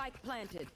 Spike planted.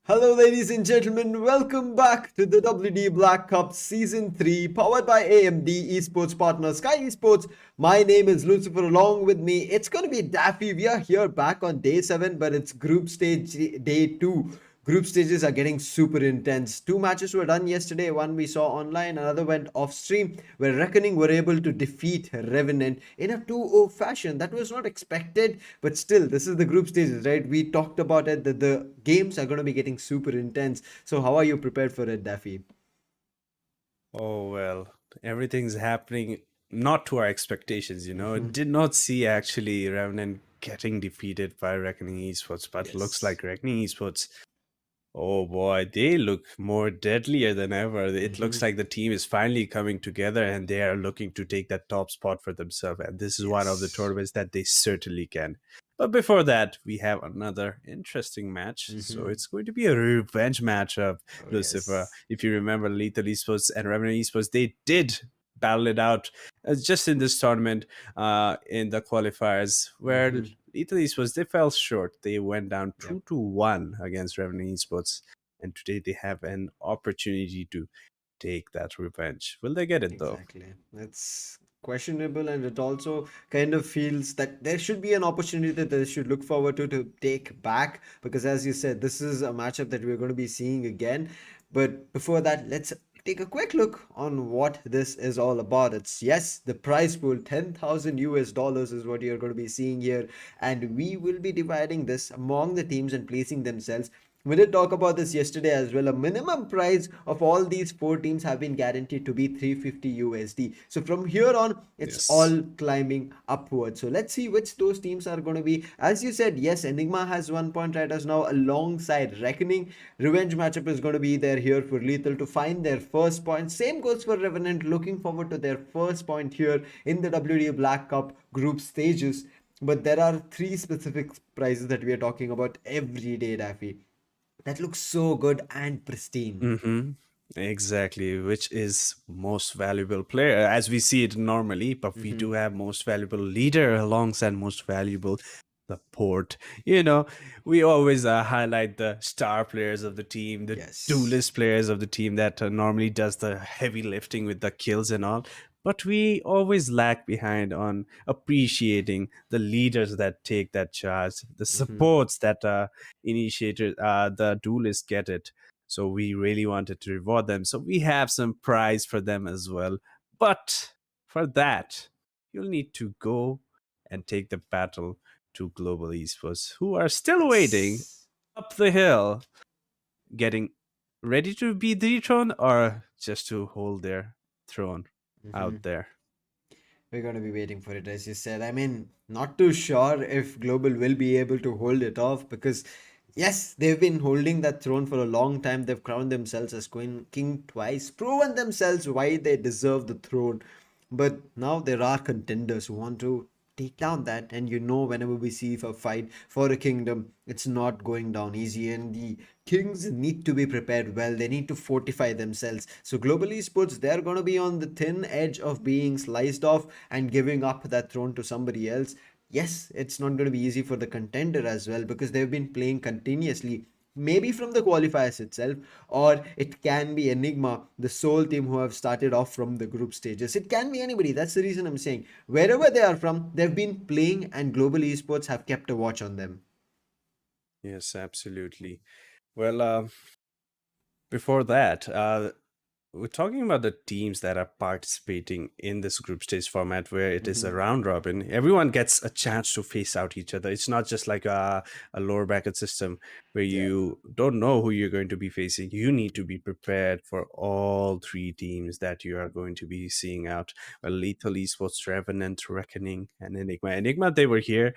Hello, ladies and gentlemen. Welcome back to the WD Black Cup Season 3, powered by AMD Esports partner Skyesports. My name is Lucifer. Along with me, it's going to be Daffy. We are here back on day 7, but it's group stage day 2. Group stages are getting super intense. Two matches were done yesterday. One we saw online, another went off stream, where Reckoning were able to defeat Revenant in a 2-0 fashion. That was not expected, but still, this is the group stages, right? We talked about it that the games are going to be getting super intense. So, how are you prepared for it, Daffy? Oh, well, everything's happening not to our expectations. Did not see actually Revenant getting defeated by Reckoning Esports, but looks Yes. like Reckoning Esports, oh boy, they look more deadlier than ever. It looks Hmm. like the team is finally coming together and they are looking to take that top spot for themselves. And this is one of the Yes. tournaments that they certainly can. But before that, we have another interesting match. So Hmm. it's going to be a revenge matchup, Oh, Lucifer. yes. If you remember, Lethal Esports and Revenant Esports, they did battle it out just in this tournament in the qualifiers, where Hmm. Lethal Esports, they fell short. They went down Yep. 2-1 against Revenant Esports, and today they have an opportunity to take that revenge. Will they get it though? Exactly. It's questionable, and it also kind of feels that there should be an opportunity that they should look forward to take back, because as you said, this is a matchup that we're going to be seeing again. But before that, let's take a quick look on what this is all about. It's, yes, the prize pool, 10,000 US dollars is what you're going to be seeing here, and we will be dividing this among the teams and placing themselves. We did talk about this yesterday as well. A minimum price of all these four teams have been guaranteed to be 350 USD. So from here on, it's Yes. all climbing upwards. So let's see which those teams are going to be. As you said, yes, Enigma has 1 point right as now alongside Reckoning. Revenge matchup is going to be there here for Lethal to find their first point. Same goes for Revenant, looking forward to their first point here in the WD Black Cup group stages. But there are three specific prizes that we are talking about every day, Daffy, that looks so good and pristine. Mm-hmm. Exactly, which is most valuable player as we see it normally, but we do Hmm. have most valuable leader alongside most valuable support. You know, we always highlight the star players of the team, the Yes. duelist players of the team that normally does the heavy lifting with the kills and all. but we always lag behind on appreciating the leaders that take that charge, the Mm-hmm. supports that initiators, the duelists get it. So we really wanted to reward them. So we have some prize for them as well. But for that, you'll need to go and take the battle to Global Esports, who are still waiting Yes. up the hill, getting ready to be dethroned or just to hold their throne Mm-hmm. out there. We're going to be waiting for it, as you said. I mean, not too sure if Global will be able to hold it off because, yes, they've been holding that throne for a long time. They've crowned themselves as Queen King twice, proven themselves why they deserve the throne. But now there are contenders who want to take down that, and whenever we see a fight for a kingdom, it's not going down easy, and the kings need to be prepared well. They need to fortify themselves. So Global Esports, they're going to be on the thin edge of being sliced off and giving up that throne to somebody else. Yes, it's not going to be easy for the contender as well because they've been playing continuously, maybe from the qualifiers itself, or it can be Enigma, the sole team who have started off from the group stages. It can be anybody. That's the reason I'm saying wherever they are from, they've been playing, and Global Esports have kept a watch on them. Yes, absolutely. Well, before that, we're talking about the teams that are participating in this group stage format where it is a Mm-hmm. round robin. Everyone gets a chance to face out each other. It's not just like a lower bracket system where Yeah. you don't know who you're going to be facing. You need to be prepared for all three teams that you are going to be seeing out. Well, Lethal Esports, Revenant, Reckoning, and Enigma. Enigma, they were here.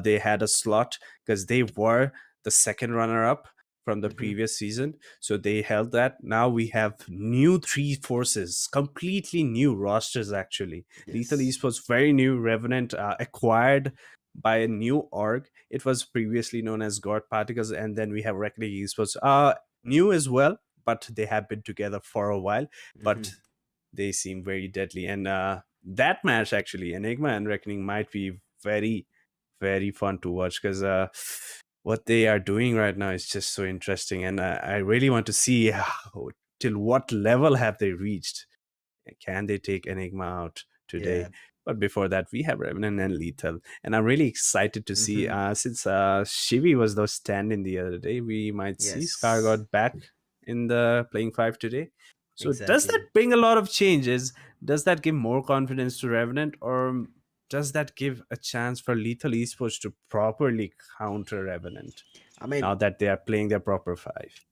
They had a slot because they were the second runner up from the Mm-hmm. previous season. So they held that. Now we have new three forces, completely new rosters actually. Lethal Yes. Esports, very new. Revenant, acquired by a new org. It was previously known as God Particles, and then we have Reckoning Esports, new as well, but they have been together for a while. But Mm-hmm. they seem very deadly. And that match, actually, Enigma and Reckoning, might be very, very fun to watch because what they are doing right now is just so interesting. And I really want to see till what level have they reached. Can they take Enigma out Yeah. today? But before that, we have Revenant and Lethal. And I'm really excited to see, Mm-hmm. since Shivi was the stand in the other day, we might see Yes. Scargod back in the playing five today. So does that Exactly. bring a lot of changes? Does that give more confidence to Revenant, or does that give a chance for Lethal Esports to properly counter Revenant I now mean, that they are playing their proper five?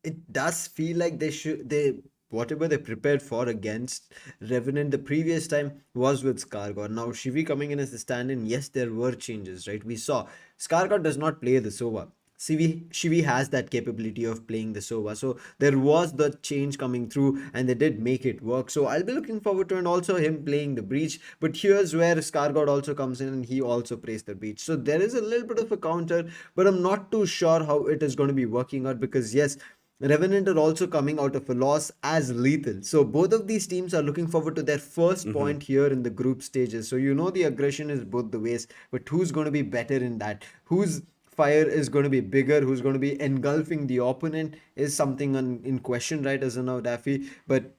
it does feel like they whatever they prepared for against Revenant the previous time was with Skargor. Now Shivi coming in as the stand-in, yes, there were changes, right? We saw Skargor does not play the Sova. Shivi has that capability of playing the Sova. So there was the change coming through and they did make it work. So I'll be looking forward to, and also him playing the breach. But here's where Skargod also comes in and he also plays the breach. So there is a little bit of a counter, but I'm not too sure how it is going to be working out because yes, Revenant are also coming out of a loss as Lethal. So both of these teams are looking forward to their first Hmm. point here in the group stages. So the aggression is both the ways, but who's going to be better in that? Whose fire is going to be bigger? Who's going to be engulfing the opponent is something in question right as of now, Daffy. But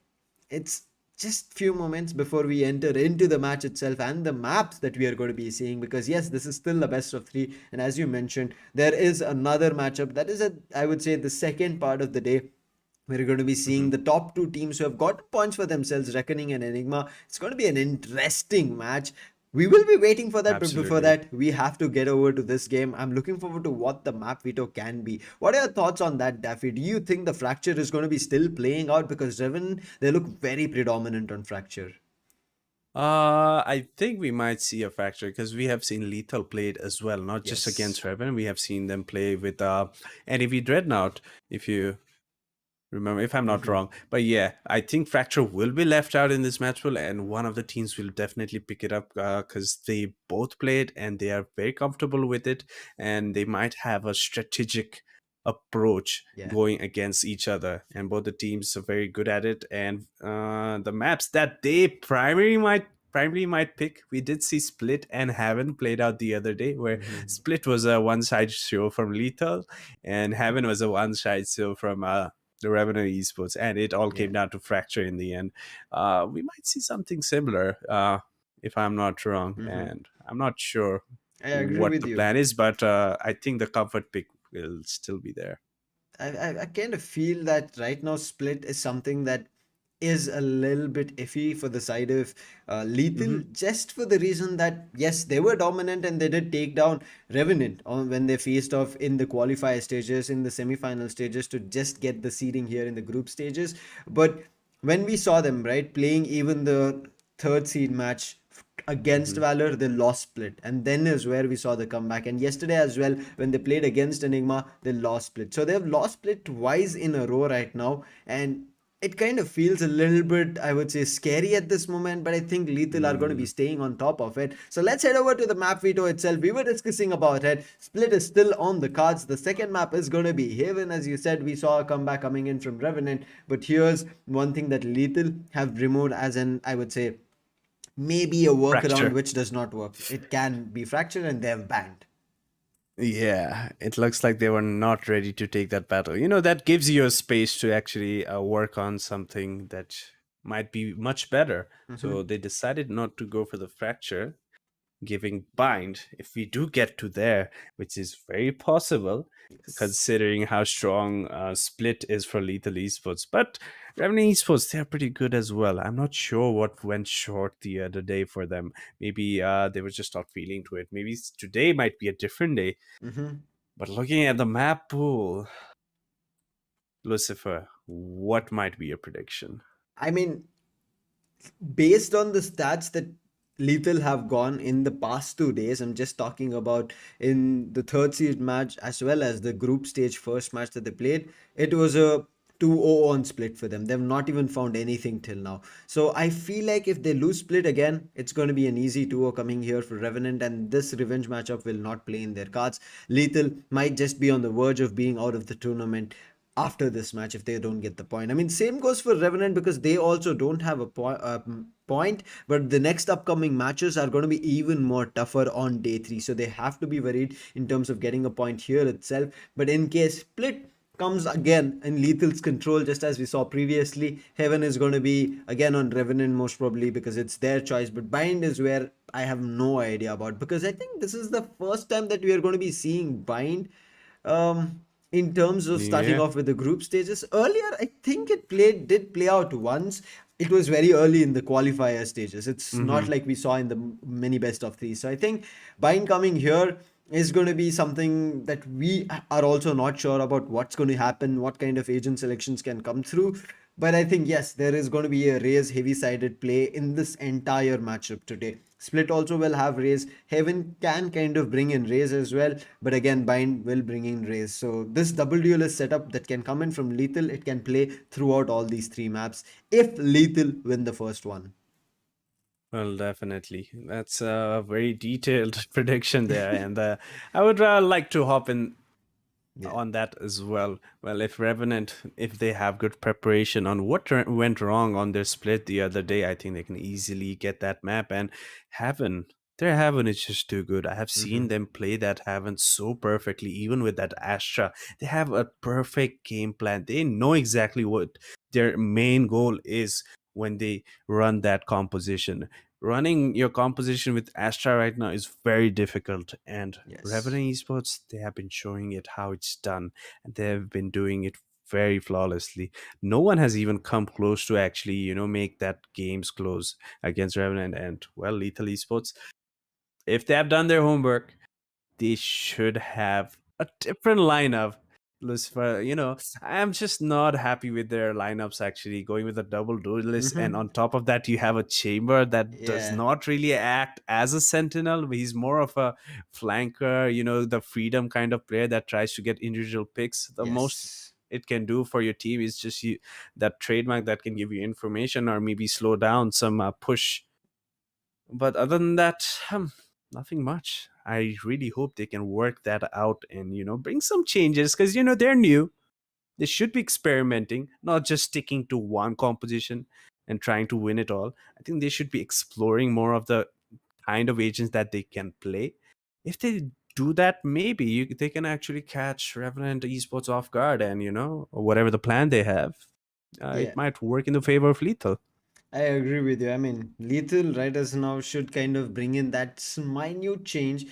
it's just few moments before we enter into the match itself and the maps that we are going to be seeing, because yes, this is still the best of three, and as you mentioned, there is another matchup that is, I would say, the second part of the day. We're going to be seeing Hmm. the top two teams who have got points for themselves, Reckoning and Enigma. It's going to be an interesting match. We will be waiting for that, but before Absolutely. that, we have to get over to this game. I'm looking forward to what the map veto can be. What are your thoughts on that, Daffy? Do you think the Fracture is going to be still playing out? Because Revan, they look very predominant on Fracture. I think we might see a factor because we have seen Lethal played as well, not just Yes. against Revan. We have seen them play with NEV Dreadnought, if you remember, if I'm not Hmm. wrong. But yeah, I think Fracture will be left out in this match pool, and one of the teams will definitely pick it up because they both played and they are very comfortable with it, and they might have a strategic approach Yeah. going against each other, and both the teams are very good at it. And the maps that they primarily might pick, we did see Split and Haven played out the other day, where Hmm. Split was a one side show from Lethal and Haven was a one side show from the Revenue Esports, and it all Yeah. came down to fracture in the end. We might see something similar, if I'm not wrong, Hmm. and I'm not sure I agree what with the you. plan is, but I think the comfort pick will still be there. I kind of feel that right now split is something that is a little bit iffy for the side of Lethal, Hmm. just for the reason that yes, they were dominant and they did take down Revenant on when they faced off in the qualifier stages, in the semi-final stages, to just get the seeding here in the group stages. But when we saw them right playing even the third seed match against Hmm. Valor, they lost split, and then is where we saw the comeback. And yesterday as well, when they played against Enigma, they lost split. So they have lost split twice in a row right now, and it kind of feels a little bit, I would say, scary at this moment. But I think Lethal are going to be Mm, staying on top of it. So let's head over to the map veto itself. We were discussing about it. Split is still on the cards. The second map is going to be Haven. As you said, we saw a comeback coming in from Revenant. But here's one thing that Lethal have removed as an, I would say, maybe a workaround fracture. which does not work. It can be fractured and they have banned. Yeah, it looks like they were not ready to take that battle. That gives you a space to actually work on something that might be much better. So Hmm. they decided not to go for the fracture, giving bind if we do get to there, which is very possible Yes. considering how strong split is for Lethal Esports. But Revenue Esports, they're pretty good as well. I'm not sure what went short the other day for them. Maybe they were just not feeling to it. Maybe today might be a different day. Hmm. But looking at the map pool, Lucifer, what might be your prediction? I mean, based on the stats that Lethal have gone in the past 2 days, I'm just talking about in the third seed match as well as the group stage first match that they played, it was a 2-0 on split for them. They've not even found anything till now. So I feel like if they lose split again, it's going to be an easy 2-0 coming here for Revenant, and this revenge matchup will not play in their cards. Lethal might just be on the verge of being out of the tournament after this match if they don't get the point. I mean, same goes for Revenant because they also don't have a point, but the next upcoming matches are going to be even more tougher on day three. So they have to be worried in terms of getting a point here itself. But in case split comes again in Lethal's control, just as we saw previously, Heaven is going to be again on Revenant most probably because it's their choice. But Bind is where I have no idea about, because I think this is the first time that we are going to be seeing Bind in terms of starting Yeah. off with the group stages. Earlier I think it did play out once. It was very early in the qualifier stages. It's not Hmm. like we saw in the many best of three. So I think Bind coming here is going to be something that we are also not sure about what's going to happen, what kind of agent selections can come through. But I think yes, there is going to be a Rays heavy-sided play in this entire matchup today. Split also will have Rays. Heaven can kind of bring in Rays as well, but again, Bind will bring in Rays. So this double duelist setup that can come in from Lethal, it can play throughout all these three maps if Lethal win the first one. Well, definitely. That's a very detailed prediction there. And I would like to hop in Yeah. on that as well. Well, if Revenant, if they have good preparation on what went wrong on their split the other day, I think they can easily get that map. And Heaven, their Heaven is just too good. I have seen Hmm. them play that Heaven so perfectly, even with that Astra. They have a perfect game plan. They know exactly what their main goal is when they run that composition. Running your composition with Astra right now is very difficult, and Yes. Revenant Esports, they have been showing it how it's done, and they have been doing it very flawlessly. No one has even come close to actually, make that games close against Revenant and, well, Lethal Esports. If they have done their homework, they should have a different lineup. Lucifer, I'm just not happy with their lineups actually, going with a double duelist. And Hmm. on top of that, you have a chamber that does Yeah. not really act as a sentinel. He's more of a flanker, the freedom kind of player that tries to get individual picks. The most Yes. it can do for your team is just that trademark that can give you information or maybe slow down some push, but other than that, nothing much. I really hope they can work that out and bring some changes because they're new. They should be experimenting, not just sticking to one composition and trying to win it all. I think they should be exploring more of the kind of agents that they can play. If they do that, maybe they can actually catch Revenant Esports off guard, and or whatever the plan they have, Yeah. it might work in the favor of Lethal. I agree with you. I mean, Lethal Riders now should kind of bring in that minute change,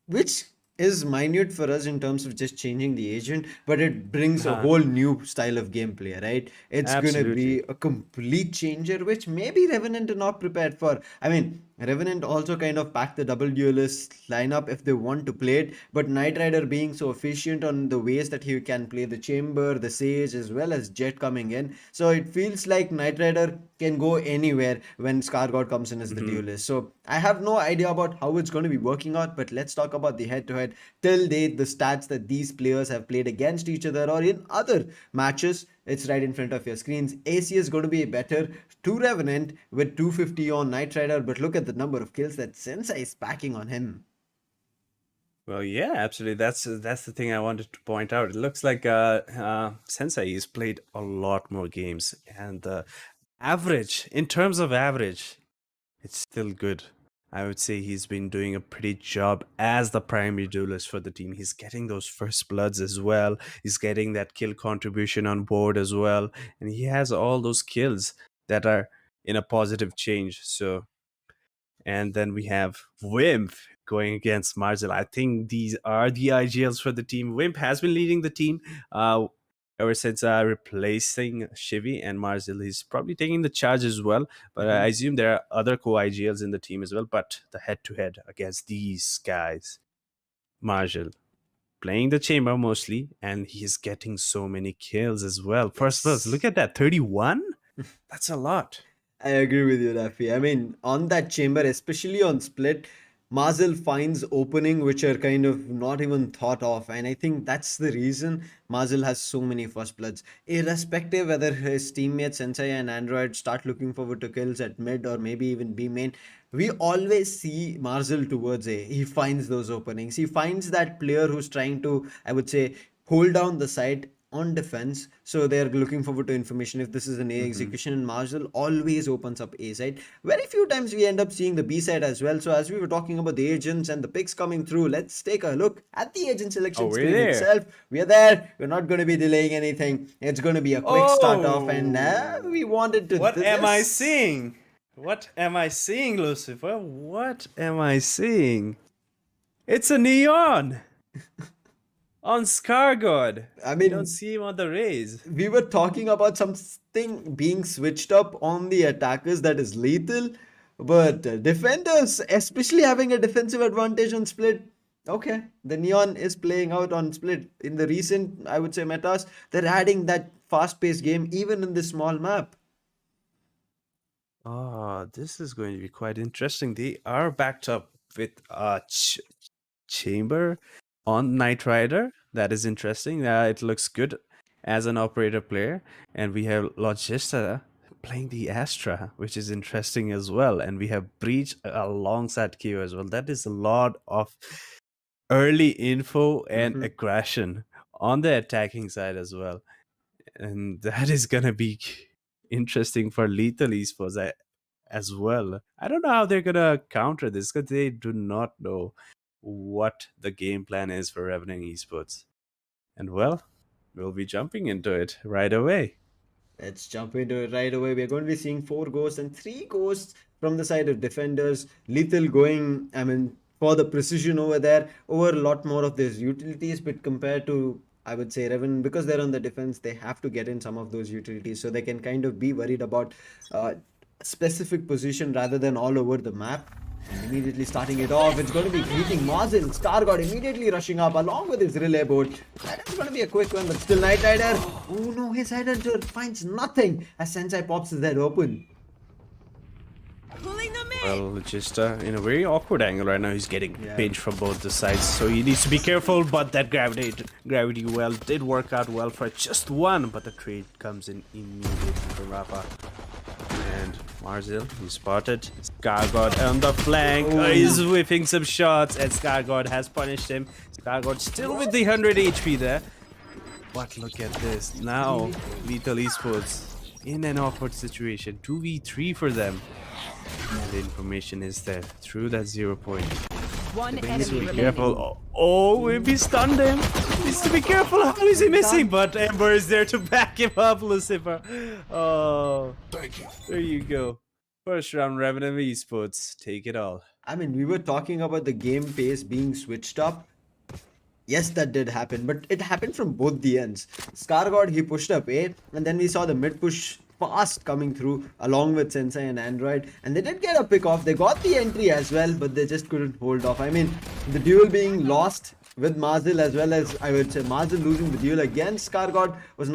which is minute for us in terms of just changing the agent, but it brings a Uh-huh. whole new style of gameplay, right? It's gonna be Absolutely. a complete changer, which maybe Revenant are not prepared for. I mean, Revenant also kind of packed the double duelist lineup if they want to play it, but Knight Rider being so efficient on the ways that he can play the Chamber, the Sage, as well as Jet coming in. So it feels like Knight Rider can go anywhere when Scargod comes in as the Hmm. duelist. So I have no idea about how it's going to be working out, but let's talk about the head to head. Till date, the stats that these players have played against each other or in other matches, it's right in front of your screens. AC is going to be better to Revenant with 250 on Knight Rider, but look at the number of kills that Sensei is packing on him. Well, yeah, absolutely. That's the thing I wanted to point out. It looks like Sensei has played a lot more games, and the average, in terms of average, it's still good. I would say he's been doing a pretty job as the primary duelist for the team. He's getting those first bloods as well. He's getting that kill contribution on board as well, and he has all those kills that are in a positive change. So, and then we have Wimp going against Marzel. I think these are the IGLs for the team. Wimp has been leading the team ever since replacing Shivy, and Marzel is probably taking the charge as well. But I Mhm. assume there are other co-IGLs in the team as well. But the head-to-head against these guys, Marzel playing the chamber mostly, and he's getting so many kills as well. First plus, look Yes. at that, 31. That's a lot. I agree with you, Rafi. I mean, on that chamber, especially on split, Mazel finds opening which are kind of not even thought of, and I think that's the reason Mazel has so many first bloods. Irrespective whether his teammates Sensei and Android start looking forward to kills at mid or maybe even B main, we always see Mazel towards A. He finds those openings. He finds that player who's trying to, I would say, hold down the site on defense, so they're looking forward to information if this is an A Hmm. execution, and Marshall always opens up A side. Very few times we end up seeing the B side as well. So as we were talking about the agents and the picks coming through, let's take a look at the agent Oh, selection we're screen there. itself. We are there. We're not going to be delaying anything. It's going to be a quick start off, and Oh, we wanted to what do am I this. seeing? What am I seeing, Lucifer? What am I seeing? It's a neon on Scargod. I We don't mean, see him on the rays. we were talking about something being switched up on the attackers that is lethal, but defenders, especially having a defensive advantage on split. Okay, the neon is playing out on split. In the recent, I would say, metas, they're adding that fast paced game even in this small map. Oh, this is going to be quite interesting. They are backed up with chamber on Knight Rider. That is interesting. It looks good as an operator player. And we have Logista playing the Astra, which is interesting as well. And we have Breach alongside Q as well. That is a lot of early info and Mhm. aggression on the attacking side as well. And that is going to be interesting for Lethal Esports as well. I don't know how they're gonna counter this because they do not know what the game plan is for Revenant Esports. And well, we'll be jumping into it right away. Let's jump into it right away. We're going to be seeing four ghosts and three ghosts from the side of defenders. Lethal going, I mean, for the precision over there, over a lot more of these utilities, but compared to, I would say, Revan, because they're on the defense, they have to get in some of those utilities so they can kind of be worried about uh, specific position rather than all over the map. And immediately starting it off, it's going to be greeting Mazin. Scargod immediately rushing up along with his relay boat. That is going to be a quick one, but still Knight Rider. Oh no, his head finds nothing as Sensei pops his head open. Pulling them in! Well, just in a very awkward angle right now. He's getting Yeah. pinched from both the sides, so he needs to be careful. But that gravity well did work out well for just one. But the trade comes in immediately from Rafa. And Marzil, he's spotted. Scargod on the flank. He's whipping some shots, and Scargod has punished him. Scargod still with the 100 HP there. But look at this. Now, Lethal Esports in an awkward situation. 2v3 for them. And the information is there through that 0 point. One He needs enemy to be remaining. careful. He stunned him. He needs to be careful. How is he missing? But Ember is there to back him up, Lucifer. Oh, there you go. First round, Revenant Esports. Take it all. I mean, we were talking about the game pace being switched up. Yes, that did happen, but it happened from both the ends. Scargod, he pushed up A, and then we saw the mid push fast coming through along with Sensei and Android, and they did get a pick off. They got the entry as well, but they just couldn't hold off. I mean, the duel being lost with Marzil, as well as I would say Marzil losing the duel against Scargod was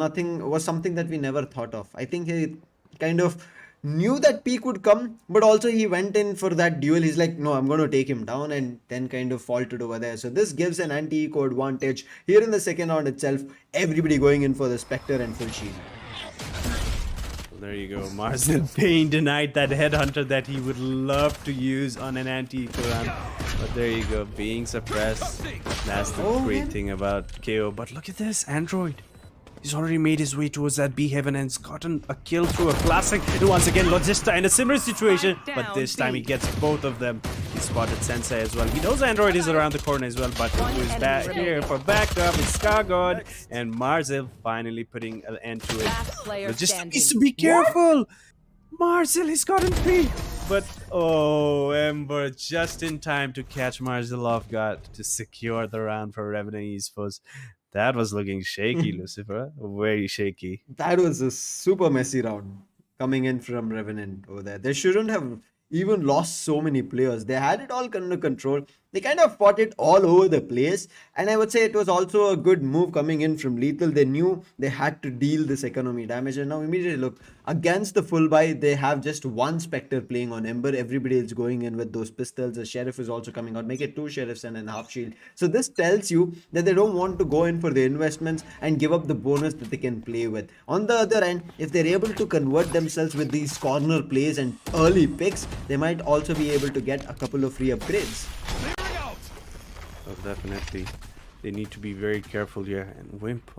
something that we never thought of. I think he kind of knew that peak would come, but also he went in for that duel. He's like, no, I'm going to take him down, and then kind of faltered over there. So this gives an anti-eco advantage here in the second round itself. Everybody going in for the Spectre and full shield. Well, there you go. Marzin being denied that headhunter that he would love to use on an anti-eco round. But there you go, being suppressed. That's the great thing about KO. But look at this, Android. He's already made his way towards that B heaven and has gotten a kill through a classic. And once again, Logista in a similar situation, but this time he gets both of them. He spotted Sensei as well. He knows Android is around the corner as well, but who's back here for backup? It's Scargod and Marzil finally putting an end to it. Logista needs to be careful. Marzil has gotten free. But Ember just in time to catch Marzil off guard to secure the round for Revenant Esports. That was looking shaky, Lucifer. Very shaky. That was a super messy round coming in from Revenant over there. They shouldn't have even lost so many players. They had it all under control. They kind of fought it all over the place. And I would say it was also a good move coming in from Lethal. They knew they had to deal this economy damage. And now immediately look, against the full buy, they have just one Spectre playing on Ember. Everybody is going in with those pistols. The Sheriff is also coming out. Make it 2 Sheriffs and a half shield. So this tells you that they don't want to go in for the investments and give up the bonus that they can play with. On the other end, if they're able to convert themselves with these corner plays and early picks, they might also be able to get a couple of free upgrades. Oh, definitely. They need to be very careful here. And Wimp,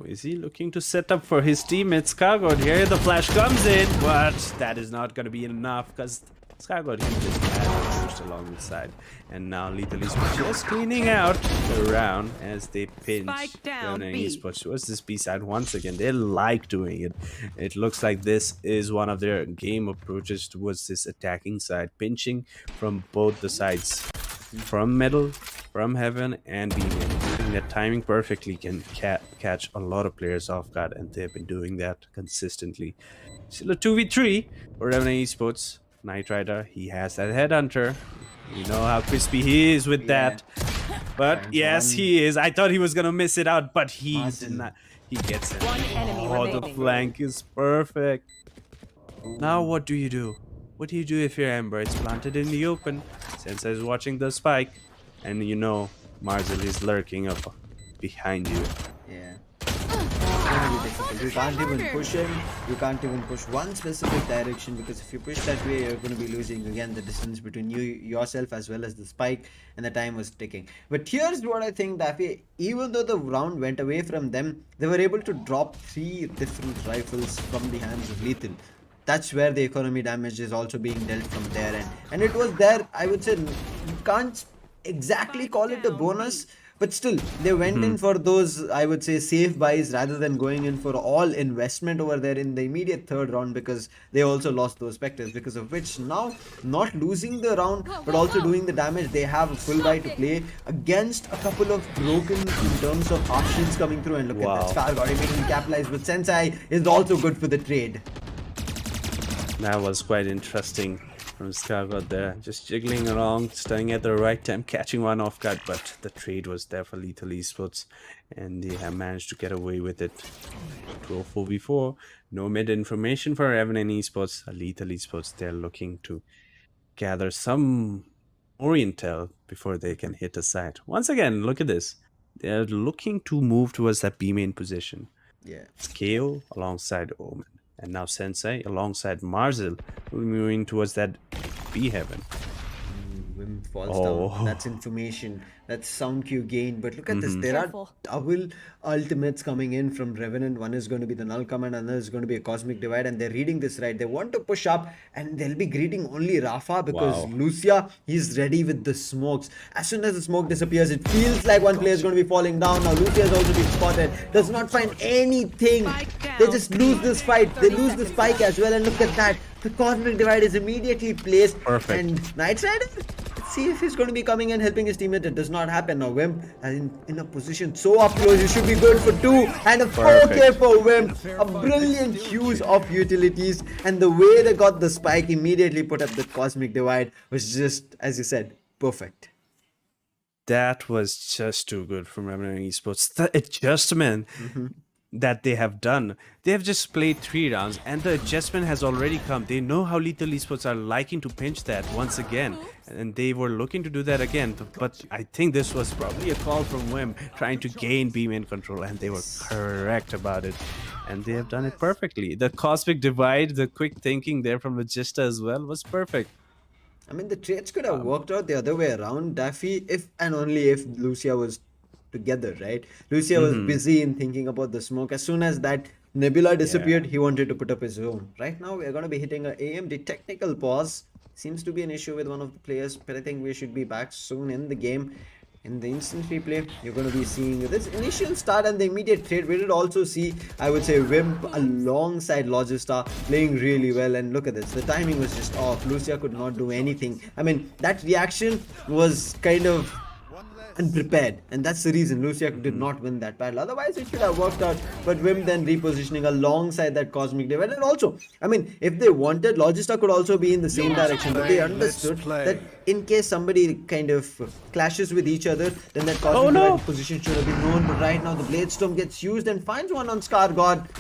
is he looking to set up for his teammates? Scargod here, the flash comes in, but that is not going to be enough because Scargod, he just had pushed along the side. And now Lethal is just cleaning out the round as they pinch Revenant Esports towards this B side once again. They like doing it. It looks like this is one of their game approaches towards this attacking side, pinching from both the sides, from middle, from heaven, and being using that timing perfectly can catch a lot of players off guard, and they've been doing that consistently. Still a 2v3 for Revenant Esports. Knight Rider, he has that headhunter. You know how crispy he is with that. But yes, he is. I thought he was gonna miss it out, but he did not. He gets it. The flank is perfect. Now what do you do? What do you do if your Ember is planted in the open? Sensei is watching the spike, and you know Marzil is lurking up behind you. Yeah. It's gonna be difficult. You can't even push him. You can't even push one specific direction, because if you push that way, you're going to be losing again the distance between yourself as well as the spike, and the time was ticking. But here's what I think, Daffy. Even though the round went away from them, they were able to drop 3 different rifles from the hands of Lethal. That's where the economy damage is also being dealt from their end. And it was there, I would say, you can't exactly call it a bonus, but still, they went in for those, I would say, safe buys rather than going in for all investment over there in the immediate third round, because they also lost those Spectres, because of which now, not losing the round, but also doing the damage, they have a full buy to play against a couple of broken in terms of half shields coming through. And look at that, Scargod making capitalize with Sensei is also good for the trade. That was quite interesting from Scargod there, just jiggling around, staying at the right time, catching one off guard, but the trade was there for Lethal Esports, and they have managed to get away with it. 204v4, no mid information for Revenant Esports. Lethal Esports, they're looking to gather some more intel before they can hit a site. Once again, look at this. They're looking to move towards that B main position. Yeah. It's KO alongside Omen. And now Sensei alongside Marzil will be moving towards that B heaven. Wim falls down. Oh. That's information. That's sound cue gain. But look at this. There Careful. are double ultimates coming in from Revenant. One is going to be the Null Command, another is going to be a Cosmic Divide. And they're reading this right. They want to push up and they'll be greeting only Rafa because Wow. Lucia, he's ready with the smokes. As soon as the smoke disappears, it feels like one player is going to be falling down. Now Lucia has also been spotted. Does not find anything. They just lose this fight. They lose the spike as well. And look at that. The Cosmic Divide is immediately placed. Perfect. And Knight Rider, let's see if he's going to be coming and helping his teammate. It does not happen. Now Wim is in a position so up close. He should be good for 2 and a 4K for Wim. A brilliant use of utilities, and the way they got the spike immediately put up the Cosmic Divide was just, as you said, perfect. That was just too good from Revenant Esports. The adjustment that they have done. They have just played 3 rounds and the adjustment has already come. They know how Lethal Esports are liking to pinch that once again. And they were looking to do that again. But I think this was probably a call from Wim trying to gain B main control, and they were correct about it. And they have done it perfectly. The Cosmic Divide, the quick thinking there from Regista as well was perfect. I mean, the trades could have worked out the other way around, Daffy, if and only if Lucia was together, right? Lucia was busy in thinking about the smoke. As soon as that Nebula disappeared, he wanted to put up his own. Right now, we're going to be hitting a AMD technical pause. Seems to be an issue with one of the players, but I think we should be back soon in the game. In the instant replay, you're going to be seeing this initial start and the immediate trade. We did also see, I would say, Wimp alongside Logista playing really well. And look at this, the timing was just off. Lucia could not do anything. I mean, that reaction was kind of unprepared, and that's the reason Lucia did not win that battle. Otherwise it should have worked out, but Wim then repositioning alongside that Cosmic Divide. And also, I mean, if they wanted, Logista could also be in the same direction, but they understood that in case somebody kind of clashes with each other, then that Cosmic Divide position should have been known. But right now the Blade Storm gets used and finds one on Scar God.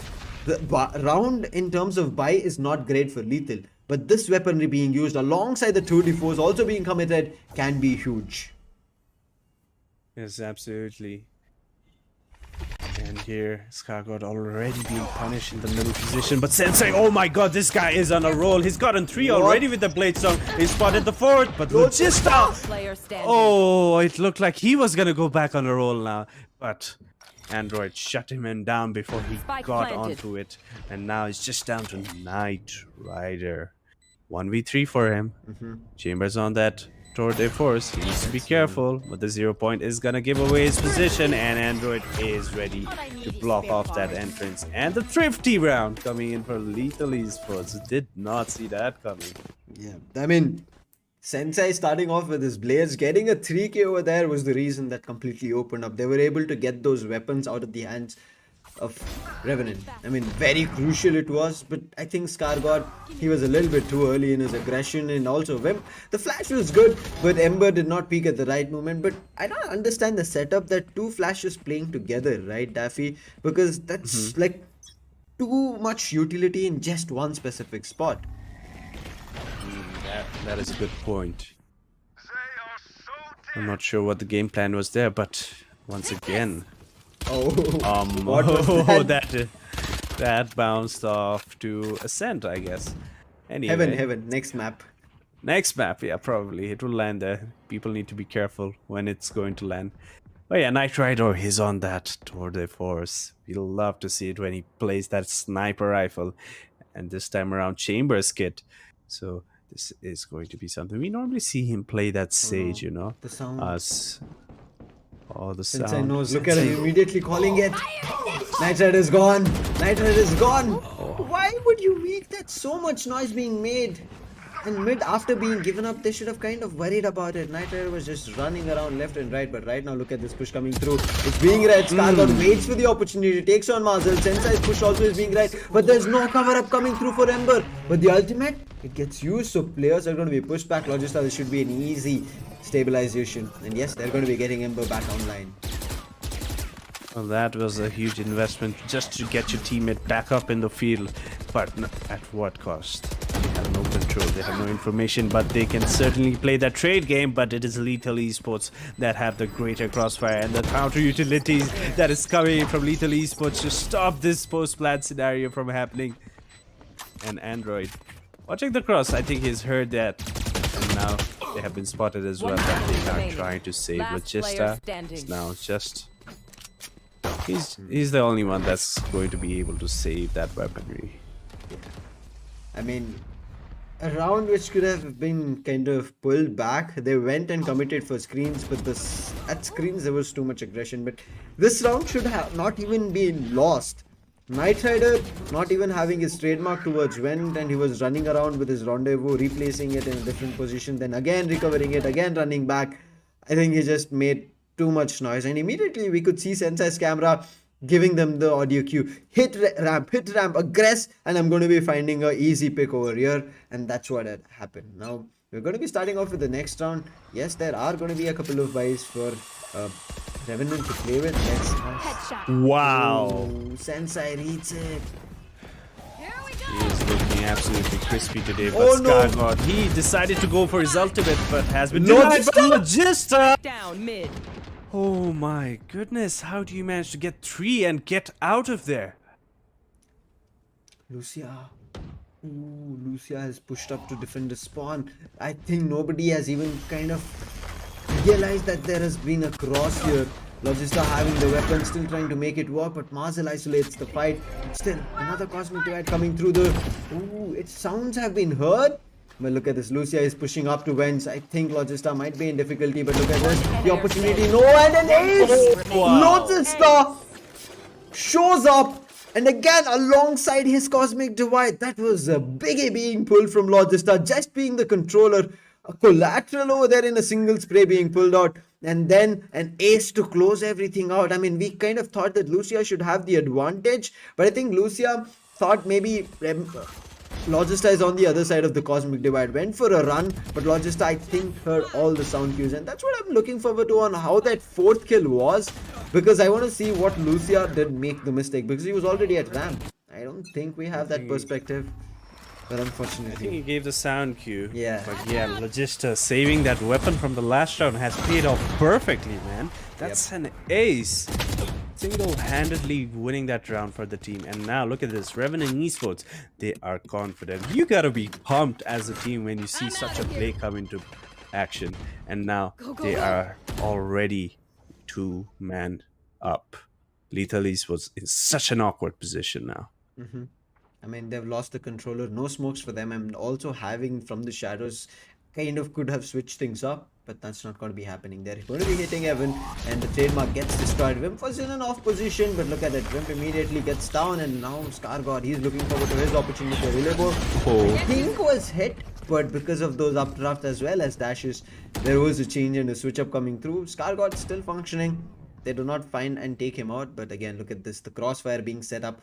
The round in terms of buy is not great for Lethal, but this weaponry being used alongside the 2d4s also being committed can be huge. Yes, absolutely. And here, Skyesports already being punished in the middle position. But Sensei, oh my god, this guy is on a roll. He's gotten 3 already with the Blade Storm. He spotted the 4th, but Logista! Player standing. Oh, it looked like he was gonna go back on a roll now. But Android shut him down before he Spike got planted. onto it. And now it's just down to Knight Rider. 1v3 for him. Chambers on that Tour de Force. He needs to be careful, but the 0 point is gonna give away his position, and Android is ready to block off that entrance. And the thrifty round coming in for Lethal Esports. Did not see that coming. Yeah, I mean, Sensei starting off with his blades, getting a 3k over there was the reason that completely opened up. They were able to get those weapons out of the hands of Revenant. I mean, very crucial it was, but I think Scar God, he was a little bit too early in his aggression, and also the flash was good, but Ember did not peak at the right moment. But I don't understand the setup that 2 flashes playing together, right, Daffy? Because that's like too much utility in just one specific spot. That is a good point. I'm not sure what the game plan was there, but once again, Oh, what was that? that bounced off to Ascent, I guess. Anyway, Heaven, next map. next map, yeah, probably it will land there. People need to be careful when it's going to land. But yeah, Knight Rider, he's on that Tour de Force. We'll love to see it when he plays that sniper rifle, and this time around Chambers kit. So this is going to be something. We normally see him play that Sage, you know. The sound. Oh, the Since sound. I knows, look at him immediately calling it. Knight Rider is gone. Knight Rider is gone. Why would you make that so much noise being made? And mid after being given up, they should have kind of worried about it. Knight Rider was just running around left and right, but right now look at this push coming through. It's being read. Scargot waits for the opportunity, takes on Marzel. Sensei's push also is being read, but there's no cover up coming through for Ember. But the ultimate, it gets used, so players are going to be pushed back. Logista, this should be an easy stabilization, and yes, they're going to be getting Ember back online. Well, that was a huge investment just to get your teammate back up in the field, but at what cost? They have no control, they have no information, but they can certainly play that trade game. But it is Lethal Esports that have the greater crossfire and the counter utilities that is coming from Lethal Esports to stop this post-plant scenario from happening. And Android watching the cross, I think he's heard that, and now they have been spotted as well that they are trying to save Last player Logista. standing. Now just he's the only one that's going to be able to save that weaponry. I mean, a round which could have been kind of pulled back. They went and committed for screens, but at screens there was too much aggression. But this round should have not even been lost. Knight Rider not even having his trademark towards Vent, and he was running around with his rendezvous, replacing it in a different position, then again recovering it, again running back. I think he just made too much noise, and immediately we could see Sensei's camera giving them the audio cue: hit ramp, aggress, and I'm going to be finding a easy pick over here, and that's what had happened. Now we're going to be starting off with the next round. Yes, there are going to be a couple of buys for Revenant to play with. Wow. Oh, Sensei reads it. He is looking absolutely crispy today, but Oh, no. Skyesports, he decided to go for his ultimate, but has been denied by Logista. Down mid. Oh my goodness, how do you manage to get 3 and get out of there? Lucia. Ooh, Lucia has pushed up to defend the spawn. I think nobody has even kind of realized that there has been a cross here. Logista having the weapon, still trying to make it work, but Marzel isolates the fight. Still, another Cosmic Divide coming through the... Ooh, its sounds have been heard. But look at this, Lucia is pushing up to Vents. I think Logista might be in difficulty, but look at this. The opportunity, no, and an ace! Wow. Logista shows up, and again alongside his Cosmic Divide. That was a biggie being pulled from Logista, just being the controller. A collateral over there in a single spray being pulled out, and then an ace to close everything out. I mean, we kind of thought that Lucia should have the advantage, but I think Lucia thought maybe Logista is on the other side of the Cosmic Divide. Went for a run, but Logista, I think, heard all the sound cues, and that's what I'm looking forward to on how that fourth kill was, because I want to see what Lucia did make the mistake, because he was already at ramp. I don't think we have that perspective. But I think unfortunately, he gave the sound cue. Yeah. But yeah, Logista saving that weapon from the last round has paid off perfectly, man. That's an ace. Single-handedly winning that round for the team. And now look at this. Revenant Esports, they are confident. You gotta be pumped as a team when you see such a play come into action. And now they are already 2-man up. Lethal Esports in such an awkward position now. I mean, they've lost the controller, no smokes for them, and also having from the shadows kind of could have switched things up, but that's not going to be happening. They're going to be hitting Evan, and the trademark gets destroyed. Wimp was in an off position, but look at that. Wimp immediately gets down, and now Skyesports, he's looking forward to his opportunity to relay. I think was hit, but because of those updrafts as well as dashes, there was a change and a switch up coming through. Skyesports still functioning. They do not find and take him out, but again, look at this. The crossfire being set up.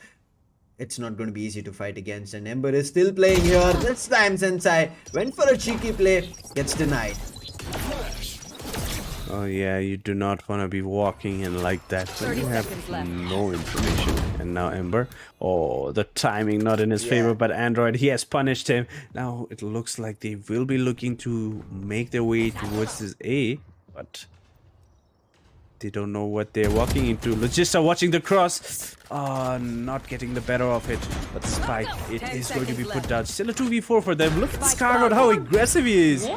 It's not going to be easy to fight against, and Ember is still playing here. This time Sensei went for a cheeky play, gets denied. Oh yeah, you do not want to be walking in like that when you have no information. And now Ember, oh, the timing not in his favor, but Android, he has punished him. Now it looks like they will be looking to make their way towards this A, but they don't know what they're walking into. Logista watching the cross. Not getting the better of it. But Spike, it is going to be put down. Still a 2v4 for them. Look at Skyesports, how aggressive he is. He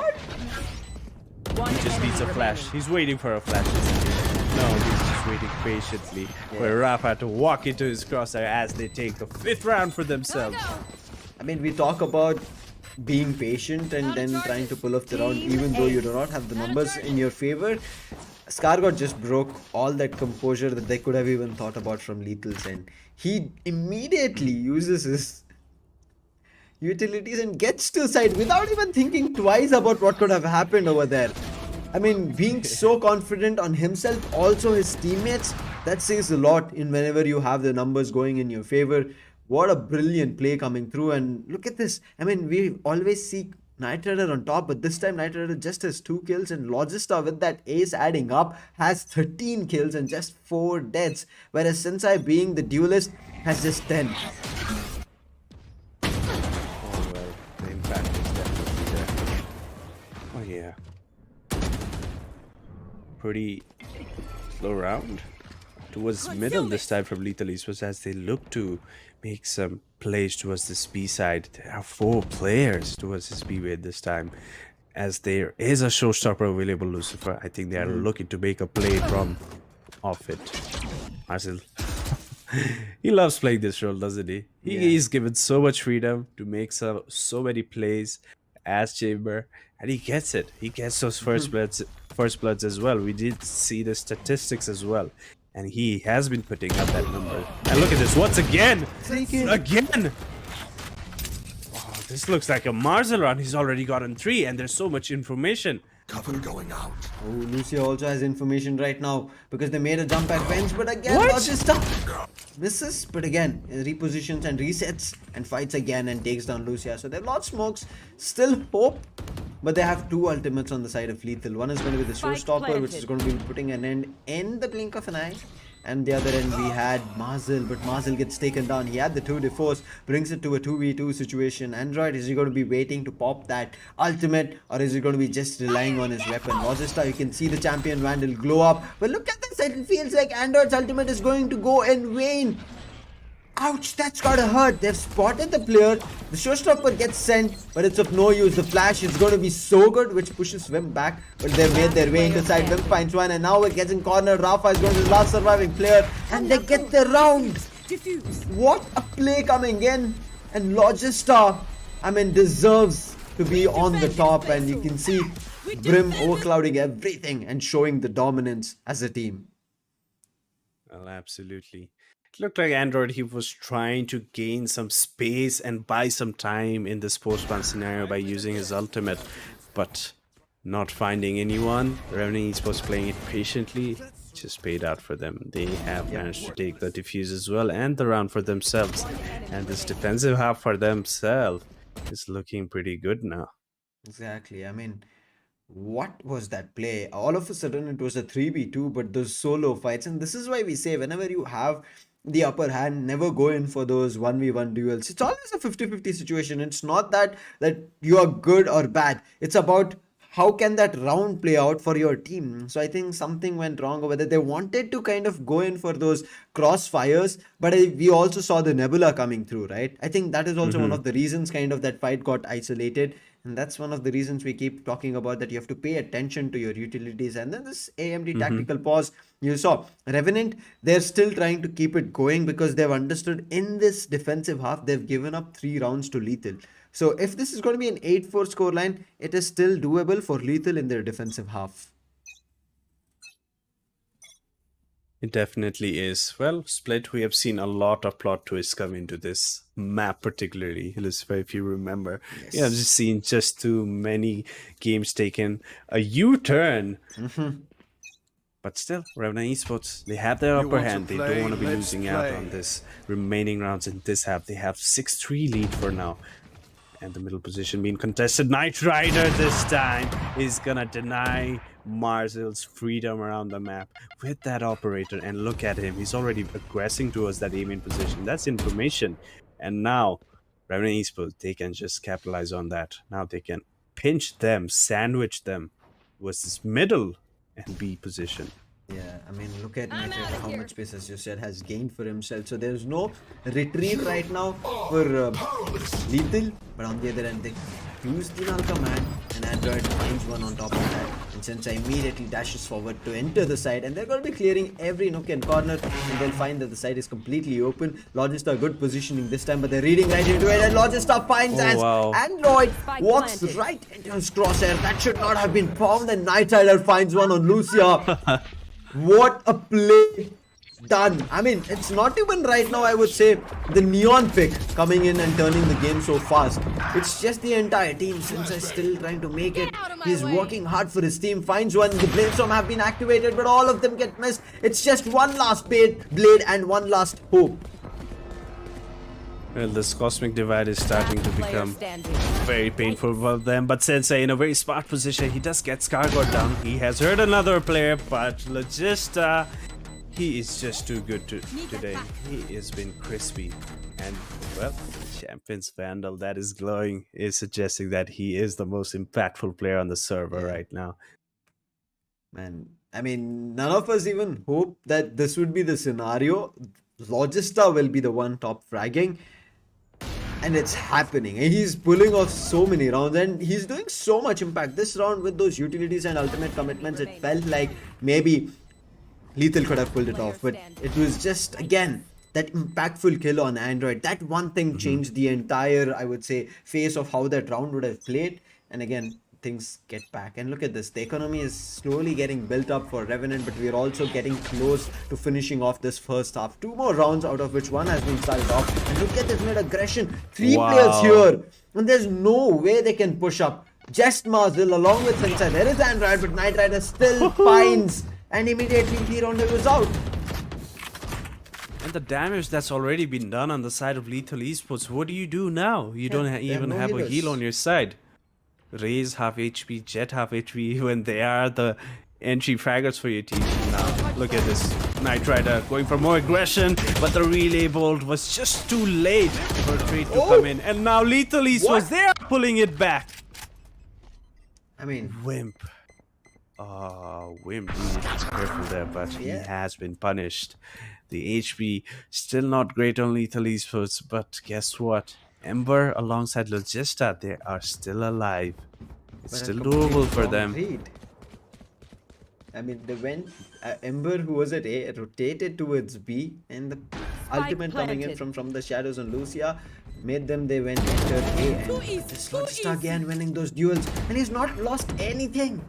just needs a flash. He's waiting for a flash. No, he's just waiting patiently for Rafa to walk into his crosshair as they take the 5th round for themselves. I mean, we talk about being patient and then trying to pull off the round even though you do not have the numbers in your favor. Skyesports just broke all that composure that they could have even thought about from Lethal's end. He immediately uses his utilities and gets to side without even thinking twice about what could have happened over there. I mean, being so confident on himself, also his teammates, that says a lot in whenever you have the numbers going in your favor. What a brilliant play coming through, and look at this. I mean, we always see Knight Rider on top, but this time Knight Rider just has 2 kills, and Logista with that ace adding up has 13 kills and just 4 deaths, whereas Sensei being the duelist has just 10. Oh well, the impact is definitely there. Oh yeah. Pretty slow round. Towards middle this time from Lethal Esports as they look to make some plays towards this B side. There are 4 players towards this B wave this time. as there is a showstopper available, Lucifer. I think they are looking to make a play from off it. Marcel, he loves playing this role, doesn't he? Yeah. He's given so much freedom to make so many plays as Chamber, and he gets it. He gets those first bloods as well. We did see the statistics as well, and he has been putting up that number. And look at this once again, again. Oh, this looks like a Marzel run. He's already gotten 3, and there's so much information. Cover going out. Oh, Lucia also has information right now because they made a jump at fence, but again, What? Logista misses, but again, repositions and resets and fights again and takes down Lucia. So they've lost smokes, still hope, but they have 2 ultimates on the side of Lethal. One is going to be the showstopper, which is going to be putting an end in the blink of an eye. And the other end we had Marzel, but Marzel gets taken down. He had the 2 deforce, brings it to a 2v2 situation. Android, is he going to be waiting to pop that ultimate, or is he going to be just relying on his weapon? Logista, you can see the champion Vandal glow up, but look at this, it feels like Android's ultimate is going to go in vain. Ouch, that's gotta hurt. They've spotted the player. The showstopper gets sent, but it's of no use. The flash is going to be so good, which pushes Vim back. But they've made their way into side. Vim finds one, and now it gets in corner. Rafa is going to the last surviving player, and they get the round. What a play coming in. And Logista, I mean, deserves to be on the top. And you can see Brim overclouding everything and showing the dominance as a team. Well, absolutely. It looked like Android, he was trying to gain some space and buy some time in this post-ban scenario by using his ultimate, but not finding anyone. Revenant Esports playing it patiently just paid out for them. They have managed to take the defuse as well and the round for themselves. And this defensive half for themselves is looking pretty good now. Exactly. I mean, what was that play? All of a sudden, it was a 3v2, but those solo fights, and this is why we say whenever you have the upper hand, never go in for those 1v1 duels. It's always a 50-50 situation. It's not that you are good or bad. It's about how can that round play out for your team. So I think something went wrong over there. They wanted to kind of go in for those crossfires, but we also saw the Nebula coming through, right? I think that is also one of the reasons kind of that fight got isolated. And that's one of the reasons we keep talking about, that you have to pay attention to your utilities. And then this AMD tactical pause, you saw Revenant, they're still trying to keep it going because they've understood in this defensive half, they've given up 3 rounds to Lethal. So if this is going to be an 8-4 scoreline, it is still doable for Lethal in their defensive half. It definitely is. Well, Split, we have seen a lot of plot twists come into this map, particularly, Lucifer, if you remember. Yes. Yeah, I've just seen just too many games taken a U-turn. But still, Revenant Esports, they have their upper hand. They don't want to be losing out on this remaining rounds in this half. They have 6-3 lead for now. And the middle position being contested. Knight Rider this time is gonna deny Marzel's freedom around the map with that operator. And look at him, he's already aggressing towards that aim in position. That's information. And now Revenant Esports, they can just capitalize on that. Now they can pinch them, sandwich them with this middle and B position. Yeah, I mean, look at Knight Rider, how much space, as you said, has gained for himself. So there's no retreat right now for Lethal. But on the other end, they use the null command, and Android finds one on top of that. And Sensei immediately dashes forward to enter the side, and they're going to be clearing every nook and corner, and they'll find that the side is completely open. Logista, good positioning this time, but they're reading right into it, and Logista finds as Android walks right into his crosshair. That should not have been found, and Knight Rider finds one on Lucia. What a play done. I mean, it's not even right now, I would say, the Neon pick coming in and turning the game so fast. It's just the entire team. Sensei still trying to make it. He's working hard for his team. Finds one. The Bladestorm have been activated, but all of them get missed. It's just one last blade and one last hope. Well, this cosmic divide is starting to become very painful for them. But Sensei in a very smart position. He does get Scargord down. He has hurt another player, but Logista, he is just too good today. He has been crispy. And, well, Champion's Vandal that is glowing is suggesting that he is the most impactful player on the server right now. Man, I mean, none of us even hope that this would be the scenario. Logista will be the one top fragging. and it's happening. And he's pulling off so many rounds, and he's doing so much impact. This round with those utilities and ultimate commitments, it felt like maybe Lethal could have pulled it off, but it was just, again, that impactful kill on Android. That one thing changed the entire, I would say, face of how that round would have played. And again, things get back. And look at this. The economy is slowly getting built up for Revenant, but we're also getting close to finishing off this first half. 2 more rounds, out of which one has been started off. And look at this mid aggression. 3 players here. And there's no way they can push up. Just Marzil along with Sensei. There is Android, but Knight Rider still finds. And immediately he rounded was out. And the damage that's already been done on the side of Lethal Esports, what do you do now? You don't even have a heal on your side. Raze half HP, Jet half HP when they are the entry fraggers for your team. Now, look at this. Knight Rider going for more aggression, but the relay bolt was just too late for a trade to come in. And now Lethal Esports, they are pulling it back. I mean, Wimp. Wimp really needs careful there, but he has been punished. The HP still not great on Lethal Esports, but guess what? Ember alongside Logista, they are still alive. It's still doable for them. I mean, they went, Ember, who was at A, rotated towards B, and the ultimate coming in from the shadows on Lucia made them, they went entered A, and this Logista again winning those duels, and he's not lost anything.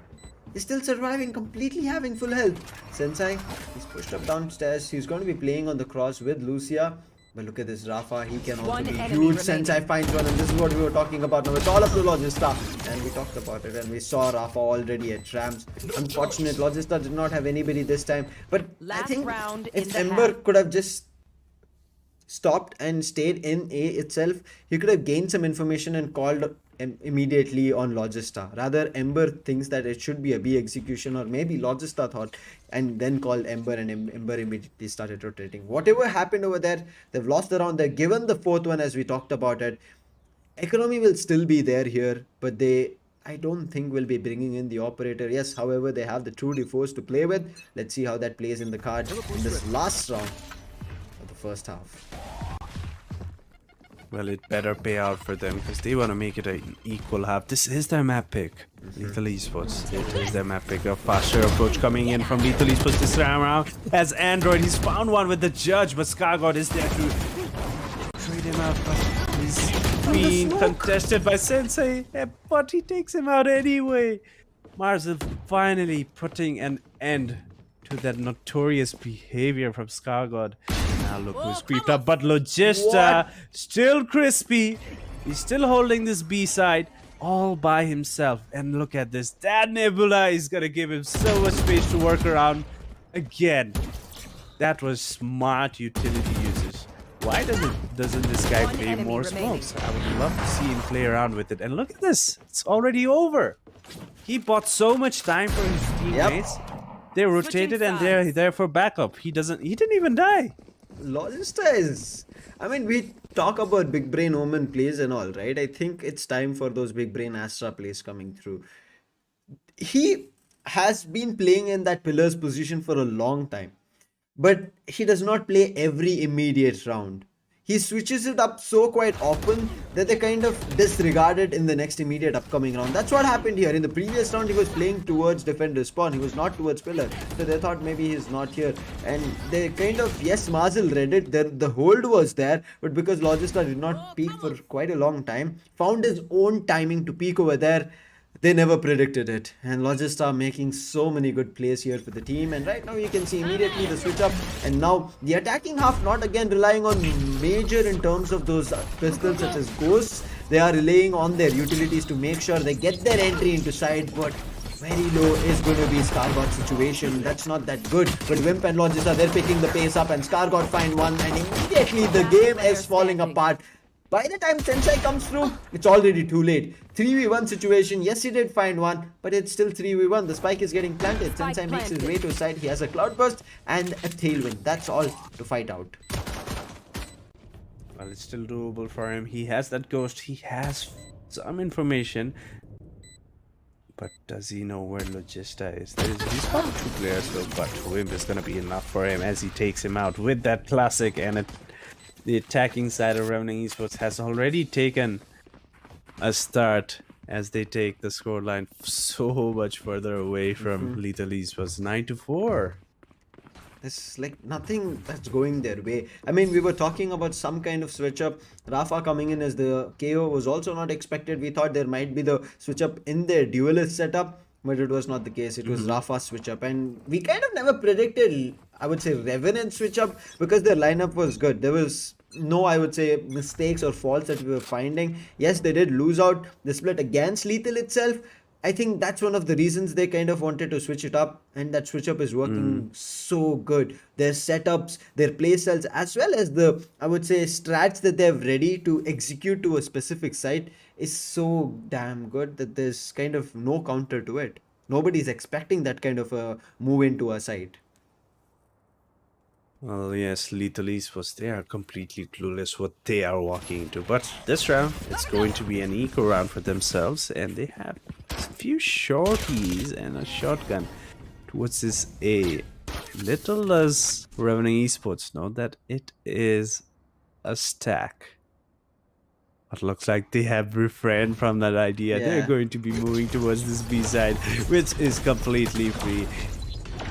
He's still surviving, completely having full health. Sensei, he's pushed up downstairs. He's going to be playing on the cross with Lucia. But look at this, Rafa. He can also be huge. Sensei finds one, and this is what we were talking about now. It's all up to Logista. And we talked about it, and we saw Rafa already at Rams. Unfortunate, Logista did not have anybody this time. But I think if Ember could have just stopped and stayed in A itself, he could have gained some information and called immediately on Logista. Rather, Ember thinks that it should be a B execution, or maybe Logista thought, and then called Ember, and Ember immediately started rotating. Whatever happened over there, they've lost the round. They're given the 4th one, as we talked about it. Economy will still be there here, but I don't think will be bringing in the operator. Yes, however, they have the true defaults to play with. Let's see how that plays in the card in this last round of the first half. Well, it better pay out for them because they want to make it an equal half. This is their map pick. Lethal Esports. It is their map pick. A faster approach coming in from Lethal Esports this time around. As Android, he's found one with the judge, but Skygod is there to trade him out. But he's being contested by Sensei, but he takes him out anyway. Marzel finally putting an end to that notorious behavior from Skygod. Now look who's creeped up, but Logista still crispy. He's still holding this B side all by himself. And look at this. That Nebula is gonna give him so much space to work around. Again, that was smart utility usage. Why doesn't this guy play more smokes? I would love to see him play around with it. And look at this. It's already over. He bought so much time for his teammates. They rotated and they're there for backup. He didn't even die. Logista is, I mean, we talk about big brain Omen plays and all, right? I think it's time for those big brain Astra plays coming through. He has been playing in that pillar's position for a long time, but he does not play every immediate round. He switches it up so quite often that they kind of disregard it in the next immediate upcoming round. That's what happened here. In the previous round, he was playing towards defender spawn. He was not towards pillar. So they thought maybe he's not here. And they kind of, yes, Mazel read it. The hold was there. But because Logista did not peek for quite a long time, found his own timing to peek over there. They never predicted it, and Logista making so many good plays here for the team. And right now you can see immediately the switch up, and now the attacking half not again relying on major in terms of those pistols such as ghosts. They are relying on their utilities to make sure they get their entry into side, but very low is going to be Scargod situation. That's not that good. But Wimp and Logista, they're picking the pace up, and Scargod find one, and immediately the game is falling apart. By the time Sensei comes through, it's already too late. 3v1 situation. Yes, he did find one, but it's still 3v1. The spike is getting planted. Sensei makes his way to his side. He has a cloudburst and a tailwind. That's all to fight out. Well, it's still doable for him. He has that ghost. He has some information. But does he know where Logista is? He's found 2 players though, but Wimp is going to be enough for him as he takes him out with that classic and a the attacking side of Revenant Esports has already taken a start as they take the scoreline so much further away from Lethal Esports, 9-4. There's like nothing that's going their way. I mean, we were talking about some kind of switch up. Rafa coming in as the KO was also not expected. We thought there might be the switch up in their duelist setup, but it was not the case. It was Rafa switch up, and we kind of never predicted, I would say, Revenant switch up because their lineup was good. There was no, I would say, mistakes or faults that we were finding. Yes, they did lose out the split against Lethal itself. I think that's one of the reasons they kind of wanted to switch it up, and that switch up is working so good. Their setups, their play styles, as well as the, I would say, strats that they have ready to execute to a specific site is so damn good that there's kind of no counter to it. Nobody's expecting that kind of a move into a site. Well, yes, Lethal Esports, they are completely clueless what they are walking into. But this round, it's going to be an eco round for themselves, and they have a few shorties and a shotgun towards this A. Little does Revenant Esports know that it is a stack. But looks like they have refrained from that idea. Yeah. They're going to be moving towards this B side, which is completely free.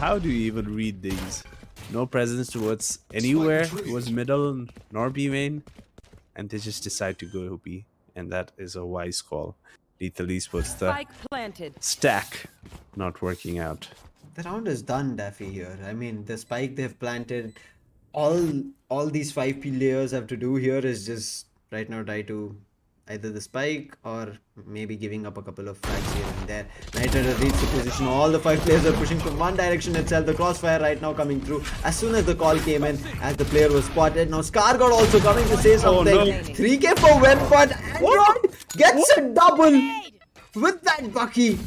How do you even read these? No presence towards anywhere, towards middle nor B main, and they just decide to go B, and that is a wise call. Lethal Esports, the stack not working out. The round is done, Daffy, here. I mean, the spike they've planted, all these 5 players have to do here is just right now try to either the spike or maybe giving up a couple of frags here and there. Knight Rider reads the position. All the 5 players are pushing from one direction itself. The crossfire right now coming through as soon as the call came in, as the player was spotted. Now Scargod also coming to say something. no. 3k for win, but Android gets a double with that Bucky.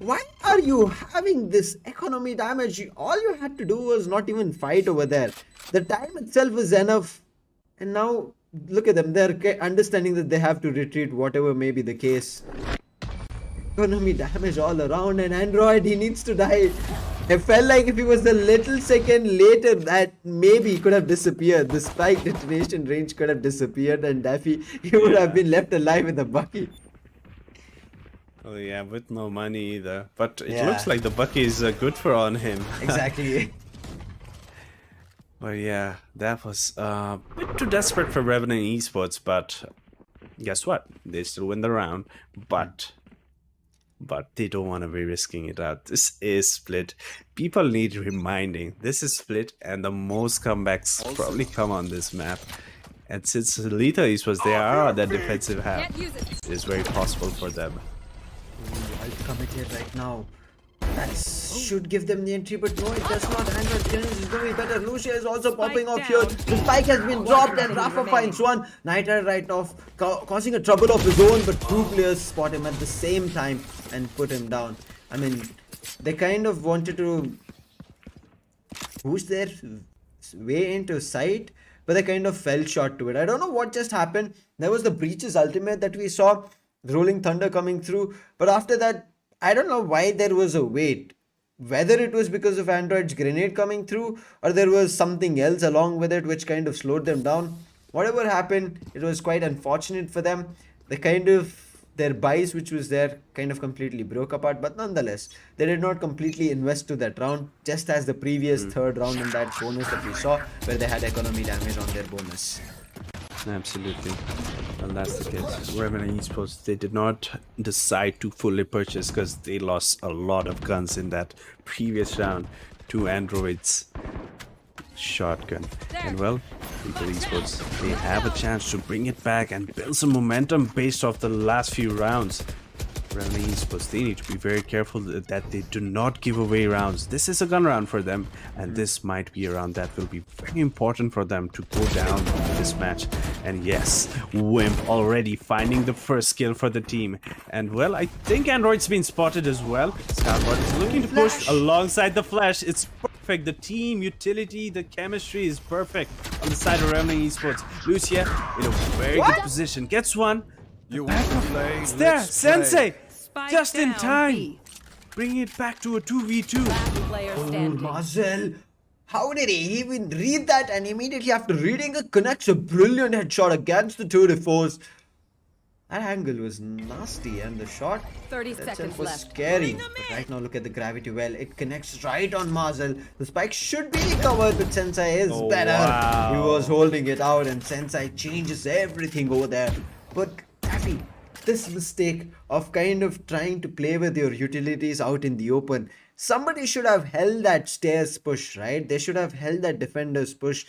Why are you having this economy damage? All you had to do was not even fight over there. The time itself is enough. And now look at them, they're understanding that they have to retreat, whatever may be the case. Economy damage all around, and Android, he needs to die. It felt like if he was a little second later, that maybe he could have disappeared. The spike detonation range could have disappeared, and Daffy, he would have been left alive with a Bucky. Oh yeah, with no money either. But it looks like the Bucky is good for on him. Exactly. But yeah, that was a bit too desperate for Revenant Esports, but guess what? They still win the round, but they don't want to be risking it out. This is split. People need reminding. This is split, and the most comebacks probably come on this map. And since Lethal Esports, they are on that defensive half, it is very possible for them. I'll commit here right now. That should give them the entry, but no, it does not. Android Clearance is going to be better. Lucia is also popping off here. The spike has been dropped, and Rafa finds one. Knight Rider right off, causing a trouble of his own, but 2 players spot him at the same time and put him down. I mean, they kind of wanted to push their way into sight, but they kind of fell short to it. I don't know what just happened. There was the Breach's ultimate that we saw, the Rolling Thunder coming through, but after that, I don't know why there was a wait. Whether it was because of Android's grenade coming through, or there was something else along with it which kind of slowed them down. Whatever happened, it was quite unfortunate for them. Their buys which was there kind of completely broke apart, but nonetheless, they did not completely invest to that round, just as the previous third round in that bonus that we saw, where they had economy damage on their bonus. Absolutely. Well, that's the case. Revenant Esports, they did not decide to fully purchase because they lost a lot of guns in that previous round to Android's shotgun. And well, Global Esports, they have a chance to bring it back and build some momentum based off the last few rounds. Revenant Esports, they need to be very careful that they do not give away rounds. This is a gun round for them, and this might be a round that will be very important for them to go down in this match. And yes, Wimp already finding the first kill for the team. And well, I think Android's been spotted as well. Skyesports is looking to push alongside the flash. It's perfect. The team utility, the chemistry is perfect on the side of Revenant Esports. Lucia in a very good position. Gets one. You want to play? It's there, Let's Sensei! play. Just in time! Bring it back to a 2v2. Oh, Marcel! How did he even read that? And immediately after reading it, connects a brilliant headshot against the tour de force. That angle was nasty, and the shot 30 itself seconds was left. scary. But right now, look at the gravity well. It connects right on Marzel. The spike should be recovered, but Sensei is Oh, better. He wow. was holding it out, and Sensei changes everything over there. But Taffy, this mistake of kind of trying to play with your utilities out in the open, somebody should have held that stairs push, right? They should have held that defender's push.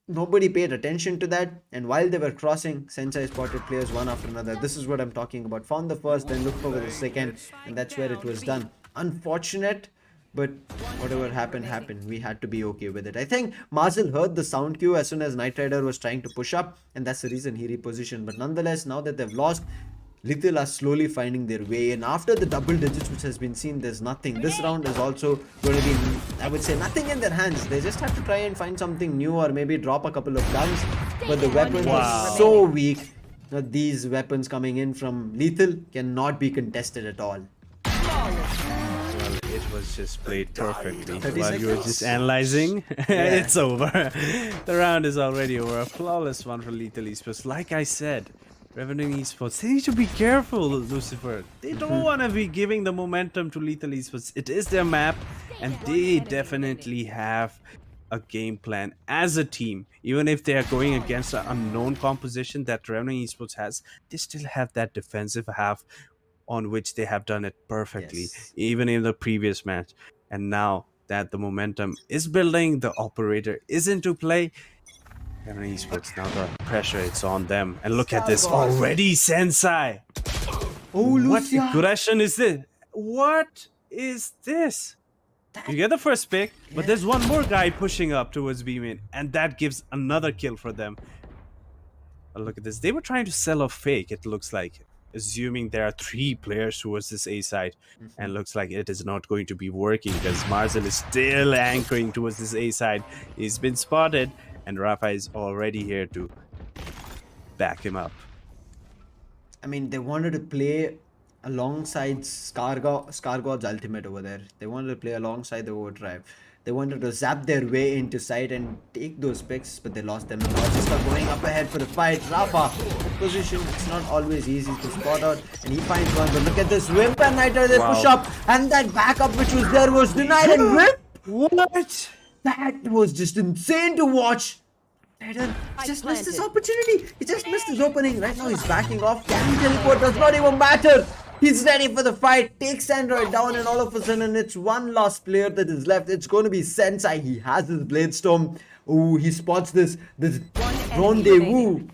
Nobody paid attention to that, and while they were crossing, Sensei spotted players one after another. This is what I'm talking about. Found the first, then looked for the second, and that's where it was done. Unfortunate, but whatever happened, happened. We had to be okay with it. I think Marzel heard the sound cue as soon as Knight Rider was trying to push up, and that's the reason he repositioned. But nonetheless, now that they've lost, Lethal are slowly finding their way in. After the double digits which has been seen, there's nothing. This round is also going to be, I would say, nothing in their hands. They just have to try and find something new or maybe drop a couple of guns. But the weapons are so weak that these weapons coming in from Lethal cannot be contested at all. Well, it was just played perfectly. 30 While you were seconds. just analyzing, it's over. The round is already over. A flawless one for Lethal Esports. Like I said, Revenue Esports, they need to be careful, Lucifer. They don't want to be giving the momentum to Lethal Esports. It is their map, and they definitely have a game plan as a team. Even if they are going against an unknown composition that Revenue Esports has, they still have that defensive half on which they have done it perfectly, Yes. even in the previous match. And now that the momentum is building, the operator is into play. Revenue Esports, now the pressure it's on them. And look at this already, Sensei. Oh, What Lucia! aggression is this? What is this? You get the first pick, but there's one more guy pushing up towards B main, and that gives another kill for them. But look at this. They were trying to sell a fake, it looks like, assuming there are 3 players towards this A side, and looks like it is not going to be working because Marzel is still anchoring towards this A side. He's been spotted, and Rafa is already here to back him up. I mean, they wanted to play alongside Skargod's ultimate over there. They wanted to play alongside the overdrive. They wanted to zap their way into sight and take those picks, but they lost them. Logista going up ahead for the fight. Rafa, position, it's not always easy to spot out, and he finds one. But look at this, Wimp and Nighter, they push up, and that backup which was there was denied, and Wimp! What? That was just insane to watch. Titan just missed his opportunity. He just missed his opening. Right now he's backing off. Can he teleport? Does not even matter. He's ready for the fight. Takes Android down, and all of a sudden it's one last player that is left. It's going to be Sensei. He has his Blade Storm. Oh, he spots this rendezvous,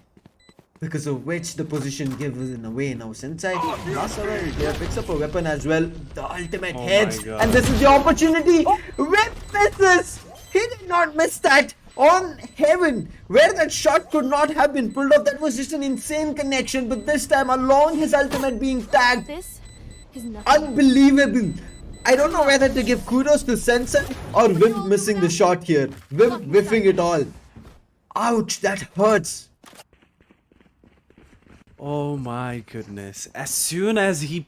because of which the position gives in away. Now Sensei last already here, picks up a weapon as well. The ultimate Oh hits, my God. and this is the opportunity. Whip misses. He did not miss that. On heaven, where that shot could not have been pulled off. That was just an insane connection, but this time along his ultimate being tagged. This is nothing. Unbelievable. I don't know whether to give kudos to Sensei or Wimp missing the shot here. Wimp whiffing it all. Ouch, that hurts. Oh my goodness. As soon as he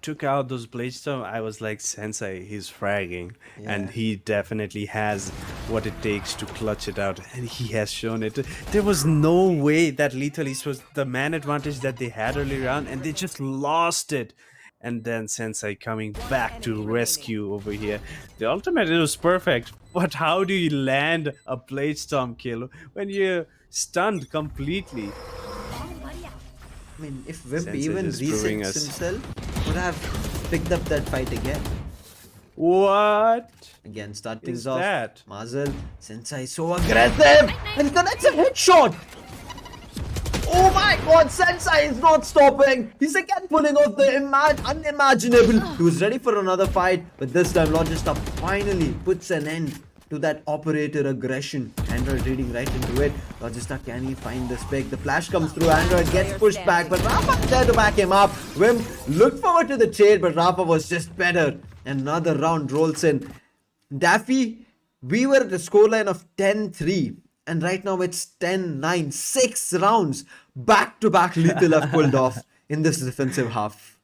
took out those Bladestone, I was like, Sensei, he's fragging. And he definitely has what it takes to clutch it out. And he has shown it. There was no way that Lethal East was the man advantage that they had earlier on, and they just lost it. And then Sensei coming back to rescue over here. The ultimate, it was perfect. But how do you land a Bladestorm kill when you're stunned completely? I mean, if Wimp Sensei even just proving resets us. himself, would have picked up that fight again. What? Again, start things Is off. that? Marzel, Sensei so aggressive, and connects a headshot. Oh my God, Sensei is not stopping. He's again pulling off the unimaginable. He was ready for another fight, but this time Logista finally puts an end to that operator aggression. Android reading right into it. Logista, can he find this pick? The flash comes through. Android gets pushed back, but Rafa's there to back him up. Wimp looked forward to the trade, but Rafa was just better. Another round rolls in. Daffy, we were at a scoreline of 10-3. And right now it's 10-9. 6 rounds back-to-back Lethal have pulled off in this defensive half.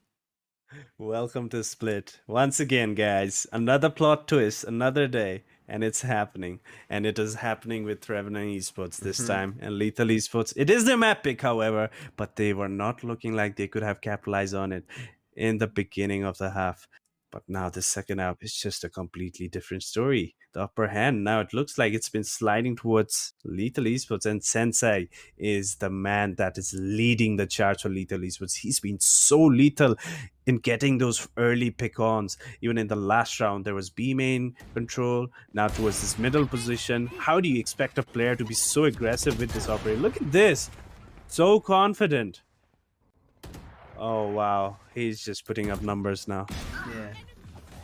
Welcome to Split. Once again, guys, another plot twist, another day. and it's happening. And it is happening with Revenant Esports this time and Lethal Esports. It is the map pick, however, but they were not looking like they could have capitalized on it in the beginning of the half. But now the second half is just a completely different story. The upper hand, now it looks like it's been sliding towards Lethal Esports, and Sensei is the man that is leading the charge for Lethal Esports. He's been so lethal in getting those early pick-ons. Even in the last round, there was B main control, now towards this middle position. How do you expect a player to be so aggressive with this operator? Look at this. So confident. Oh, wow. He's just putting up numbers now. Yeah.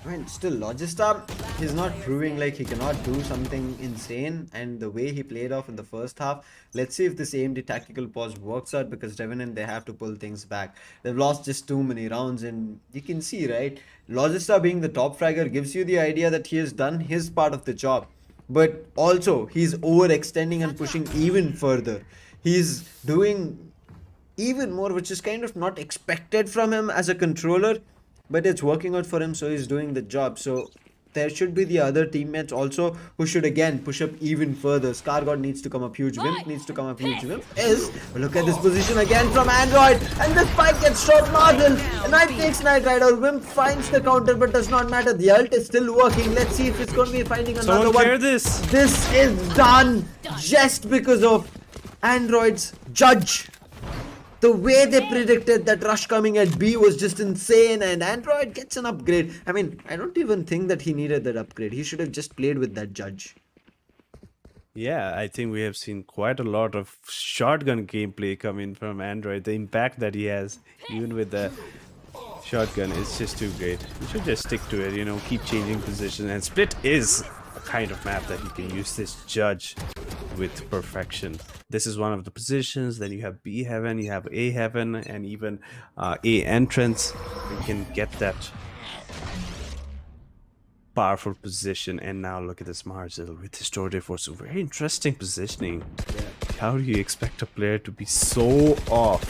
I mean, still, Logista, he's not proving like he cannot do something insane. And the way he played off in the first half, let's see if this AMD tactical pause works out, because Revenant, they have to pull things back. They've lost just too many rounds, and you can see, right? Logista being the top fragger gives you the idea that he has done his part of the job. But also, he's overextending and pushing even further. He's doing even more, which is kind of not expected from him as a controller, but it's working out for him, so he's doing the job. So there should be the other teammates also who should again push up even further. Scargod needs to come up huge. Wimp needs to come up huge. Wimp is, look at this position again from Android, and the spike gets shot Marvel. Knight takes Knight Rider. Wimp finds the counter, but does not matter. The ult is still working. Let's see if it's going to be finding another one. This. This is done just because of Android's judge. The way they predicted that rush coming at B was just insane, and Android gets an upgrade. I mean, I don't even think that he needed that upgrade. He should have just played with that judge. Yeah, I think we have seen quite a lot of shotgun gameplay coming from Android. The impact that he has, even with the shotgun, is just too great. You should just stick to it, you know, keep changing position. And Split is a kind of map that you can use this judge with perfection. This is one of the positions. Then you have B heaven, you have A heaven, and even A entrance. You can get that powerful position. And now look at this Marzil with his Tour de Force. So very interesting positioning. Yeah. How do you expect a player to be so off?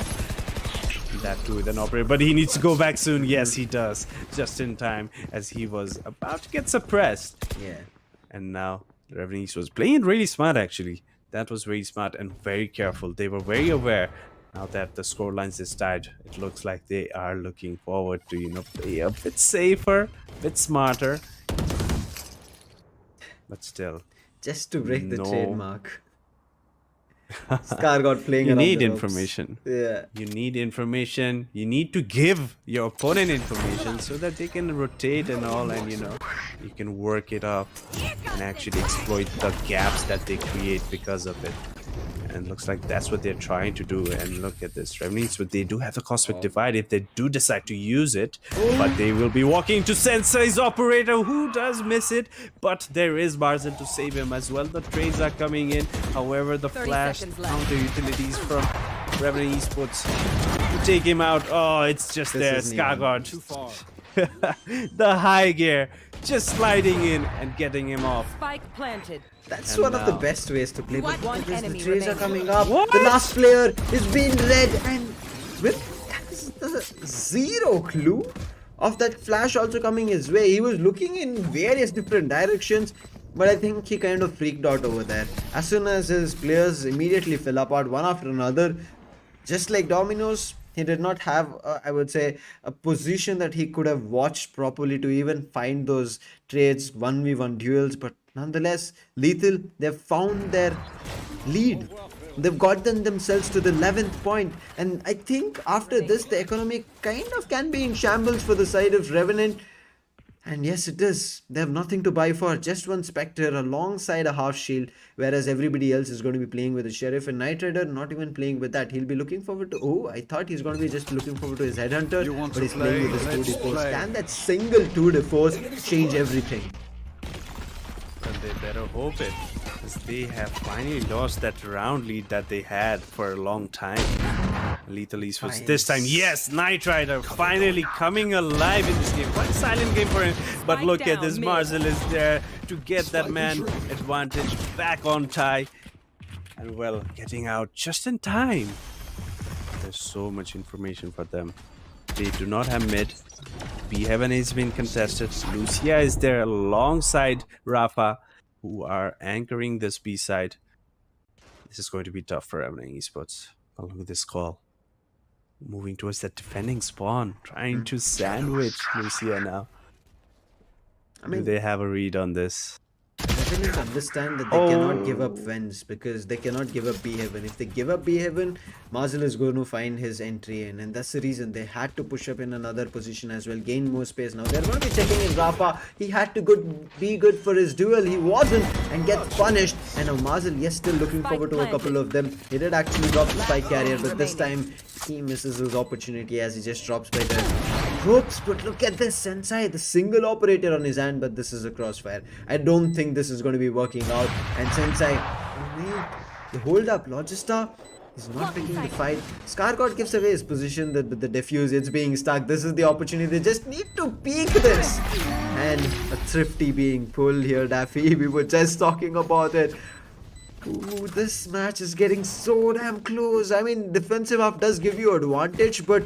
That too with an operator, but he needs to go back soon. Yes, he does, just in time as he was about to get suppressed. Yeah. And now the Revenant was playing it really smart, actually. That was very smart and very careful. They were very aware. Now that the score lines is tied, it looks like they are looking forward to, you know, play a bit safer, a bit smarter. But still, just to break the trademark. Scargod playing. You need information. Yeah. You need information. You need to give your opponent information so that they can rotate and all, and you know, you can work it up and actually exploit the gaps that they create because of it. And looks like that's what they're trying to do. And look at this. Revenants, but they do have the Cosmic Divide if they do decide to use it. But they will be walking to Sensei's operator, who does miss it. But there is Barzan to save him as well. The trades are coming in. However, the flash counter utilities from Revenant Esports to take him out. Oh, it's just there. Skyesports. Too far. The high gear just sliding in and getting him off. Spike planted. That's one of the best ways to play. But the trades are coming up. What? The last player is being red, and with zero clue of that flash also coming his way. He was looking in various different directions, but I think he kind of freaked out over there. As soon as his players immediately fell apart one after another, just like dominoes, he did not have, I would say, a position that he could have watched properly to even find those trades, 1v1 duels. But nonetheless, Lethal, they've found their lead. They've gotten themselves to the 11th point. And I think after this, the economy kind of can be in shambles for the side of Revenant. And yes, it is. They have nothing to buy for. Just one Spectre alongside a half shield. Whereas everybody else is going to be playing with a Sheriff. And Knight Rider not even playing with that. He'll be looking forward to... Oh, I thought he's going to be just looking forward to his Headhunter. But he's playing with his 2 defaults. Can that single 2 defaults change everything? And they better hope it. Because they have finally lost that round lead that they had for a long time. Lethal Esports this time. Yes, Knight Rider finally coming alive in this game. Quite a silent game for him. But look at this. Marzil is there to get that man advantage back on tie. And well, getting out just in time. There's so much information for them. They do not have mid. B heaven has been contested. Lucia is there alongside Rafa. who are anchoring this B side. This is going to be tough for Revenant Esports. Oh, look at this call. Moving towards that defending spawn, trying to sandwich Lucia now. I Do mean, they have a read on this? Revenant understand that they cannot give up Vents because they cannot give up B Heaven. If they give up B Heaven, Marzel is going to find his entry in, and that's the reason they had to push up in another position as well, gain more space. Now they're going to be checking in Rafa. He had to be good for his duel. He wasn't, and gets punished. And now Marzel, yes, still looking forward to a couple of them. He did actually drop the spike carrier, but this time he misses his opportunity as he just drops by the ropes. But look at this, Sensei, the single operator on his hand, but this is a crossfire. I don't think this is going to be working out. And Sensei, wait, the hold up, Logista is not picking the fight. Scargod gives away his position, the defuse, it's being stuck. This is the opportunity, they just need to peek this. And a thrifty being pulled here, Daffy, we were just talking about it. Ooh, this match is getting so damn close. I mean, defensive half does give you advantage, but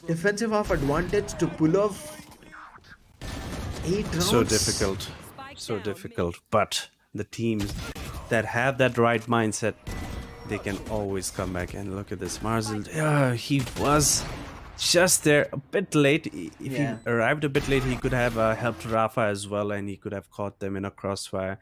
defensive half advantage to pull off 8 rounds. So difficult. So difficult. But the teams that have that right mindset, they can always come back. And look at this. Marzel, he was just there a bit late. If he arrived a bit late, he could have helped Rafa as well, and he could have caught them in a crossfire.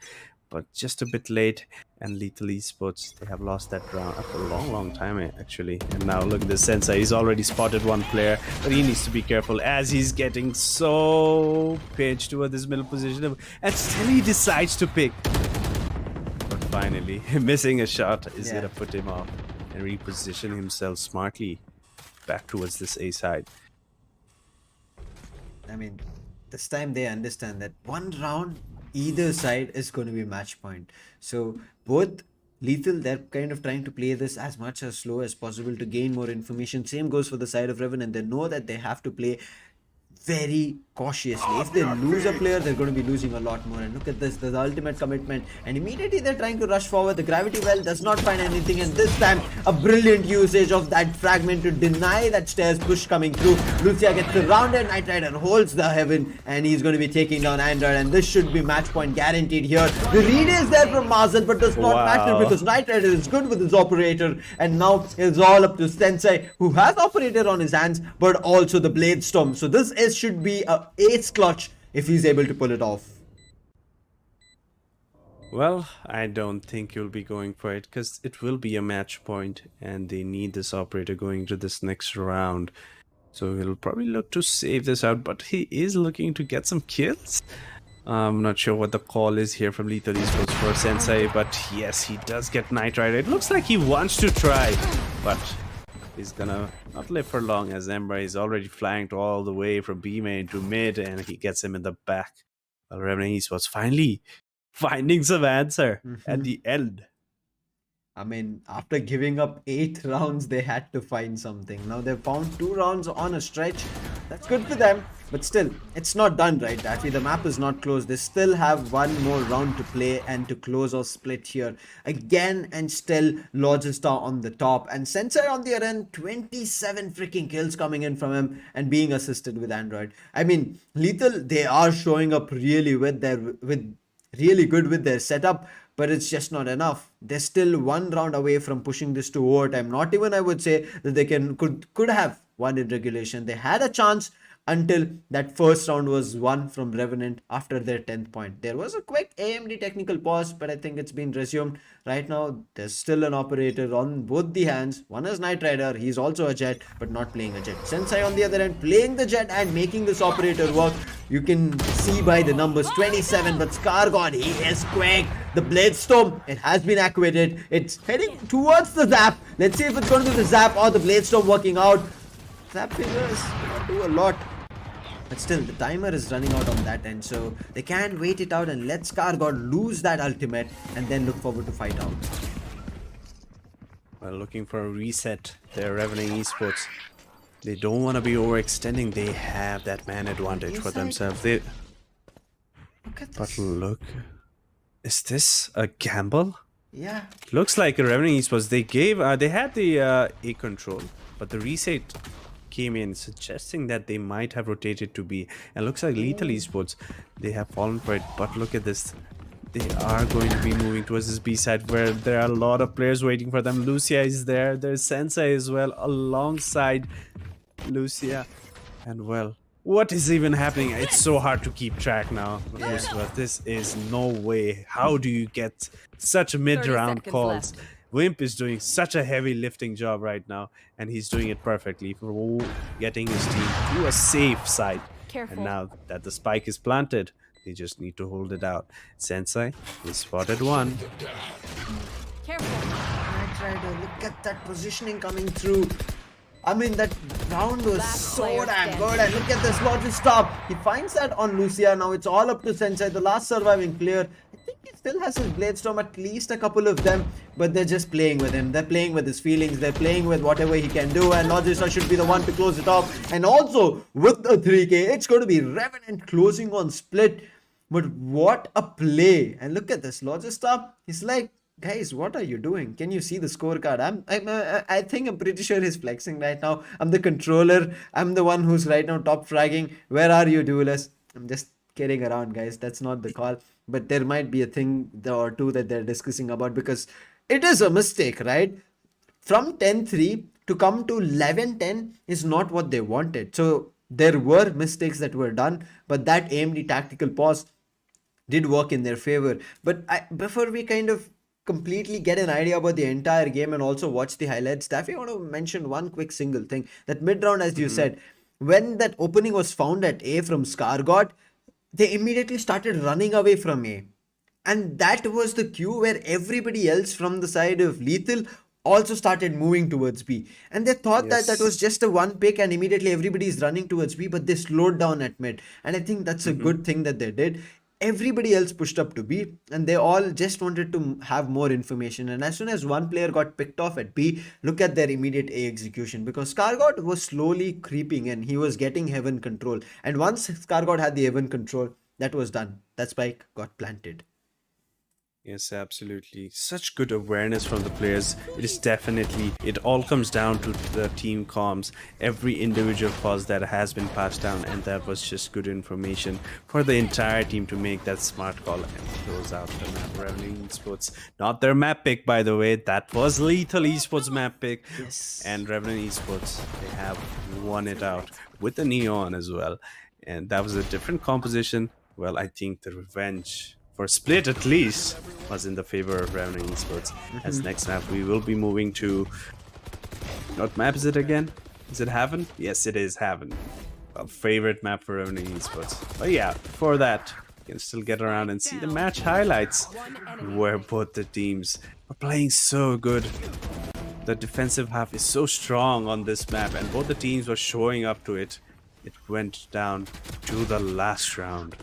But just a bit late, and Lethal Esports, they have lost that round after a long time actually. And now look at the Sensei, he's already spotted one player, but he needs to be careful as he's getting so pinched toward this middle position, and still he decides to pick. But finally, missing a shot is gonna put him off and reposition himself smartly back towards this A side. I mean, this time they understand that one round either side is going to be match point. So both Lethal, they're kind of trying to play this as much as slow as possible to gain more information. Same goes for the side of Revenant. They know that they have to play very cautiously. If they lose a player, they're going to be losing a lot more. And look at this, the ultimate commitment. And immediately they're trying to rush forward. The gravity well does not find anything. And this time, a brilliant usage of that fragment to deny that stairs push coming through. Lucia gets surrounded. Knight Rider holds the heaven. And he's going to be taking down Android. And this should be match point guaranteed here. The read is there from Marzel, but does not matter because Knight Rider is good with his operator. And now it's all up to Sensei, who has operator on his hands, but also the Blade Storm. So this should be a ace clutch if he's able to pull it off. Well, I don't think he'll be going for it because it will be a match point and they need this operator going to this next round. So he'll probably look to save this out, but he is looking to get some kills. I'm not sure what the call is here from Lethal Esports for Sensei, but yes, he does get Knight Rider. It looks like he wants to try, but he's gonna not live for long as Ember is already flanked all the way from B main to mid, and he gets him in the back. Well, Revenant Esports finally finding some answer at the end. I mean, after giving up 8 rounds, they had to find something. Now they've found 2 rounds on a stretch. That's good for them. But still, it's not done, right, Daffy? The map is not closed. They still have 1 more round to play and to close or split here. Again, and still, Logista on the top. And Sensei on the other end, 27 freaking kills coming in from him and being assisted with Android. I mean, Lethal, they are showing up really really good with their setup, but it's just not enough. They're still 1 round away from pushing this to overtime. Not even, I would say, that they could have won in regulation. They had a chance until that first round was won from Revenant after their 10th point. There was a quick AMD technical pause, but I think it's been resumed. Right now, there's still an operator on both the hands. One is Knight Rider, he's also a jet, but not playing a jet. Sensei on the other end, playing the jet and making this operator work. You can see by the numbers, 27, but Scargod, he is quick. The Blade Storm, it has been activated. It's heading towards the Zap. Let's see if it's going to be the Zap or the Blade Storm working out. Zap figures not do a lot. But still, the timer is running out on that end, so they can wait it out and let Scargod lose that ultimate and then look forward to fight out. Well, looking for a reset, they're Revenant Esports. They don't want to be overextending. They have that man advantage for themselves. Look at this. But look, is this a gamble? Yeah. Looks like a Revenant Esports. They had the A control, but the reset came in suggesting that they might have rotated to B, and looks like Lethal Esports, they have fallen for it. But look at this, they are going to be moving towards this B side where there are a lot of players waiting for them. Lucia is there. There's Sensei as well alongside Lucia. And well, what is even happening? It's so hard to keep track now. Yeah. Lucifer, this is no way. How do you get such mid-round seconds calls? left. Wimp is doing such a heavy lifting job right now, and he's doing it perfectly for getting his team to a safe side. Careful. And now that the spike is planted, they just need to hold it out. Sensei, he spotted one. Careful. I tried to look at that positioning coming through. I mean, that round was Last so player damn standing. good. And look at the slot to stop. He finds that on Lucia. Now it's all up to Sensei. The last surviving player. I think he still has his Blade Storm, at least a couple of them. But they're just playing with him. They're playing with his feelings. They're playing with whatever he can do. And Logista should be the one to close it off. And also, with the 3K, it's going to be Revenant closing on Split. But what a play. And look at this. Logista, he's like, guys, what are you doing? Can you see the scorecard? I think I'm pretty sure he's flexing right now. I'm the controller. I'm the one who's right now top fragging. Where are you, Duelist? I'm just kidding around, guys. That's not the call. But there might be a thing or two that they're discussing about, because it is a mistake, right? From 10-3 to come to 11-10 is not what they wanted. So there were mistakes that were done, but that AMD tactical pause did work in their favor. But before we kind of completely get an idea about the entire game and also watch the highlights, Daffy, I want to mention one quick single thing. That mid-round, as you said, when that opening was found at A from Scargod, they immediately started running away from A. And that was the cue where everybody else from the side of Lethal also started moving towards B. And they thought that Yes. that was just a one pick and immediately everybody is running towards B, but they slowed down at mid. And I think that's a good thing that they did. Everybody else pushed up to B and they all just wanted to have more information. And as soon as one player got picked off at B, look at their immediate A execution, because Scargod was slowly creeping and he was getting heaven control. And once Scargod had the heaven control, that was done. That spike got planted. Yes, absolutely. Such good awareness from the players. It is definitely, it all comes down to the team comms, every individual pause that has been passed down, and that was just good information for the entire team to make that smart call and close out the map. Revenue Esports, not their map pick, by the way, that was Lethal Esports map pick. Yes. And Revenant Esports, they have won it out with the Neon as well. And that was a different composition. Well, I think the revenge for Split at least was in the favor of Revenant Esports. As next map we will be moving to, what map is it again? Is it Haven? Yes, it is Haven. A favorite map for Revenant Esports. But yeah, before that, you can still get around and see the match highlights where both the teams are playing so good. The defensive half is so strong on this map and both the teams were showing up to it. It went down to the last round.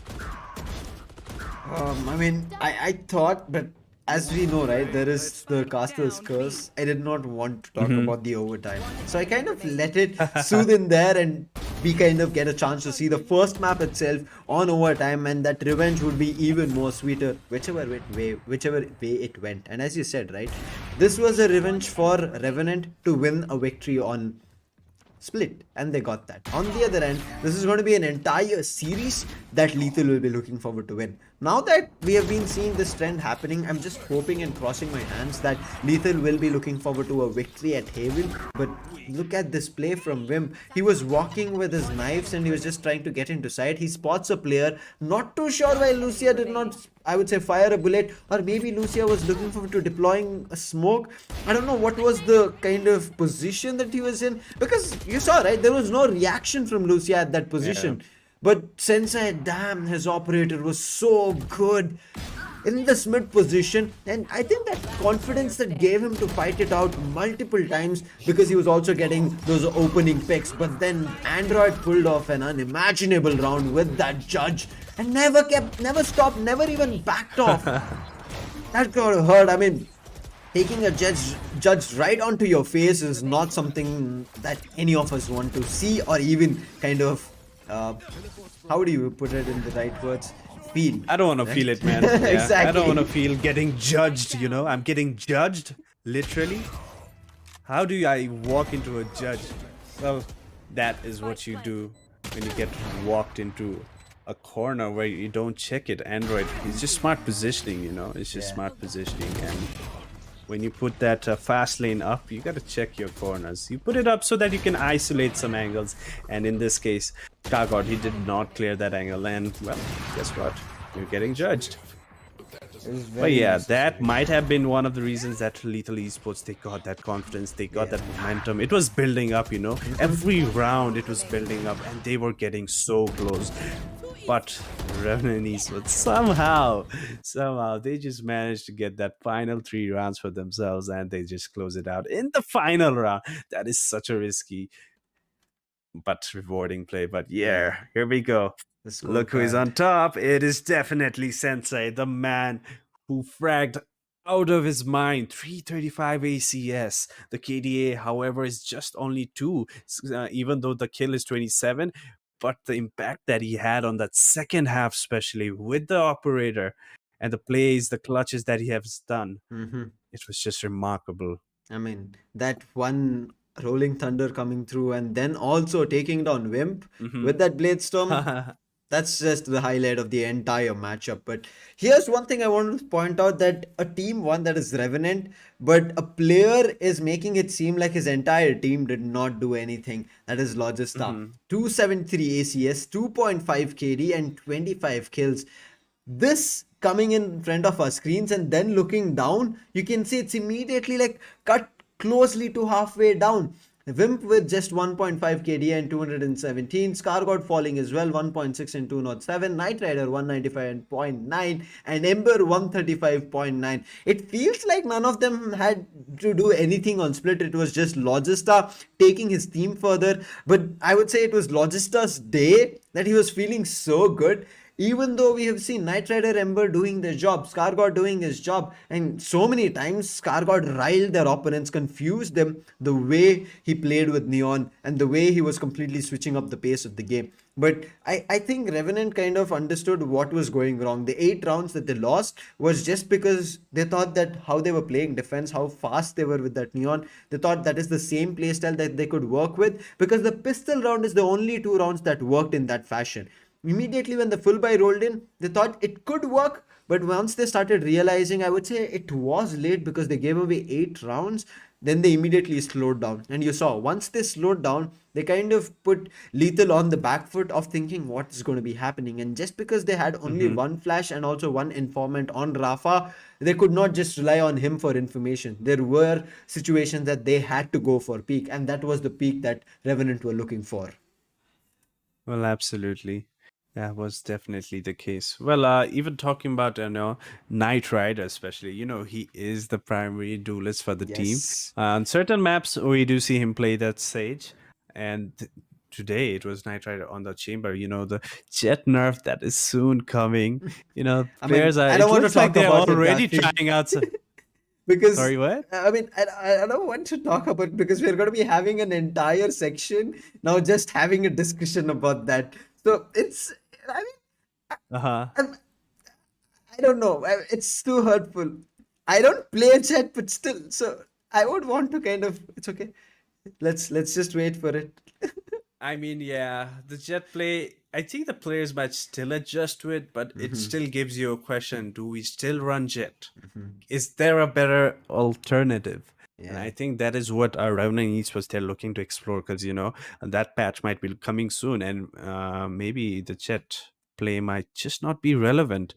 I mean, I thought, but as we know, right, there is the caster's curse. I did not want to talk about the overtime. So I kind of let it soothe in there and we kind of get a chance to see the first map itself on overtime, and that revenge would be even more sweeter whichever way it went. And as you said, right, this was a revenge for Revenant to win a victory on Split, and they got that. On the other end, this is going to be an entire series that Lethal will be looking forward to win. Now that we have been seeing this trend happening, I'm just hoping and crossing my hands that Lethal will be looking forward to a victory at Haven. But look at this play from Wimp. He was walking with his knives and he was just trying to get into sight. He spots a player. Not too sure why Lucia did not, I would say, fire a bullet, or maybe Lucia was looking forward to deploying a smoke. I don't know what was the kind of position that he was in, because you saw, right, there was no reaction from Lucia at that position. Yeah. But Sensei, damn, his operator was so good in this mid position, and I think that confidence that gave him to fight it out multiple times, because he was also getting those opening picks. But then Android pulled off an unimaginable round with that judge and never stopped, never even backed off. That got hurt. I mean, taking a judge right onto your face is not something that any of us want to see, or even kind of how do you put it in the right words? Feel. I don't want to feel it, man. Yeah, Exactly. I don't want to feel getting judged, you know? I'm getting judged, literally. How do I walk into a judge? Well, that is what you do when you get walked into a corner where you don't check it. Android, it's just smart positioning, it's just Yeah. smart positioning. And when you put that fast lane up, you got to check your corners. You put it up so that you can isolate some angles. And in this case, Skagod, he did not clear that angle. And, well, guess what? You're getting judged. It was But very yeah, that necessary. might have been one of the reasons that Lethal Esports, they got that confidence, they got that momentum. It was building up, Every round it was building up and they were getting so close. But Revenant Esports, somehow, they just managed to get that final 3 rounds for themselves and they just close it out in the final round. That is such a risky but rewarding play. But yeah, here we go. The Look who is scorecard. on top. It is definitely Sensei, the man who fragged out of his mind 335 ACS. The KDA, however, is just only 2, even though the kill is 27. But the impact that he had on that second half, especially with the operator and the plays, the clutches that he has done, it was just remarkable. I mean, that one Rolling Thunder coming through and then also taking down Wimp with that Blade Storm, that's just the highlight of the entire matchup. But here's one thing I want to point out, that a team won, that is Revenant, but a player is making it seem like his entire team did not do anything. That is Logista. 273 ACS, 2.5 KD, and 25 kills. This coming in front of our screens and then looking down, you can see it's immediately like cut closely to halfway down. Wimp with just 1.5 KD and 217, Scargod falling as well, 1.6 and 207, Knight Rider 195.9, and Ember 135.9. It feels like none of them had to do anything on split. It was just Logista taking his team further. But I would say it was Logista's day, that he was feeling so good. Even though we have seen Knight Rider, Ember doing their job, Scargod doing his job, and so many times Scargod riled their opponents, confused them, the way he played with Neon and the way he was completely switching up the pace of the game. But I think Revenant kind of understood what was going wrong. The 8 rounds that they lost was just because they thought that how they were playing defense, how fast they were with that Neon, they thought that is the same playstyle that they could work with, because the pistol round is the only 2 rounds that worked in that fashion. Immediately when the full buy rolled in, they thought it could work, but once they started realizing, I would say it was late, because they gave away 8 rounds, then they immediately slowed down. And you saw, once they slowed down, they kind of put Lethal on the back foot of thinking what is going to be happening. And just because they had only one flash and also one informant on Rafa, they could not just rely on him for information. There were situations that they had to go for peak, and that was the peak that Revenant were looking for. Well, absolutely. That was definitely the case. Well, even talking about, Knight Rider, especially, he is the primary duelist for the team. Yes. On certain maps, we do see him play that Sage. And today it was Knight Rider on the chamber, the jet nerf that is soon coming. I Players mean, are, I it don't want to looks like talk they're about it, already Garfield, trying out. because Sorry, what? I mean, I don't want to talk about it, because we're going to be having an entire section now just having a discussion about that. So it's, I mean, Uh-huh. I don't know. It's too hurtful. I don't play chat, but still, so I would want to kind of. It's okay. Let's just wait for it. I mean, yeah, the jet play, I think the players might still adjust to it, but it still gives you a question. Do we still run jet? Is there a better alternative? And I Yeah. think that is what our Revenant Esports they're looking to explore, because, that patch might be coming soon, and maybe the jet play might just not be relevant,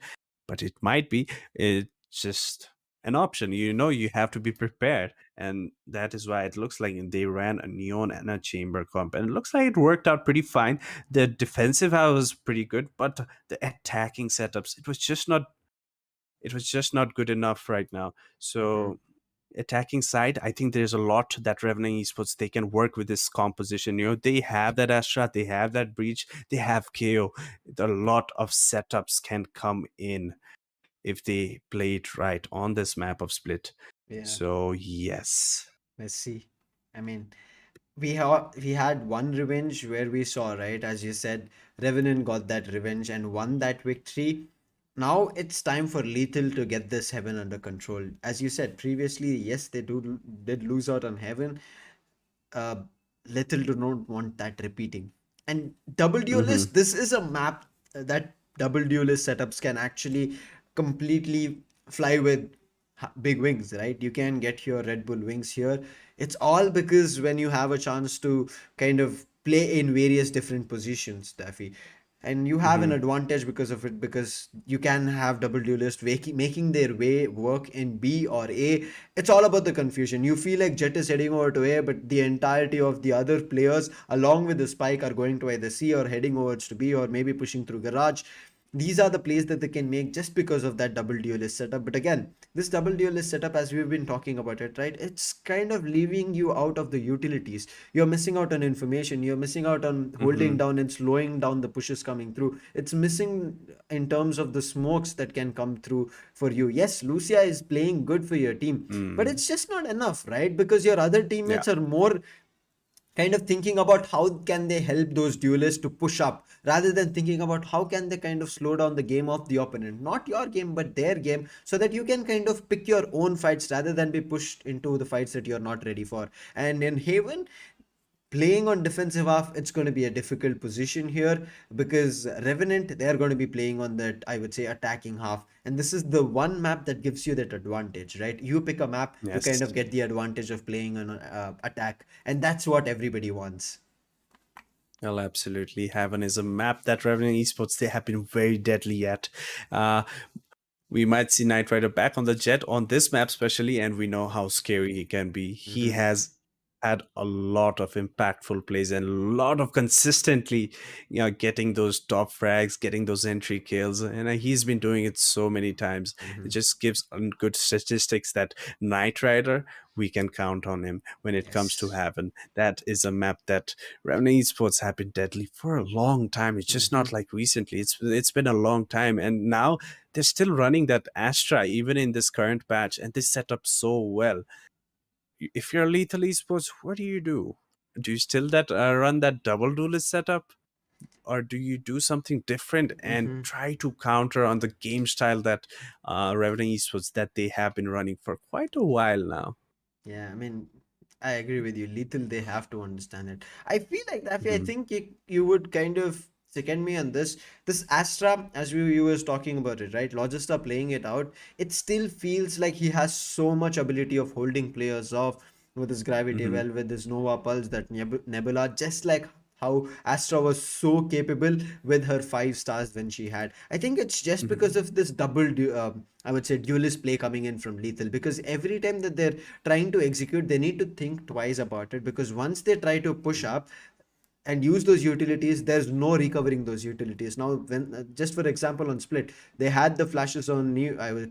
but it might be. It's just an option. You have to be prepared, and that is why it looks like they ran a Neon and a Chamber comp, and it looks like it worked out pretty fine. The defensive house was pretty good, but the attacking setups, it was just not good enough right now. So attacking side, I think there's a lot that Revenant Esports they can work with this composition. They have that Astra, they have that Breach, they have KO. A lot of setups can come in if they play it right on this map of Split. Yeah. So yes. Let's see. I mean, we had one revenge where we saw, right, as you said, Revenant got that revenge and won that victory. Now it's time for Lethal to get this Heaven under control. As you said previously, yes, they did lose out on Heaven. Little do not want that repeating. And Double Mm-hmm. Duelist, this is a map that double duelist setups can actually completely fly with big wings, right? You can get your Red Bull wings here. It's all because when you have a chance to kind of play in various different positions, Daffy, and you have an Hmm. advantage because of it, because you can have double duelist making their way work in B or A. It's all about the confusion. You feel like Jet is heading over to A, but the entirety of the other players along with the spike are going to either C or heading over to B or maybe pushing through garage. These are the plays that they can make just because of that double duelist setup. But again, this double duelist setup, as we've been talking about it, right, it's kind of leaving you out of the utilities. You're missing out on information, you're missing out on holding Hmm. down and slowing down the pushes coming through. It's missing in terms of the smokes that can come through for you. Yes, Lucia is playing good for your team, but Mm. it's just not enough, right? Because your other Yeah. teammates are more kind of thinking about how can they help those duelists to push up, rather than thinking about how can they kind of slow down the game of the opponent, not your game but their game, so that you can kind of pick your own fights rather than be pushed into the fights that you're not ready for. And in Haven, playing on defensive half, it's going to be a difficult position here, because Revenant, they're going to be playing on that, I would say, attacking half, and this is the one map that gives you that advantage, right? You pick a map, you kind Yes. of get the advantage of playing on attack, and that's what everybody wants. Well, absolutely. Heaven is a map that Revenant Esports, they have been very deadly at. Uh, we might see Knight Rider back on the jet on this map, especially, and we know how scary he can be. He Hmm. has had a lot of impactful plays and a lot of consistently, getting those top frags, getting those entry kills, and he's been doing it so many times. It Hmm. just gives good statistics that Knight Rider, we can count on him when it comes to Yes. Heaven. That is a map that Revenant Esports have been deadly for a long time. It's just Hmm. not like recently. It's been a long time, and now they're still running that Astra even in this current patch, and they set up so well. If you're Lethal Esports, what do you do? Do you still that run that double duelist setup, or do you do something different and Hmm. try to counter on the game style that Revenant Esports that they have been running for quite a while now? Yeah, I mean, I agree with you. Lethal, they have to understand it. I feel like that way. I Hmm. think you would kind of second me on this. This Astra, as you was talking about it, right? Logista playing it out. It still feels like he has so much ability of holding players off with his gravity Hmm. well, with his Nova Pulse, that Nebula, just like how Astra was so capable with her 5 stars when she had. I think it's just Hmm. because of this I would say, duelist play coming in from Lethal. Because every time that they're trying to execute, they need to think twice about it. Because once they try to push up and use those utilities, there's no recovering those utilities. Now, when just for example on Split, they had the flashes on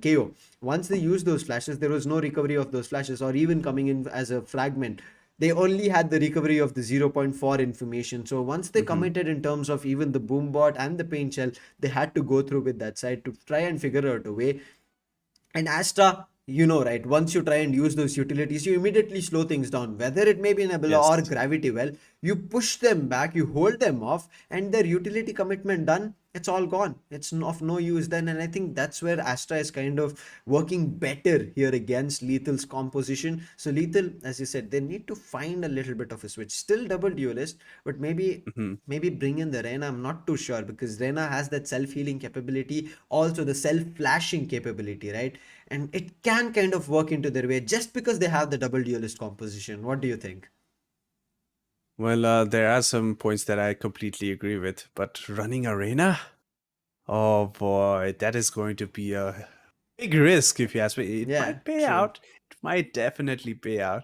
KO. Once they used those flashes, there was no recovery of those flashes, or even coming in as a fragment. They only had the recovery of the zero point 0.4 information. So once they Hmm. committed in terms of even the boom bot and the paint shell, they had to go through with that side to try and figure out a way. And Astra, you know, right? Once you try and use those utilities, you immediately slow things down. Whether it may be Nebula or Yes. Gravity Well, you push them back, you hold them off, and their utility commitment done. It's all gone. It's of no use then. And I think that's where Astra is kind of working better here against Lethal's composition. So Lethal, as you said, they need to find a little bit of a switch. Still double duelist, but Hmm. maybe bring in the Reyna. I'm not too sure, because Reyna has that self-healing capability, also the self-flashing capability, right? And it can kind of work into their way just because they have the double duelist composition. What do you think? Well, there are some points that I completely agree with, but running Arena? Oh boy, that is going to be a big risk if you ask me. It Yeah, might pay true. out. It might definitely pay out.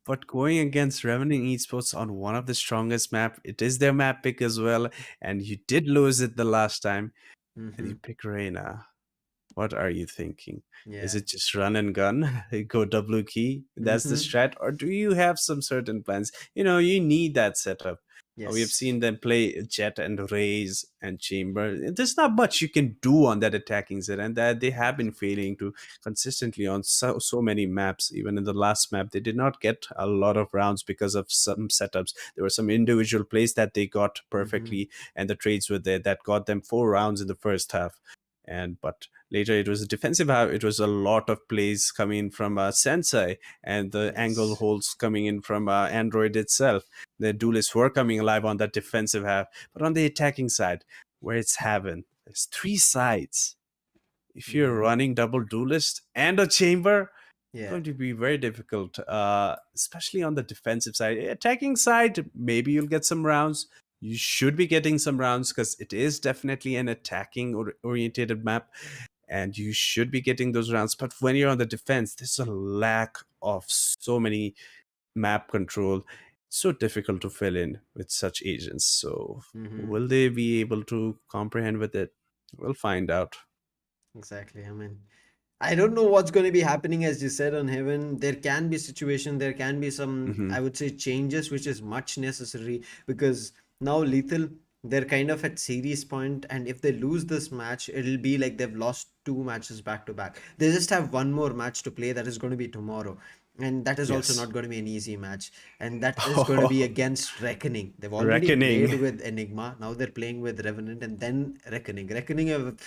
But going against Revenant Esports on one of the strongest map, it is their map pick as well, and you did lose it the last time, and Mm-hmm. you pick Reina. What are you thinking? Is Yeah. it just run and gun? Go W key? That's the Mm-hmm. strat? Or do you have some certain plans? You need that setup. We have Yes. seen them play Jet and Raze and Chamber. There's not much you can do on that attacking set, and that they have been failing to consistently on so many maps. Even in the last map, they did not get a lot of rounds because of some setups. There were some individual plays that they got Mm-hmm. perfectly, and the trades were there that got them 4 rounds in the first half. And but later it was a defensive half. It was a lot of plays coming from Sensei, and the angle Yes. holds coming in from Android itself. The duelists were coming alive on that defensive half, but on the attacking side, where it's heaven. There's three sides. If you're Hmm. running double duelist and a chamber, Yeah. going to be very difficult, especially on the defensive side. Attacking side, maybe you'll get some rounds. You should be getting some rounds because it is definitely an attacking orientated map, and you should be getting those rounds. But when you're on the defense, there's a lack of so many map control. So difficult to fill in with such agents. So, Hmm. will they be able to comprehend with it? We'll find out. Exactly. I mean, I don't know what's going to be happening, as you said, on Heaven. There can be situation, there can be some, Hmm. I would say, changes, which is much necessary because now Lethal, they're kind of at series point, and if they lose this match, it'll be like they've lost two matches back to back. They just have one more match to play that is going to be tomorrow. And that is also Yes. not going to be an easy match. And that is going to be against Reckoning. They've already played Reckoning. with Enigma. Now they're playing with Revenant and then Reckoning. Reckoning have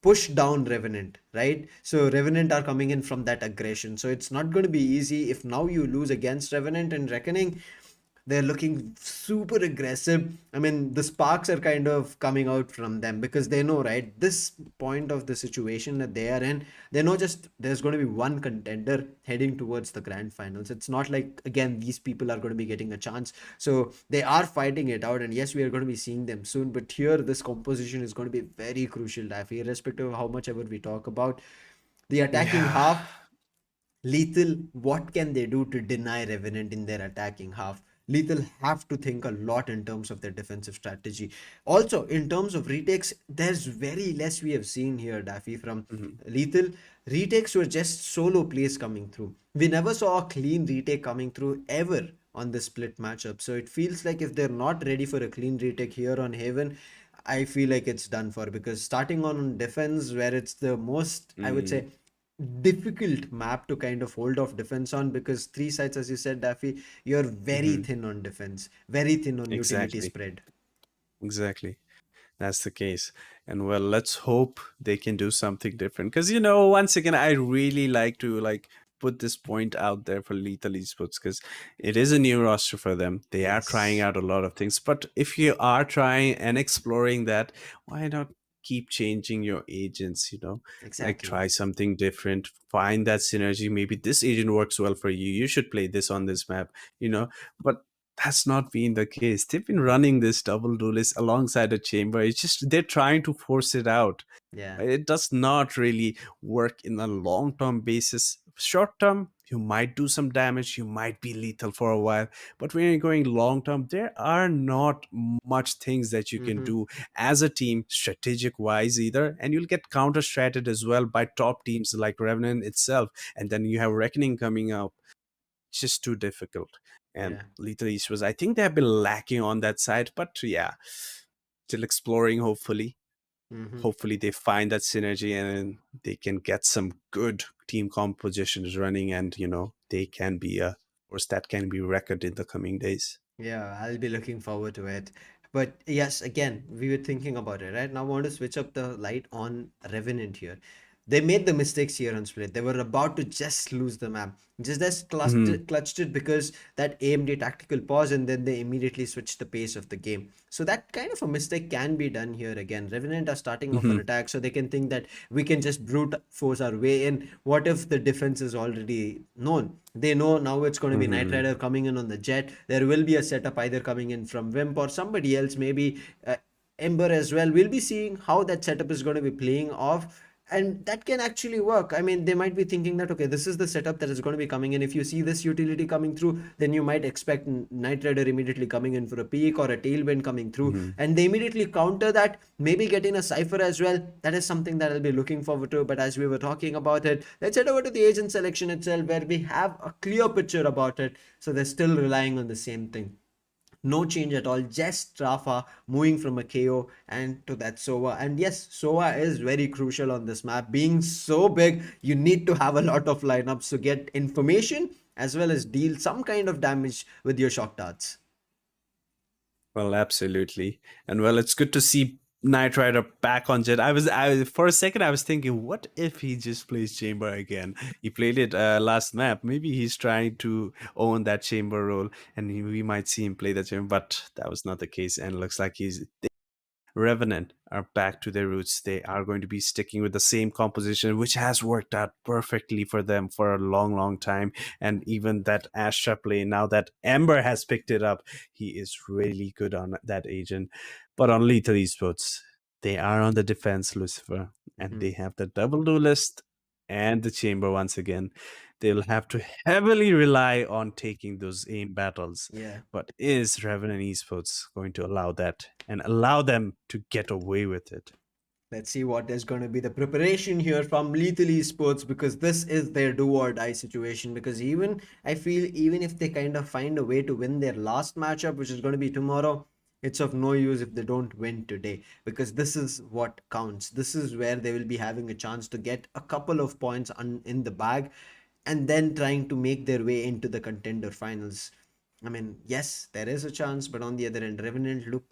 push down Revenant, right? So Revenant are coming in from that aggression. So it's not going to be easy if now you lose against Revenant and Reckoning. They're looking super aggressive. I mean, the sparks are kind of coming out from them because they know, right? This point of the situation that they are in, they know just there's going to be one contender heading towards the grand finals. It's not like, again, these people are going to be getting a chance. So they are fighting it out. And yes, we are going to be seeing them soon. But here, this composition is going to be very crucial, Daffy, irrespective of how much ever we talk about. The attacking Yeah. half, Lethal, what can they do to deny Revenant in their attacking half? Lethal have to think a lot in terms of their defensive strategy. Also, in terms of retakes, there's very less we have seen here, Daffy, from Mhm. Lethal. Retakes were just solo plays coming through. We never saw a clean retake coming through ever on the split matchup. So it feels like if they're not ready for a clean retake here on Haven, I feel like it's done for because starting on defense, where it's the most, I would Mm, say, difficult map to kind of hold off defense on because three sides, as you said, Daffy, you're very mhm. thin on defense, very thin on utility Exactly. spread. Exactly. That's the case. And well, let's hope they can do something different. Because once again, I really like to put this point out there for Lethal Esports because it is a new roster for them. They are trying Yes, out a lot of things. But if you are trying and exploring that, why not keep changing your agents, Like exactly. try something different, find that synergy. Maybe this agent works well for you. You should play this on this map, you know. But that's not been the case. They've been running this double duelist alongside a chamber. It's just they're trying to force it out. Yeah. It does not really work in a long term basis. Short term, you might do some damage, you might be lethal for a while, but when you're going long term, there are not much things that you can Mm-hmm. do as a team, strategic wise either, and you'll get counter stratted as well by top teams like Revenant itself, and then you have Reckoning coming up. It's just too difficult. And Yeah. Lethal East was, I think they have been lacking on that side, but yeah, still exploring. Mm-hmm. Hopefully they find that synergy and they can get some good team compositions running, and they can be a force that can be reckoned in the coming days. Yeah, I'll be looking forward to it. But yes, again, we were thinking about it, right? Now I want to switch up the light on Revenant here. They made the mistakes here on Split. They were about to just lose the map. Just Hmm. clutched it because that AMD tactical pause and then they immediately switched the pace of the game. So that kind of a mistake can be done here again. Revenant are starting off an Hmm. attack, so they can think that we can just brute force our way in. What if the defense is already known? They know now it's going to be Knight Hmm. Rider coming in on the jet. There will be a setup either coming in from Wimp or somebody else, maybe Ember as well. We'll be seeing how that setup is going to be playing off. And that can actually work. I mean, they might be thinking that, okay, this is the setup that is going to be coming in. If you see this utility coming through, then you might expect Knight Rider immediately coming in for a peak or a tailwind coming through. Hmm. And they immediately counter that, maybe getting a Cypher as well. That is something that I'll be looking forward to. But as we were talking about it, let's head over to the agent selection itself, where we have a clear picture about it. So they're still relying on the same thing. No change at all, just Rafa moving from a KO and to that Sova. And yes, Sova is very crucial on this map. Being so big, you need to have a lot of lineups to get information as well as deal some kind of damage with your shock darts. Well, absolutely. And well, it's good to see Knight Rider back on Jet. I for a second I was thinking, what if he just plays Chamber again? He played it last map. Maybe he's trying to own that Chamber role, and we might see him play that Chamber. But that was not the case, and looks like he's Revenant are back to their roots. They are going to be sticking with the same composition, which has worked out perfectly for them for a long, long time. And even that Astra play, now that Ember has picked it up, he is really good on that agent. But on Lethal Esports, they are on the defense, Lucifer, and they have the double duelist and the chamber once again. They'll have to heavily rely on taking those aim battles. Yeah. But is Revenant Esports going to allow that and allow them to get away with it? Let's see what is going to be the preparation here from Lethal Esports, because this is their do or die situation. Because even I feel even if they kind of find a way to win their last matchup, which is going to be tomorrow, it's of no use if they don't win today, because this is what counts. This is where they will be having a chance to get a couple of points in the bag, and then trying to make their way into the contender finals. I mean, yes, there is a chance, but on the other end, Revenant look,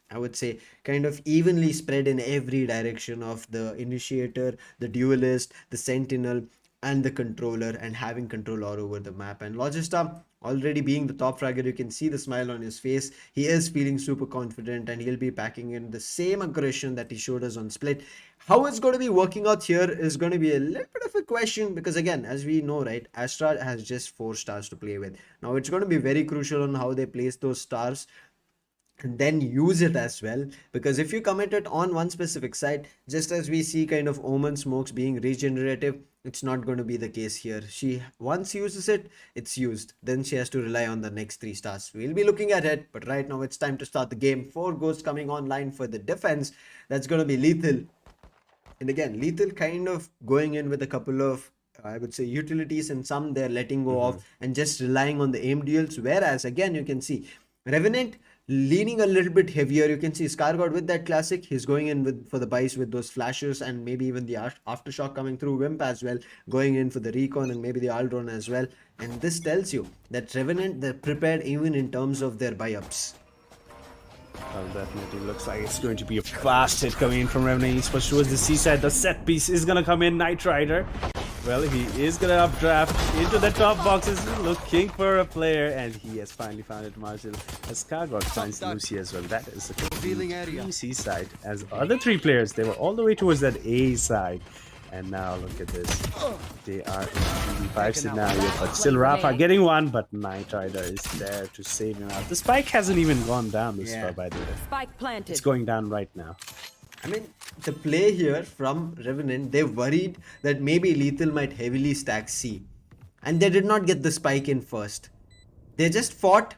I would say, kind of evenly spread in every direction of the initiator, the duelist, the sentinel, and the controller, and having control all over the map. And Logista, already being the top fragger, you can see the smile on his face. He is feeling super confident, and he'll be packing in the same aggression that he showed us on Split. How it's going to be working out here is going to be a little bit of a question, because again, as we know, right, Astra has just 4 stars to play with. Now it's going to be very crucial on how they place those stars and then use it as well, because if you commit it on one specific side, just as we see kind of Omen smokes being regenerative, it's not going to be the case here. She once uses it, it's used, then she has to rely on the next 3 stars. We'll be looking at it, but right now it's time to start the game. 4 ghosts coming online for the defense. That's going to be Lethal, and again, Lethal kind of going in with a couple of, I would say, utilities, and some they're letting go of and just relying on the aim deals. Whereas again, you can see Revenant leaning a little bit heavier. You can see Skyesports with that classic. He's going in with for the buys with those flashes, and maybe even the aftershock coming through. Wimp as well going in for the recon, and maybe the Aldron as well. And this tells you that Revenant, they're prepared even in terms of their buy-ups. Well, definitely looks like it's going to be a fast hit coming in from Revenant Esports towards the seaside. The set piece is going to come in. Knight Rider. Well, he is going to updraft into the top boxes, looking for a player, and he has finally found it. Marshall Escargot finds Lucy as well. That is the complete seaside. As other 3 players, they were all the way towards that A side. And now look at this. They are in the 5 scenario, but still Rafa getting one, but Knight Rider is there to save him out. The spike hasn't even gone down this far, by the way. Spike planted. It's going down right now. I mean, the play here from Revenant, they worried that maybe Lethal might heavily stack C. And they did not get the spike in first. They just fought,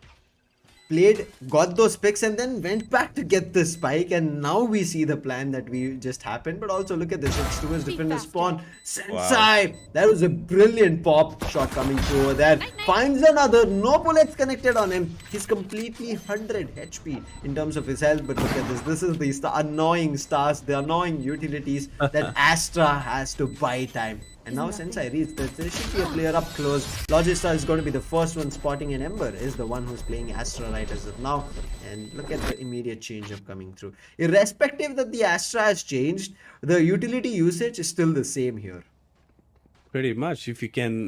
played, got those picks, and then went back to get the spike. And now we see the plan that we just happened. But also look at this, it's towards defender spawn. Sensei! Wow. That was a brilliant pop shot coming through over there. Finds another, no bullets connected on him. He's completely 100 HP in terms of his health. But look at this, this is the annoying stars, the annoying utilities that Astra has to buy time. And now since I reached that, there should be a player up close. Logista is going to be the first one spotting, and Ember is the one who's playing Astra right as of now. And look at the immediate change up coming through. Irrespective that the Astra has changed, the utility usage is still the same here. Pretty much. If you can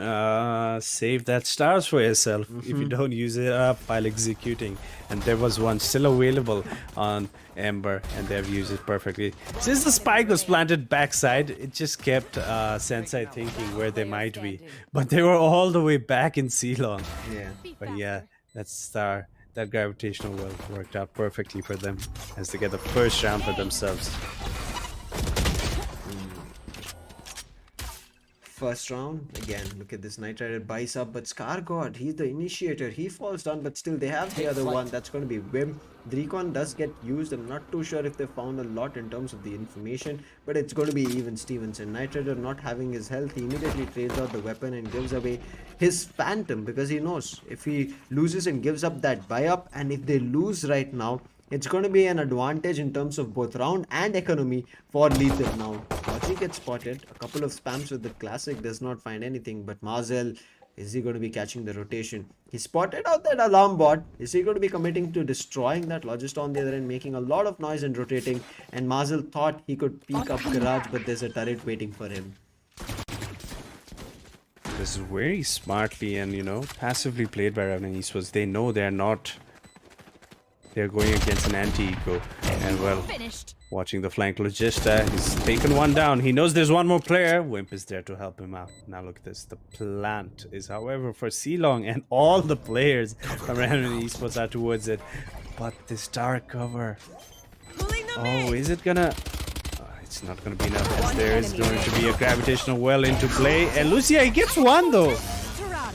save that stars for yourself, if you don't use it up while executing. And there was one still available on Ember, and they've used it perfectly. Since the spike was planted backside, it just kept Sensei thinking where they might be. But they were all the way back in C-Long. Yeah. But yeah, that star, that gravitational well worked out perfectly for them as they get the first round for themselves. First round, again, look at this. Knight Rider buys up, but Skyesports, he's the initiator. He falls down, but still they have the other one. That's going to be Wim. The recon does get used. I'm not too sure if they found a lot in terms of the information, but it's going to be even Stevenson. Knight Rider not having his health, he immediately trades out the weapon and gives away his Phantom, because he knows if he loses and gives up that buy up, and if they lose right now, it's going to be an advantage in terms of both round and economy for Lethal. Now, Logi gets spotted. A couple of spams with the classic, does not find anything. But Marzel, is he going to be catching the rotation? He spotted out that alarm bot. Is he going to be committing to destroying that? Logista on the other end making a lot of noise and rotating. And Marzel thought he could peek up Garage, but there's a turret waiting for him. This is very smartly and, passively played by Revenant Esports. They know they're not they're going against an anti-eco. And well, Finished. watching the flank Logista, he's taken one down. He knows there's one more player. Wimp is there to help him out. Now look at this. The plant is, however, for Ceylon, and all the players from Random Esports are towards it. But this dark cover. Pulling them Oh, in. is it gonna... it's not gonna be enough, as there is going to be a gravitational well into play. And Lucia, he gets one though. To run.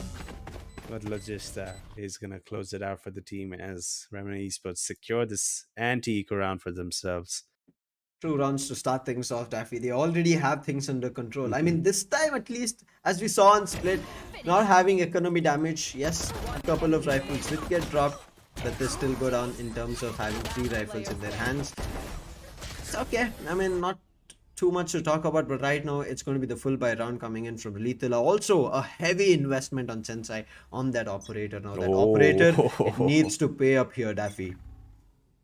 But Logista is gonna close it out for the team as Remnant Esports secure this anti-eco round for themselves. 2 rounds to start things off, Daffy. They already have things under control. I mean, this time at least, as we saw on Split, not having economy damage. Yes, a couple of rifles did get dropped, but they still go down in terms of having 3 rifles in their hands. It's okay. I mean, not too much to talk about, but right now it's going to be the full buy round coming in from Lethal. Also, a heavy investment on Sensei on that operator. Now, that operator, it needs to pay up here, Daffy.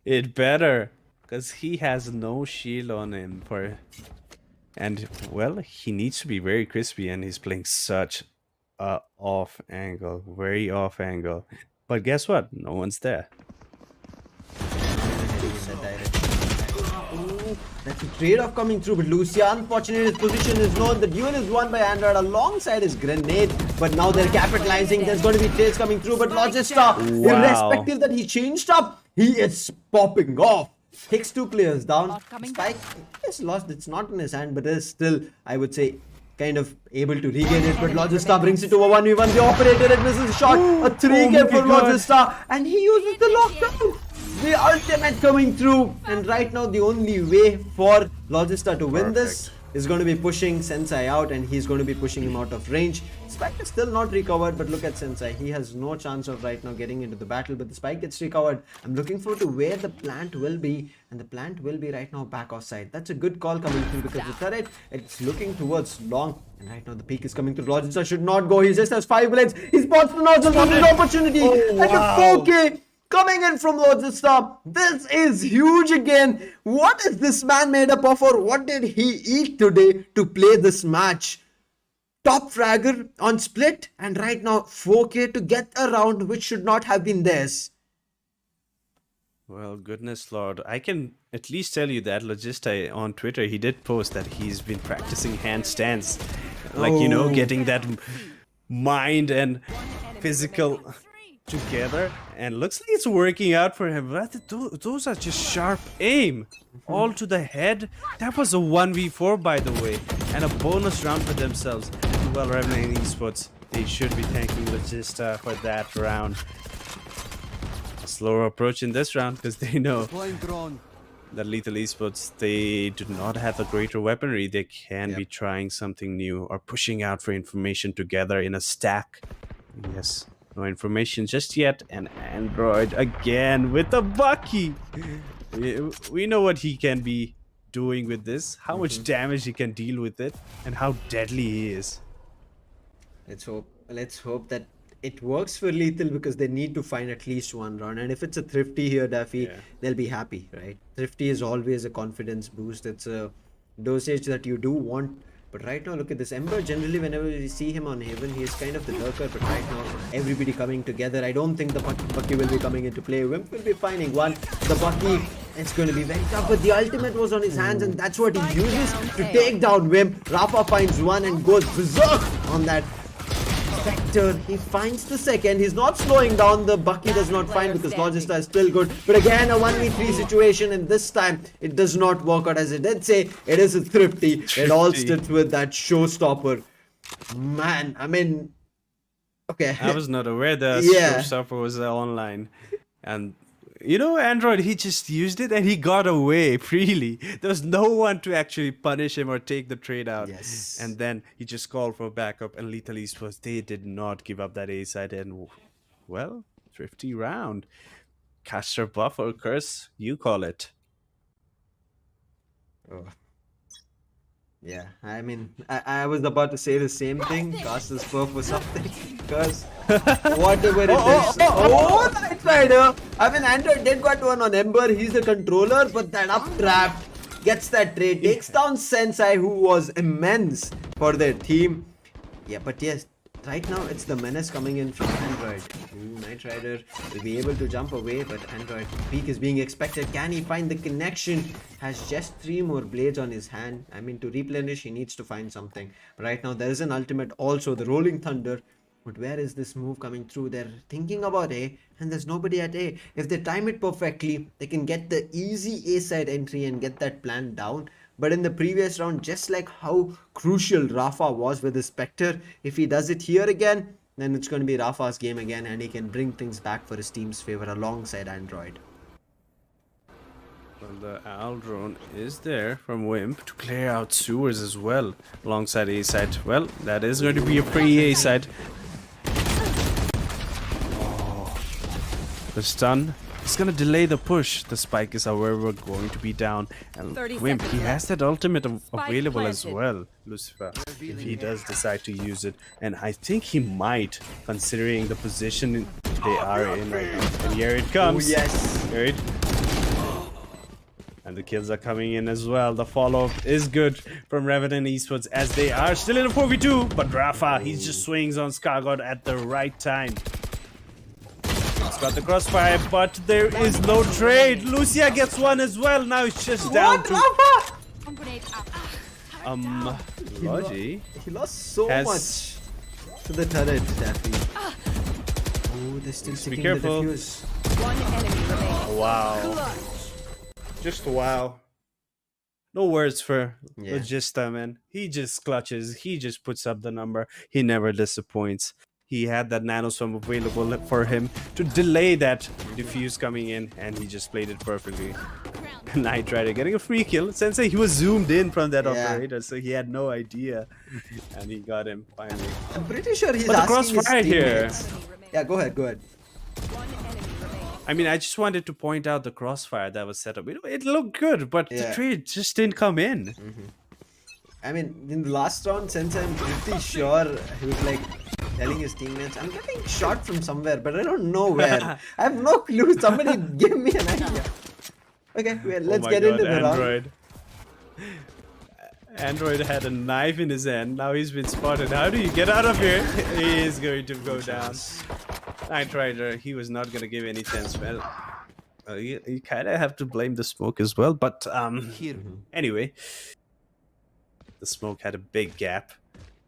It better, because he has no shield on him and well, he needs to be very crispy, and he's playing such a off angle, very off angle. But guess what? No one's there. That's a trade-off coming through, but Lucia, unfortunately, his position is known. The duel is won by Android alongside his grenade, but now they're capitalizing. There's going to be trades coming through, but Logista, irrespective that he changed up, he is popping off. Takes 2 players down. Spike is lost. It's not in his hand, but is still, I would say, kind of able to regain it. But Logista brings it to a 1v1. The operator, it misses a shot. A 3K for Logista, and he uses the lockdown. The ultimate coming through, and right now the only way for Logista to win this is going to be pushing Sensei out, and he's going to be pushing him out of range. Spike is still not recovered, but look at Sensei. He has no chance of right now getting into the battle, but the Spike gets recovered. I'm looking forward to where the plant will be, and the plant will be right now back offside. That's a good call coming through, because the turret, it's looking towards long, and right now the peak is coming through. Logista should not go. He just has 5 bullets. He spots the nozzle, what an opportunity, and a 4K coming in from Logista. This is huge again. What is this man made up of, or what did he eat today to play this match? Top fragger on Split, and right now 4K to get a round which should not have been theirs. Well, goodness Lord. I can at least tell you that Logista on Twitter, he did post that he's been practicing handstands. Like, you know, getting that mind and physical together, and looks like it's working out for him. But those are just sharp aim, all to the head. That was a 1v4, by the way, and a bonus round for themselves. Well, Remnant Esports, they should be thanking Logista for that round. A slower approach in this round, because they know that Lethal Esports, they do not have a greater weaponry. They can be trying something new or pushing out for information together in a stack. Yes. No information just yet, and Android again with the Bucky. We know what he can be doing with this, how much damage he can deal with it, and how deadly he is. Let's hope that it works for Lethal, because they need to find at least 1 round. And if it's a Thrifty here, Daffy, they'll be happy, right? Thrifty is always a confidence boost. It's a dosage that you do want. But right now, look at this. Ember, generally, whenever we see him on Heaven, he is kind of the lurker. But right now, everybody coming together. I don't think the Bucky will be coming into play. Wimp will be finding one. The Bucky, it's going to be very tough. But the ultimate was on his hands, and that's what he uses to take down Wimp. Rafa finds one and goes berserk on that Spectre. He finds the second. He's not slowing down. The Bucky does not find, because Logista is still good. But again, a 1v3 situation, and this time it does not work out. As I did say, it is a Thrifty. It all starts with that showstopper. Man, I mean, okay. I was not aware that showstopper was online. And you know, Android, he just used it and he got away freely. There was no one to actually punish him or take the trade out. Yes. And then he just called for backup, and Lethal Esports, they did not give up that A side. And well, Thrifty round. Caster buff or curse, you call it. Oh. Yeah, I mean, I was about to say the same thing. Caster's buff or something. Because whatever it is. Night Rider! I mean, Android did got one on Ember. He's the controller, but that up trap gets that trade. Takes down Sensei, who was immense for their team. Yeah, but yes, Right now, it's the menace coming in from Android. Knight Rider will be able to jump away, but Android peak is being expected. Can he find the connection? Has just 3 more blades on his hand. I mean, to replenish, he needs to find something. But right now, there is an ultimate also, the Rolling Thunder. But where is this move coming through? They're thinking about A, and there's nobody at A. If they time it perfectly, they can get the easy A side entry and get that plan down. But in the previous round, just like how crucial Rafa was with the Spectre, if he does it here again, then it's going to be Rafa's game again, and he can bring things back for his team's favor alongside Android. Well, the Owl drone is there from Wimp to clear out sewers as well alongside A side. Well, that is going to be a free A side. Oh, the stun. It's gonna delay the push. The spike is, however, going to be down. And 30 Wimp, he seconds has that ultimate available as planted. well, Lucifer, if he does decide to use it. And I think he might, considering the position they are in right now. And here it comes. Oh, yes. Here it. And the kills are coming in as well. The follow-up is good from Revenant Esports as they are still in a 4v2. But Rafa, he just swings on Skygod at the right time. He's got the crossfire, but there is no trade. Lucia gets one as well. Now it's just down to Rafa! Bomb grenade out. Logi He lost so has- much to the turret, Daffy. Oh, they're still sticking the careful. defuse. One enemy remaining. wow. Just wow. No words for Yeah. Logista, man. He just clutches. He just puts up the number. He never disappoints. He had that nanoswarm available for him to delay that diffuse coming in, and he just played it perfectly. Knight Rider getting a free kill. Sensei, he was zoomed in from that Yeah. operator, so he had no idea. And he got him finally. I'm pretty sure he's But the asking his crossfire here. teammates. Yeah, go ahead, go ahead. One enemy remaining. I mean, I just wanted to point out the crossfire that was set up. It looked good, but the Yeah. trade just didn't come in. I mean, in the last round, since I'm pretty sure he was like telling his teammates, I'm getting shot from somewhere, but I don't know where. I have no clue. Somebody give me an idea. Okay, well, let's Oh my get God, into the round. Android. Android had a knife in his hand. Now he's been spotted. How do you get out of here? He is going to go down. Knight Rider, he was not going to give any chance. Well, you kind of have to blame the smoke as well. But anyway, the smoke had a big gap.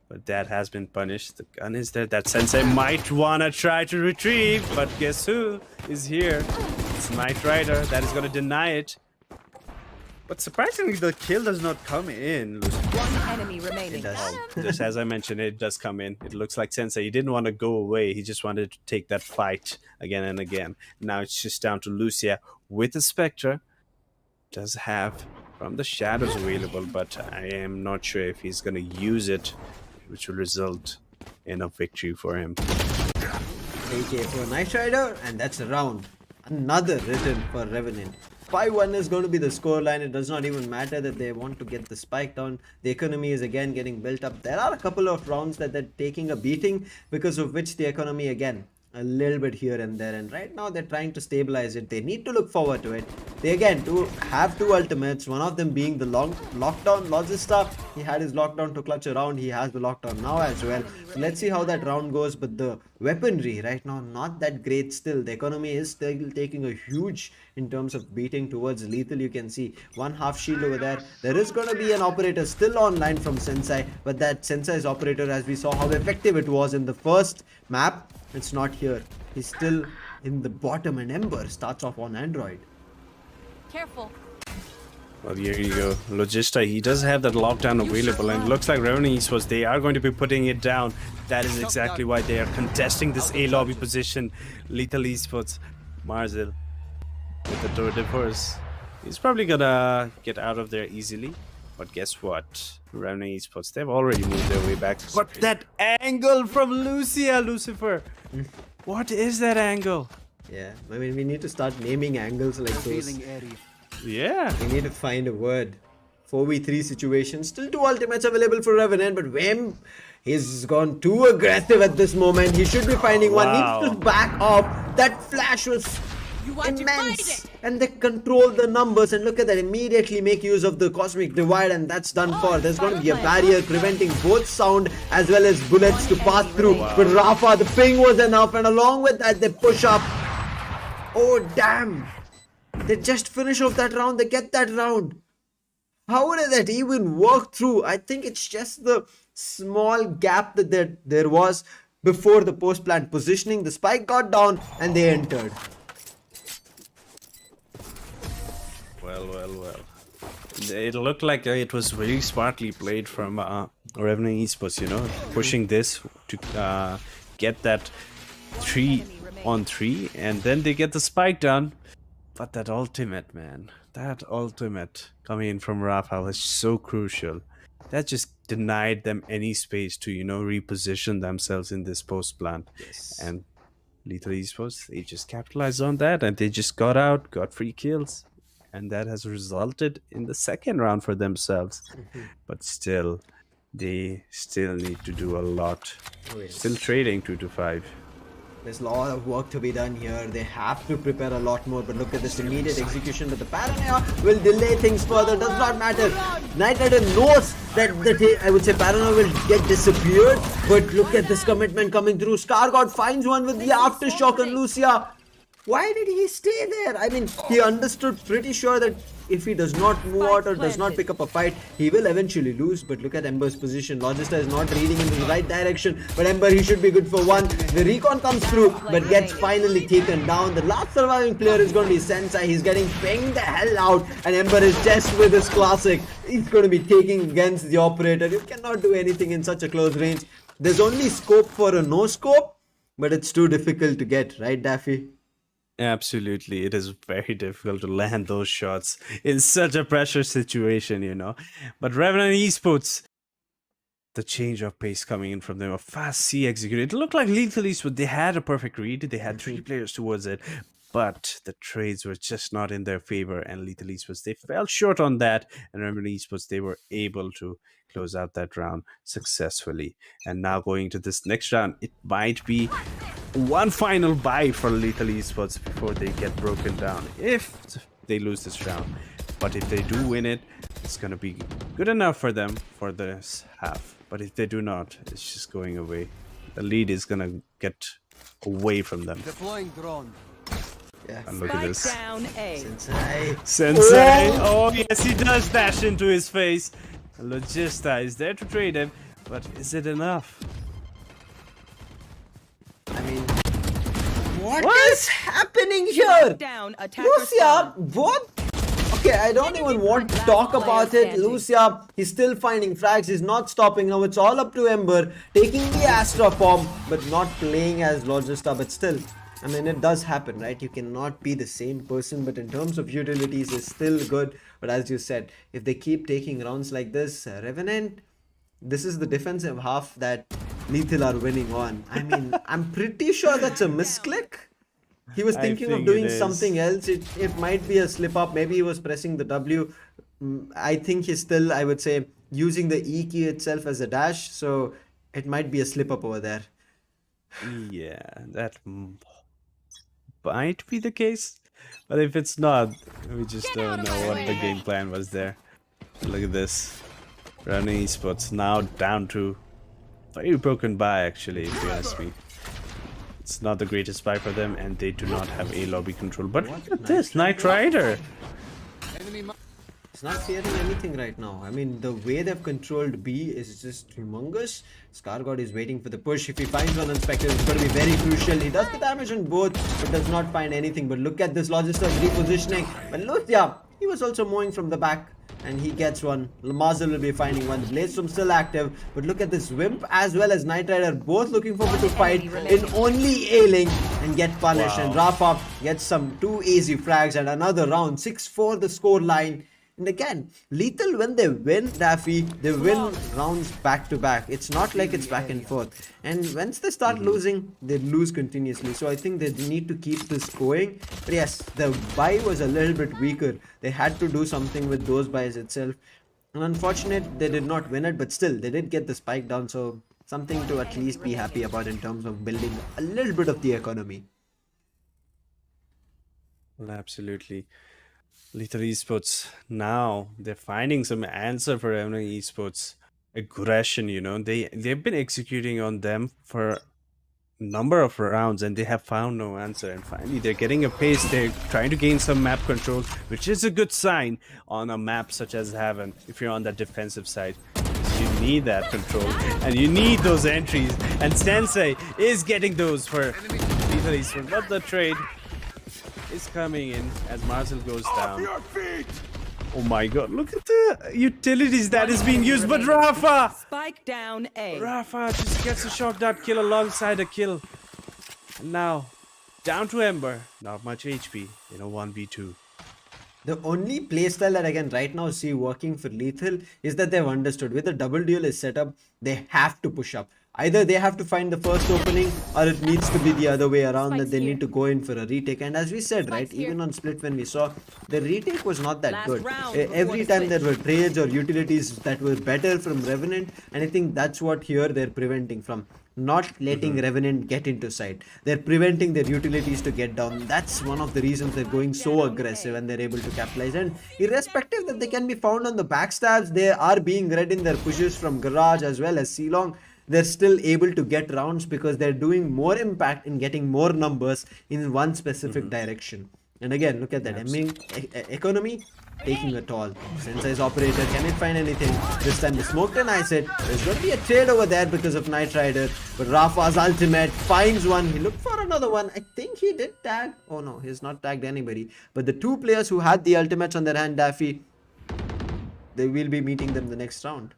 But that has been punished. The gun is there. That Sensei might want to try to retrieve. But guess who is here? It's Knight Rider. That is going to deny it. But surprisingly, the kill does not come in. One enemy remaining. It does. Just as I mentioned, it does come in. It looks like Sensei, he didn't want to go away. He just wanted to take that fight again and again. Now it's just down to Lucia with the Spectre. Does have from the shadows available, but I am not sure if he's going to use it, which will result in a victory for him. AK for Knight Rider, and that's a round. Another written for Revenant. 5-1 is going to be the scoreline. It does not even matter that they want to get the spike down. The economy is again getting built up. There are a couple of rounds that they're taking a beating, because of which the economy again a little bit here and there, and right now they're trying to stabilize it. They need to look forward to it. They again do have 2 ultimates, one of them being the lockdown. Logista, he had his lockdown to clutch around. He has the lockdown now as well. So let's see how that round goes. But the weaponry right now not that great still. The economy is still taking a huge in terms of beating towards lethal. You can see 1 half shield over there. There is going to be an operator still online from Sensei, but that Sensei's operator, as we saw how effective it was in the first map, it's not here. He's still in the bottom, and Ember starts off on Android. Careful. Well, here you go. Logista, he does have that lockdown available, and it looks like Revenant Esports, they are going to be putting it down. That is exactly why they are contesting this A lobby position. Lethal Esports, Marzil with the tour de force. He's probably gonna get out of there easily. But guess what? Revenant Esports, they've already moved their way back. But that angle from Lucifer! What is that angle? Yeah, I mean, we need to start naming angles like those. Yeah. We need to find a word. 4v3 situation. Still 2 ultimates available for Revenant, but Wim, he's gone too aggressive at this moment. He should be finding one. Wow. Needs to back off. That flash was immense, and they control the numbers. And look at that, immediately make use of the cosmic divide, and that's done for. There's going to be a barrier preventing both sound as well as bullets to pass through. But Rafa, the ping was enough, and along with that, they push up. Oh damn! They just finish off that round. They get that round. How did that even work through? I think it's just the small gap that there was before the post plant positioning. The spike got down and they entered. Well. It looked like it was very smartly played from Revenant Esports, you know, pushing this to get that 3-on-3, and then they get the spike down. But that ultimate, man, that ultimate coming in from Rafa was so crucial. That just denied them any space to, you know, reposition themselves in this post plant. Yes. And Lethal Esports, they just capitalized on that, and they just got out, got free kills. And that has resulted in the second round for themselves. But still, they still need to do a lot. Oh, yes. Still trading 2-5. There's a lot of work to be done here. They have to prepare a lot more. But look at this immediate execution. But the Paranoia will delay things further. Does not matter. Knight Rider knows that I would say Paranoia will get disappeared. But look at this commitment coming through. Scargod finds one with the aftershock on Lucia. Why did he stay there? I mean, he understood pretty sure that if he does not move out or does not pick up a fight, he will eventually lose. But look at Ember's position. Logista is not reading in the right direction. But Ember, he should be good for one. The recon comes through, but gets finally taken down. The last surviving player is going to be Sensei. He's getting pinged the hell out. And Ember is just with his classic. He's going to be taking against the operator. You cannot do anything in such a close range. There's only scope for a no scope, but it's too difficult to get, right, Daffy? Absolutely, it is very difficult to land those shots in such a pressure situation, you know. But Revenant Esports, the change of pace coming in from them, a fast C executed. It looked like Lethal Esports, they had a perfect read, they had 3 players towards it, but the trades were just not in their favor, and Lethal Esports, they fell short on that, and Revenant Esports, they were able to close out that round successfully. And now going to this next round, it might be one final buy for Lethal Esports before they get broken down if they lose this round. But if they do win it, it's going to be good enough for them for this half. But if they do not, it's just going away. The lead is going to get away from them. Deploying drone. Yeah. And look at this. Down A. Sensei. Oh, yes, he does dash into his face. Logista is there to trade him, but is it enough? I mean, what is happening here? Down. Attacker Lucia, spawn. what? Okay, I don't even want to talk about it. Lucia, he's still finding frags. He's not stopping now. It's all up to Ember taking the Astra form, but not playing as Logista. But still, I mean, it does happen, right? You cannot be the same person, but in terms of utilities, it's still good. But as you said, if they keep taking rounds like this, Revenant, this is the defensive half that Lethal are winning on. I mean, I'm pretty sure that's a misclick. He was thinking of doing something else. It might be a slip up. Maybe he was pressing the W. I think he's still, I would say, using the E key itself as a dash. So it might be a slip up over there. Yeah, that might be the case. But if it's not, we just don't know what the game plan was there. Look at this. Running Esports now down to very broken by, actually, if you ask me. It's not the greatest buy for them, and they do not have a lobby control. But look at this, Knight Rider. It's not fearing anything right now. I mean, the way they've controlled B is just humongous. Scargod is waiting for the push. If he finds one Inspector, it's going to be very crucial. He does the damage on both, but does not find anything. But look at this Logista's repositioning. But Lucia, he was also moving from the back, and he gets one. Mazel will be finding one. The Bladestorm still active. But look at this Wimp as well as Knight Rider both looking forward to fight in only A-Link and get punished. Wow. And Rafa gets some 2 easy frags and another round. 6-4 the score line. And again, Lethal, when they win, Daffy, they win rounds back to back. It's not like it's back and forth. And once they start losing, they lose continuously. So I think they need to keep this going. But yes, the buy was a little bit weaker. They had to do something with those buys itself. And unfortunate, they did not win it. But still, they did get the spike down. So something to at least be happy about in terms of building a little bit of the economy. Well, absolutely. Lethal Esports, now they're finding some answer for Emily Esports aggression, they've been executing on them for number of rounds and they have found no answer, and finally they're getting a pace. They're trying to gain some map control, which is a good sign on a map such as Heaven if you're on that defensive side, because you need that control and you need those entries, and Sensei is getting those for Lethal Esports. But the trade is coming in as Marcel goes down. Oh my god, look at the utilities that is being used, but Rafa! Spike down A. Rafa just gets a shot dart kill alongside a kill. And now, down to Ember. Not much HP in a 1v2. The only playstyle that I can right now see working for Lethal is that they've understood with the double duel is set up, they have to push up. Either they have to find the first opening or it needs to be the other way around, that they need to go in for a retake. And as we said, right, even on split when we saw, the retake was not that good. Every time there were trades or utilities that were better from Revenant, and I think that's what here they're preventing from. Not letting Revenant get into sight. They're preventing their utilities to get down. That's one of the reasons they're going so aggressive and they're able to capitalize. And irrespective that they can be found on the backstabs, they are being read in their pushes from Garage as well as Ceylon. They're still able to get rounds because they're doing more impact in getting more numbers in one specific direction. And again, look at that. Economy taking a toll. Sensei's operator, can it find anything? This time the smoke denies it. There's going to be a trade over there because of Knight Rider. But Rafa's ultimate finds one. He looked for another one. I think he did tag. Oh no, he's not tagged anybody. But the two players who had the ultimates on their hand, Daffy, they will be meeting them the next round.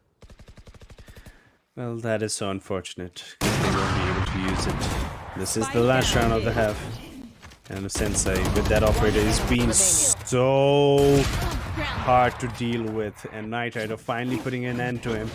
Well, that is so unfortunate. They won't be able to use it. This is the last round of the half. And Sensei, with that operator, is being so hard to deal with. And Knight Rider finally putting an end to him.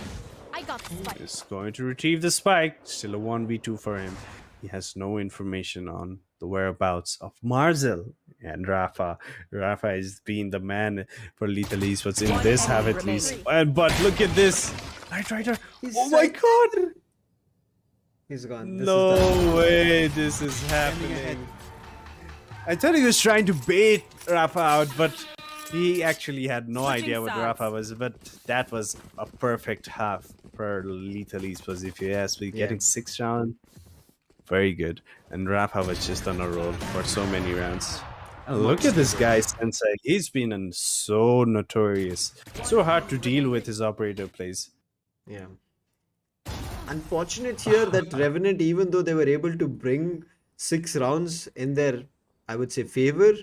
I got the spike. Is going to retrieve the spike. Still a 1v2 for him. He has no information on the whereabouts of Marzel and Rafa. Rafa is being the man for Lethal Esports in this half at least. But look at this. Knight Rider. Oh my god. He's gone. No way this is happening. I thought he was trying to bait Rafa out, but he actually had no idea what Rafa was. But that was a perfect half for Lethal Esports, if you ask me. Getting 6 rounds, very good. And Rafa was just on a roll for so many rounds. And look at this guy, Sensei. He's been so notorious. So hard to deal with his operator plays. Yeah. Unfortunate here that Revenant, even though they were able to bring 6 rounds in their, I would say, favor,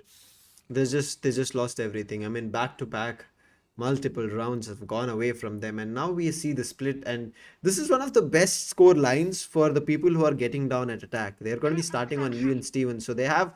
they just lost everything. I mean, back to back, multiple rounds have gone away from them, and now we see the split. And this is one of the best score lines for the people who are getting down at attack. They're going to be starting on even Steven, so they have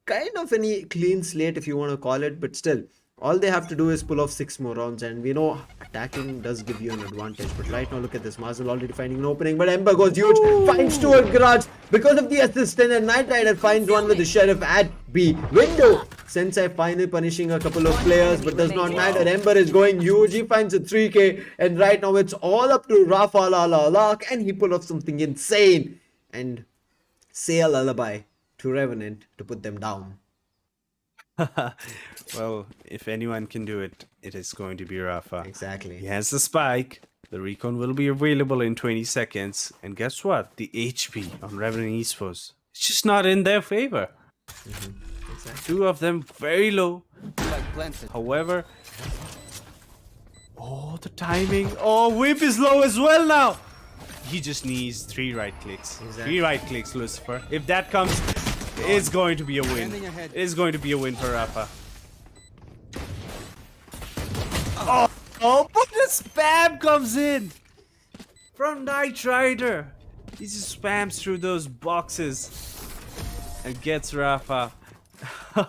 kind of any clean slate, if you want to call it, but still. All they have to do is pull off 6 more rounds, and we know attacking does give you an advantage. But right now, look at this. Marcel already finding an opening, but Ember goes huge, finds 2 at Garage because of the assistant, and Knight Rider finds one with the Sheriff at B. Window! Sensei finally punishing a couple of players, but does not matter. Ember is going huge. He finds a 3k, and right now it's all up to Rafa Luck, and he pulled off something insane. And say a lullaby to Revenant to put them down. Well, if anyone can do it, it is going to be Rafa. Exactly. He has the spike. The recon will be available in 20 seconds. And guess what? The HP on Revenant Esports, it's just not in their favor. Exactly. 2 of them very low. However, oh, the timing. Oh, Whip is low as well now. He just needs 3 right clicks. Exactly. 3 right clicks, Lucifer. If that comes, it's going to be a win. It's going to be a win for Rafa. Oh, but the spam comes in from Knight Rider. He just spams through those boxes and gets Rafa.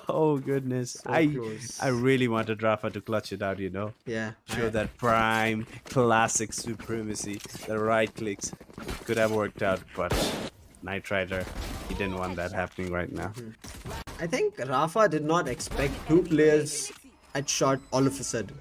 Oh goodness. So close. I really wanted Rafa to clutch it out, Yeah. Show that prime classic supremacy. The right clicks could have worked out, but Knight Rider, he didn't want that happening right now. I think Rafa did not expect 2 players at shot all of a sudden.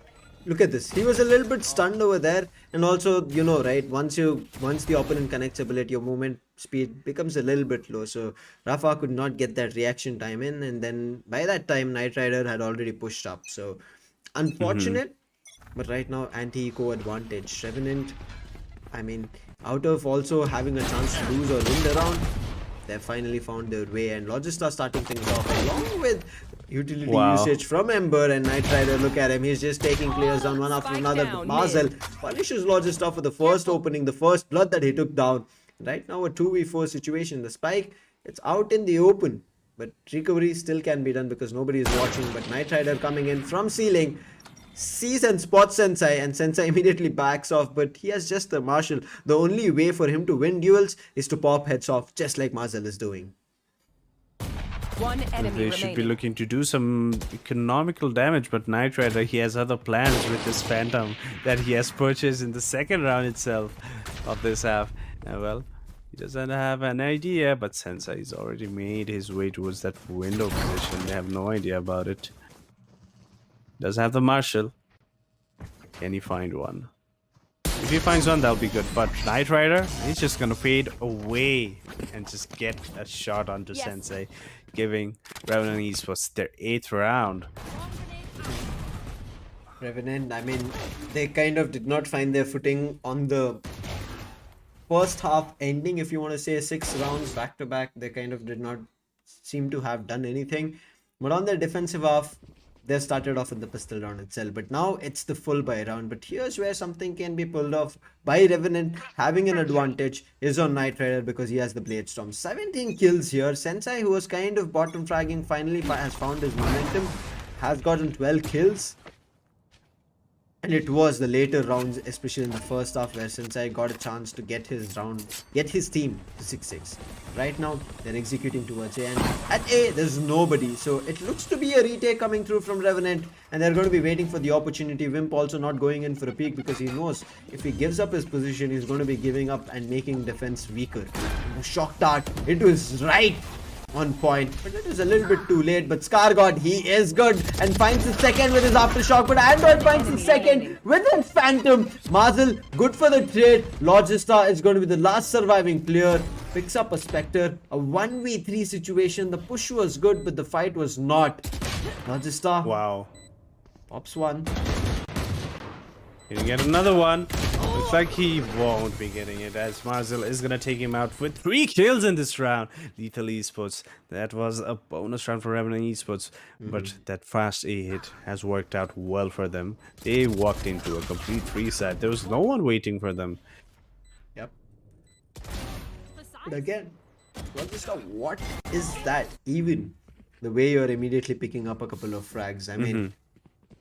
Look at this. He was a little bit stunned over there, and also, you know, right? Once the opponent connects ability, your movement speed becomes a little bit low. So Rafa could not get that reaction time in, and then by that time, Knight Rider had already pushed up. So unfortunate, but right now anti-eco advantage. Revenant, I mean, out of also having a chance to lose or win the round, they finally found their way, and Logista starting things off along with utility usage from Ember and Knight Rider. Look at him, he's just taking players down one after another. But Marzel punishes Logista for the first opening, the first blood that he took down. Right now a 2v4 situation. The spike, it's out in the open, but recovery still can be done because nobody is watching. But Knight Rider coming in from ceiling, sees and spots Sensei, and Sensei immediately backs off, but he has just the Marshal. The only way for him to win duels is to pop heads off, just like Marzel is doing. One enemy They remaining. should be looking to do some economical damage, but Knight Rider, he has other plans with this Phantom that he has purchased in the second round itself of this half. Well, he doesn't have an idea, but Sensei has already made his way towards that window position. They have no idea about it. Does have the Marshal. Can he find one? If he finds one, that'll be good. But Knight Rider, he's just gonna fade away and just get a shot onto Sensei, giving Revenant Esports their 8th round. Revenant, I mean, they kind of did not find their footing on the first half ending, if you want to say 6 rounds back to back. They kind of did not seem to have done anything. But on their defensive half, they started off in the pistol round itself, but now it's the full buy round. But here's where something can be pulled off by Revenant. Having an advantage is on Knight Rider because he has the Blade Storm. 17 kills here. Sensei, who was kind of bottom fragging, finally has found his momentum, has gotten 12 kills. And it was the later rounds, especially in the first half, where Sensei got a chance to get his team to 6-6. Right now, they're executing towards A, and at A, there's nobody. So it looks to be a retake coming through from Revenant, and they're going to be waiting for the opportunity. Wimp also not going in for a peek because he knows if he gives up his position, he's going to be giving up and making defense weaker. The shock dart, it was right on point, but it is a little bit too late. But Scargod, he is good and finds the second with his aftershock, but Android finds the second with his Phantom. Marzel, good for the trade. Logista is going to be the last surviving player, picks up a Spectre. A 1v3 situation. The push was good, but the fight was not. Logista, Wow. pops one. Gonna get another one. Looks like he won't be getting it, as Marzel is gonna take him out with 3 kills in this round. Lethal Esports. That was a bonus round for Revenant Esports, but that fast A hit has worked out well for them. They walked into a complete free side. There was no one waiting for them. Yep. But again, Logista, what is that even? The way you're immediately picking up a couple of frags. I mean,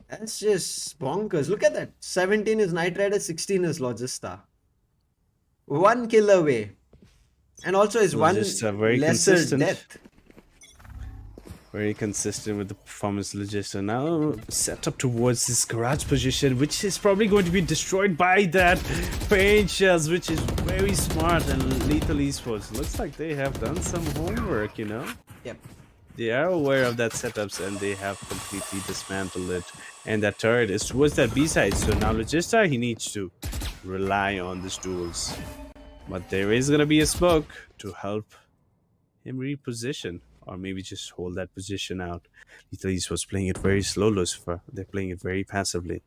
that's just bonkers. Look at that. 17 is Knight Rider, 16 is Logista. 1 kill away. And also is one Logista, very lesser consistent. death. Very consistent with the performance. Logista now set up towards this garage position, which is probably going to be destroyed by that paint shells, which is very smart. And Lethal Esports, looks like they have done some homework, you know? Yep. They are aware of that setups and they have completely dismantled it. And that turret is towards that B side. So now Logista, he needs to rely on these duels. But there is going to be a smoke to help him reposition. Or maybe just hold that position out. Lethal East was playing it very slow, Lucifer. They're playing it very passively.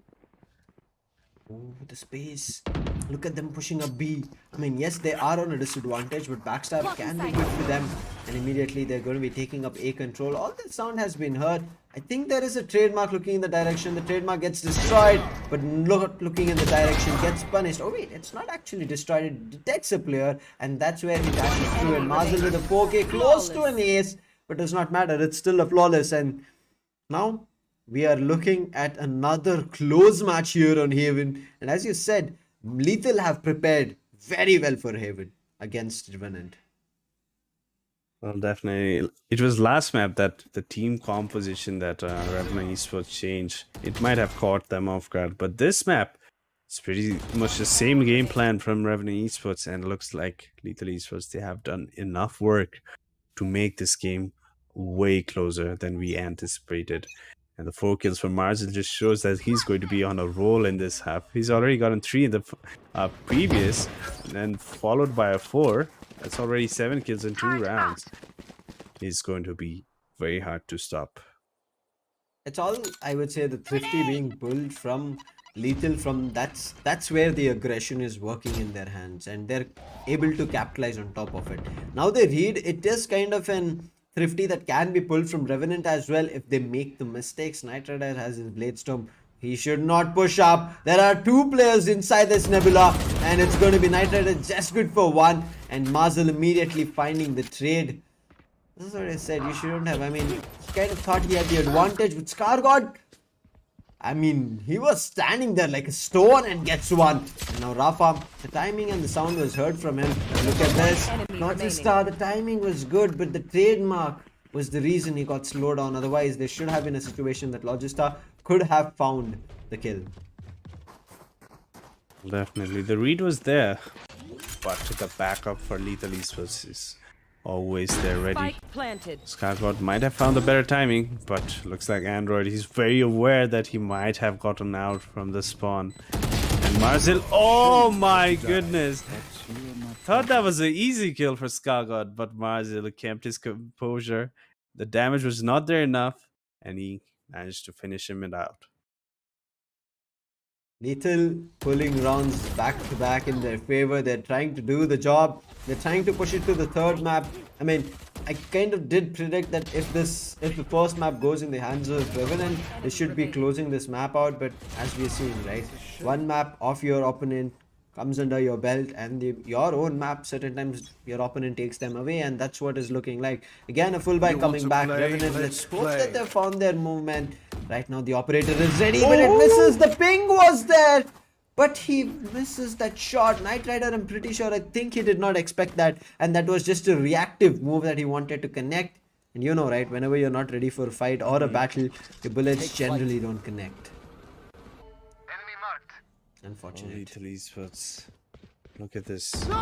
Ooh, the space. Look at them pushing up B. I mean, yes, they are on a disadvantage, but backstab can be good for them. And immediately they're going to be taking up A control. All that sound has been heard. I think there is a trademark looking in the direction. The trademark gets destroyed, but not looking in the direction, gets punished. Oh wait, it's not actually destroyed. It detects a player, and that's where he dashes through. And Marzel with a 4K close to an ace, but does not matter. It's still a flawless. And now we are looking at another close match here on Haven. And as you said, Lethal have prepared very well for Haven against Revenant. Well, definitely. It was last map that the team composition that Revenant Esports changed. It might have caught them off guard. But this map, it's pretty much the same game plan from Revenant Esports. And it looks like Lethal Esports, they have done enough work to make this game way closer than we anticipated. And the 4 kills from Marzel just shows that he's going to be on a roll in this half. He's already gotten 3 in the previous, and then followed by a 4. That's already 7 kills in 2 rounds. He's going to be very hard to stop. It's all, I would say, the Thrifty being pulled from Lethal. From that's where the aggression is working in their hands, and they're able to capitalize on top of it. Now they read it is kind of an Thrifty that can be pulled from Revenant as well if they make the mistakes. Knight Rider has his Bladestorm. He should not push up. There are 2 players inside this Nebula, and it's going to be Knight Rider just good for 1, and Marzel immediately finding the trade. This is what I said, you shouldn't have. I mean, he kind of thought he had the advantage with ScarGod. I mean, he was standing there like a stone and gets 1. And now Rafa, the timing and the sound was heard from him. Look at this. Logistar, the timing was good, but the trademark was the reason he got slowed down. Otherwise, there should have been a situation that Logistar could have found the kill. Definitely. The read was there, but the backup for Lethal Esports is always there ready. Spike planted. SkySports might have found the better timing, but looks like Android, he's very aware that he might have gotten out from the spawn. And Marzel, oh my goodness! Thought that was an easy kill for SkyGod, but Marzel kept his composure. The damage was not there enough, and he managed to finish him out. Lethal pulling rounds back to back in their favor. They're trying to do the job. They're trying to push it to the 3rd map. I mean, I kind of did predict that if the first map goes in the hands of Revenant, they should be closing this map out. But as we are seeing, right, 1 map of your opponent comes under your belt, and your own map, certain times your opponent takes them away, and that's what is looking like. Again, a full buy coming back. Revenant, let's hope that they found their movement. Right now the operator is ready, but it misses. The ping was there, but he misses that shot. Knight Rider, I'm pretty sure, I think he did not expect that, and that was just a reactive move that he wanted to connect. And you know, right, whenever you're not ready for a fight or a battle, the bullets generally don't connect. Unfortunate. Lethal Esports. Look at this. A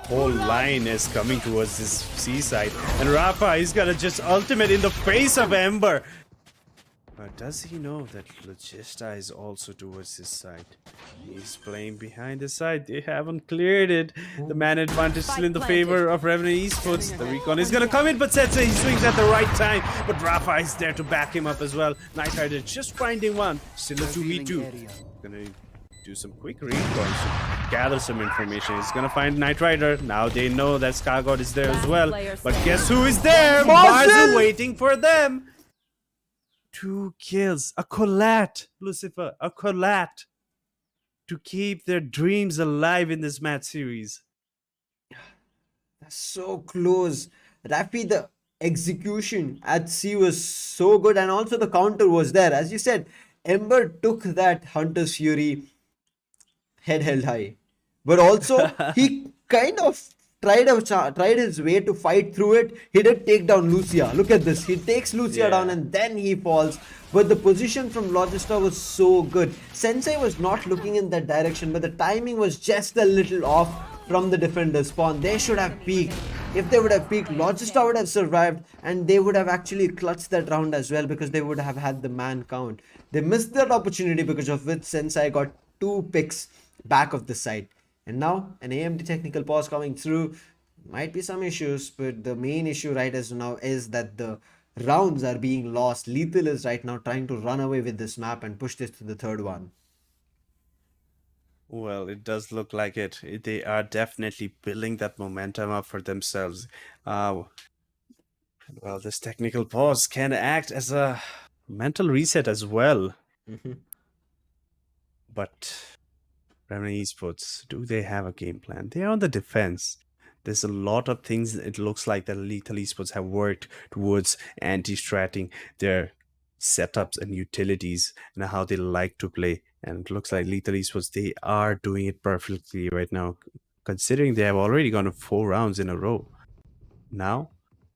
whole line is coming towards this seaside. And Rafa, he's gonna just ultimate in the face of Ember. But does he know that Logista is also towards his side? He's playing behind the side. They haven't cleared it. The man advantage is still in the favor of Revenant Esports. The recon is gonna come in, but Setsei, he swings at the right time. But Rafa is there to back him up as well. Knight Rider just finding one. Still a 2v2. Gonna do some quick recon to gather some information. He's gonna find Knight Rider. Now they know that SkyGod is there as well. But guess who is there? Marzel waiting for them. 2 kills. A collat, Lucifer. A collat. To keep their dreams alive in this match series. That's so close. Rafi, the execution at C was so good, and also the counter was there. As you said, Ember took that Hunter's Fury head held high, but also he kind of tried his way to fight through it. He did take down Lucia. Look at this. He takes Lucia down and then he falls. But the position from Logistar was so good. Sensei was not looking in that direction, but the timing was just a little off from the defender's spawn. They should have peeked. If they would have peeked, Logistar would have survived, and they would have actually clutched that round as well, because they would have had the man count. They missed that opportunity, because of which Sensei got 2 picks back of the side. And now an AMD technical pause coming through. Might be some issues, but the main issue right as now is that the rounds are being lost. Lethal is right now trying to run away with this map and push this to the 3rd one. Well, it does look like it. They are definitely building that momentum up for themselves. Well, this technical pause can act as a mental reset as well. But Revenant Esports, do they have a game plan? They are on the defense. There's a lot of things it looks like that Lethal Esports have worked towards anti-stratting their setups and utilities and how they like to play. And it looks like Lethal Esports, they are doing it perfectly right now, considering they have already gone 4 rounds in a row. Now,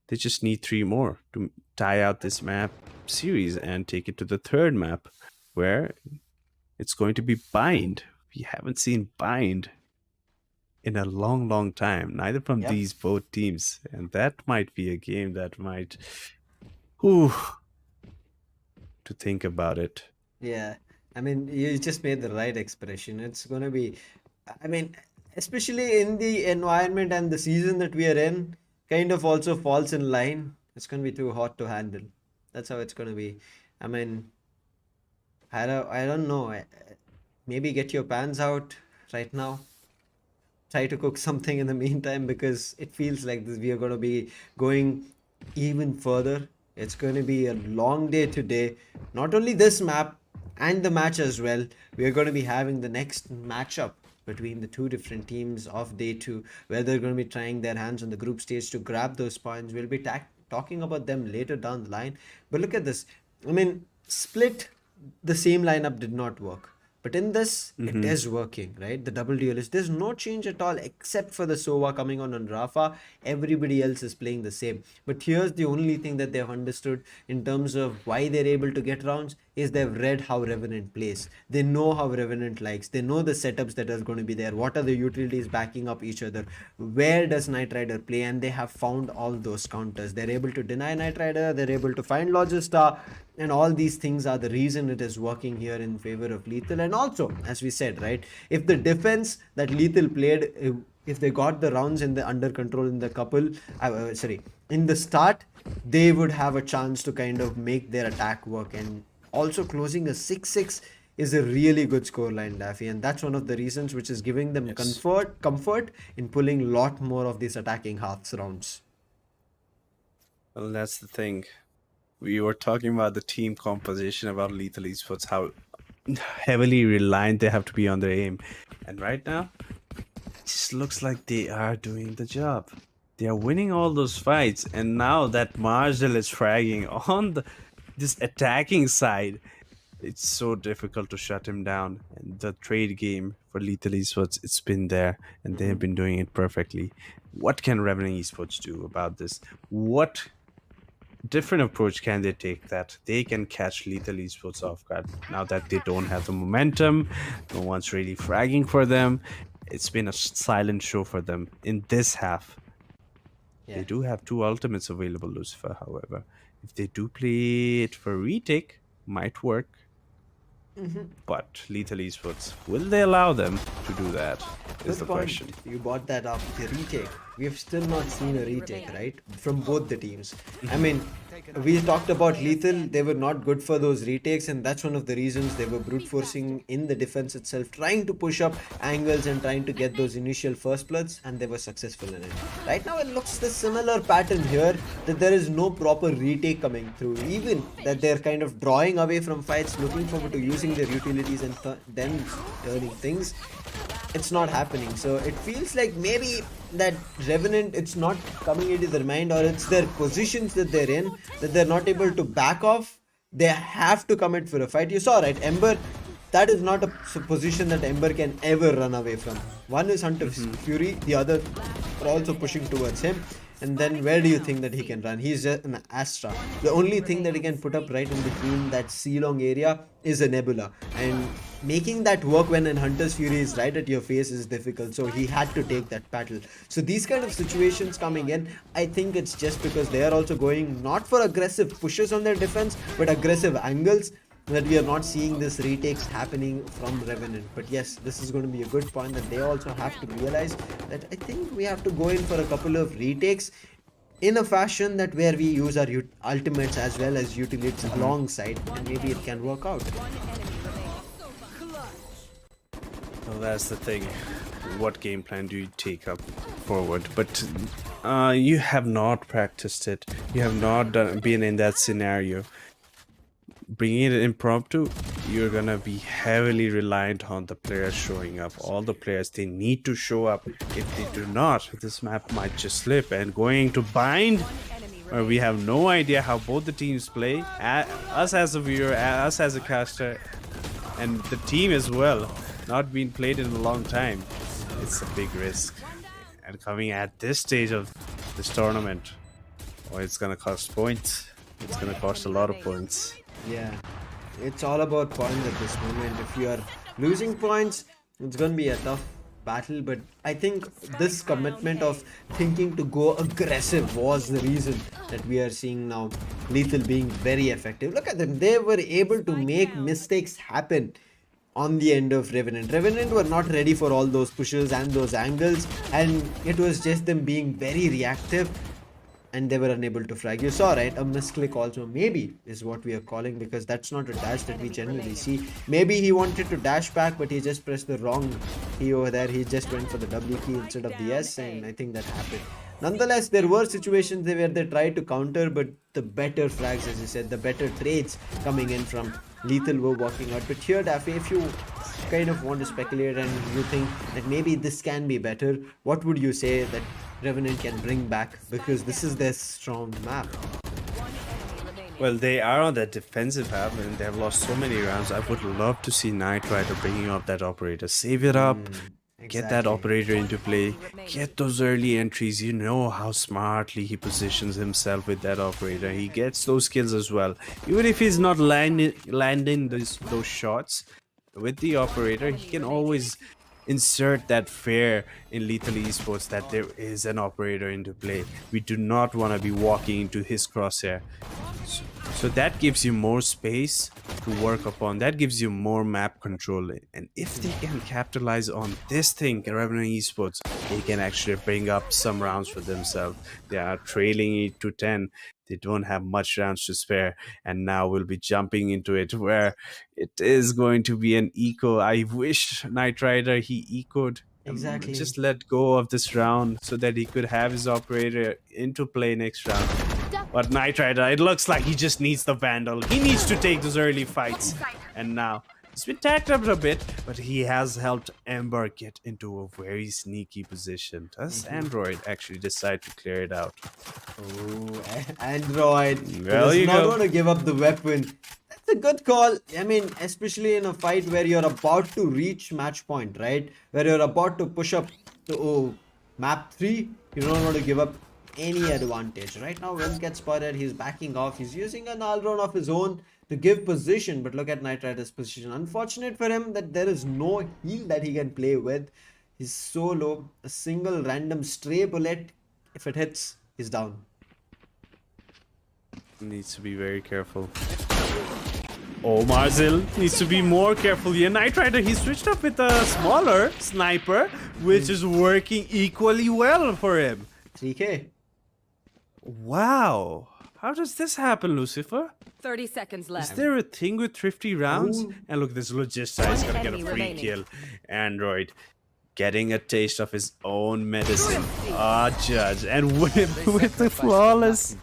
they just need 3 more to tie out this map series and take it to the 3rd map, where it's going to be Bind. We haven't seen Bind in a long time, neither from these both teams. And that might be a game that might... to think about it. Yeah, I mean, you just made the right expression. It's gonna be, I mean, especially in the environment and the season that we are in, kind of also falls in line. It's gonna be too hot to handle. That's how it's gonna be. I mean, I don't know. Maybe get your pans out right now. Try to cook something in the meantime because it feels like we are going to be going even further. It's going to be a long day today. Not only this map and the match as well, we are going to be having the next matchup between the two different teams of day two, where they're going to be trying their hands on the group stage to grab those points. We'll be talking about them later down the line. But look at this. I mean, split, the same lineup did not work. But in this, it is working, right? The double duelist, there's no change at all except for the Sova coming on Rafa. Everybody else is playing the same. But here's the only thing that they've understood in terms of why they're able to get rounds is they've read how Revenant plays. They know how Revenant likes. They know the setups that are going to be there. What are the utilities backing up each other? Where does Knight Rider play? And they have found all those counters. They're able to deny Knight Rider. They're able to find Logista. And all these things are the reason it is working here in favor of Lethal. And also, as we said, right, if the defense that Lethal played, if they got the rounds in the under control in the in the start, they would have a chance to kind of make their attack work. And also closing a 6-6 is a really good scoreline, Daffy, and that's one of the reasons which is giving them comfort in pulling a lot more of these attacking halves rounds. Well, that's the thing. We were talking about the team composition about Lethal Esports, how heavily reliant they have to be on their aim. And right now, it just looks like they are doing the job. They are winning all those fights. And now that Marshall is fragging on this attacking side, it's so difficult to shut him down. And the trade game for Lethal Esports, it's been there. And they have been doing it perfectly. What can Revenant Esports do about this? What different approach can they take that they can catch Lethal Esports off guard now that they don't have the momentum? No one's really fragging for them. It's been a silent show for them in this half. Yeah. They do have two ultimates available, Lucifer, however. If they do play it for retake, might work. But Lethal Esports, will they allow them to do that? Is Good the point. question. You brought that up. The retake. We have still not seen a retake, right? From both the teams. I mean, we talked about Lethal. They were not good for those retakes, and that's one of the reasons they were brute forcing in the defense itself, trying to push up angles and trying to get those initial first bloods, and they were successful in it. Right now, it looks the similar pattern here that there is no proper retake coming through. Even that they're kind of drawing away from fights, looking forward to using their utilities and then turning things. It's not happening. So it feels like maybe that Revenant, it's not coming into their mind, or it's their positions that they're in that they're not able to back off. They have to commit for a fight. You saw, right? Ember, that is not a position that Ember can ever run away from. One is Hunter Fury, the other are also pushing towards him. And then where do you think that he can run? He's just an Astra. The only thing that he can put up right in between that C-long area is a Nebula. And making that work when an Hunter's Fury is right at your face is difficult. So he had to take that battle. So these kind of situations coming in, I think it's just because they are also going not for aggressive pushes on their defense, but aggressive angles, that we are not seeing this retakes happening from Revenant. But yes, this is going to be a good point that they also have to realize that I think we have to go in for a couple of retakes in a fashion that where we use our ultimates as well as utilities alongside, and maybe it can work out. Well, that's the thing. What game plan do you take up forward? But you have not practiced it. You have not been in that scenario. Bringing it impromptu, you're gonna be heavily reliant on the players showing up. All the players, they need to show up. If they do not, this map might just slip. And going to bind, we have no idea how both the teams play. Us as a viewer, us as a caster, and the team as well, not been played in a long time. It's a big risk. And coming at this stage of this tournament, it's gonna cost points. It's gonna cost a lot of points. Yeah, it's all about points at this moment. If you are losing points, it's going to be a tough battle, but I think this commitment of thinking to go aggressive was the reason that we are seeing now Lethal being very effective. Look at them, they were able to make mistakes happen on the end of Revenant. Revenant were not ready for all those pushes and those angles, and it was just them being very reactive, and they were unable to frag. You saw, right? A misclick also, maybe, is what we are calling, because that's not a dash that we generally see. Maybe he wanted to dash back, but he just pressed the wrong key over there. He just went for the W key instead of the S, and I think that happened. Nonetheless, there were situations where they tried to counter, but the better frags, as you said, the better trades coming in from Lethal were working out. But here, Daffy, if you kind of want to speculate and you think that maybe this can be better, what would you say that Revenant can bring back, because this is their strong map? Well, they are on that defensive half and they have lost so many rounds. I would love to see Knight Rider bringing up that operator. Save it up. Get that operator into play. Get those early entries. You know how smartly he positions himself with that operator. He gets those kills as well. Even if he's not landing those shots with the operator, he can always insert that fear in Lethal Esports that there is an operator into play. We do not want to be walking into his crosshair. So that gives you more space to work upon. That gives you more map control. And if they can capitalize on this thing, Revenant Esports, they can actually bring up some rounds for themselves. They are trailing 8 to 10. They don't have much rounds to spare. And now we'll be jumping into it where it is going to be an eco. I wish Knight Rider, he ecoed. Exactly. Just let go of this round so that he could have his operator into play next round. But Knight Rider, it looks like he just needs the Vandal. He needs to take those early fights. And now, he's been tagged up a bit, but he has helped Ember get into a very sneaky position. Does Android actually decide to clear it out? Oh, Android. Well, He you does not go. want to give up the weapon. That's a good call. I mean, especially in a fight where you're about to reach match point, right? Where you're about to push up to map 3. You don't want to give up any advantage. Right now, Wimp gets spotted. He's backing off. He's using an Alron of his own to give position. But look at Knight Rider's position. Unfortunate for him that there is no heal that he can play with. He's so low. A single random stray bullet, if it hits, he's down. Needs to be very careful. Oh, Marzil needs to be more careful here. Knight Rider, he switched up with a smaller sniper, which is working equally well for him. 3k. Wow. How does this happen, Lucifer? 30 seconds Is left. there a thing with thrifty rounds? Ooh. And look, this Logista is One gonna get a enemy free remaining. kill. Android getting a taste of his own medicine. Ah, Judge. And with the flawless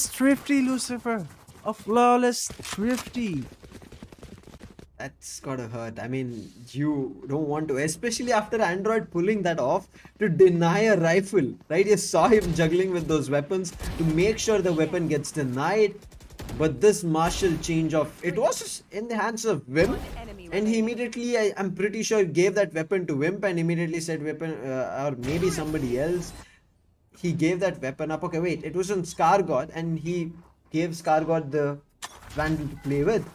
thrifty, Lucifer. A flawless thrifty. That's gotta hurt. I mean, you don't want to, especially after Android pulling that off to deny a rifle, right? You saw him juggling with those weapons to make sure the weapon gets denied. But this martial change of, it was in the hands of Wimp, and he immediately, I'm pretty sure, gave that weapon to Wimp and immediately said weapon, or maybe somebody else. He gave that weapon up. Okay, wait, it was on Scargod, and he gave Scargod the Vandal to play with.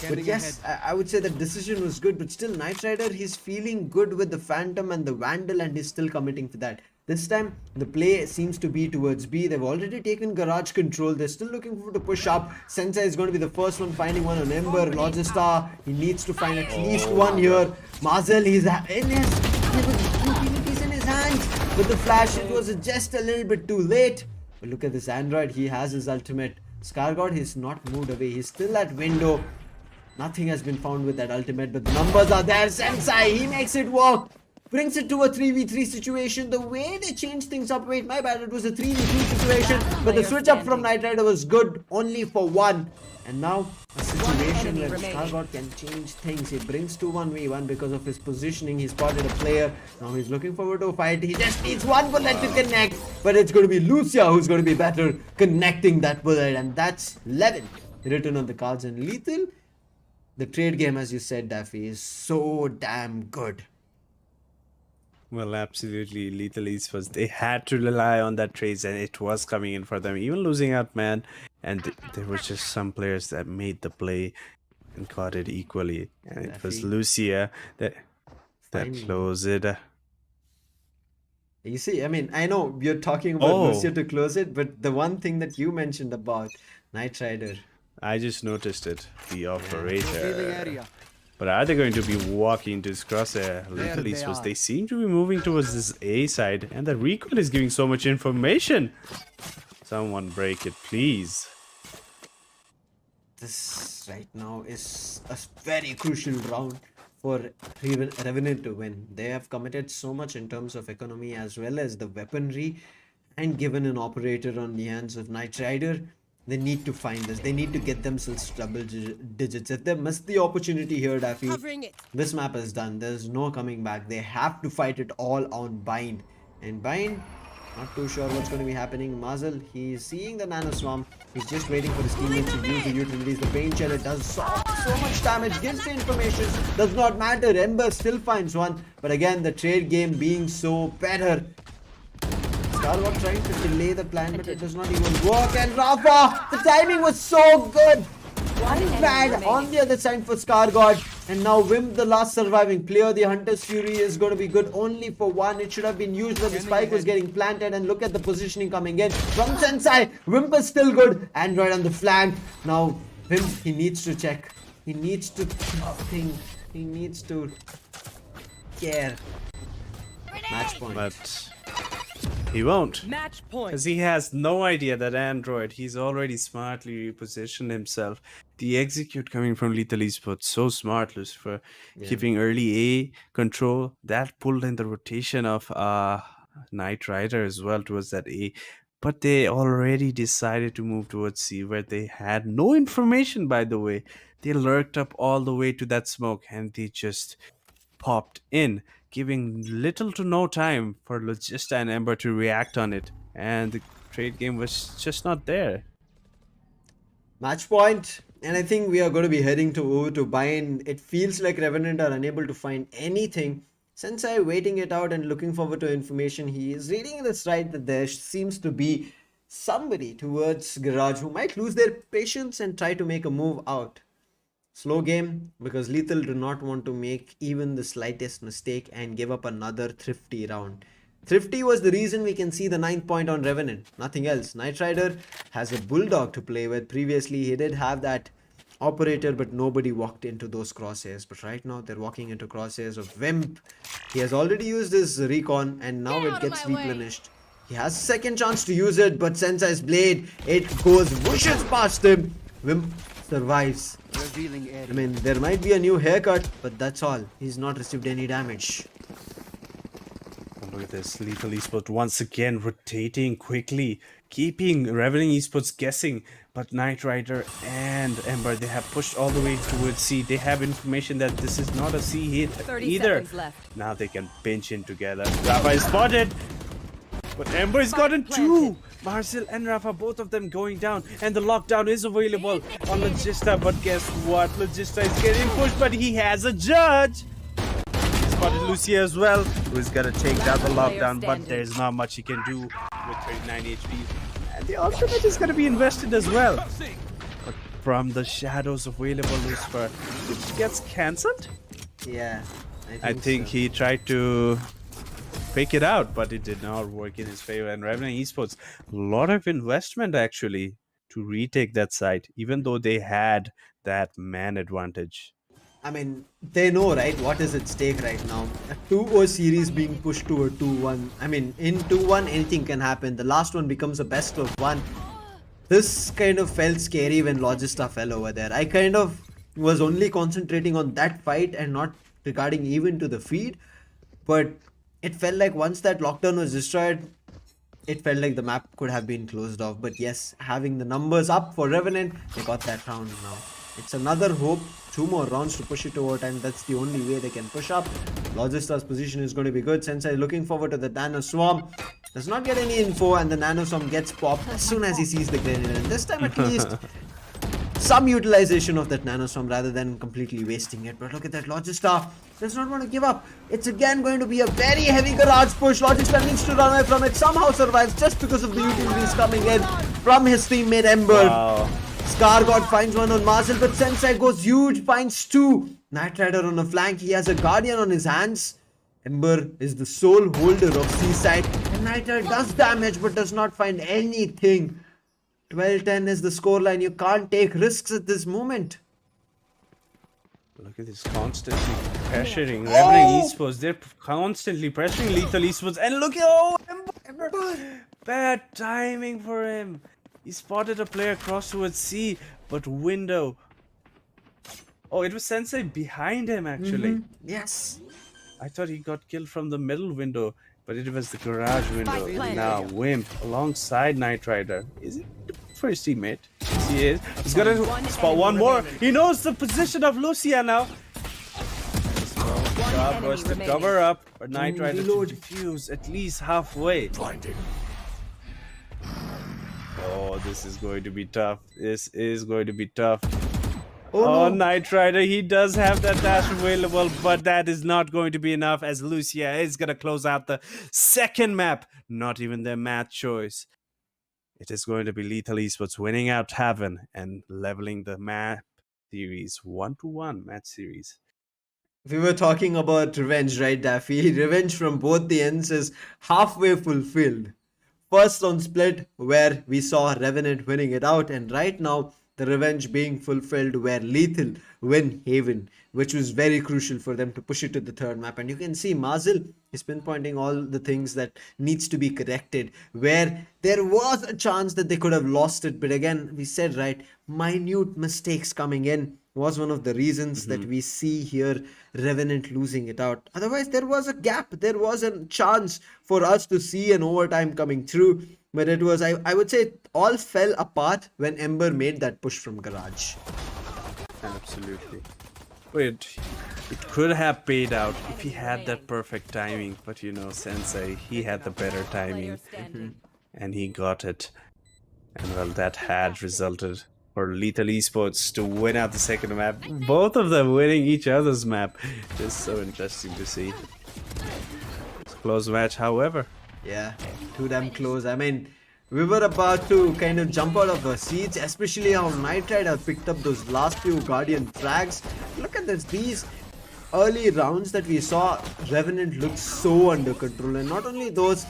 But yes, I would say the decision was good, but still Knight Rider, he's feeling good with the Phantom and the Vandal, and he's still committing for that. This time, the play seems to be towards B. They've already taken garage control. They're still looking for to push up. Sensei is going to be the first one finding one on Ember. Logista, he needs to find at least one here. Marzel, he's in his, he's in his hands. With the flash, it was just a little bit too late. But look at this Android, he has his ultimate. Scargod, he's not moved away. He's still at window. Nothing has been found with that ultimate, but the numbers are there. Sensei, he makes it work. Brings it to a 3v3 situation. The way they changed things up, wait, my bad, it was a 3v2 situation. But the switch up from Knight Rider was good only for one. And now, a situation where Scargod can change things. He brings to 1v1 because of his positioning. He spotted a player. Now he's looking forward to a fight. He just needs one bullet to connect. But it's going to be Lucia who's going to be better connecting that bullet. And that's 11 written on the cards. And Lethal, the trade game, as you said, Daffy, is so damn good. Well, absolutely. Lethal Esports, they had to rely on that trades and it was coming in for them. Even losing out, man. And there were just some players that made the play and caught it equally. And it was Daffy. Lucia that... That Finally. close it. You see, I mean, I know you're talking about Oh. Lucio to close it, but the one thing that you mentioned about Knight Rider. I just noticed it. The Revealing operator. area. But are they going to be walking to this crosshair? There Little they Esports, are. they seem to be moving towards this A side, and the recoil is giving so much information. Someone break it, please. This right now is a very crucial round for Revenant to win. They have committed so much in terms of economy as well as the weaponry, and given an operator on the hands of Knight Rider, they need to find this. They need to get themselves double digits. If they miss the opportunity here, Daffy, Covering it. this map is done. There's no coming back. They have to fight it all on Bind. And Bind, not too sure what's going to be happening. Mazel, he's seeing the Nano Swarm. He's just waiting for his teammates to use the utilities. The Pain Shell, it does so much damage, gives the information. Does not matter. Ember still finds one. But again, the trade game being so better. Skyesports trying to delay the plan, but it does not even work. And Rafa, the timing was so good. One bad on the other side for Scargod. And now Wimp, the last surviving player. The Hunter's Fury is going to be good only for one. It should have been used when the spike was getting planted. And look at the positioning coming in from Sensei. Wimp is still good. Android on the flank. Now Wimp, he needs to check. He needs to think. He needs to care. Match point. But he won't. Match point. Because he has no idea that Android, he's already smartly repositioned himself. The execute coming from Lethal Esports, so smart, Lucifer. Keeping early A control, that pulled in the rotation of Knight Rider as well towards that A. But they already decided to move towards C, where they had no information, by the way. They lurked up all the way to that smoke, and they just popped in, giving little to no time for Logista and Ember to react on it. And the trade game was just not there. Match point, and I think we are going to be heading over to Bind. It feels like Revenant are unable to find anything. Sensei waiting it out and looking forward to information. He is reading this right that there seems to be somebody towards Garage who might lose their patience and try to make a move out. Slow game, because Lethal do not want to make even the slightest mistake and give up another Thrifty round. Thrifty was the reason we can see the 9th point on Revenant. Nothing else. Knight Rider has a Bulldog to play with. Previously, he did have that operator, but nobody walked into those crosshairs. But right now, they're walking into crosshairs of Wimp. He has already used his recon, and now it gets replenished. He has a second chance to use it, but Sensei's blade, it goes whooshes past him. Wimp survives. Revealing area. I mean, there might be a new haircut, but that's all. He's not received any damage. And look at this, Lethal Esports once again rotating quickly, keeping Reveling Esports guessing. But Knight Rider and Ember, they have pushed all the way towards C. They have information that this is not a C hit 30 either. seconds left. Now they can pinch in together. Rafa is spotted. But Ember has gotten planted. two. Marcel and Rafa, both of them going down. And the lockdown is available on Logista. But guess what? Logista is getting pushed, but he has a judge. He spotted Lucia as well, who's gonna take down the Last player lockdown. But standing. there's not much he can do with 39 HP. And the ultimate is gonna be invested as well. But from the shadows available, Lucifer, which gets cancelled. Yeah, I think so. he tried to fake it out, but it did not work in his favor. And Revenant Esports, a lot of investment actually to retake that site, even though they had that man advantage. I mean, they know, right, what is at stake right now. A 2-0 series being pushed to a 2-1. I mean, in 2-1, anything can happen. The last one becomes a best of one. This kind of felt scary when Logista fell over there. I kind of was only concentrating on that fight and not regarding even to the feed. But it felt like once that lockdown was destroyed, it felt like the map could have been closed off. But yes, having the numbers up for Revenant, they got that round now. It's another hope. 2 more rounds to push it to overtime. That's the only way they can push up. Logista's position is going to be good. Sensei looking forward to the Nano Swarm. Does not get any info, and the Nano Swarm gets popped as soon as he sees the grenade. And this time at least, some utilization of that Nano Swarm rather than completely wasting it. But look at that, Logista does not want to give up. It's again going to be a very heavy garage push. Logista needs to run away from it. Somehow survives just because of the utilities coming in from his teammate Ember. Wow. Scargod finds one on Marcel, but Sensei goes huge, finds two. Knight Rider on a flank. He has a Guardian on his hands. Ember is the sole holder of Seaside. And Knight Rider does damage but does not find anything. 12-10 is the scoreline. You can't take risks at this moment. Look at this constantly pressuring Reveling Esports. They're constantly pressuring Lethal Esports. And look at Ember. Bad timing for him. He spotted a player cross towards C, but window. Oh, it was Sensei behind him actually. Yes. I thought he got killed from the middle window, but it was the garage window. planted. Now Wimp alongside Knight Rider. Is it for his teammate? Yes, he is. He's gonna spot one more. He knows the position of Lucia now. Job was to cover up, but Knight Rider to defuse at least halfway. Oh, this is going to be tough. This is going to be tough. Oh, Knight Rider, he does have that dash available, but that is not going to be enough as Lucia is going to close out the second map. Not even their match choice. It is going to be Lethal Esports winning out Heaven and leveling the map series 1-1 match series. We were talking about revenge, right, Daffy? Revenge from both the ends is halfway fulfilled. First on Split, where we saw Revenant winning it out, and right now the revenge being fulfilled where Lethal win Haven, which was very crucial for them to push it to the third map. And you can see Mazil is pinpointing all the things that needs to be corrected, where there was a chance that they could have lost it, but again, we said, right, minute mistakes coming in was one of the reasons that we see here Revenant losing it out. Otherwise, there was a gap. There was a chance for us to see an overtime coming through. But it was, I would say, it all fell apart when Ember made that push from Garage. Absolutely. It could have paid out if he had that perfect timing. But you know, Sensei, he had the better timing. And he got it. And well, that had resulted for Lethal Esports to win out the second map. Both of them winning each other's map. Just so interesting to see. It's a close match, however. Yeah, too damn close. I mean, we were about to kind of jump out of our seats, especially how Knight Rider picked up those last few Guardian frags. Look at this, these early rounds that we saw, Revenant looked so under control, and not only those,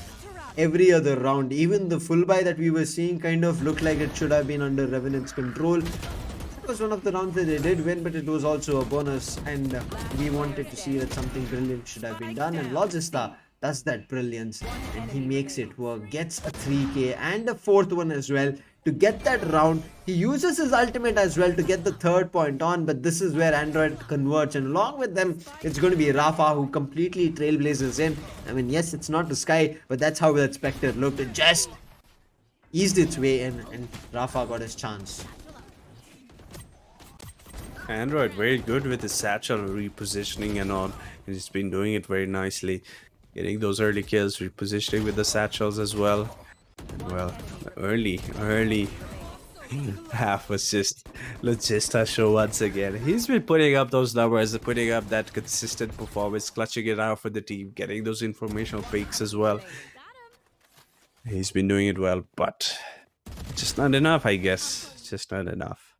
every other round, even the full buy that we were seeing kind of looked like it should have been under Revenant's control. It was one of the rounds that they did win, but it was also a bonus, and we wanted to see that something brilliant should have been done, and Logista does that brilliance, and he makes it work, gets a 3k and a fourth one as well to get that round. He uses his ultimate as well to get the third point on, but this is where Android converts, and along with them it's going to be Rafa who completely trailblazes in. I mean, yes, it's not the Sky, but that's how that Spectre looked. It just eased its way in, and Rafa got his chance. Android very good with his satchel repositioning and all. He's been doing it very nicely. Getting those early kills, repositioning with the satchels as well. And well, early half was just Logista show once again. He's been putting up those numbers, putting up that consistent performance, clutching it out for the team, getting those informational peaks as well. He's been doing it well, but just not enough, I guess. Just not enough.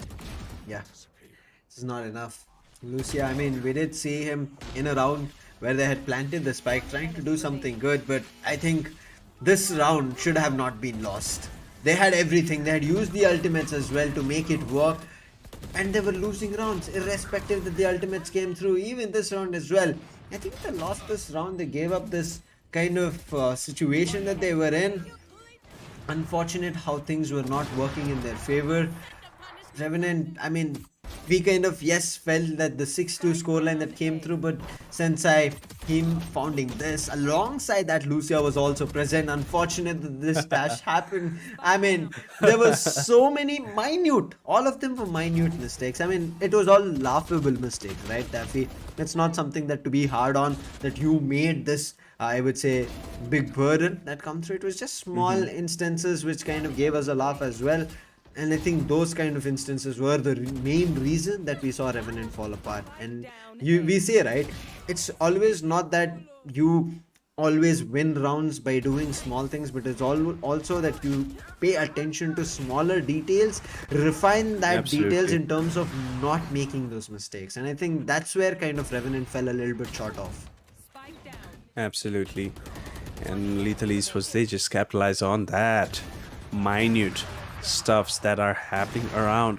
Yeah, this is not enough. Lucia, I mean, we did see him in a round where they had planted the spike, trying to do something good, but I think this round should have not been lost. They had everything. They had used the ultimates as well to make it work, and they were losing rounds irrespective that the ultimates came through, even this round as well. I think they lost this round. They gave up this kind of situation that they were in. Unfortunate how things were not working in their favor. Revenant, I mean, we kind of, yes, felt that the 6-2 scoreline that came through, but Sensei, him founding this, alongside that Lucia was also present. Unfortunate that this dash happened. I mean, there were so many minute, all of them were minute mistakes. I mean, it was all laughable mistakes, right, Daffy? It's not something that to be hard on, that you made this, I would say, big burden that come through. It was just small instances which kind of gave us a laugh as well. And I think those kind of instances were the main reason that we saw Revenant fall apart. And we say, right, it's always not that you always win rounds by doing small things, but it's also that you pay attention to smaller details, refine that details Absolutely. in terms of not making those mistakes. And I think that's where kind of Revenant fell a little bit short of. Spike down. Absolutely. And Lethal Esports, they just capitalize on that minute stuffs that are happening around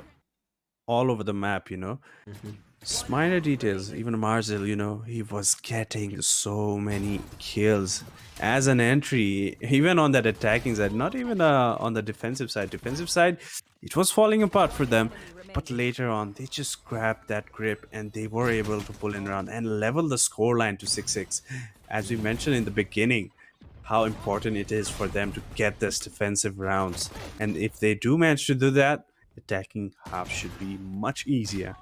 all over the map, minor details. Even Marzil, he was getting so many kills as an entry, even on that attacking side, not even on the defensive side. Defensive side, it was falling apart for them. But later on, they just grabbed that grip and they were able to pull in around and level the scoreline to 6-6. As we mentioned in the beginning, how important it is for them to get this defensive rounds. And if they do manage to do that, attacking half should be much easier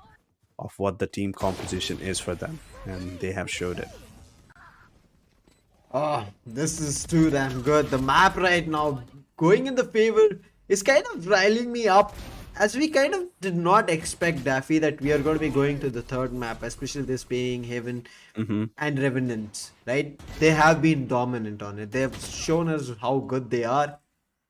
of what the team composition is for them, and they have showed it. Oh, this is too damn good. The map right now going in the favor is kind of riling me up, as we kind of did not expect, Daffy, that we are going to be going to the third map, especially this being Heaven and Revenant, right? They have been dominant on it. They have shown us how good they are.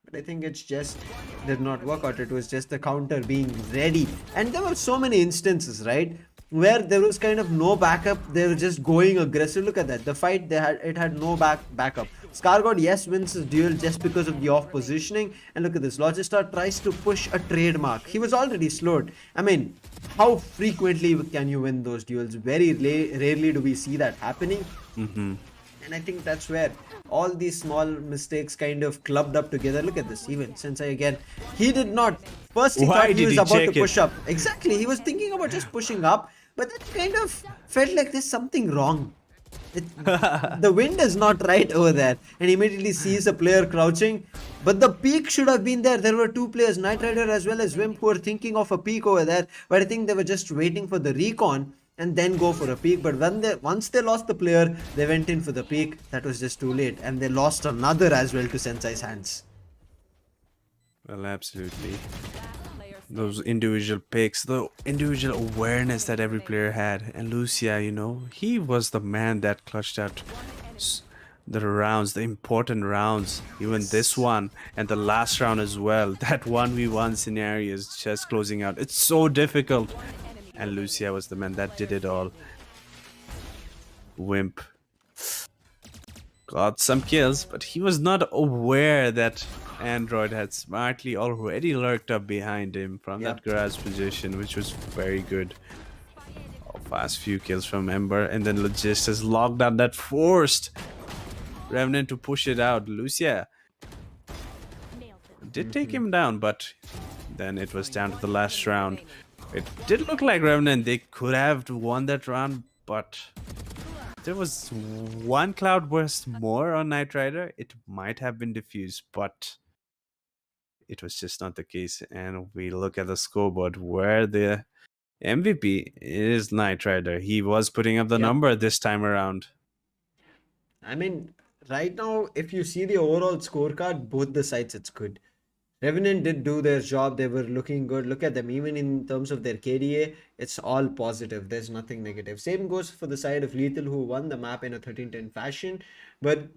But I think it's just did not work out. It was just the counter being ready. And there were so many instances, right? Where there was kind of no backup. They were just going aggressive. Look at that. The fight it had no backup. Scargod, yes, wins his duel just because of the off positioning. And look at this. Logistar tries to push a trademark. He was already slowed. I mean, how frequently can you win those duels? Very rarely do we see that happening. And I think that's where all these small mistakes kind of clubbed up together. Look at this. Even Sensei again, he did not. First, he Why thought he did was he about to check it? push up. Exactly. He was thinking about just pushing up, but that kind of felt like there's something wrong. The wind is not right over there, and immediately sees a player crouching. But the peak should have been there. There were two players, Knight Rider as well as Wimp, who were thinking of a peak over there. But I think they were just waiting for the recon and then go for a peak. But once they lost the player, they went in for the peak. That was just too late, and they lost another as well to Sensei's hands. Well, absolutely. Player Those individual picks, the individual awareness that every player had. And Lucia, he was the man that clutched out the rounds, the important rounds, even this one and the last round as well. That 1v1 scenario is just closing out. It's so difficult. And Lucia was the man that did it all. Wimp got some kills, but he was not aware that Android had smartly already lurked up behind him from that garage position, which was very good. Fast few kills from Ember, and then Logistus locked down that forced Revenant to push it out. Lucia did take him down, but then it was down to the last round. It did look like Revenant, they could have won that round, but there was one cloud burst more on Knight Rider. It might have been diffused, but it was just not the case. And we look at the scoreboard where the MVP is Knight Rider. He was putting up the number this time around. I mean, right now, if you see the overall scorecard, both the sides, it's good. Revenant did do their job. They were looking good. Look at them. Even in terms of their KDA, it's all positive. There's nothing negative. Same goes for the side of Lethal, who won the map in a 13-10 fashion. But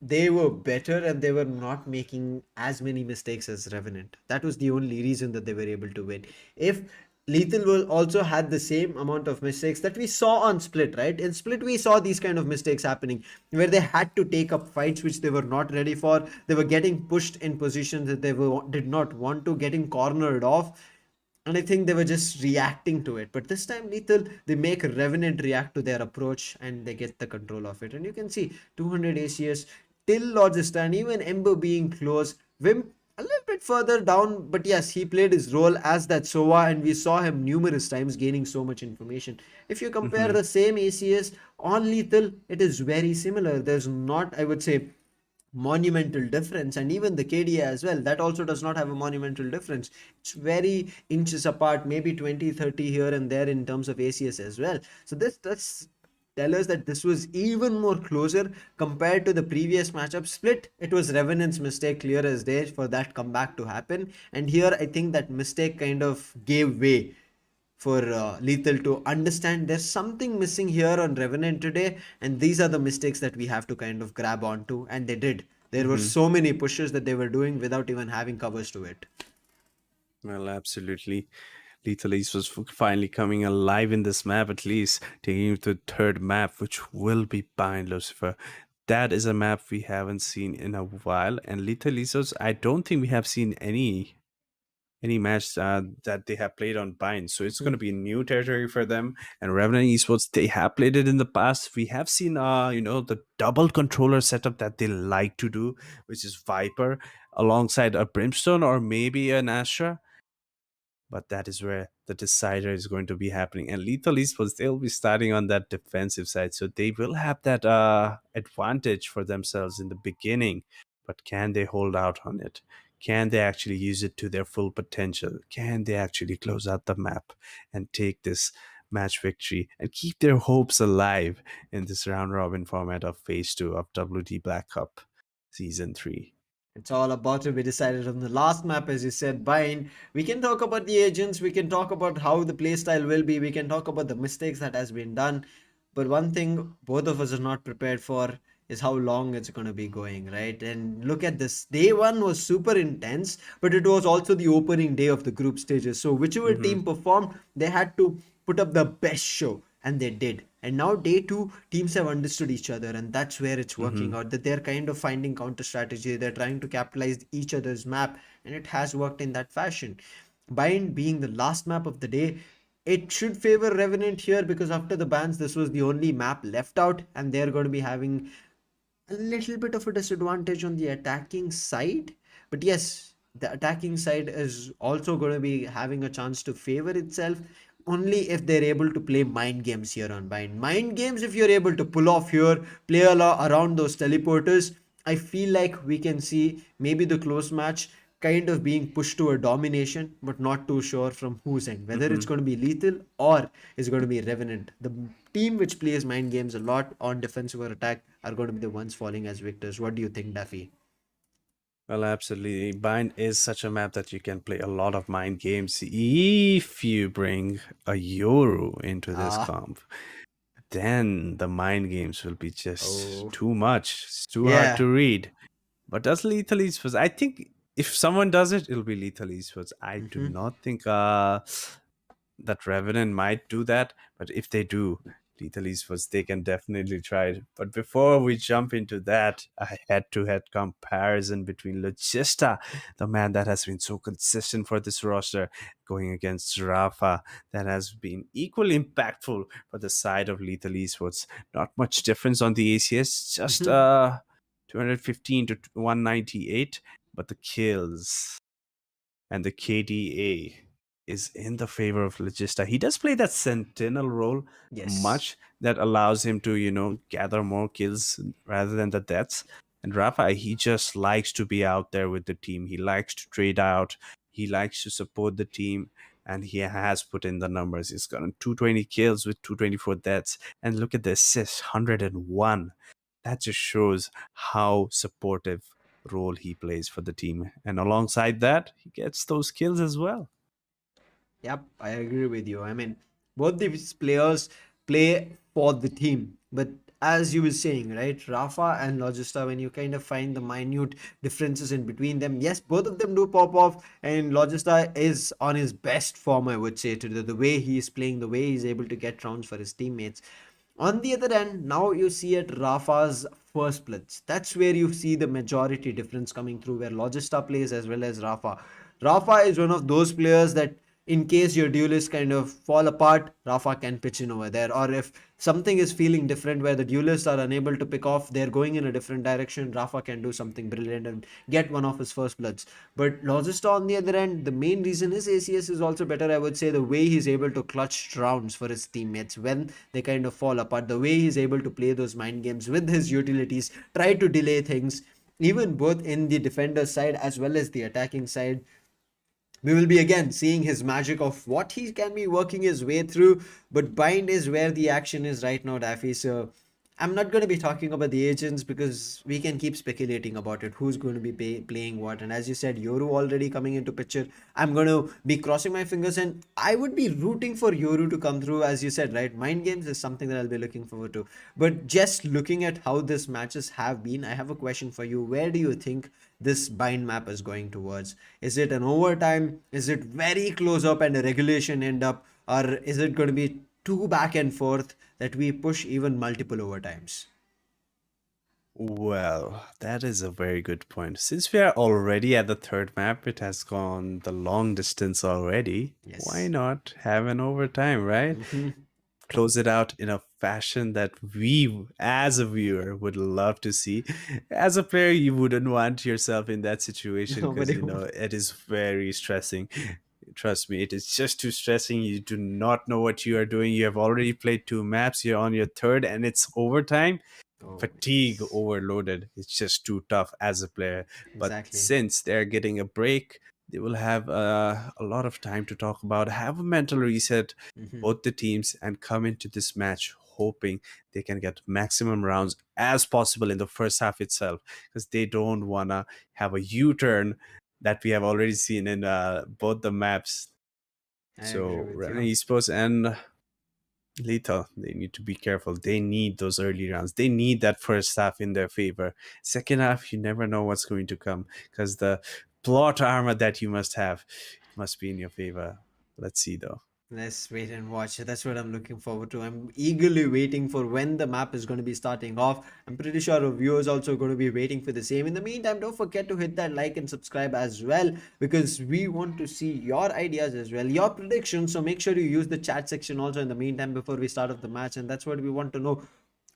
they were better and they were not making as many mistakes as Revenant. That was the only reason that they were able to win. If Lethal will also had the same amount of mistakes that we saw on Split, right? In Split, we saw these kind of mistakes happening where they had to take up fights which they were not ready for. They were getting pushed in positions that did not want to, getting cornered off. And I think they were just reacting to it. But this time, Lethal, they make Revenant react to their approach and they get the control of it. And you can see 200 ACS till Logistan, even Ember being close. Wimp a little bit further down, but yes, he played his role as that Sova, and we saw him numerous times gaining so much information. If you compare the same ACS on Lethal, it is very similar. There's not, I would say, monumental difference, and even the KDA as well, that also does not have a monumental difference. It's very inches apart, maybe 20-30 here and there in terms of ACS as well. So that's tell us that this was even more closer compared to the previous matchup. Split, it was Revenant's mistake, clear as day, for that comeback to happen. And here I think that mistake kind of gave way. for Lethal to understand there's something missing here on Revenant today, and these are the mistakes that we have to kind of grab onto, and they did. There were Hmm. so many pushes that they were doing without even having covers to it. Well, absolutely. Lethal East was finally coming alive in this map, at least taking you to the third map, which will be Bind Lucifer. That is a map we haven't seen in a while, and Lethal East, I don't think we have seen any match that they have played on Bind. So it's going to be new territory for them. And Revenant Esports, they have played it in the past. We have seen, the double controller setup that they like to do, which is Viper alongside a Brimstone or maybe an Astra, but that is where the decider is going to be happening. And Lethal Esports, they'll be starting on that defensive side, so they will have that advantage for themselves in the beginning. But can they hold out on it? Can they actually use it to their full potential? Can they actually close out the map and take this match victory and keep their hopes alive in this round robin format of phase 2 of WD Black Cup season 3? It's all about to be decided on the last map, as you said, Bind. We can talk about the agents, we can talk about how the playstyle will be, we can talk about the mistakes that has been done. But one thing both of us are not prepared for is how long it's going to be going, right? And look at this. Day one was super intense, but it was also the opening day of the group stages. So whichever Mm-hmm. team performed, they had to put up the best show, and they did. And now day two, teams have understood each other, and that's where it's Mm-hmm. working out. That they're kind of finding counter strategy, they're trying to capitalize each other's map, and it has worked in that fashion. Bind being the last map of the day, it should favor Revenant here, because after the bans, this was the only map left out, and they're going to be having a little bit of a disadvantage on the attacking side. But yes, the attacking side is also going to be having a chance to favor itself only if they're able to play mind games here on Bind. Mind games, if you're able to pull off here, play around those teleporters, I feel like we can see maybe the close match kind of being pushed to a domination, but not too sure from whose end. Whether Mm-hmm. it's going to be Lethal or is going to be Revenant. The team which plays mind games a lot on defensive or attack are going to be the ones falling as victors. What do you think, Daffy? Well, absolutely. Bind is such a map that you can play a lot of mind games if you bring a Yoru into this Ah, comp. Then the mind games will be just oh, too much. It's too hard yeah. to read. But does Lethal Esports? I think if someone does it, it'll be Lethal Esports. I do Hmm. not think that Revenant might do that, but if they do, Lethal Esports, they can definitely try it. But before we jump into that, a head-to-head comparison between Logista, the man that has been so consistent for this roster, going against Rafa, that has been equally impactful for the side of Lethal Esports. Not much difference on the ACS, just Hmm. 215 to 198, but the kills and the KDA is in the favor of Logista. He does play that sentinel role Yes. much that allows him to, gather more kills rather than the deaths. And Rafa, he just likes to be out there with the team. He likes to trade out. He likes to support the team. And he has put in the numbers. He's gotten 220 kills with 224 deaths. And look at the assists, 101. That just shows how supportive role he plays for the team. And alongside that, he gets those kills as well. Yep, I agree with you. I mean, both these players play for the team, but as you were saying, right, Rafa and Logista, when you kind of find the minute differences in between them, yes, both of them do pop off, and Logista is on his best form, I would say, to the way he is playing, the way he's able to get rounds for his teammates. On the other end, now you see at Rafa's first splits. That's where you see the majority difference coming through, where Logista plays as well as Rafa. Rafa is one of those players that, in case your duelists kind of fall apart, Rafa can pitch in over there. Or if something is feeling different where the duelists are unable to pick off, they're going in a different direction, Rafa can do something brilliant and get one of his first bloods. But Logista, on the other end, the main reason his ACS is also better, I would say, the way he's able to clutch rounds for his teammates when they kind of fall apart, the way he's able to play those mind games with his utilities, try to delay things, even both in the defender side as well as the attacking side. We will be again seeing his magic of what he can be working his way through. But Bind is where the action is right now, Daffy. So I'm not going to be talking about the agents because we can keep speculating about it. Who's going to be playing what? And as you said, Yoru already coming into picture. I'm going to be crossing my fingers and I would be rooting for Yoru to come through, as you said, right? Mind games is something that I'll be looking forward to. But just looking at how this matches have been, I have a question for you. Where do you think this bind map is going towards? Is it an overtime? Is it very close up and a regulation end up? Or is it going to be too back and forth that we push even multiple overtimes? Well, that is a very good point. Since we are already at the third map, it has gone the long distance already. Yes. Why not have an overtime, right? Close it out in a fashion that we, as a viewer, would love to see. As a player, you wouldn't want yourself in that situation because, Nobody would. it is very stressing. Trust me, it is just too stressing. You do not know what you are doing. You have already played 2 maps. You're on your third, and it's overtime. Oh, Fatigue yes. overloaded. It's just too tough as a player. But Exactly. since they're getting a break, they will have a lot of time to talk about, have a mental reset, both the teams, and come into this match hoping they can get maximum rounds as possible in the first half itself, because they don't want to have a U-turn that we have already seen in both the maps. I agree So with Rana you. Esports and Lethal, they need to be careful. They need those early rounds. They need that first half in their favor. Second half, you never know what's going to come because the plot armor that you must have must be in your favor. Let's see though. Let's wait and watch. That's what I'm looking forward to. I'm eagerly waiting for when the map is going to be starting off. I'm pretty sure our viewers also going to be waiting for the same. In the meantime, don't forget to hit that like and subscribe as well because we want to see your ideas as well, your predictions. So make sure you use the chat section also in the meantime before we start off the match. And that's what we want to know,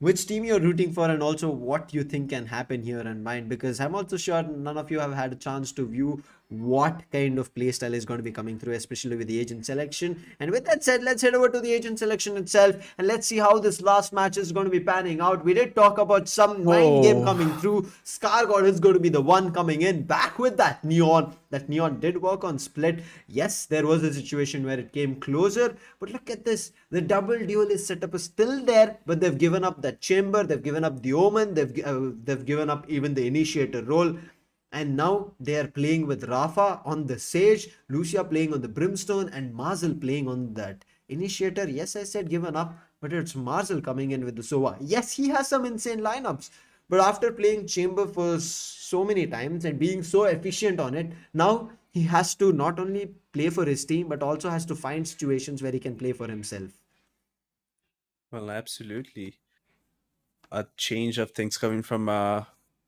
which team you're rooting for and also what you think can happen here and mind, because I'm also sure none of you have had a chance to view what kind of playstyle is going to be coming through, especially with the agent selection. And with that said, let's head over to the agent selection itself and let's see how this last match is going to be panning out. We did talk about some mind game Whoa. coming through. Skyesports is going to be the one coming in back with that neon. That neon did work on split. Yes, there was a situation where it came closer, but look at this. The double duelist setup is still there, but they've given up that chamber, they've given up the omen, they've given up even the initiator role. And now they are playing with Rafa on the Sage, Lucia playing on the Brimstone, and Marzel playing on that Initiator. Yes, I said given up, but it's Marzel coming in with the Sova. Yes, he has some insane lineups, but after playing Chamber for so many times and being so efficient on it, now he has to not only play for his team, but also has to find situations where he can play for himself. Well, absolutely. A change of things coming from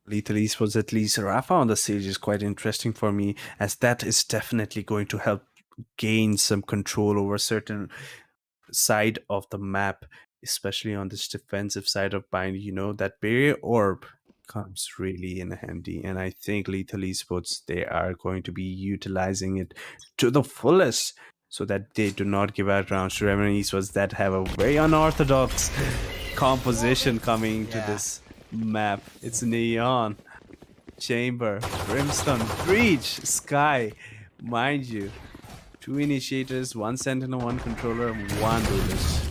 Lethal Esports, at least Rafa on the stage is quite interesting for me, as that is definitely going to help gain some control over certain side of the map, especially on this defensive side of bind. That barrier orb comes really in handy, and I think Lethal Esports, they are going to be utilizing it to the fullest so that they do not give out rounds to Revenant Esports that have a very unorthodox composition coming to Yeah. this map. It's Neon, Chamber, Brimstone, Breach, Sky. Mind you, 2 initiators, 1 sentinel, 1 controller, 1 duelist.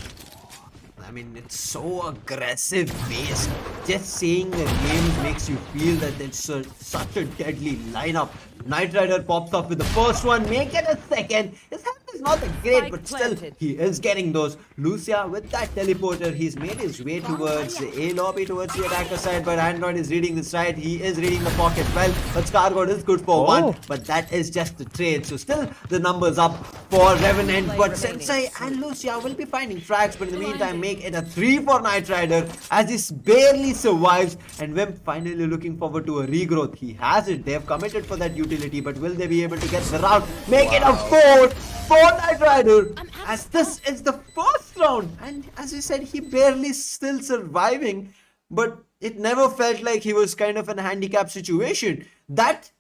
I mean, it's so aggressive based. Just seeing the names makes you feel that it's such a deadly lineup. Knight Rider pops off with the first one, make it a second. His health is not that great, Spike but still, planted. he is getting those. Lucia with that teleporter, he's made his way towards the A lobby, towards the attacker side, but Android is reading the side. He is reading the pocket well, but Scargod is good for Oh. one, but that is just the trade. So still, the numbers up for Revenant, but remaining. Sensei and Lucia will be finding frags, but in the meantime, make it a 3 for Knight Rider as he barely survives. And Wimp finally looking forward to a regrowth. He has it. They have committed for that utility, but will they be able to get the round? Make it a 4 for Knight Rider, as this is the first round. And as you said, he barely still surviving, but it never felt like he was kind of in a handicap situation. That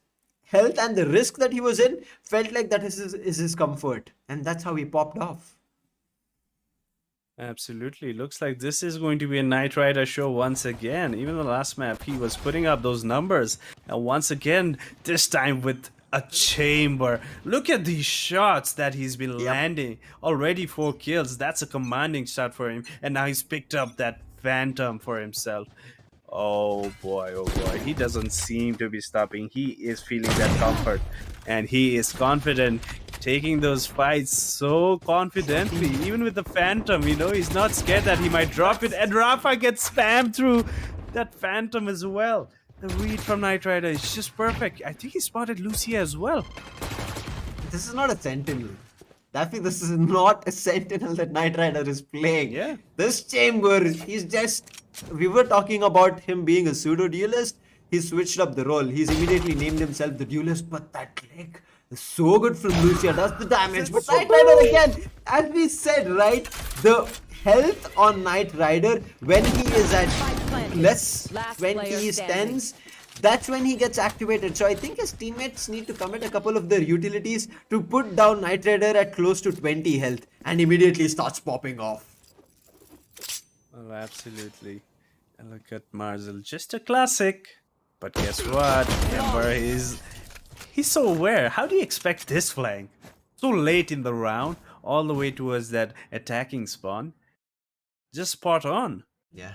health and the risk that he was in felt like that is his comfort, and that's how he popped off. Absolutely. Looks like this is going to be a Knight Rider show once again. Even the last map, he was putting up those numbers. And once again, this time with a chamber. Look at these shots that he's been landing. Already 4 kills. That's a commanding shot for him. And now he's picked up that Phantom for himself. Oh boy, he doesn't seem to be stopping. He is feeling that comfort, and he is confident, taking those fights so confidently. Even with the Phantom, he's not scared that he might drop it, and Rafa gets spammed through that Phantom as well. The read from Knight Rider is just perfect. I think he spotted Lucia as well. This is not a Sentinel. Daffy, this is not a Sentinel that Knight Rider is playing. Yeah. This Chamber, he's just... We were talking about him being a pseudo-duelist. He switched up the role. He's immediately named himself the duelist. But that click is so good from Lucia. Does the damage. But Knight Rider again, as we said, right? The health on Knight Rider, when he is at less, when he is tens, that's when he gets activated. So I think his teammates need to commit a couple of their utilities to put down Knight Rider at close to 20 health and immediately starts popping off. Oh, absolutely. And look at Marzel, just a classic. But guess what? Ember he's so aware. How do you expect this flank? So late in the round, all the way towards that attacking spawn. Just spot on. Yeah.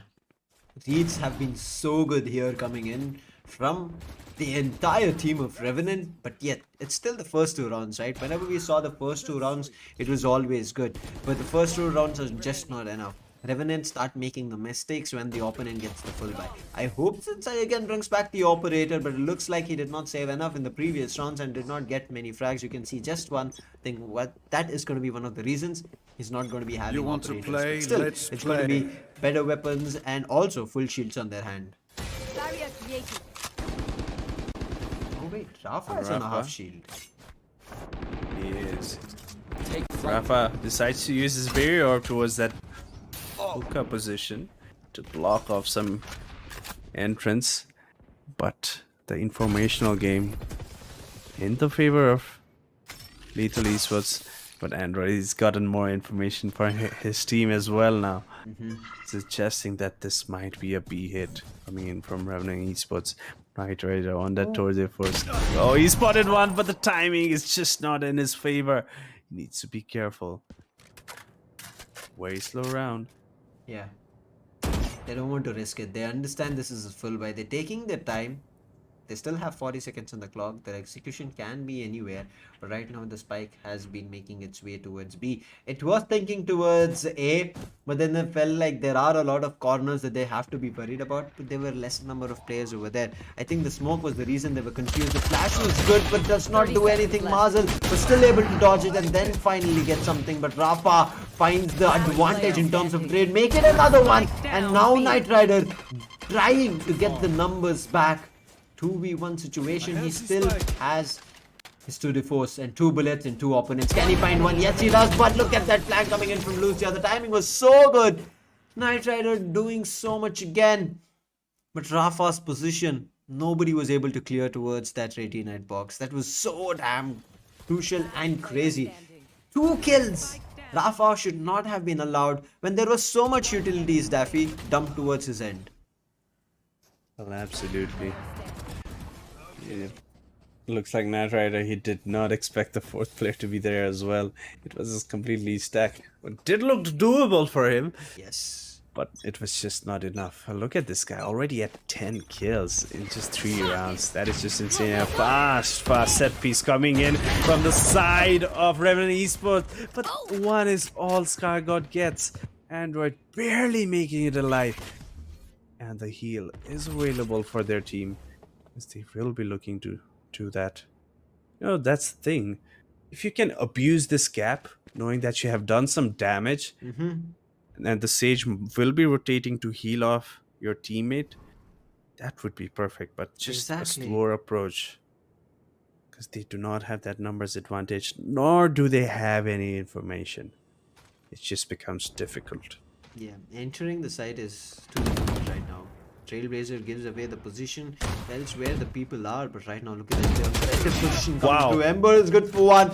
Reads have been so good here coming in from the entire team of Revenant, but yet it's still the first two rounds, right? Whenever we saw the first two rounds, it was always good, but the first two rounds are just not enough. Revenant start making the mistakes when the opponent gets the full buy. I hope Sensei again brings back the operator, but it looks like he did not save enough in the previous rounds and did not get many frags. You can see just one thing. What that is going to be one of the reasons he's not going to be having. You want to operators. play? But still, Let's it's going to play. be better weapons and also full shields on their hand. Barrier created. Oh wait, Rafa is on a Rafa. half shield. He is. Rafa decides to use his barrier orb towards that hookah position to block off some entrance. But the informational game in the favor of Lethal Esports. But Android has gotten more information for his team as well now. Suggesting that this might be a B hit coming in from Revenant Esports. Knight Rider on that towards their first. Oh, he spotted one, but the timing is just not in his favor. He needs to be careful. Very slow round. Yeah. They don't want to risk it. They understand this is a full buy. They're taking their time. They still have 40 seconds on the clock. Their execution can be anywhere. But right now the spike has been making its way towards B. It was thinking towards A. But then they felt like there are a lot of corners that they have to be worried about. But there were less number of players over there. I think the smoke was the reason they were confused. The flash was good but does not do anything. Marzel was still able to dodge it and then finally get something. But Rafa finds the advantage in terms of trade. Make it another one. And now Knight Rider trying to get the numbers back. 2v1 situation, he still has his 2 deforce and 2 bullets and 2 opponents. Can he find one? Yes, he does. But look at that flank coming in from Lucia. The timing was so good. Knight Rider doing so much again. But Rafa's position, nobody was able to clear towards that Radiant box. That was so damn crucial and crazy. 2 kills. Rafa should not have been allowed when there was so much utilities, Daffy, dumped towards his end. Well, absolutely. Yeah. Looks like Knight Rider, he did not expect the 4th player to be there as well. It was just completely stacked. It did look doable for him, Yes. but it was just not enough. Look at this guy, already at 10 kills in just 3 rounds. That is just insane. A fast set piece coming in from the side of Revenant Esports. But one is all SkyGod gets. Android barely making it alive. And the heal is available for their team, as they will be looking to do that. That's the thing. If you can abuse this gap, knowing that you have done some damage, and the Sage will be rotating to heal off your teammate, that would be perfect. But just a slower approach, because they do not have that numbers advantage, nor do they have any information. It just becomes difficult. Yeah, entering the site is too difficult right now. Trailblazer gives away the position, tells where the people are, but right now look at the aggressive position coming through. Ember is good for one.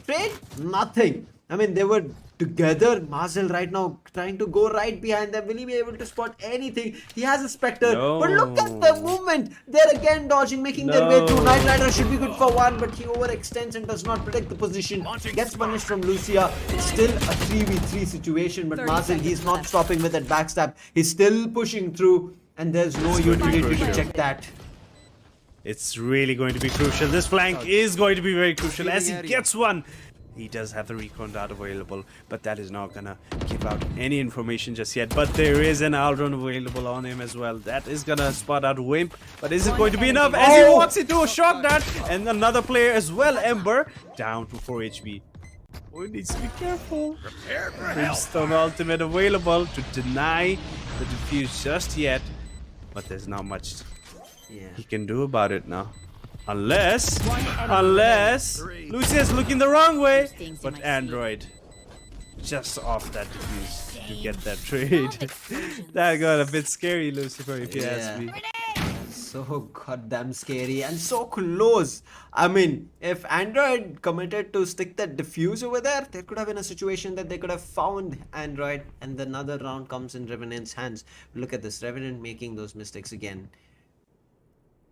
Trade? Nothing. I mean, they were together. Mazel right now trying to go right behind them. Will he be able to spot anything? He has a Spectre, but look at the movement. They're again dodging, making their way through. Knight Rider should be good for one, but he overextends and does not predict the position. Gets punished from Lucia. It's still a 3v3 situation, but 30 Mazel, he's seconds not left. stopping with that backstab. He's still pushing through, and there's no utility to crucial. check that. It's really going to be crucial. This flank is going to be very crucial as he gets one. He does have the recon dart available, but that is not gonna give out any information just yet. But there is an outrun available on him as well. That is gonna spot out Wimp, but is it going to be enough as he walks into a shock dart? And another player as well, Ember, down to 4 HP. Oh, he needs to be careful. Brimstone ultimate available to deny the defuse just yet, but there's not much he can do about it now. Unless Lucia's looking the wrong way, but Android just off that defuse to get that trade. That got a bit scary, Lucifer, if you ask me. So goddamn scary and so close. I mean, if Android committed to stick that diffuse over there could have been a situation that they could have found Android, and another round comes in Revenant's hands. Look at this, Revenant making those mistakes again.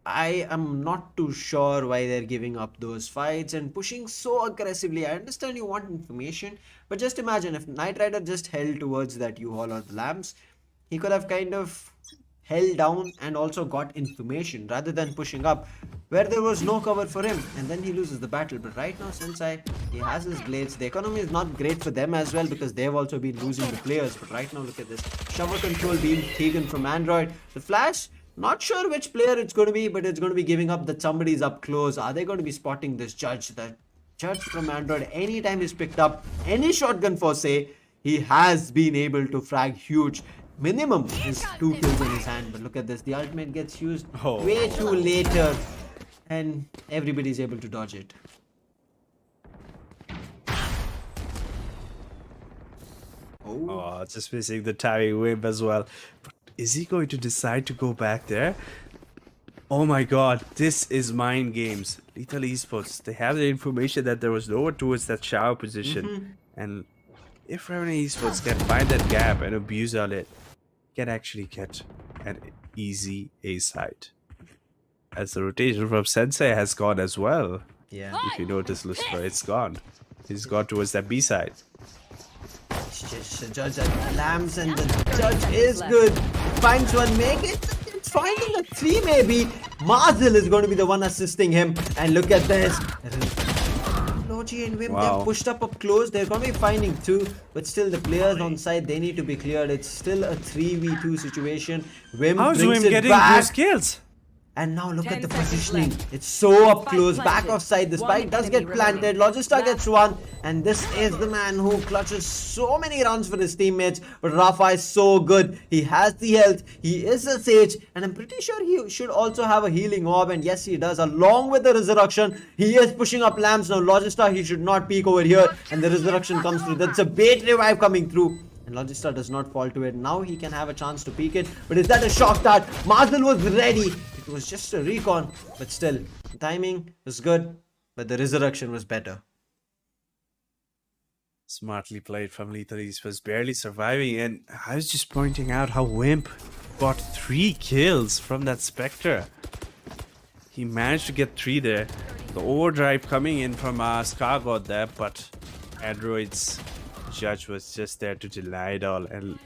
I am not too sure why they're giving up those fights and pushing so aggressively. I understand you want information, but just imagine if Knight Rider just held towards that U-Haul or the lamps, he could have kind of held down and also got information rather than pushing up where there was no cover for him, and then he loses the battle. But right now, since he has his blades, the economy is not great for them as well because they've also been losing the players. But right now, look at this shower control being taken from Android. The flash, not sure which player it's going to be, but it's going to be giving up that somebody's up close. Are they going to be spotting this judge? That judge from Android, anytime he's picked up any shotgun for say, he has been able to frag huge. Minimum is 2 kills in his hand, but look at this. The ultimate gets used way too later, and everybody's able to dodge it. Oh, just missing the timing whip as well. But is he going to decide to go back there? Oh my god, this is mind games. Lethal Esports, they have the information that there was no one towards that shower position. And if Revenant Esports can find that gap and abuse on it, can actually get an easy A side. As the rotation from Sensei has gone as well. Yeah. If you notice, Lucifer, it's gone. He's gone towards that B side. Judge at lamps, and the judge is good. Finds one, make it. It's finding a 3 maybe. Mazel is going to be the one assisting him. And look at this. Logi and Wim, they've pushed up close. They're going to be finding 2, but still the players on side, they need to be cleared. It's still a 3v2 situation. Wim How's brings Wim it getting back. those kills? And now look at 10 the seconds positioning. left. It's so up Spike close, back planted. offside. The One spike does enemy get planted. remaining. Logista gets one. And this is the man who clutches so many runs for his teammates. But Rafa is so good. He has the health. He is a sage. And I'm pretty sure he should also have a healing orb. And yes, he does. Along with the resurrection, he is pushing up lamps. Now Logista, he should not peek over here. And the resurrection comes through. That's a bait revive coming through. And Logista does not fall to it. Now he can have a chance to peek it. But is that a shock dart? Mazel was ready. It was just a recon. But still, the timing was good. But the resurrection was better. Smartly played from Lethal Esports, barely surviving. And I was just pointing out how Wimp got 3 kills from that Spectre. He managed to get 3 there. The overdrive coming in from Scar got there, but Android's judge was just there to deny it all, and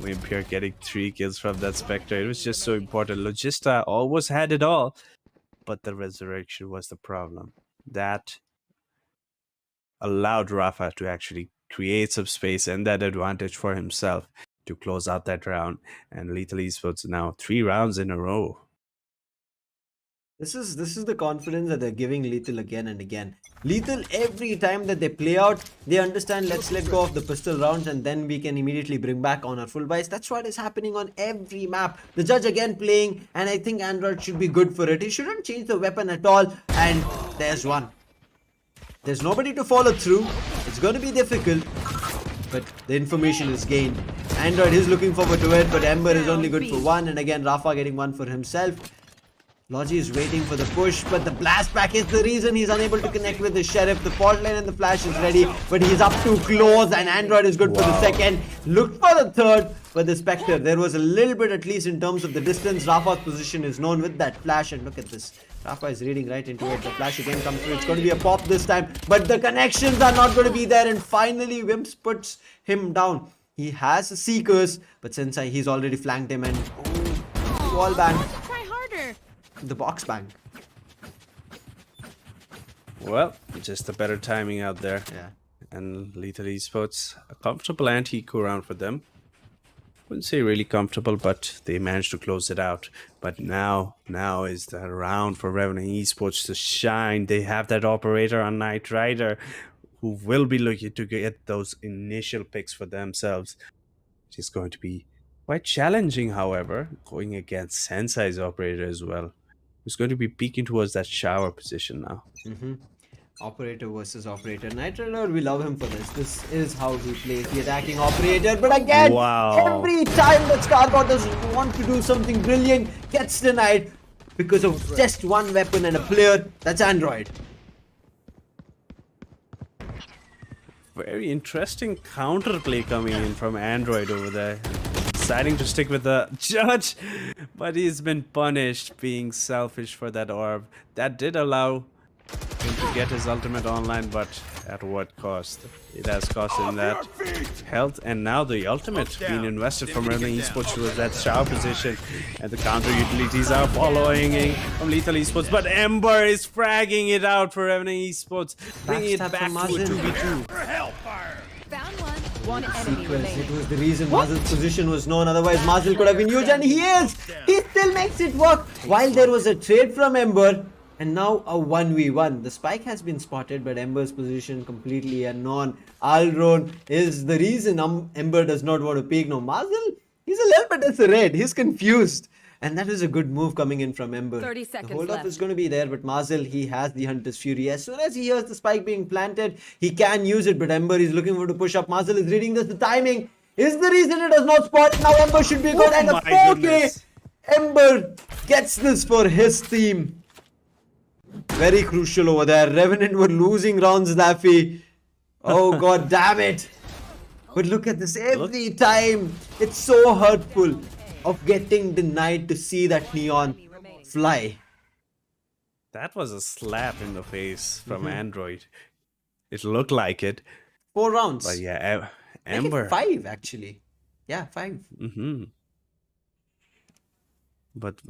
Wimp here getting 3 kills from that Spectre. It was just so important. Logista almost had it all, but the resurrection was the problem. That allowed Rafa to actually create some space and that advantage for himself to close out that round. And Lethal Esports now 3 rounds in a row. This is the confidence that they're giving Lethal again and again. Lethal, every time that they play out, they understand, let's let go of the pistol rounds and then we can immediately bring back on our full buys. That's what is happening on every map. The judge again playing, and I think Android should be good for it. He shouldn't change the weapon at all. And there's one. There's nobody to follow through. It's going to be difficult, but the information is gained. Android is looking forward to it, but Ember is only good for 1. And again, Rafa getting 1 for himself. Logi is waiting for the push, but the blast back is the reason he's unable to connect with the Sheriff. The fault line and the flash is ready, but he's up too close, and Android is good for the second. Look for the third, but the Spectre, there was a little bit, at least in terms of the distance. Rafa's position is known with that flash, and look at this. Rafa is reading right into it. The flash again comes through. It's going to be a pop this time, but the connections are not going to be there, and finally Wimps puts him down. He has a Seekers, but since he's already flanked him, and wall bang. Try harder. The box bang. Well, just a better timing out there. Yeah. And Lethal Esports, a comfortable anti-eco round for them. Wouldn't say really comfortable, but they managed to close it out. But now is the round for Revenant Esports to shine. They have that operator on Knight Rider, who will be looking to get those initial picks for themselves. It is going to be quite challenging, however, going against Sensei's operator as well, who's going to be peeking towards that shower position now. Operator versus operator. Knight Rider, we love him for this. This is how he plays the attacking operator. But again, Wow. every time that Skyesports does want to do something brilliant, gets denied because of just one weapon and a player. That's Android. Very interesting counterplay coming in from Android over there. Deciding to stick with the judge, but he's been punished being selfish for that orb. That did allow him to get his ultimate online, but at what cost? It has cost him that health, and now the ultimate being invested from Revenant Esports towards that shower position, and the counter utilities are following from Lethal Esports, but Ember is fragging it out for Revenant Esports, bringing it Backstab back from to a Mazin. 2v2. Found one. One enemy It remaining. was the reason Mazil's position was known, otherwise Mazil could have been huge, and he is! He still makes it work, while there was a trade from Ember, and now a 1v1. The spike has been spotted, but Ember's position completely unknown. Alron is the reason Ember does not want to peek. No, Mazil, he's a little bit disarrayed, he's confused. And that is a good move coming in from Ember. 30 The seconds hold up left. is going to be there, but Mazil, he has the Hunter's Fury. As soon as he hears the spike being planted, he can use it, but Ember is looking for to push up. Mazil is reading this. The timing is the reason it does not spot. Now Ember should be good, and a my 4K. goodness. Ember gets this for his team. Very crucial over there. Revenant were losing rounds, Daffy. Oh god damn it. But look at this every time. It's so hurtful of getting denied to see that neon fly. That was a slap in the face from Android. It looked like it, 4 rounds. but yeah, Make it Ember. 5 actually. Yeah, 5. But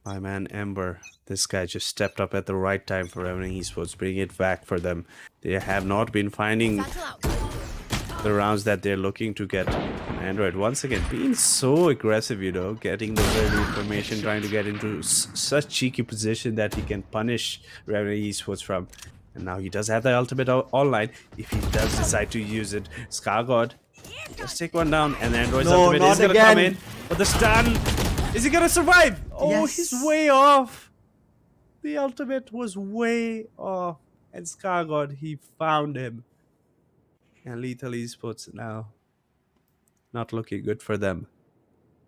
my man Ember, this guy just stepped up at the right time for Revenant Esports, bringing it back for them. They have not been finding the rounds that they're looking to get. Android once again being so aggressive, you know, getting the early information, trying to get into such cheeky position that he can punish Revenant Esports from. And now he does have the ultimate online. If he does decide to use it, Scargod, just take one down, and Android's No, ultimate not is gonna again. come in. But the stun, is he gonna survive? Oh, Yes. he's way off. The ultimate was way off, and Scargod, he found him. And Lethal Esports now not looking good for them.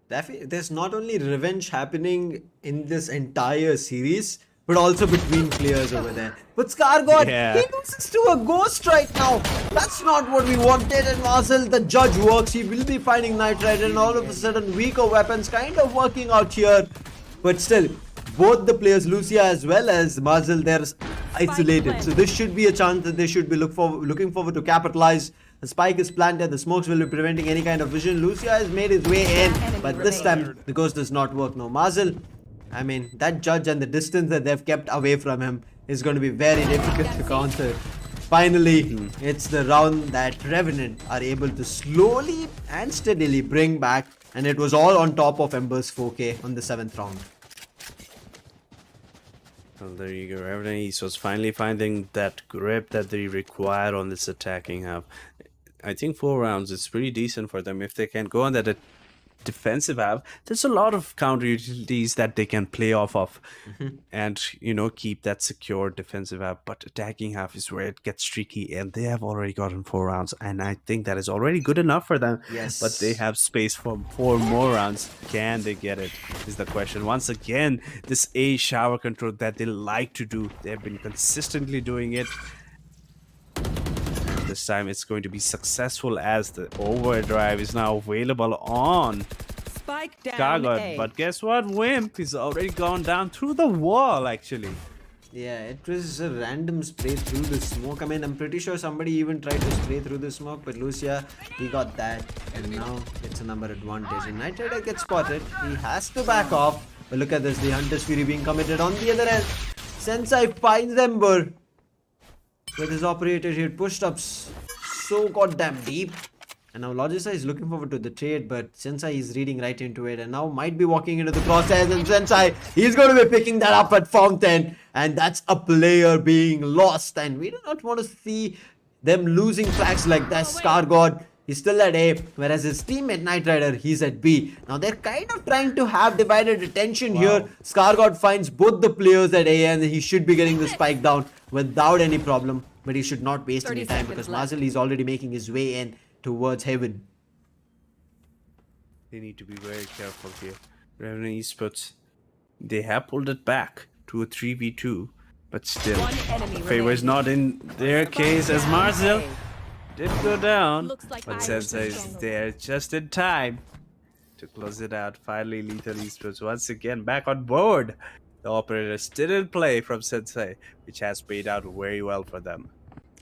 Daffy, there's not only revenge happening in this entire series, but also between players over there. But Scargod, Yeah. he loses to a ghost right now. That's not what we wanted. And Marcel, the judge works. He will be finding Knight Rider, and all of a sudden weaker weapons kind of working out here. But still, both the players, Lucia as well as Marcel, they're isolated. So this should be a chance that they should be looking forward to capitalize. The spike is planted, the smokes will be preventing any kind of vision. Lucia has made his way in, but this time the ghost does not work. No, Marcel, I mean, that judge and the distance that they've kept away from him is going to be very difficult to counter. Finally, it's the round that Revenant are able to slowly and steadily bring back, and it was all on top of Ember's 4K on the 7th round. Well, there you go. Revenant East was finally finding that grip that they require on this attacking hub. I think 4 rounds is pretty decent for them if they can go on that defensive half, there's a lot of counter utilities that they can play off of and, keep that secure defensive half. But attacking half is where it gets tricky, and they have already gotten 4 rounds, and I think that is already good enough for them. Yes. But they have space for 4 more rounds. Can they get it, is the question. Once again, this A shower control that they like to do, they've been consistently doing it. This time it's going to be successful as the overdrive is now available on Spike down Skyguard. A. But guess what? Wimp is already gone down through the wall, actually. Yeah, it was a random spray through the smoke. I mean, I'm pretty sure somebody even tried to spray through the smoke, but Lucia, he got that. And now it's a number advantage. And Knight Rider gets spotted. He has to back off. But look at this, the Hunter's Fury being committed on the other end. Sensei finds Ember. With his operator, he had pushed up so goddamn deep. And now Logisa is looking forward to the trade, but Sensei is reading right into it and now might be walking into the crosshairs, and Sensei, he's going to be picking that up at Fountain, and that's a player being lost, and we do not want to see them losing tracks like that. Scargod, he's still at A, whereas his teammate Knight Rider, he's at B. Now they're kind of trying to have divided attention here. Scargod finds both the players at A, and he should be getting the spike down without any problem, but he should not waste any time because Marcel is already making his way in towards heaven. They need to be very careful here. Revenant Esports, they have pulled it back to a 3v2, but still, One enemy favor is remaining. not in their case as Marcel did go down, Looks like but Irish Sensei is is stronger. there just in time to close it out. Finally, Lethal Esports once again back on board. The operator still in play from Sensei, which has paid out very well for them.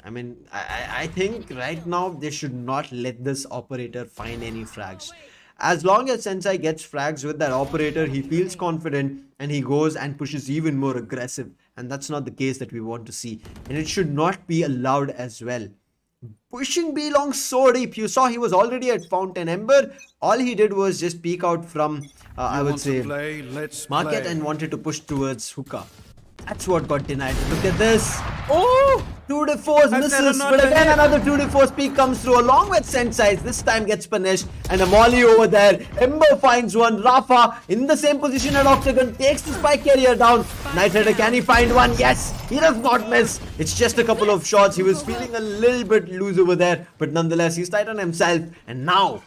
I mean, I think right now they should not let this operator find any frags. As long as Sensei gets frags with that operator, he feels confident and he goes and pushes even more aggressive. And that's not the case that we want to see. And it should not be allowed as well. Pushing B long so deep. You saw he was already at Fountain Ember. All he did was just peek out from, I would say, market and wanted to push towards hookah. That's what got denied. Look at this. Oh! 2D force misses, but again another 2D force peak comes through along with Sensei. This time gets punished, and a Molly over there. Ember finds one. Rafa in the same position at Octagon takes the spike carrier down. Knight Rider, can he find one? Yes, he does not miss. It's just a couple of shots. He was feeling a little bit loose over there, but nonetheless he's tight on himself, and now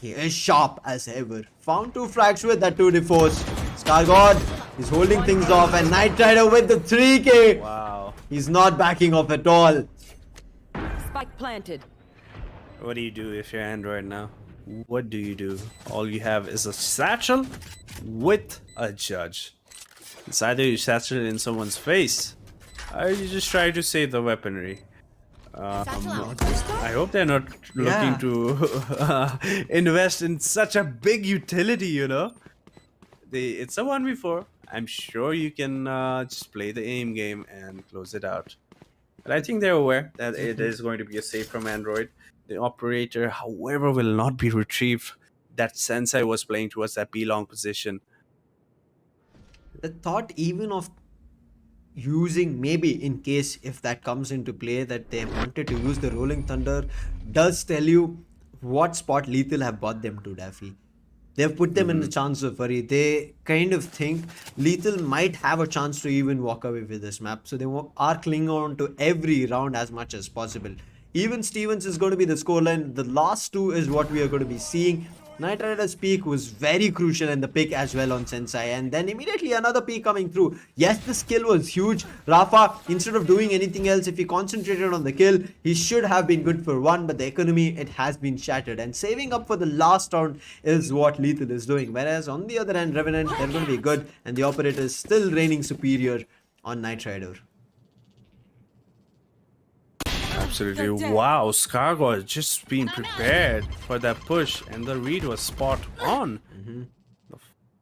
he is sharp as ever. Found 2 frags with that 2D force. Scargod is holding things off, and Knight Rider with the 3k. Wow. He's not backing off at all. Spike planted. What do you do if you're Android now? What do you do? All you have is a satchel with a judge. It's either you satchel it in someone's face, or you just try to save the weaponry. I hope they're not looking to invest in such a big utility, It's a 1v4. I'm sure you can just play the aim game and close it out. But I think they're aware that it is going to be a save from Android. The operator, however, will not be retrieved. That Sensei was playing towards that B-long position. The thought even of using, maybe in case if that comes into play, that they wanted to use the Rolling Thunder, does tell you what spot Lethal have brought them to, Daffy. They've put them in the chance of worry. They kind of think Lethal might have a chance to even walk away with this map. So they are clinging on to every round as much as possible. Even Stevens is going to be the scoreline. The last 2 is what we are going to be seeing. Knight Rider's peak was very crucial, and the pick as well on Sensei, and then immediately another peak coming through. Yes, the skill was huge. Rafa, instead of doing anything else, if he concentrated on the kill, he should have been good for 1, but the economy, it has been shattered, and saving up for the last round is what Lethal is doing. Whereas on the other end, Revenant, they're going to be good, and the operator is still reigning superior on Knight Rider. Absolutely. Wow, Scargo just being prepared for that push, and the read was spot on.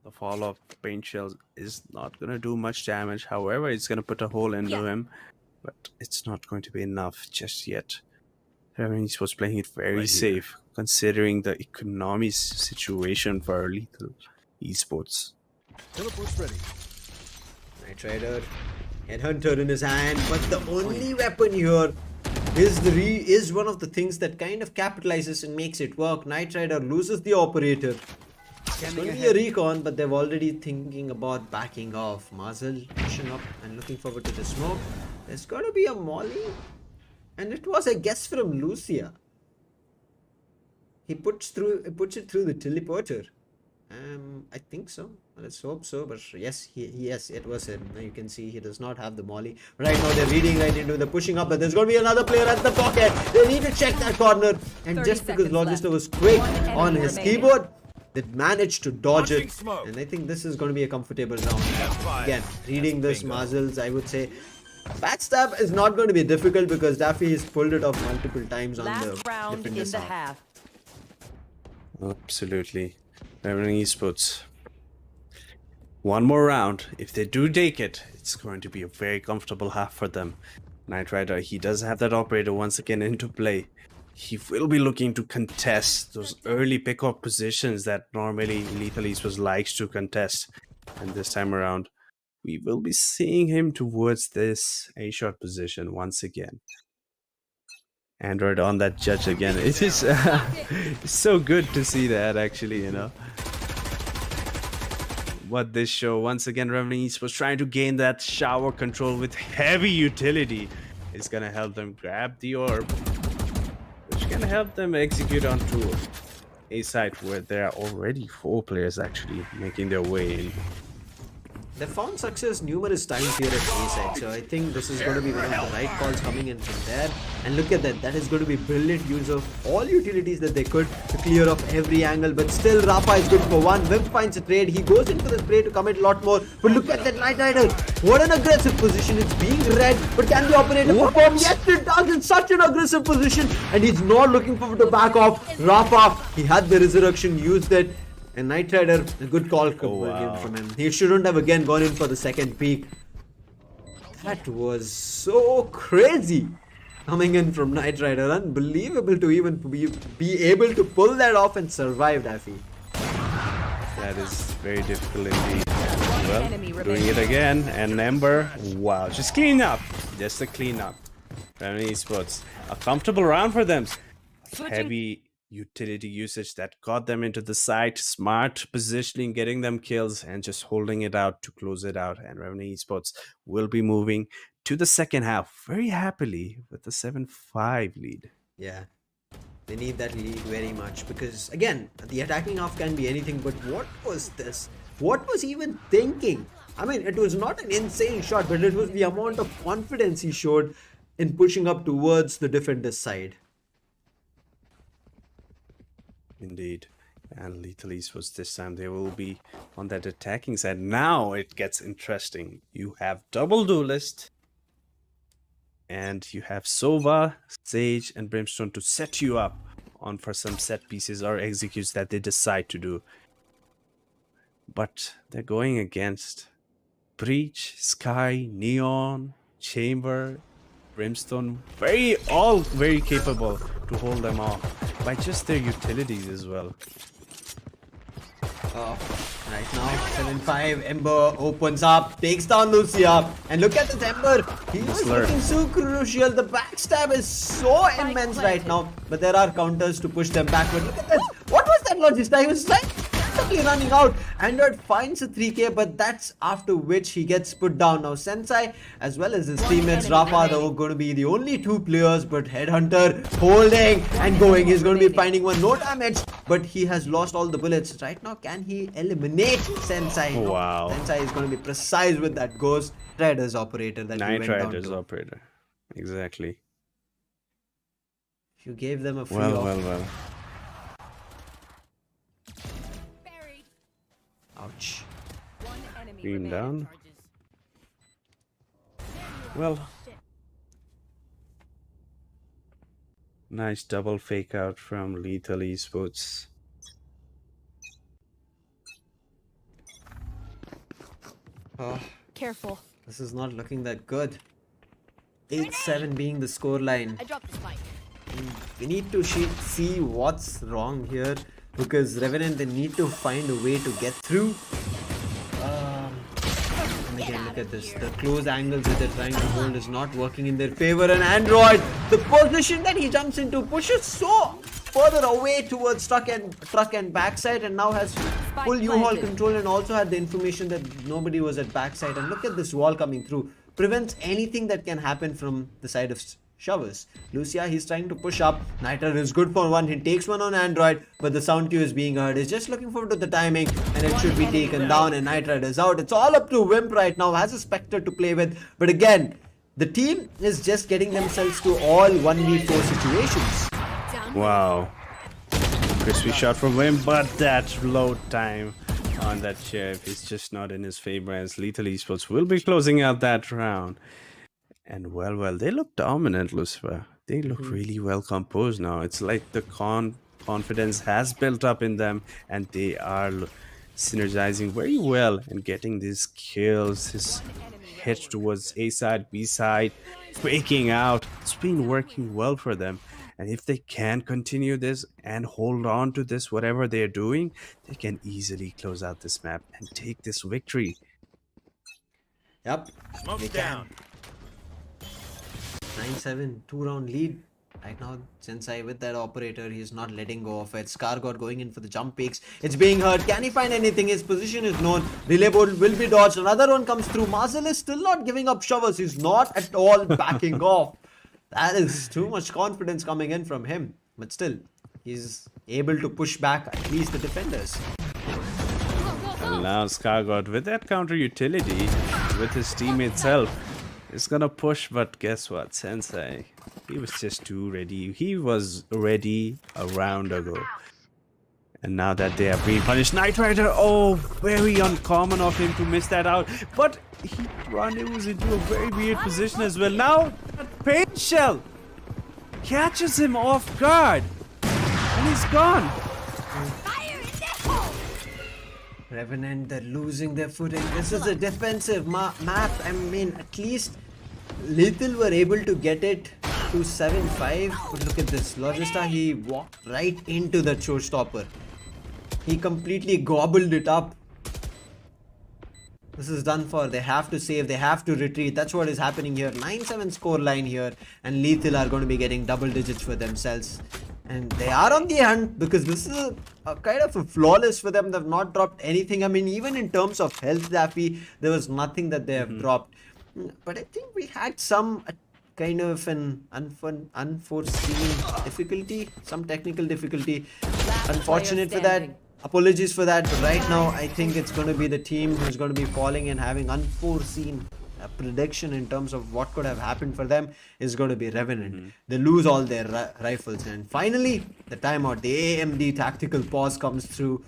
The follow-up paint shells is not going to do much damage. However, it's going to put a hole into him, but it's not going to be enough just yet. Revenant was playing it very safe, considering the economy situation for Lethal Esports. Teleport's ready. Knight Rider, Headhunter in his hand, but the only weapon here is one of the things that kind of capitalizes and makes it work. Knight Rider loses the operator. It's going to be a recon, but they're already thinking about backing off. Mazel pushing up and looking forward to the smoke. There's going to be a molly. And it was a guess from Lucia. He puts it through the teleporter. I think so. Let's hope so. But yes, yes, it was him. Now you can see he does not have the molly. Right now they're reading right into the pushing up, but there's going to be another player at the pocket. They need to check that corner. And just because Logister was quick on his keyboard, they managed to dodge it. And I think this is going to be a comfortable round. Again, reading this Mazel's, I would say backstab is not going to be difficult because Daffy has pulled it off multiple times on the defender's half. Absolutely. Revenant Esports. One more round. If they do take it, it's going to be a very comfortable half for them. Knight Rider, he does have that operator once again into play. He will be looking to contest those early pick-up positions that normally Lethal Esports likes to contest. And this time around, we will be seeing him towards this A-shot position once again. Android on that judge again. It is so good to see that, actually, you know. What this show, once again, Revenant Esports trying to gain that shower control with heavy utility. It's gonna help them grab the orb, which can help them execute onto a site where there are already 4 players actually making their way in. They found success numerous times here at A side, so I think this is going to be one of the right calls coming in from there. And look at that, that is going to be brilliant use of all utilities that they could to clear off every angle. But still, Rafa is good for one. Wimp finds a trade. He goes in for the spray to commit a lot more. But look at that Knight Rider. What an aggressive position. It's being read, but can the operator perform? Yes, it does. In such an aggressive position, and he's not looking forward to back off. Rafa, he had the resurrection, used it. And Knight Rider, a good call from him. He shouldn't have again gone in for the second peak. That was so crazy coming in from Knight Rider. Unbelievable to even be able to pull that off and survive, Daffy. That is very difficult indeed. Well, doing it again. And Ember, wow, just clean up. Just a clean up. Revenant Esports, a comfortable round for them. Heavy utility usage that got them into the site, smart positioning, getting them kills, and just holding it out to close it out. And Revenant Esports will be moving to the second half very happily with the 7-5 lead. Yeah, they need that lead very much because, again, the attacking half can be anything, but what was this? What was he even thinking? I mean, it was not an insane shot, but it was the amount of confidence he showed in pushing up towards the defender's side. Indeed. And Lethal Esports this time, they will be on that attacking side. Now it gets interesting. You have double duelist, and you have Sova, Sage, and Brimstone to set you up on for some set pieces or executes that they decide to do. But they're going against Breach, Sky, Neon, Chamber, Brimstone, all very capable to hold them off by just their utilities as well. Right now, 7-5, Ember opens up, takes down Lucia, and look at this Ember. He was looking so crucial. The backstab is so immense right now, but there are counters to push them backward. Look at this. What was that Logista? He was like running out. Android finds a 3k, but that's after which he gets put down. Now Sensei as well as his teammates Rafa are going to be the only 2 players, but Headhunter holding and going. He's going to be finding one, no damage, but he has lost all the bullets. Right now, can he eliminate Sensei? Wow. Sensei is going to be precise with that Ghost Rider's operator that Knight he went Rider's down to. operator. Exactly. You gave them a free offer. Well. Ouch. Green down. Well, nice double fake out from Lethal Esports. Oh, Careful. this is not looking that good. 8-7 being the scoreline. I dropped the spike. We need to see what's wrong here because Revenant, they need to find a way to get through. And again, look at this. The close angles that they're trying to hold is not working in their favor. And Android, the position that he jumps into pushes so further away towards truck and backside, and now has full U-haul planted. control and also had the information that nobody was at backside. And look at this wall coming through. Prevents anything that can happen from the side of Shovers. Lucia, he's trying to push up. Niter is good for one. He takes one on Android, but the sound cue is being heard. He's just looking forward to the timing, and it should be taken down. And Niter is out. It's all up to Wimp right now. Has a Spectre to play with, but again, the team is just getting themselves to all 1v4 situations. Wow. Crispy shot from him, but that load time on that sheriff is just not in his favor, as Lethal Esports will be closing out that round. And well, they look dominant, Lucifer. They look really well composed now. It's like the confidence has built up in them, and they are synergizing very well and getting these kills, his hit towards A side, B side, breaking out. It's been working well for them. And if they can continue this and hold on to this, whatever they're doing, they can easily close out this map and take this victory. Yep, they can. 9-7, 2-round lead. Right now, Sensei with that operator, he's not letting go of it. Scargod going in for the jump peaks. It's being heard. Can he find anything? His position is known. Relay board will be dodged. Another one comes through. Marcel is still not giving up Shovers. He's not at all backing off. That is too much confidence coming in from him. But still, he's able to push back at least the defenders. And now Scargod with that counter utility with his team itself is gonna push, but guess what? Sensei, he was just too ready. He was ready a round ago. And now that they are being punished, Knight Rider, oh, very uncommon of him to miss that out. But he rendezvous into a very weird position as well. Now, that pain shell catches him off guard. And he's gone. Revenant, they're losing their footing. This is a defensive map. I mean, at least Lethal were able to get it to 7-5. But look at this. Logista, he walked right into the showstopper. He completely gobbled it up. This is done for. They have to save. They have to retreat. That's what is happening here. 9-7 score line here. And Lethal are going to be getting double digits for themselves. And they are on the hunt because this is a kind of a flawless for them. They've not dropped anything. I mean, even in terms of health, Daffy, there was nothing that they have dropped. But I think we had some kind of an unforeseen difficulty, some technical difficulty. Unfortunate for that. Apologies for that. But right now, I think it's going to be the team who's going to be falling and having unforeseen prediction in terms of what could have happened for them is going to be Revenant. They lose all their rifles, and finally the timeout, the AMD tactical pause comes through.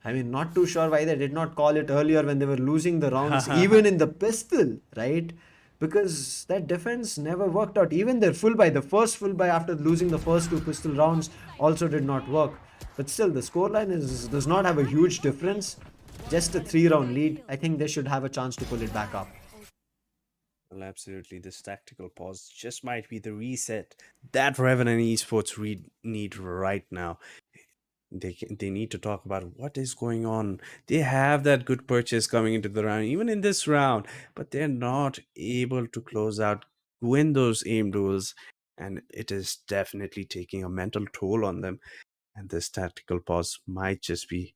I mean, not too sure why they did not call it earlier when they were losing the rounds, even in the pistol, right? Because that defense never worked out. Even their full buy, the first full buy after losing the first two pistol rounds also did not work. But still, the scoreline does not have a huge difference. Just a 3-round lead. I think they should have a chance to pull it back up. Well, absolutely. This tactical pause just might be the reset that Revenant Esports need right now. They need to talk about what is going on. They have that good purchase coming into the round, even in this round, but they're not able to close out, win those aim duels, and it is definitely taking a mental toll on them. And this tactical pause might just be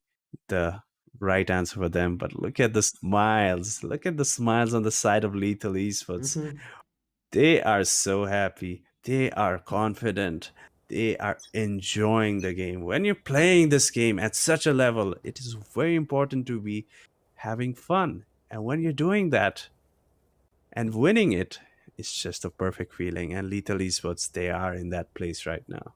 the right answer for them. But look at the smiles. Look at the smiles on the side of Lethal Esports. They are so happy. They are confident. They are enjoying the game. When you're playing this game at such a level, it is very important to be having fun. And when you're doing that and winning it, it's just a perfect feeling. And Lethal Esports, they are in that place right now.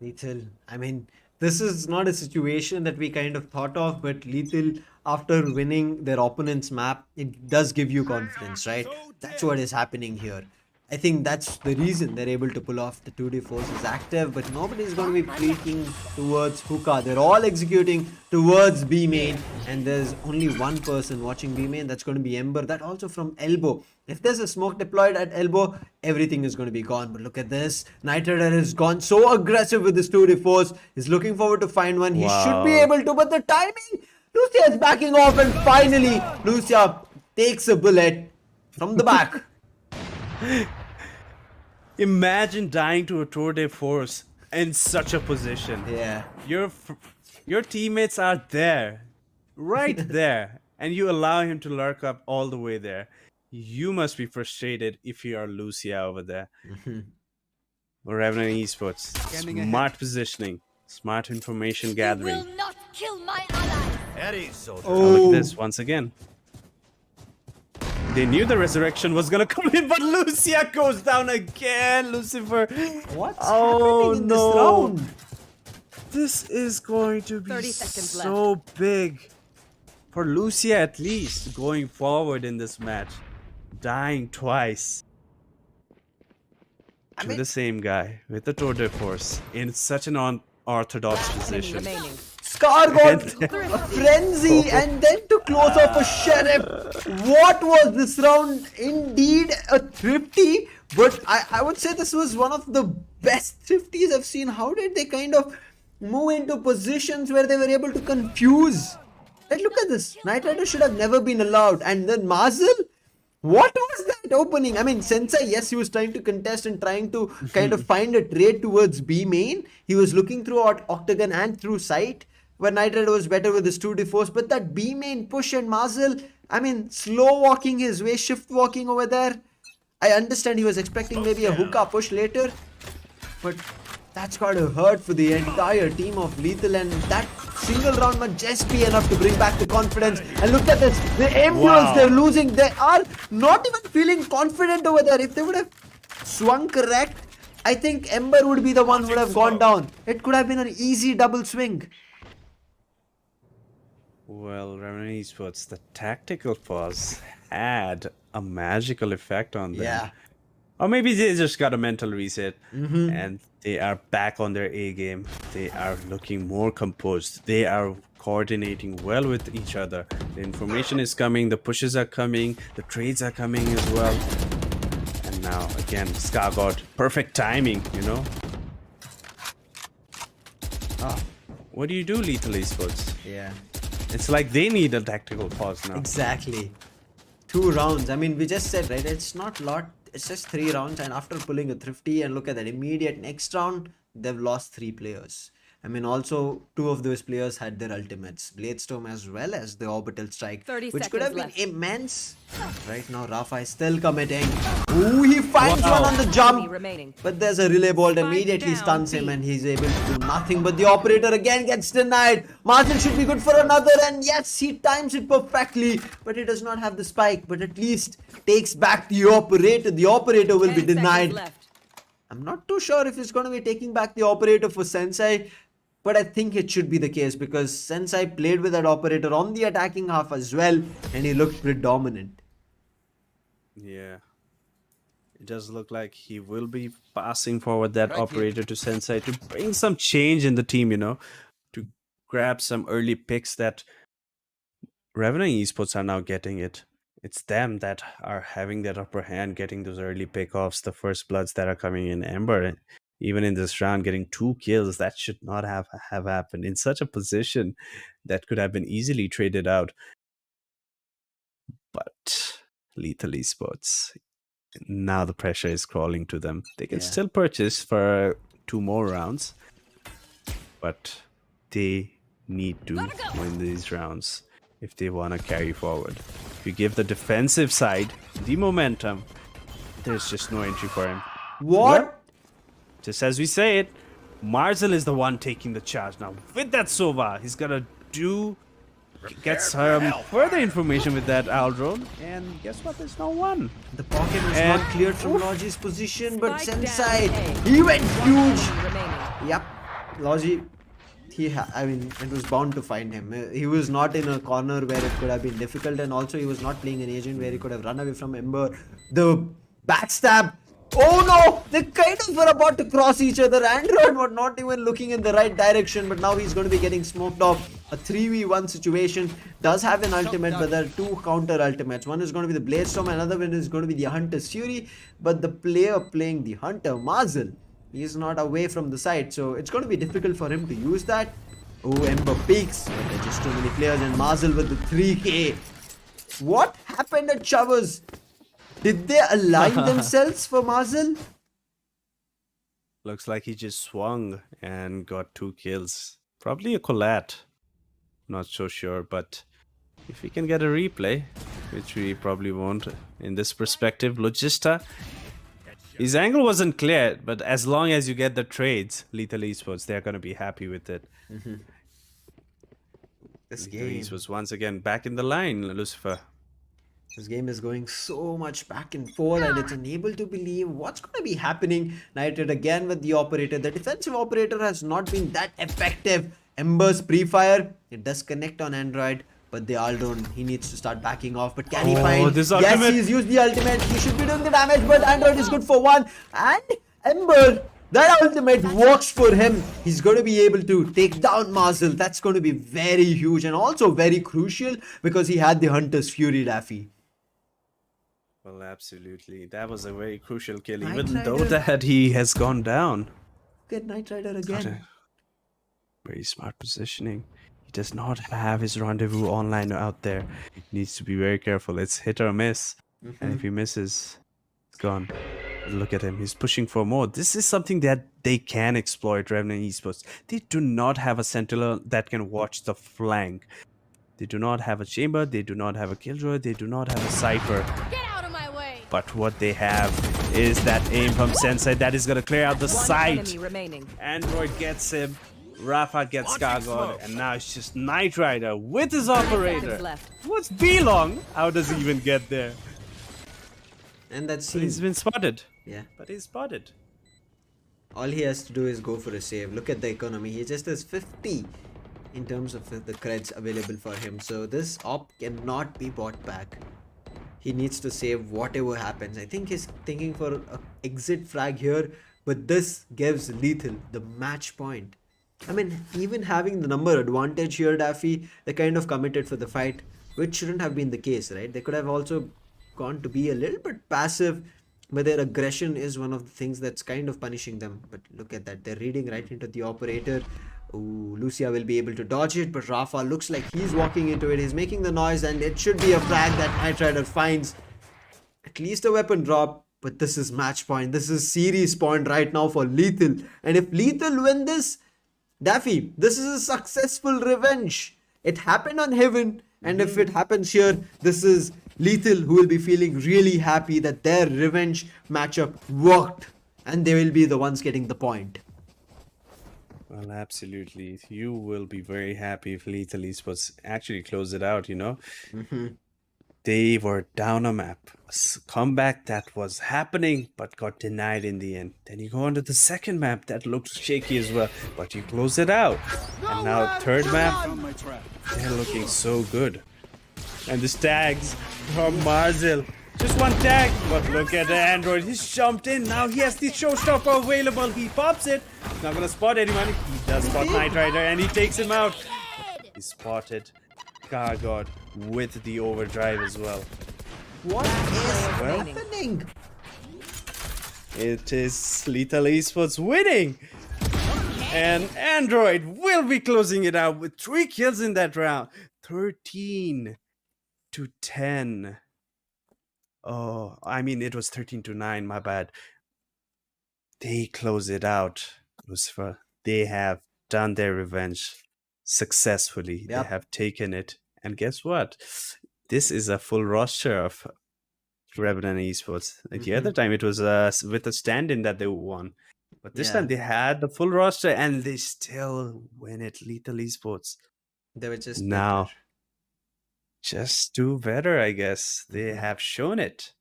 Lethal, I mean, this is not a situation that we kind of thought of, but Lethal, after winning their opponent's map, it does give you confidence, right? That's what is happening here. I think that's the reason they're able to pull off the 2D forces active, but nobody's going to be peeking towards hookah. They're all executing towards B main, and there's only one person watching B main. That's going to be Ember. That also from elbow. If there's a smoke deployed at elbow, everything is going to be gone. But look at this. Knight Rider has gone so aggressive with this 2D force. He's looking forward to find one. He should be able to, but the timing. Lucia is backing off, and finally Lucia takes a bullet from the back. Imagine dying to a Tour de Force in such a position. Yeah. Your teammates are there, right there, and you allow him to lurk up all the way there. You must be frustrated if you are Lucia over there. Revenant Esports, smart positioning, smart information gathering. You will not kill my ally. Now look Oh, at this once again. They knew the resurrection was gonna come in, but Lucia goes down again. Lucifer. what's Oh, happening in no. this round? This is going to be 30 seconds so big for Lucia, at least going forward in this match, dying twice to the same guy with the tour de force in such an unorthodox Enemy position. remaining. Scar got a frenzy and then to close off a sheriff. What was this round? Indeed a thrifty, but I would say this was one of the best thrifties I've seen. How did they kind of move into positions where they were able to confuse? Like, look at this. Knight Rider should have never been allowed. And then Mazel? What was that opening? I mean, Sensei, yes, he was trying to contest and trying to kind of find a trade towards B main. He was looking through Octagon and through sight, where Knight Rider was better with his 2D force. But that B main push and Mazel, I mean, slow walking his way, shift walking over there. I understand he was expecting maybe a hookah push later, but that's got to hurt for the entire team of Lethal, and that single round might just be enough to bring back the confidence. And look at this, the Emeralds, Wow. they're losing. They are not even feeling confident over there. If they would have swung correct, I think Ember would be the one who would have gone down. It could have been an easy double swing. Well, Revenant Esports, the tactical pause had a magical effect on them. Yeah. Or maybe they just got a mental reset and they are back on their A game. They are looking more composed. They are coordinating well with each other. The information is coming, the pushes are coming, the trades are coming as well. And now, again, Scar got perfect timing, you know? What do you do, Lethal Esports? Yeah. It's like they need a tactical pause now. Exactly. 2 rounds. I mean, we just said, right? It's not a lot. It's just 3 rounds. And after pulling a thrifty and look at that immediate next round, they've lost 3 players. I mean, also 2 of those players had their ultimates. Bladestorm as well as the orbital strike, 30 which could have seconds been left. immense. Right now, Rafa is still committing. Ooh, he finds one on the Enemy jump. remaining. But there's a relay bolt, Spike immediately down, stuns him B. and he's able to do nothing. But the operator again gets denied. Martin should be good for another, and yes, he times it perfectly. But he does not have the spike, but at least takes back the operator. The operator will 10 be seconds denied. left. I'm not too sure if he's going to be taking back the operator for Sensei, but I think it should be the case because Sensei played with that operator on the attacking half as well, and he looked predominant. Yeah. It does look like he will be passing forward that operator to Sensei to bring some change in the team, you know, to grab some early picks that Revenant Esports are now getting it. It's them that are having that upper hand, getting those early pickoffs, the first bloods that are coming in. Ember, even in this round, getting 2 kills, that should not have happened in such a position that could have been easily traded out. But Lethal Esports, now the pressure is crawling to them. They can Yeah. still purchase for 2 more rounds, but they need to win these rounds if they want to carry forward. If you give the defensive side the momentum, there's just no entry for him. What? Just as we say it, Marzel is the one taking the charge now. With that Sova, he's gonna get some further information with that owl drone, and guess what? There's no one. The pocket was And- not cleared from Logi's position, but Spike down Sensei, A. he went huge. Enemy remaining. Yep, Logi, I mean, it was bound to find him. He was not in a corner where it could have been difficult, and also he was not playing an agent where he could have run away from Ember. The backstab. Oh no! They kind of were about to cross each other. Android was not even looking in the right direction, but now he's going to be getting smoked off. A 3v1 situation. Does have an ultimate, but there are 2 counter ultimates. One is going to be the Bladestorm, another one is going to be the Hunter's Fury. But the player playing the Hunter, Mazel, he's not away from the side, so it's going to be difficult for him to use that. Oh, Ember peaks, but there are just too many players, and Mazel with the 3k. What happened at Chavez? Did they align themselves for Mazel? Looks like he just swung and got 2 kills. Probably a collat. Not so sure, but if we can get a replay, which we probably won't in this perspective, Logista, his angle wasn't clear, but as long as you get the trades, Lethal Esports, they're going to be happy with it. This Lethal game, Esports once again back in the line, Lucifer. this game is going so much back and forth, and it's unable to believe what's going to be happening. Knighted again with the operator. The defensive operator has not been that effective. Ember's pre-fire, it does connect on Android, but the Aldon, he needs to start backing off. But can he find? This Yes, ultimate. he's used the ultimate. He should be doing the damage, but Android is good for one. And Ember, that ultimate works for him. He's going to be able to take down Marzel. That's going to be very huge and also very crucial because he had the Hunter's Fury, Daffy. Well, absolutely. That was a very crucial kill, Knight even though Rider. that he has gone down. Get Knight Rider Got again. a very smart positioning. He does not have his rendezvous online out there. He needs to be very careful. It's hit or miss. And if he misses, it's gone. Look at him. He's pushing for more. This is something that they can exploit, Revenant Esports. They do not have a Sentinel that can watch the flank. They do not have a Chamber. They do not have a Killjoy. They do not have a Cypher. Get out of my way. But what they have is that aim from Sensei that is going to clear out the One site. enemy remaining. Android gets him. Rafa gets Gargoyle. And now it's just Knight Rider with his operator. Seconds left. What's B-Long? How does he even get there? And that's So he's been spotted. yeah. But he's spotted. All he has to do is go for a save. Look at the economy. He just has 50 in terms of the creds available for him. So this op cannot be bought back. He needs to save whatever happens. I think he's thinking for a exit frag here, but this gives Lethal the match point. I mean, even having the number advantage here, Daffy, they kind of committed for the fight, which shouldn't have been the case, right? They could have also gone to be a little bit passive, but their aggression is one of the things that's kind of punishing them. But look at that, they're reading right into the operator. Ooh, Lucia will be able to dodge it, but Rafa looks like he's walking into it. He's making the noise, and it should be a frag that Knight Rider finds. At least a weapon drop, but this is match point. This is series point right now for Lethal. And if Lethal win this, Daffy, this is a successful revenge. It happened on Heaven, and if it happens here, this is Lethal who will be feeling really happy that their revenge matchup worked, and they will be the ones getting the point. Well, absolutely. You will be very happy if Lethal Esports actually close it out, you know? They were down a map. Comeback that was happening but got denied in the end. Then you go on to the second map that looked shaky as well, but you close it out. And now third map, they're looking so good. And the tags from Marzel. Just one tag, but look at the Android. He's jumped in. Now he has the showstopper available. He pops it. He's not gonna spot anyone. He does spot Knight Rider and he takes him out. He spotted Gargod with the overdrive as well. What is happening? It is Lethal Esports winning. And Android will be closing it out with 3 kills in that round. 13 to 10. Oh, I mean, it was 13 to 9, my bad. They close it out, Lucifer. They have done their revenge successfully. Yep. They have taken it. And guess what? This is a full roster of Revenant Esports. Like the other time, it was with a stand-in that they won. But this time, they had the full roster and they still win it. Lethal Esports. They were just Now, better. just do better, I guess. They have shown it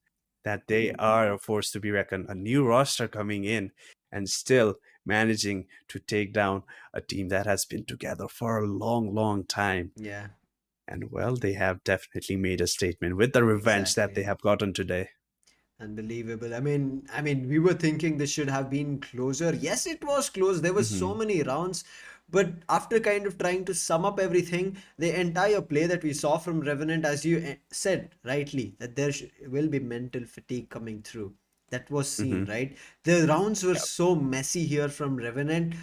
that they are a force to be reckoned. A new roster coming in and still managing to take down a team that has been together for a long, long time. Yeah. And well, they have definitely made a statement with the revenge that they Exactly. have gotten today. Unbelievable. I mean, we were thinking this should have been closer. Yes, it was close. There were so many rounds. But after kind of trying to sum up everything, the entire play that we saw from Revenant, as you said rightly, that there will be mental fatigue coming through. That was seen, right? The rounds were so messy here from Revenant.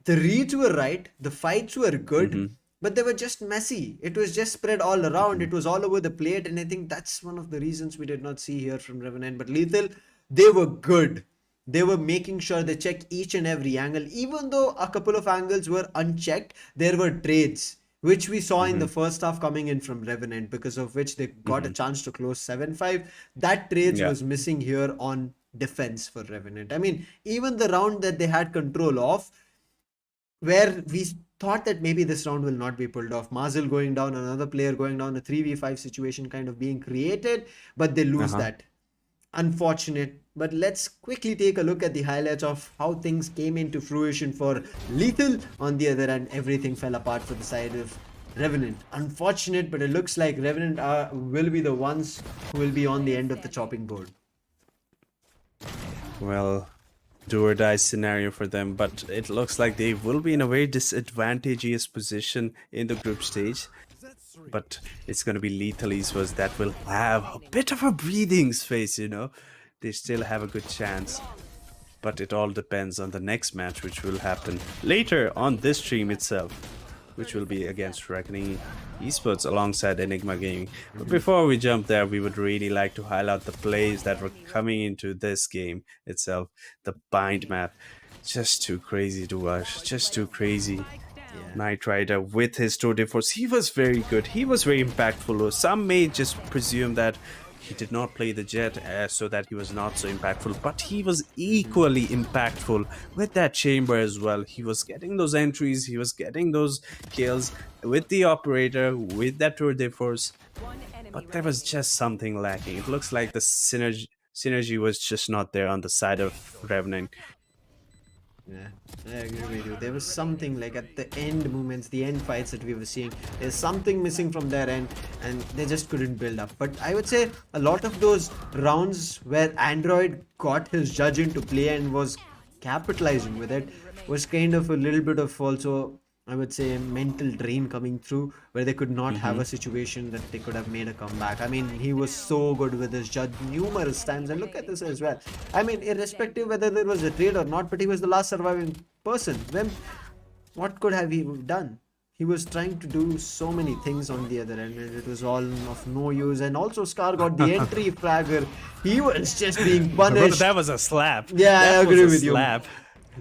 The reads were right. The fights were good. But they were just messy. It was just spread all around. It was all over the plate. And I think that's one of the reasons we did not see here from Revenant. But Lethal, they were good. They were making sure they check each and every angle. Even though a couple of angles were unchecked, there were trades, which we saw in the first half coming in from Revenant, because of which they got a chance to close 7-5. That trades Yeah. was missing here on defense for Revenant. I mean, even the round that they had control of, where we thought that maybe this round will not be pulled off. Mazel going down, another player going down, a 3v5 situation kind of being created, but they lose that. Unfortunate. But let's quickly take a look at the highlights of how things came into fruition for Lethal. On the other hand, everything fell apart for the side of Revenant. Unfortunate, but it looks like Revenant will be the ones who will be on the end of the chopping board. Well, do or die scenario for them, but it looks like they will be in a very disadvantageous position in the group stage. But it's going to be Lethal Esports that will have a bit of a breathing space, you know. They still have a good chance. But it all depends on the next match, which will happen later on this stream itself, which will be against Reckoning Esports alongside Enigma Gaming. But before we jump there, we would really like to highlight the plays that were coming into this game itself. The bind map, just too crazy to watch, just too crazy. Knight Rider with his tour de force, he was very good, he was very impactful. Some may just presume that he did not play the jet so that he was not so impactful, but he was equally impactful with that chamber as well. He was getting those entries, he was getting those kills with the operator, with that tour de force, but there was just something lacking. It looks like the synergy was just not there on the side of Revenant. Yeah, I agree with you. There was something like at the end moments, the end fights that we were seeing, there's something missing from their end, and they just couldn't build up. But I would say a lot of those rounds where Android got his judge into play and was capitalizing with it was kind of a little bit of also, I would say, mental drain coming through, where they could not have a situation that they could have made a comeback. I mean, he was so good with his judge numerous times, and look at this as well. I mean, irrespective whether there was a trade or not, but he was the last surviving person. When, what could have he done? He was trying to do so many things on the other end, and it was all of no use. And also, Scar got the entry fragger. He was just being punished. That was a slap. Yeah, That I agree was a with you. slap.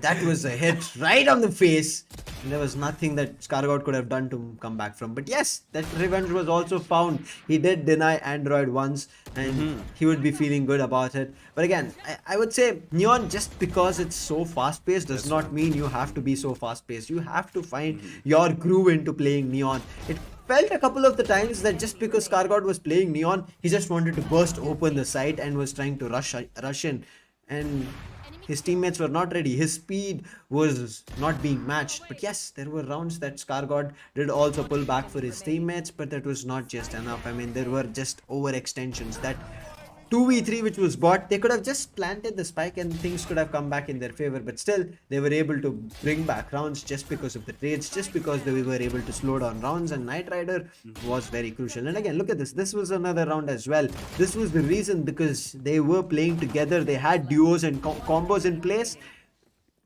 That was a hit right on the face. And there was nothing that Scargout could have done to come back from. But yes, that revenge was also found. He did deny Android once, and he would be feeling good about it. But again, I would say Neon, just because it's so fast paced does not mean you have to be so fast paced. You have to find your groove into playing Neon. It felt a couple of the times that just because Scargout was playing Neon, he just wanted to burst open the site and was trying to rush in. And his teammates were not ready. His speed was not being matched. But yes, there were rounds that Scargod did also pull back for his teammates, but that was not just enough. I mean, there were just overextensions. That 2v3 which was bought, they could have just planted the spike and things could have come back in their favor. But still, they were able to bring back rounds just because of the trades, just because they were able to slow down rounds. And Knight Rider was very crucial. And again, look at this. This was another round as well. This was the reason, because they were playing together. They had duos and combos in place.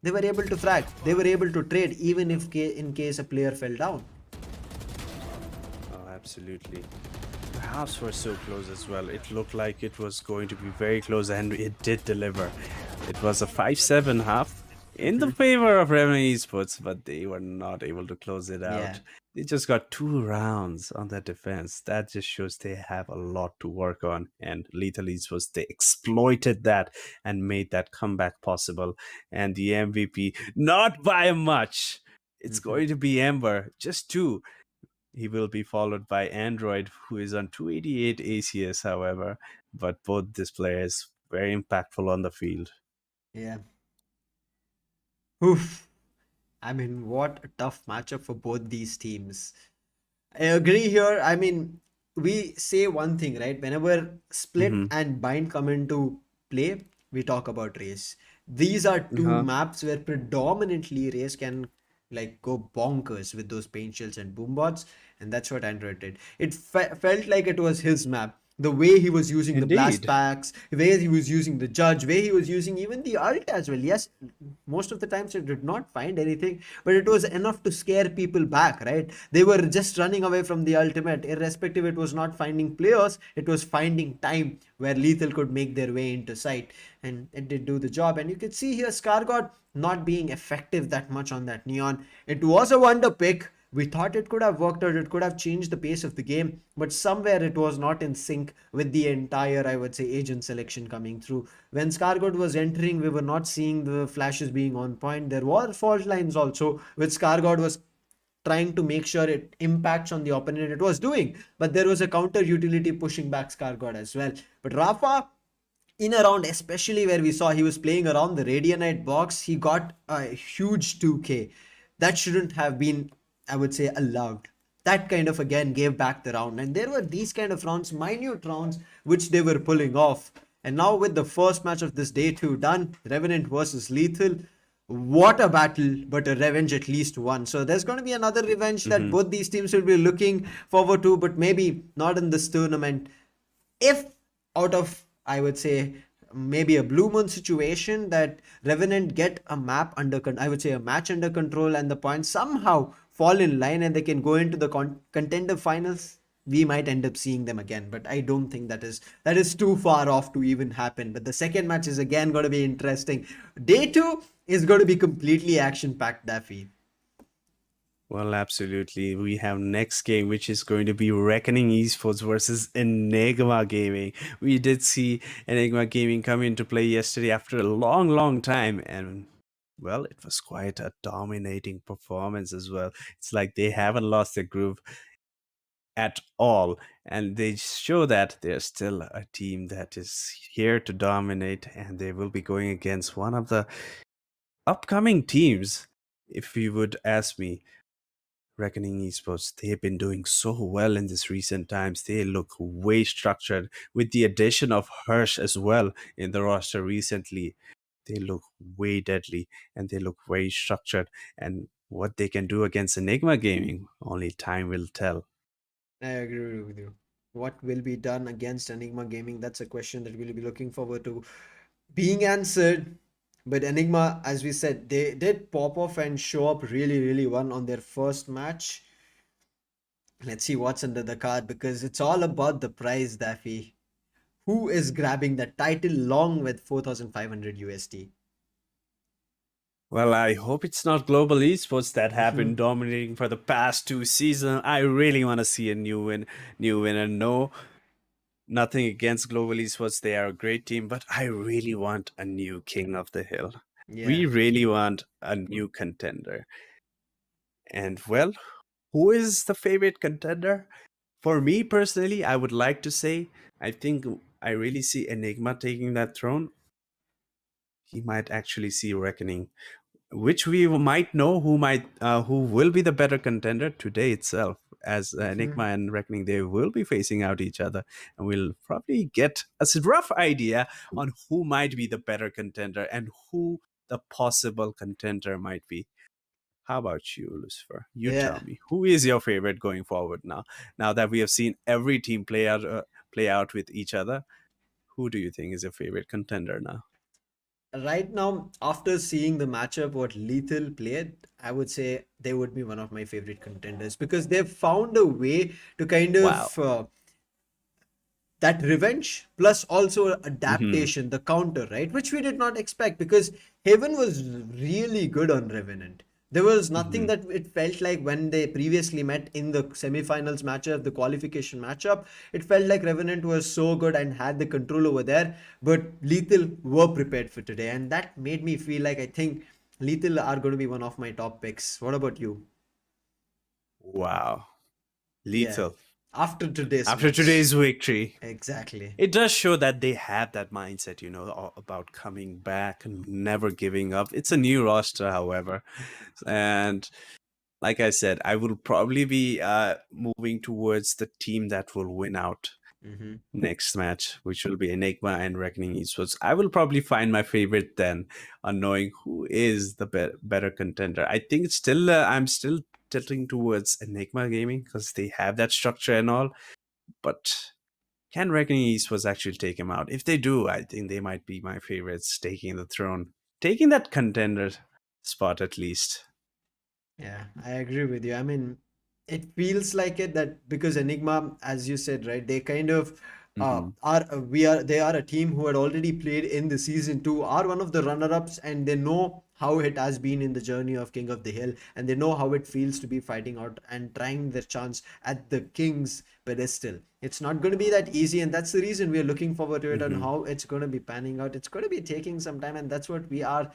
They were able to frag. They were able to trade even if in case a player fell down. Oh, absolutely. The halves were so close as well. It looked like it was going to be very close, and it did deliver. It was a 5-7 half in the favor of Remedy Esports, but they were not able to close it out. Yeah. They just got 2 rounds on their defense. That just shows they have a lot to work on. And Lethal Esports, they exploited that and made that comeback possible. And the MVP, not by much. It's going to be Ember, just 2. He will be followed by Android, who is on 288 ACS, however. But both these players very impactful on the field. Yeah. Oof. I mean, what a tough matchup for both these teams. I agree here. I mean, we say one thing, right? Whenever Split and Bind come into play, we talk about Race. These are two maps where predominantly Race can like go bonkers with those paint shells and boom bots, and that's what Android did. It felt like it was his map. The way he was using the blast Indeed. packs, the way he was using the judge, way he was using even the ult as well. Yes, most of the times it did not find anything, but it was enough to scare people back, right? They were just running away from the ultimate, irrespective. It was not finding players, it was finding time where Lethal could make their way into sight, and it did do the job. And you could see here Scargod not being effective that much on that Neon. It was a wonder pick. We thought it could have worked out, it could have changed the pace of the game, but somewhere it was not in sync with the entire, I would say, agent selection coming through. When Scargod was entering, we were not seeing the flashes being on point. There were fault lines also, which Scargod was trying to make sure it impacts on the opponent. It was doing, but there was a counter utility pushing back Scargod as well. But Rafa, in around, especially where we saw he was playing around the Radianite box, he got a huge 2k. That shouldn't have been, I would say, allowed. That kind of again gave back the round, and there were these kind of rounds, minute rounds, which they were pulling off. And now with the first match of this day 2 done, Revenant versus Lethal, what a battle, but a revenge at least one. So there's going to be another revenge that Hmm. both these teams will be looking forward to, but maybe not in this tournament. If out of, I would say, maybe a blue moon situation, that Revenant get a map under I would say a match under control, and the points somehow fall in line and they can go into the contender finals, we might end up seeing them again. But I don't think that is too far off to even happen. But the second match is again going to be interesting. Day 2 is going to be completely action packed, Daffy. Well, absolutely. We have next game, which is going to be Reckoning Esports versus Enigma Gaming. We did see Enigma Gaming come into play yesterday after a long, long time, and well, it was quite a dominating performance as well. It's like they haven't lost their groove at all, and they show that they're still a team that is here to dominate, and they will be going against one of the upcoming teams, if you would ask me. Reckoning Esports, they've been doing so well in this recent times. They look way structured with the addition of Hirsch as well in the roster recently. They look way deadly and they look very structured. And what they can do against Enigma Gaming, only time will tell. I agree with you. What will be done against Enigma Gaming? That's a question that we'll be looking forward to being answered. But Enigma, as we said, they did pop off and show up really, really well on their first match. Let's see what's under the card, because it's all about the prize, Daffy. Who is grabbing the title along with 4,500 USD? Well, I hope it's not Global Esports that have been dominating for the past 2 seasons. I really want to see a new winner. No, nothing against Global Esports. They are a great team, but I really want a new king of the hill. Yeah. We really want a new contender. And well, who is the favorite contender? For me personally, I would like to say I think I really see Enigma taking that throne. He might actually see Reckoning, which we might know who will be the better contender today itself. As Enigma and Reckoning, they will be facing out each other, and we'll probably get a rough idea on who might be the better contender and who the possible contender might be. How about you, Lucifer? You tell Yeah. me, who is your favorite going forward now? Now that we have seen every team play out with each other, who do you think is your favorite contender now? Right now, after seeing the matchup what Lethal played, I would say they would be one of my favorite contenders, because they've found a way to kind Wow. of that revenge plus also Hmm. adaptation, the counter, right? Which we did not expect, because Heaven was really good on Revenant. There was nothing Hmm. that it felt like when they previously met in the semifinals matchup, the qualification matchup. It felt like Revenant was so good and had the control over there, but Lethal were prepared for today, and that made me feel like I think Lethal are going to be one of my top picks. What about you? Wow. Yeah, Lethal. after today's After match. today's victory, Exactly. it does show that they have that mindset, about coming back and never giving up. It's a new roster, however. And like I said, I will probably be moving towards the team that will win out Hmm. next match, which will be Enigma and Reckoning Esports. I will probably find my favorite then on knowing who is the better contender. I think it's still, I'm still tilting towards Enigma Gaming because they have that structure and all. But Can Reckoning Esports actually take him out? If they do, I think they might be my favorites, taking the throne, taking that contender spot at least. Yeah, I agree with you. I mean, it feels like it that because Enigma, as you said, right, they kind of Hmm. they are a team who had already played in the season two, are one of the runner-ups, and they know how it has been in the journey of King of the Hill, and they know how it feels to be fighting out and trying their chance at the King's pedestal. It's not going to be that easy, and that's the reason we are looking forward to it and Hmm. how it's going to be panning out. It's going to be taking some time, and that's what we are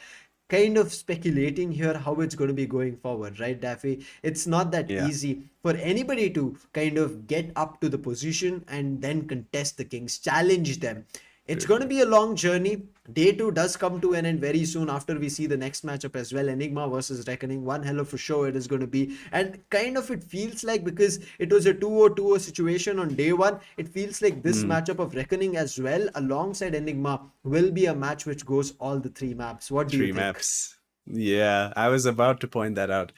kind of speculating here how it's going to be going forward, right, Daffy? It's not that Yeah, easy for anybody to kind of get up to the position and then contest the Kings, challenge them. It's true, going to true. be a long journey. Day two does come to an end very soon after we see the next matchup as well. Enigma versus Reckoning. One hell of a show it is going to be. And kind of it feels like because it was a 2-0-2-0 situation on day one, it feels like this Mm, matchup of Reckoning as well alongside Enigma will be a match which goes all the three maps. What do you three think? maps. Yeah, I was about to point that out.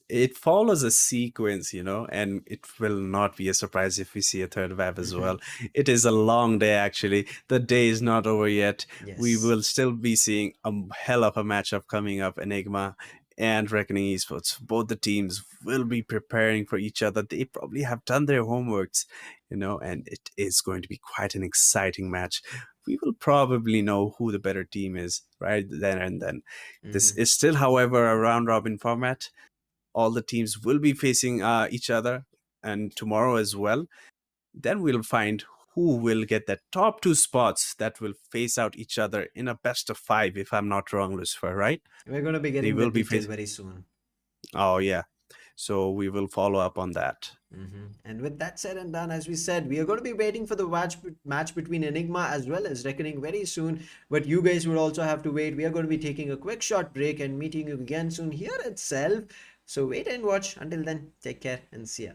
It follows a sequence, and it will not be a surprise if we see a third map as Hmm. well. It is a long day, actually. The day is not over yet. We Yes. will still be seeing a hell of a matchup coming up. Enigma and Reckoning Esports. Both the teams will be preparing for each other. They probably have done their homeworks, and it is going to be quite an exciting match. We will probably know who the better team is right then and then. This Hmm. is still, however, a round robin format. All the teams will be facing each other, and tomorrow as well. Then we'll find who will get the top two spots that will face out each other in a best of five, if I'm not wrong, Lucifer, right? We're going to be They getting will that be detail facing. very soon. Oh, yeah. So we will follow up on that. And with that said and done, as we said, we are going to be waiting for the match between Enigma as well as Reckoning very soon. But you guys would also have to wait. We are going to be taking a quick short break and meeting you again soon here itself. So wait and watch. Until then, take care and see ya.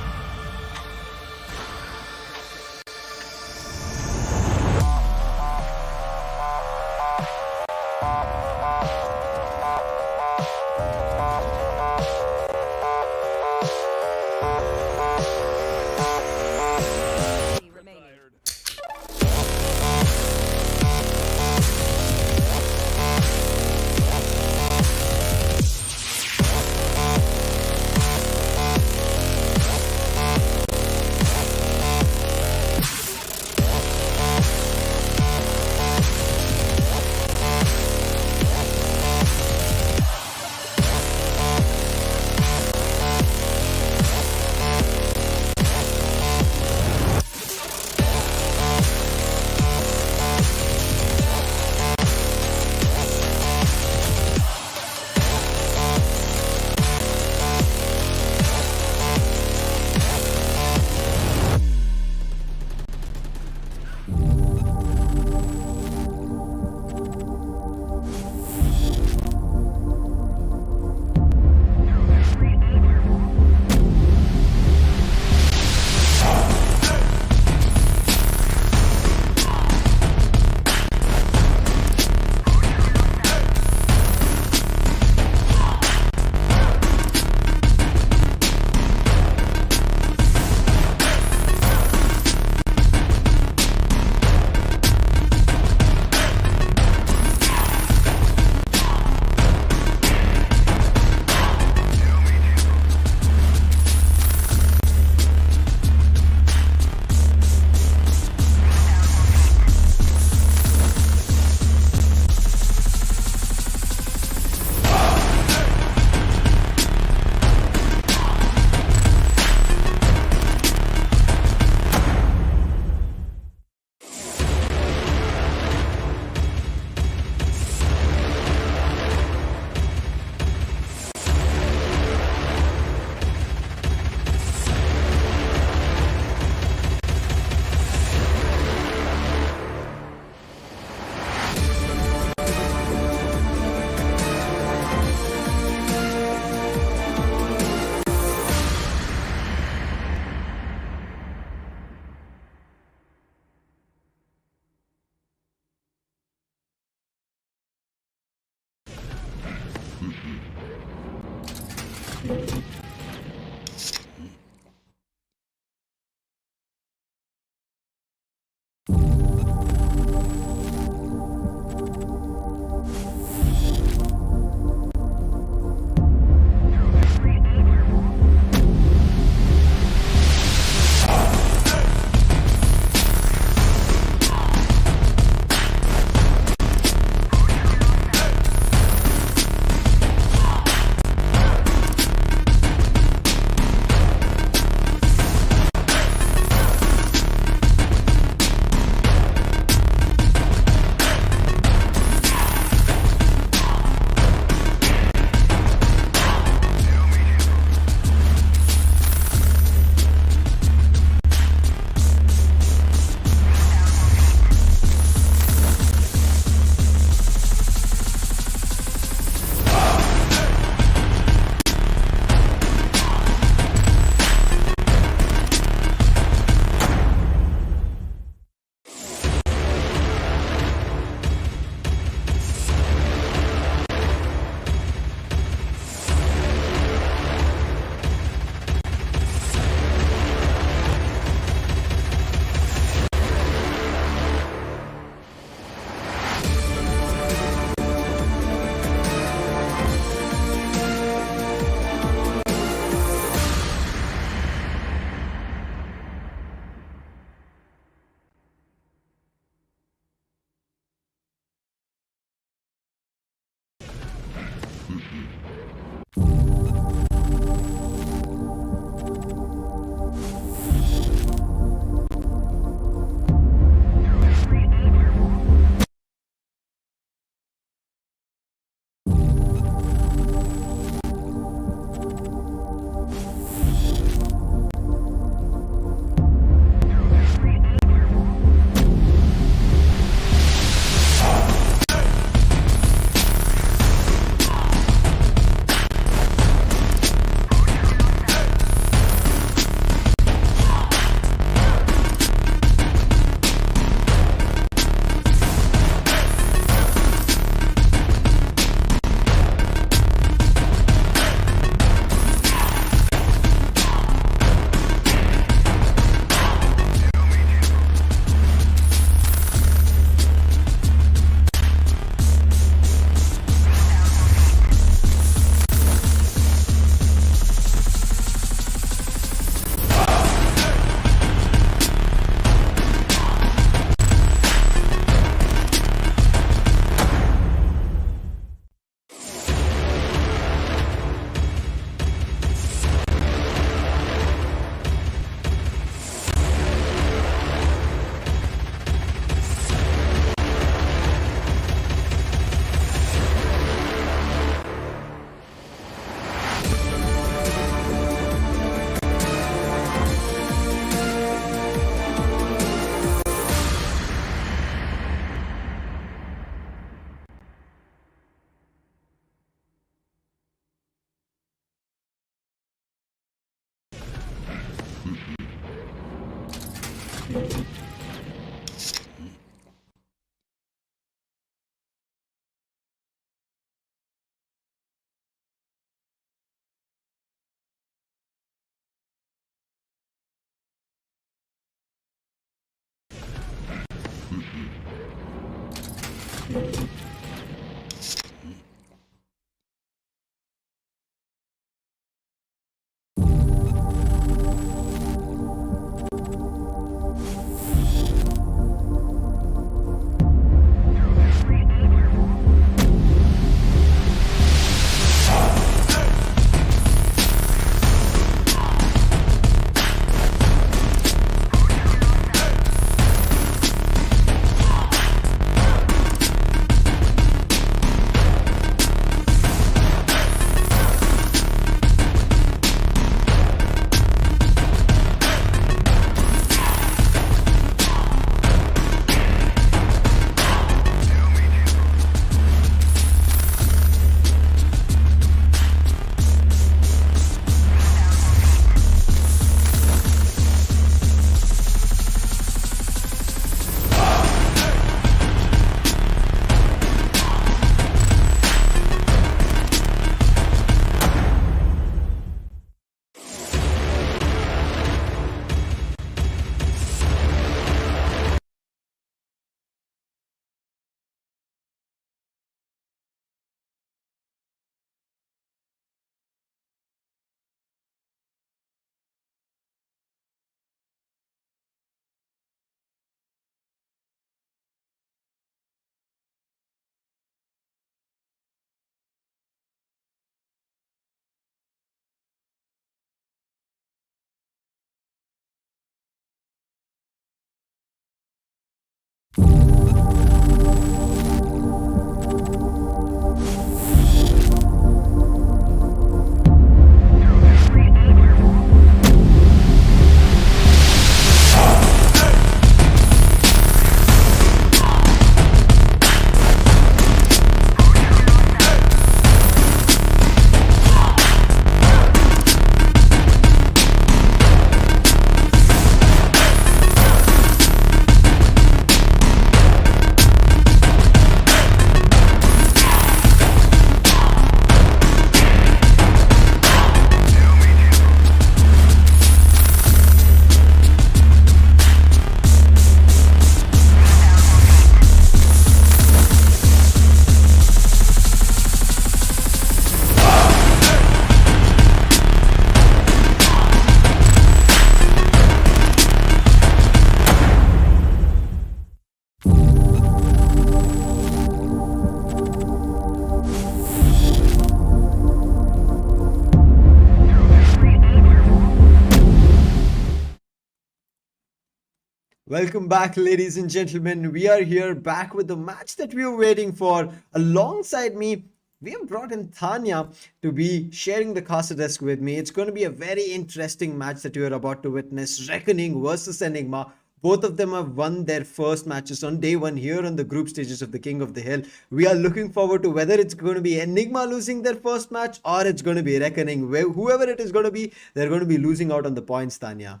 Welcome back, ladies and gentlemen. We are here back with the match that we were waiting for. Alongside me, we have brought in Tanya to be sharing the caster desk with me. It's going to be a very interesting match that you are about to witness. Reckoning versus Enigma. Both of them have won their first matches on day one here on the group stages of the King of the Hill. We are looking forward to whether it's going to be Enigma losing their first match or it's going to be Reckoning. Whoever it is going to be, they're going to be losing out on the points, Tanya.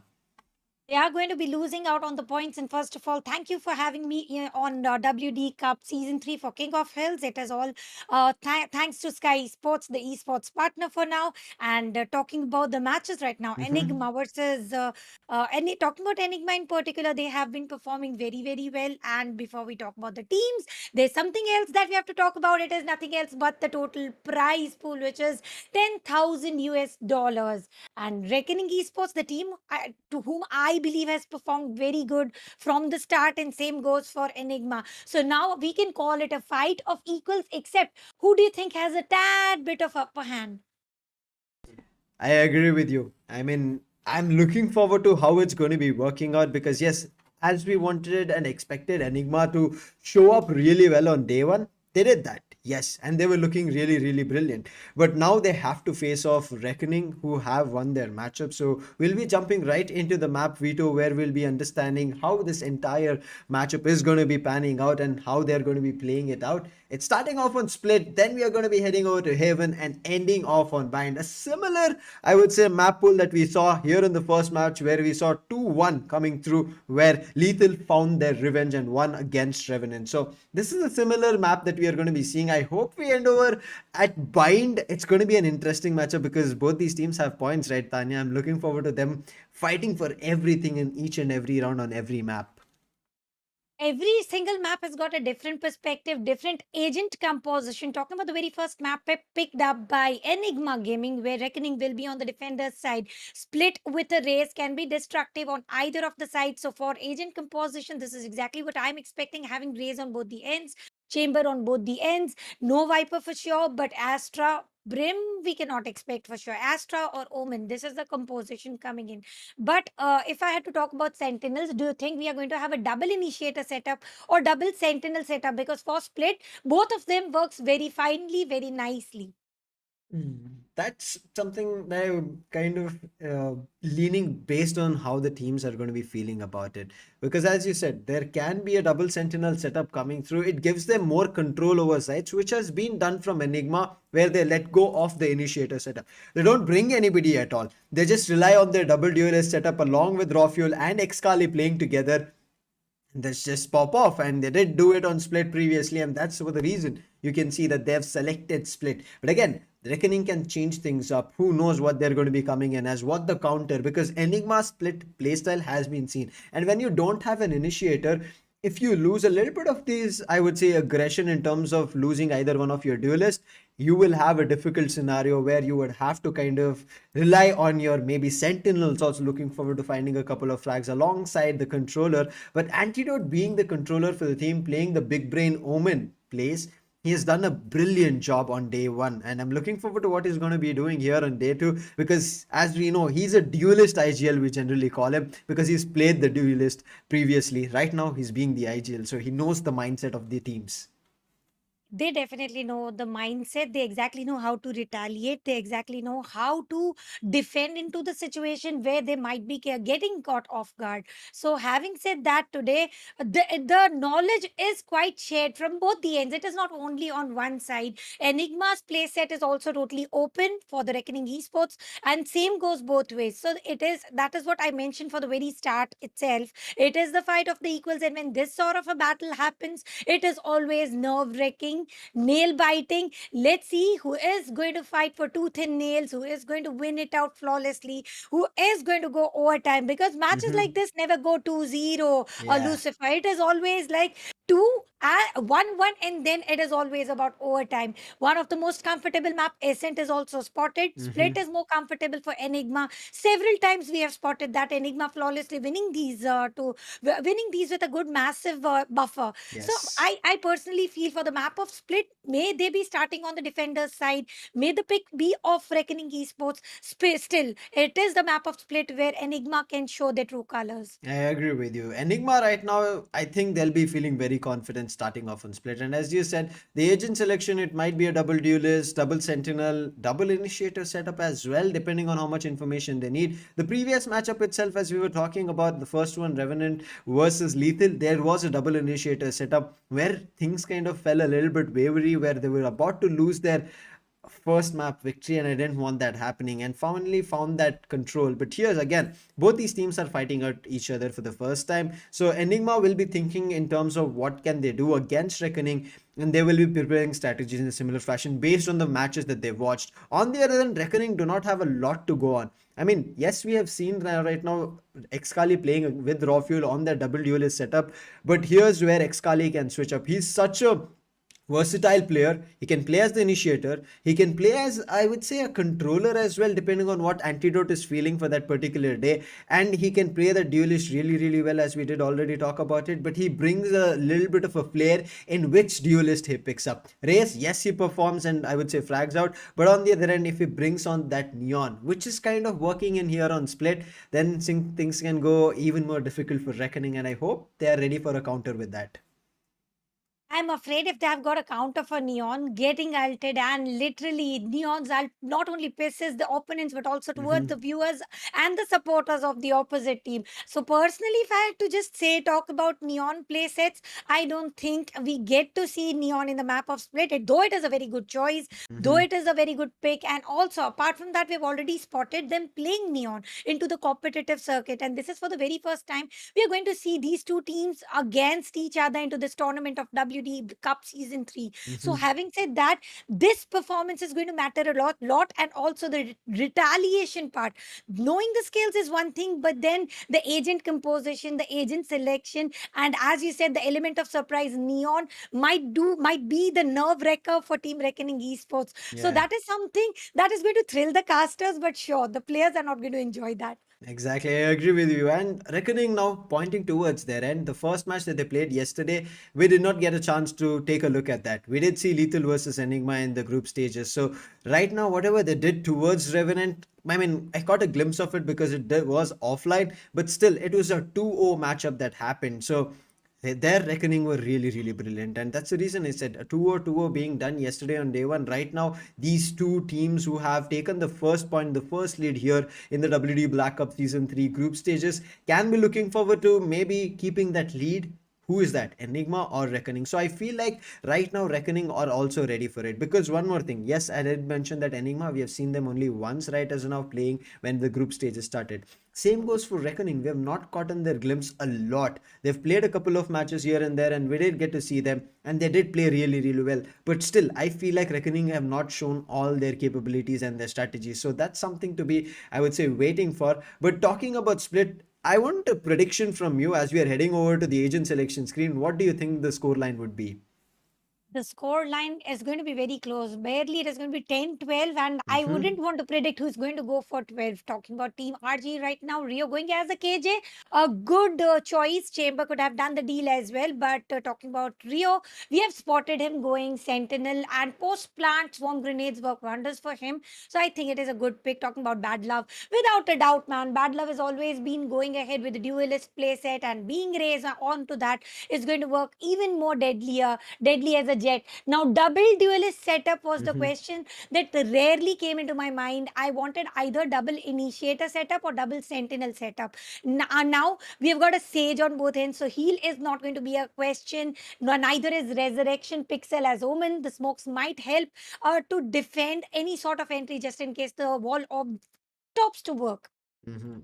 They are going to be losing out on the points. And first of all, thank you for having me here on WD Cup Season 3 for King of Hills. It is all thanks to Skyesports, the esports partner for now. And talking about the matches right now, Mhm. Enigma versus talking about Enigma in particular, they have been performing very, very well. And before we talk about the teams, there's something else that we have to talk about. It is nothing else but the total prize pool, which is 10,000 US dollars. And Reckoning Esports, the team to whom I believe has performed very good from the start, and same goes for Enigma. So now we can call it a fight of equals, except who do you think has a tad bit of upper hand? I agree with you. I mean, I'm looking forward to how it's going to be working out because, yes, as we wanted and expected Enigma to show up really well on day one, they did that. Yes, and they were looking really, really brilliant. But now they have to face off Reckoning, who have won their matchup. So we'll be jumping right into the map veto, where we'll be understanding how this entire matchup is going to be panning out and how they're going to be playing it out. It's starting off on Split, then we are going to be heading over to Haven and ending off on Bind. A similar, I would say, map pool that we saw here in the first match, where we saw 2-1 coming through, where Lethal found their revenge and won against Revenant. So this is a similar map that we are going to be seeing. I hope we end over at Bind. It's going to be an interesting matchup because both these teams have points, right, Tanya? I'm looking forward to them fighting for everything in each and every round on every map. Every single map has got a different perspective, different agent composition. Talking about the very first map picked up by Enigma Gaming, where Reckoning will be on the defender's side. Split with a race can be destructive on either of the sides. So for agent composition, this is exactly what I'm expecting, having race on both the ends, chamber on both the ends, no Viper for sure, but Astra. Brim, we cannot expect for sure. Astra or Omen, this is the composition coming in. But if I had to talk about Sentinels, do you think we are going to have a double initiator setup or double Sentinel setup? Because for split, both of them works very finely, very nicely. That's something that I'm kind of leaning based on how the teams are going to be feeling about it. Because as you said, there can be a double sentinel setup coming through. It gives them more control over sites, which has been done from Enigma, where they let go of the initiator setup. They don't bring anybody at all. They just rely on their double duelist setup along with Raw Fuel and Excali playing together. This just pop off, and they did do it on Split previously, and that's for the reason you can see that they have selected Split. But again, Reckoning can change things up. Who knows what they're going to be coming in as, what the counter, because Enigma Split playstyle has been seen. And when you don't have an initiator, if you lose a little bit of these, I would say, aggression in terms of losing either one of your duelists, you will have a difficult scenario where you would have to kind of rely on your maybe sentinels, also looking forward to finding a couple of flags alongside the controller. But Antidote, being the controller for the team, playing the big brain Omen plays, he has done a brilliant job on day one, and I'm looking forward to what he's going to be doing here on day two, because as we know, he's a duelist IGL, we generally call him, because he's played the duelist previously. Right now he's being the IGL, so he knows the mindset of the teams. They definitely know the mindset. They exactly know how to retaliate. They exactly know how to defend into the situation where they might be getting caught off guard. So, having said that, today the knowledge is quite shared from both the ends. It is not only on one side. Enigma's playset is also totally open for the Reckoning Esports, and same goes both ways. So, it is that is what I mentioned for the very start itself. It is the fight of the equals, and when this sort of a battle happens, it is always nerve wracking, nail biting. Let's see who is going to fight for tooth and nails, who is going to win it out flawlessly, who is going to go overtime, because matches like Mhm. this never go 2-0 or Yeah. Lucifer. It is always like 2 1-1, and then it is always about overtime. One of the most comfortable map, Ascent, is also spotted. Split is more comfortable for Enigma. Several times we have spotted that Enigma flawlessly winning these with a good massive buffer. So Yes. I personally feel for the map of Split, may they be starting on the defender's side, may the pick be of Reckoning Esports. Still, it is the map of Split where Enigma can show their true colors. I agree with you. Enigma right now, I think they'll be feeling very confident starting off on split. And as you said, the agent selection, it might be a double duelist, double sentinel, double initiator setup as well, depending on how much information they need. The previous matchup itself, as we were talking about, the first one, Revenant versus Lethal, there was a double initiator setup where things kind of fell a little bit wavery, where they were about to lose their first map victory, and I didn't want that happening, and finally found that control. But here's again, both these teams are fighting out each other for the first time, so Enigma will be thinking in terms of what can they do against Reckoning, and they will be preparing strategies in a similar fashion based on the matches that they've watched. On the other hand, Reckoning do not have a lot to go on. I mean, yes, we have seen right now Excali playing with Raw Fuel on their double duelist setup, but here's where Excali can switch up. He's such a versatile player. He can play as the initiator, he can play as, I would say, a controller as well, depending on what Antidote is feeling for that particular day, and he can play the duelist really well, as we did already talk about it. But he brings a little bit of a flair in which duelist he picks up. Race, yes, he performs and I would say frags out, but on the other end, if he brings on that Neon, which is kind of working in here on Split, then things can go even more difficult for Reckoning, and I hope they are ready for a counter with that. I'm afraid if they have got a counter for Neon, getting ulted, and literally Neon's ult not only pisses the opponents but also towards the Mhm. viewers and the supporters of the opposite team. So personally, if I had to just say talk about Neon play sets, I don't think we get to see Neon in the map of Split. Though it is a very good choice, though Mhm. it is a very good pick, and also apart from that, we've already spotted them playing Neon into the competitive circuit, and this is for the very first time we are going to see these two teams against each other into this tournament of WD Cup Season 3. So, Mhm. having said that, this performance is going to matter a lot, and also the retaliation part. Knowing the skills is one thing, but then the agent composition, the agent selection, and as you said, the element of surprise, Neon might be the nerve wrecker for Team Reckoning Esports. So, Yeah. that is something that is going to thrill the casters, but sure, the players are not going to enjoy that. Exactly, I agree with you. And Reckoning now pointing towards their end. The first match that they played yesterday, we did not get a chance to take a look at that. We did see Lethal versus Enigma in the group stages. So right now, whatever they did towards Revenant, I mean, I caught a glimpse of it because was offline, but still, it was a 2-0 matchup that happened. So their reckoning were really brilliant, and that's the reason I said a 2-0 being done yesterday on day one. Right now, these two teams who have taken the first point, the first lead here in the WD Black Cup Season 3 group stages, can be looking forward to maybe keeping that lead. Who is that, Enigma or Reckoning? So I feel like right now Reckoning are also ready for it, because one more thing, yes, I did mention that Enigma, we have seen them only once right as of now playing when the group stages started. Same goes for Reckoning. We have not gotten their glimpse a lot. They've played a couple of matches here and there, and we did get to see them, and they did play really well. But still, I feel like Reckoning have not shown all their capabilities and their strategies. So that's something to be, I would say, waiting for. But talking about Split, I want a prediction from you as we are heading over to the agent selection screen. What do you think the scoreline would be? The score line is going to be very close. Barely it is going to be 10-12, and I Mm-hmm. wouldn't want to predict who's going to go for 12. Talking about Team RG right now, Rio going as a KJ, a good choice. Chamber could have done the deal as well, but talking about Rio, we have spotted him going Sentinel, and post plant swarm grenades work wonders for him. So I think it is a good pick. Talking about Bad Love, without a doubt, man, Bad Love has always been going ahead with the duelist playset, and being raised onto that is going to work even more deadly as a jet. Now, double duelist setup was the Mm-hmm. question that rarely came into my mind. I wanted either double initiator setup or double sentinel setup. Now we have got a sage on both ends, so heal is not going to be a question. No, neither is resurrection pixel as omen. The smokes might help to defend any sort of entry just in case the wall of stops to work.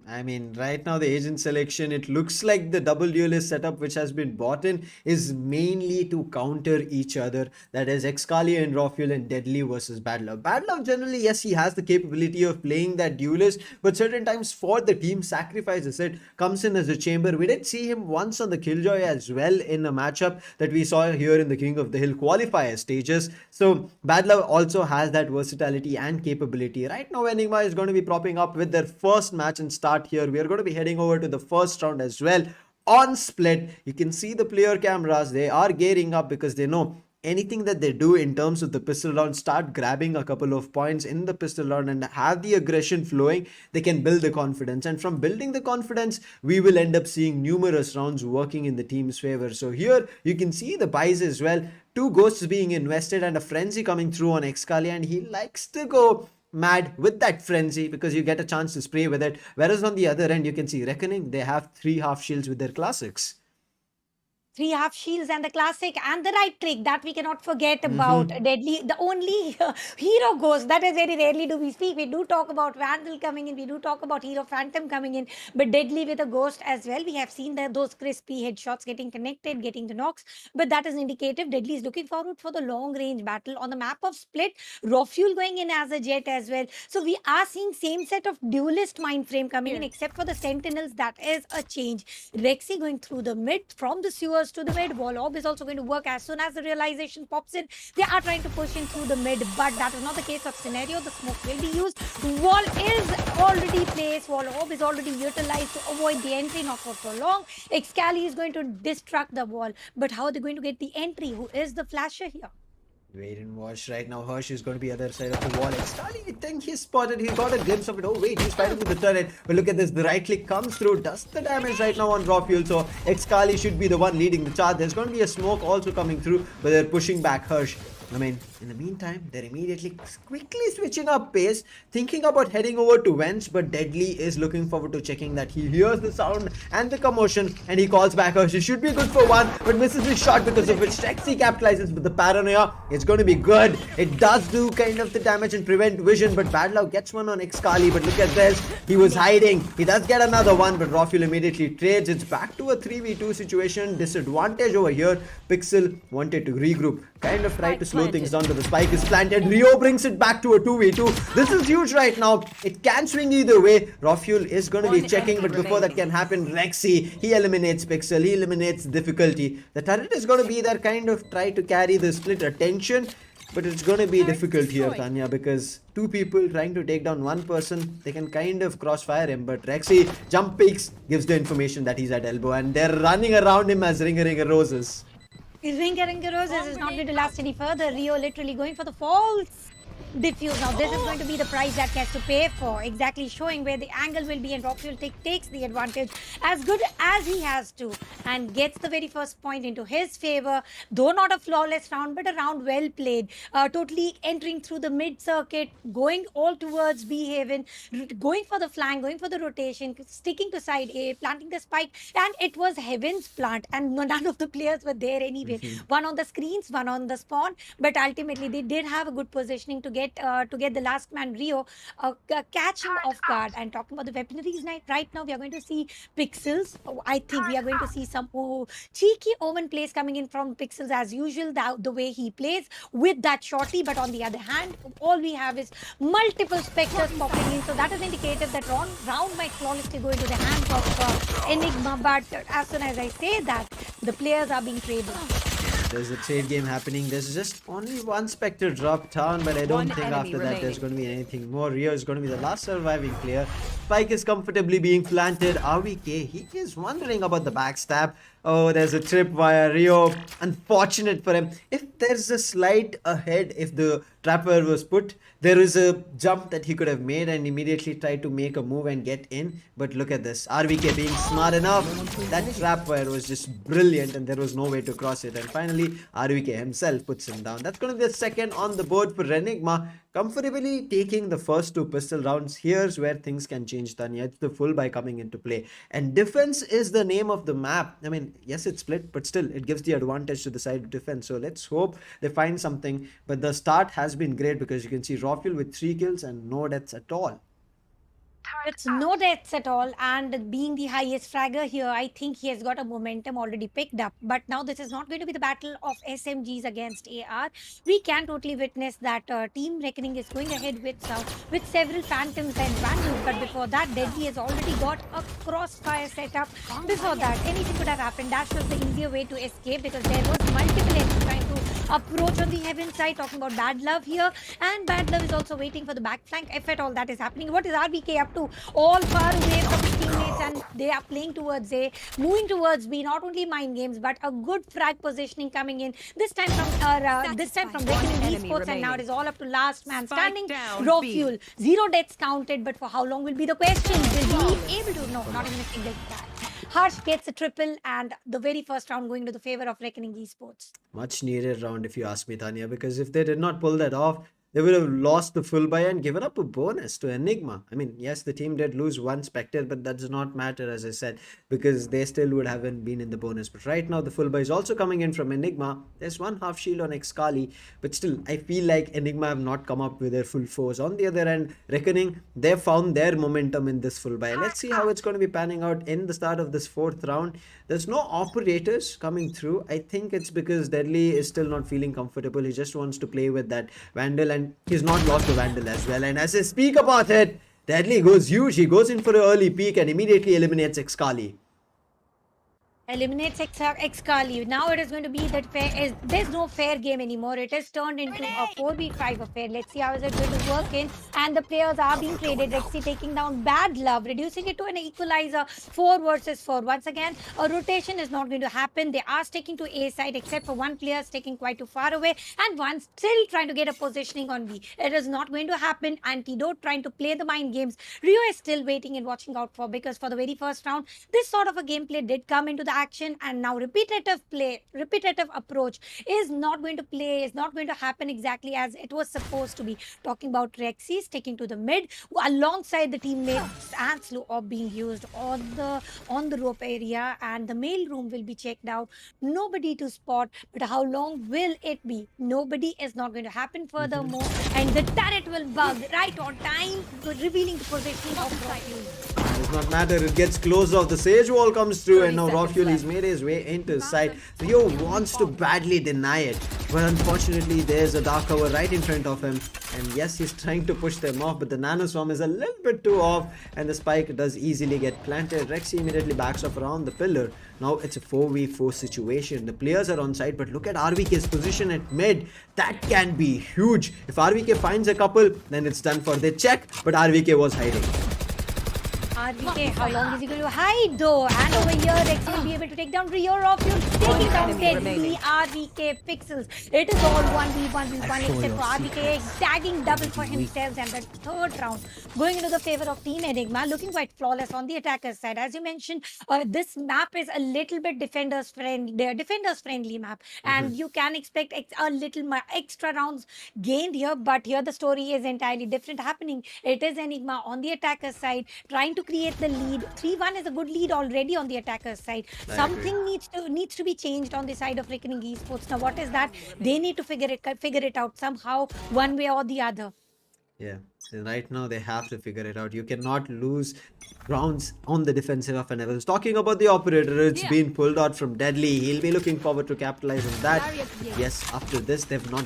I mean, right now the agent selection, it looks like the double duelist setup which has been bought in is mainly to counter each other. That is Excalia and Rafuel and Deadly versus Badlove. Badlove generally, yes, he has the capability of playing that duelist, but certain times for the team sacrifices it, comes in as a chamber. We did see him once on the Killjoy as well in a matchup that we saw here in the King of the Hill qualifier stages. So Badlove also has that versatility and capability. Right now, Enigma is going to be propping up with their first match and start here. We are going to be heading over to the first round as well. On split, you can see the player cameras. They are gearing up because they know anything that they do in terms of the pistol round, start grabbing a couple of points in the pistol round and have the aggression flowing, they can build the confidence, and from building the confidence we will end up seeing numerous rounds working in the team's favor. So here you can see the buys as well, two ghosts being invested and a frenzy coming through on Excalia, and he likes to go mad with that frenzy because you get a chance to spray with it, whereas on the other end you can see Reckoning, they have 3 half shields with their classics. 3 half shields and the classic and the right trick that we cannot forget about. Deadly, the only hero ghost that is very rarely do we speak. We do talk about Vandal coming in, we do talk about Hero Phantom coming in, but Deadly with a ghost as well. We have seen those crispy headshots getting connected, getting the knocks, but that is indicative. Deadly is looking forward for the long range battle on the map of Split. Rafuel going in as a jet as well. So we are seeing same set of duelist mind frame coming in, except for the Sentinels. That is a change. Rexy going through the mid from the sewers to the mid. Wall Orb is also going to work as soon as the realization pops in. They are trying to push in through the mid, but that is not the case of scenario. The smoke will be used. Wall is already placed. Wall Orb is already utilized to avoid the entry, not for so long. Excali is going to destruct the wall, but how are they going to get the entry? Who is the flasher here? Wait and watch. Right now Hirsch is going to be other side of the wall. Excali, I think he spotted, he got a glimpse of it. Oh wait, he's fighting with the turret. But look at this, the right click comes through, does the damage right now on Rafuel. So Excali should be the one leading the charge. There's going to be a smoke also coming through, but they're pushing back Hirsch. I mean, in the meantime, they're immediately quickly switching up pace, thinking about heading over to Vents, but Deadly is looking forward to checking that. He hears the sound and the commotion, and he calls back Hirsch. He should be good for one, but misses his shot, because of which Rexy capitalizes with the paranoia. It's going to be good. It does do kind of the damage and prevent vision, but Badlove gets one on Excali, but look at this. He was hiding. He does get another one, but Rafuel immediately trades. It's back to a 3v2 situation. Disadvantage over here. Pixel wanted to regroup, kind of tried to slow things down, but the spike is planted. Rio brings it back to a 2v2. This is huge right now. It can swing either way. Rafuel is going to be checking, but before that can happen, Rexy, he eliminates Pixel, he eliminates difficulty. The turret is going to be there, kind of try to carry the split attention, but it's going to be difficult here, Tanya, because two people trying to take down one person, they can kind of crossfire him, but Rexy jump peaks, gives the information that he's at elbow, and they're running around him as Ringa Roses. Ringa Roses is not going to last any further. Rio literally going for the false diffuse. Now this is going to be the price that he has to pay for, exactly showing where the angle will be, and Rafuel takes the advantage as good as he has to and gets the very first point into his favor, though not a flawless round, but a round well played. Totally entering through the mid circuit, going all towards B Haven, going for the flank, going for the rotation, sticking to side A, planting the spike, and it was Heaven's plant, and none of the players were there anyway. One on the screens, one on the spawn, but ultimately they did have a good positioning to get the last man Rio catch him off guard. And talking about the weaponaries right now, we are going to see Pixels. I think we are going to see some cheeky Omen plays coming in from Pixels as usual, the way he plays with that shorty. But on the other hand, all we have is multiple Spectres popping in, so that is indicative that round might flawlessly go into the hands of Enigma. But as soon as I say that, the players are being traded. There's a trade game happening. There's just only one Spectre dropped down, but I don't think after that there's going to be anything more. Rio is going to be the last surviving player. Spike is comfortably being planted. RVK, he is wondering about the backstab. Oh, there's a trip via Rio. Unfortunate for him. If there's a slide ahead, if the trapper was put, there is a jump that he could have made and immediately tried to make a move and get in. But look at this. RVK being smart enough. That trap wire was just brilliant and there was no way to cross it. And finally, RVK himself puts him down. That's going to be the second on the board for Enigma. Comfortably taking the first two pistol rounds. Here's where things can change, Tanya. It's the full buy coming into play. And defense is the name of the map. I mean, yes, it's split, but still, it gives the advantage to the side of defense. So let's hope they find something. But the start has been great because you can see Rafuel with 3 kills and no deaths at all. It's no deaths at all, and being the highest fragger here, I think he has got a momentum already picked up. But now this is not going to be the battle of SMGs against AR. We can totally witness that Team Reckoning is going ahead with several Phantoms and Vandals. But before that, Deadly has already got a crossfire setup. Before that, anything could have happened. Dash was the easier way to escape because there was multiple enemies trying to approach on the heaven side. Talking about Bad Love here, and Bad Love is also waiting for the back flank. If at all that is happening, what is RBK up to? All far away from his teammates, and they are playing towards A, moving towards B. Not only mind games, but a good frag positioning coming in. This time from Reckoning Enemy Esports, and now it remaining. is all up to last man Spike standing. down, Raw B. fuel, 0 deaths counted, but for how long will be the question? Will he be able to? No, not even a single tag. Harsh gets a triple, and the very first round going to the favor of Reckoning Esports. Much needed round, if you ask me, Tanya, because if they did not pull that off, they would have lost the full buy and given up a bonus to Enigma. I mean, yes, the team did lose one Spectre, but that does not matter, as I said, because they still would haven't been in the bonus. But right now, the full buy is also coming in from Enigma. There's one half shield on Excali, but still, I feel like Enigma have not come up with their full force. On the other end, Reckoning, they found their momentum in this full buy. Let's see how it's going to be panning out in the start of this fourth round. There's no operators coming through. I think it's because Deadly is still not feeling comfortable. He just wants to play with that Vandal, and he's not lost the Vandal as well. And as I speak about it, Deadly goes huge. He goes in for an early peak and immediately eliminates Excali. Eliminates Excali. Now it is going to be that there's no fair game anymore. It has turned into a 4v5 affair. Let's see how is it going to work in. And the players are being traded. Rexy taking down Bad Love, reducing it to an equalizer, 4 versus 4. Once again, a rotation is not going to happen. They are sticking to A side, except for one player sticking quite too far away, and one still trying to get a positioning on B. It is not going to happen. Antidote trying to play the mind games. Rio is still waiting and watching out for, because for the very first round, this sort of a gameplay did come into the action, and now repetitive approach is not going to happen exactly as it was supposed to be. Talking about Rexy sticking to the mid alongside the teammates, and slow op being used on the rope area, and the mail room will be checked out. Nobody to spot, but how long will it be? Nobody is not going to happen furthermore, and the turret will bug right on time, revealing the positioning of Rocky. Does not matter. It gets closed off. The Sage Wall comes through, and now 30 seconds Rofuel left. has made his way into his side. Rio wants to badly deny it, but unfortunately there's a Dark Cover right in front of him. And yes, he's trying to push them off, but the Nano Swarm is a little bit too off, and the spike does easily get planted. Rexy immediately backs off around the pillar. Now it's a 4v4 situation. The players are on side, but look at RVK's position at mid. That can be huge. If RVK finds a couple, then it's done for. They check, but RVK was hiding. RVK, how long is he going to hide though? And over here, Rexy will be able to take down Rio Rofuel, taking down enemy Deadly remaining. RVK Pixels. It is all 1v1v1 except for RVK tagging double for himself, and the third round going into the favor of Team Enigma, looking quite flawless on the attacker's side. As you mentioned, this map is a little bit defenders friendly map, and you can expect a little extra rounds gained here, but here the story is entirely different happening. It is Enigma on the attacker's side trying to create the lead. 3-1 is a good lead already on the attacker's side. Something needs to be changed on the side of Reckoning Esports. Now what is that? They need to figure it out somehow, one way or the other. Yeah, so right now they have to figure it out. You cannot lose rounds on the defensive of an Evans. Talking about the operator, it's been pulled out from Deadly. He'll be looking forward to capitalize on that. Yes, after this, they've not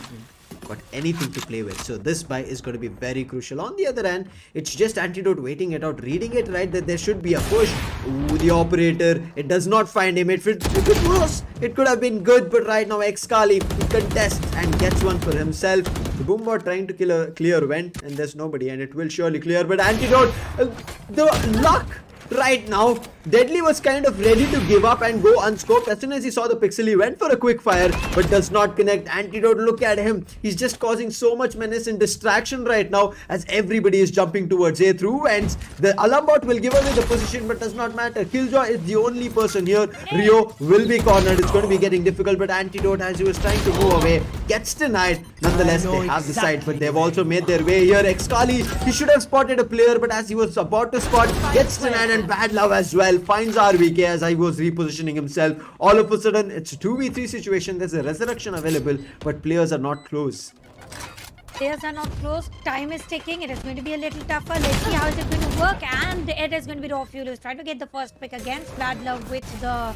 got anything to play with, so this buy is going to be very crucial. On the other hand, it's just Antidote waiting it out, reading it right that there should be a push. Ooh, the operator, it does not find him. If it was, it could have been good, but right now Excali contests and gets one for himself. The Boombot trying to clear vent, and there's nobody, and it will surely clear, but Antidote, the luck right now, Deadly was kind of ready to give up and go unscoped. As soon as he saw the pixel, he went for a quick fire, but does not connect. Antidote, look at him. He's just causing so much menace and distraction right now as everybody is jumping towards A through vents. The alarm bot will give away the position, but does not matter. Killjoy is the only person here. Rio will be cornered. It's going to be getting difficult, but Antidote, as he was trying to move away, gets denied. Nonetheless, they have the side, but they've also made their way here. Excali, he should have spotted a player, but as he was about to spot, gets denied, and Bad Love as well finds RVK as I was repositioning himself. All of a sudden, it's a 2v3 situation. There's a resurrection available, but players are not close. Players are not close. Time is ticking. It is going to be a little tougher. Let's see how is it going to work. And it is going to be Raw who's trying to get the first pick against Bad Love with the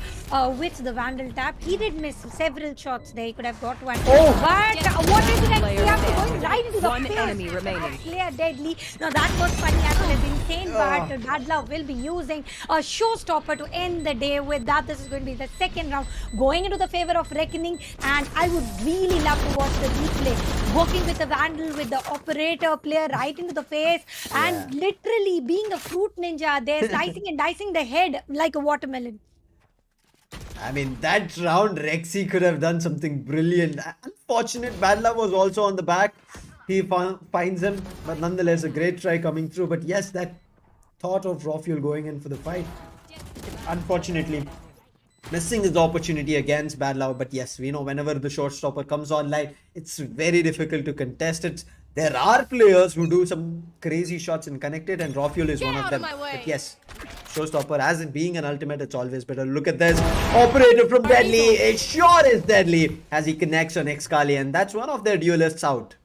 Vandal tap. He did miss several shots there. He could have got one. Oh. But what is it? Player We have to dead. go right into the One face. enemy remaining. Player deadly. Now that was funny as well as insane. But Bad Love will be using a showstopper to end the day with that. This is going to be the second round going into the favor of Reckoning. And I would really love to watch the replay. Working with the Vandal, with the operator player right into the face, and literally being a fruit ninja there, slicing and dicing the head like a watermelon. I mean, that round, Rexy could have done something brilliant. Unfortunate, Bad Love was also on the back. He finds him, but nonetheless, a great try coming through. But yes, that thought of Raw Fuel going in for the fight. Unfortunately, missing his opportunity against Bad Love. But yes, we know whenever the shortstopper comes online, it's very difficult to contest it. There are players who do some crazy shots and connect it, and Raw Fuel is one of them. But yes, showstopper, as in being an ultimate, it's always better. Look at this. Operator from Deadly. It sure is Deadly as he connects on Xkali, and that's one of their duelists out.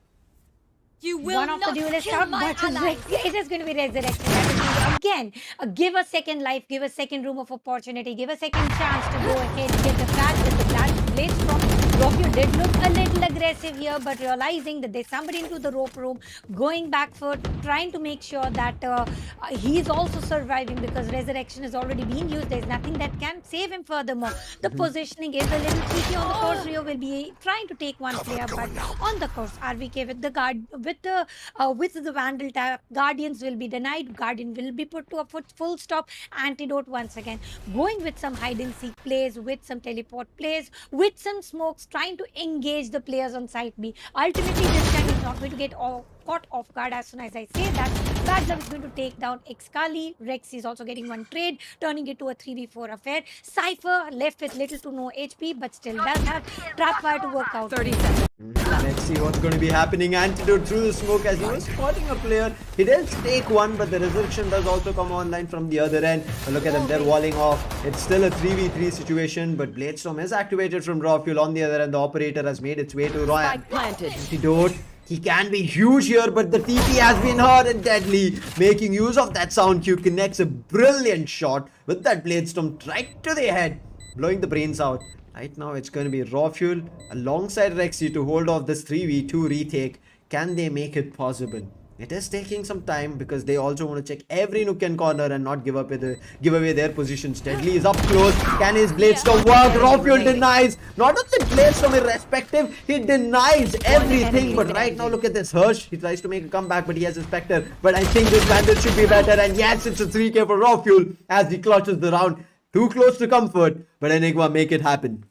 You will One of the not duelists kill out, my but allies. it is going to be Resurrection. That is going to be, again, give a second life, give a second room of opportunity, give a second chance to go ahead and get the flash with the blades from Rocky. Did look a little aggressive here, but realizing that there's somebody into the rope room, going back for trying to make sure that he's also surviving because Resurrection is already being used. There's nothing that can save him furthermore. The positioning is a little tricky on the course. Rio will be trying to take one player, but on the course, RVK with the guard with the Vandal tap, Guardians will be denied. Guardian will be put to a full stop. Antidote once again, going with some hide and seek plays, with some teleport plays, with some smokes, trying to engage the players on site B. Ultimately, this time he's not going to get caught off guard as soon as I say that. Bad Love is going to take down Xkali. Rex is also getting one trade, turning it to a 3v4 affair. Cypher left with little to no HP, but still does have trap fire to work out. 30 seconds. Let's see what's going to be happening. Antidote through the smoke as he was spotting a player. He does take one, but the resurrection does also come online from the other end. But look at them, they're walling off. It's still a 3v3 situation, but Bladestorm is activated from Raw Fuel. On the other end, the operator has made its way to Raw. Spike planted. Antidote. He can be huge here, but the TP has been hurt and Deadly. Making use of that sound cue, connects a brilliant shot with that Bladestorm right to the head, blowing the brains out. Right now, it's going to be Raw Fuel alongside Rexy to hold off this 3v2 retake. Can they make it possible? It is taking some time because they also want to check every nook and corner and not give away their positions. Deadly is up close. Can his Bladestorm work? Raw Fuel denies. Not only Bladestorm irrespective, he denies everything. But right now, look at this Hirsch. He tries to make a comeback, but he has a Spectre. But I think this Vandal should be better. And yes, it's a 3k for Raw Fuel as he clutches the round. Too close to comfort, but Enigma make it happen.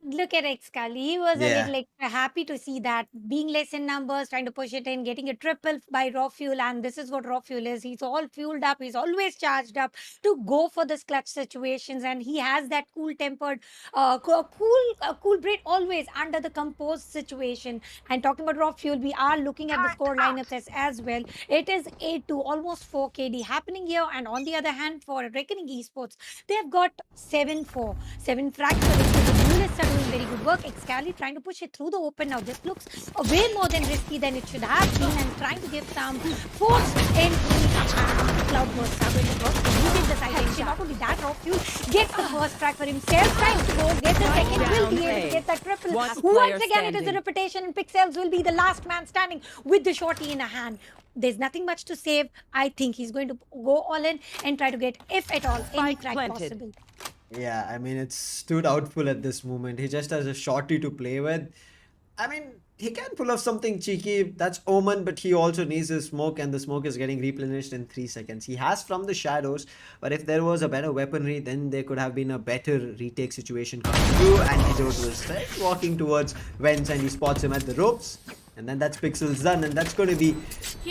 Look at Xkali. He was a Yeah. little extra happy to see that being less in numbers, trying to push it in, getting a triple by Raw Fuel, and this is what Raw Fuel is. He's all fueled up. He's always charged up to go for the clutch situations, and he has that cool-tempered, cool brain always under the composed situation. And talking about Raw Fuel, we are looking at the score lineups as well. It is 8-2, almost 4 KD happening here, and on the other hand, for Reckoning Esports, they've got 7-4, 7 fractures. Duelists are doing very good work. Xkali trying to push it through the open now. This looks way more than risky than it should have been, and trying to give some force entry. Cloudburst are going to work. Using the side. Not only that, Raw Fuel gets the first track for himself, trying to go get the second. Will be able to get that triple. Once Once again, it is a standing. reputation, and Pixels will be the last man standing with the shorty in a hand. There's nothing much to save. I think he's going to go all in and try to get, if at all, any Spike track planted. possible. Yeah, I mean, it's too doubtful at this moment. He just has a shorty to play with. I mean, he can pull off something cheeky. That's Omen, but he also needs his smoke, and the smoke is getting replenished in 3 seconds. He has from the shadows, but if there was a better weaponry, then there could have been a better retake situation coming through. Antidote was right walking towards Vents, and he spots him at the ropes. And then that's Pixel's done, and that's going to be,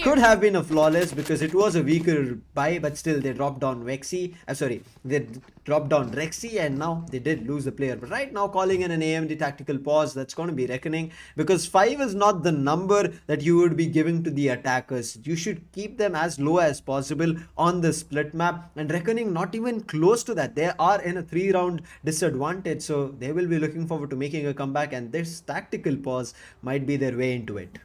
could have been a flawless because it was a weaker buy, but still they dropped down they dropped down Rexy, and now they did lose the player. But right now, calling in an AMD tactical pause, that's going to be Reckoning, because 5 is not the number that you would be giving to the attackers. You should keep them as low as possible on the split map, and Reckoning not even close to that. They are in a 3-round disadvantage, so they will be looking forward to making a comeback, and this tactical pause might be their way into it.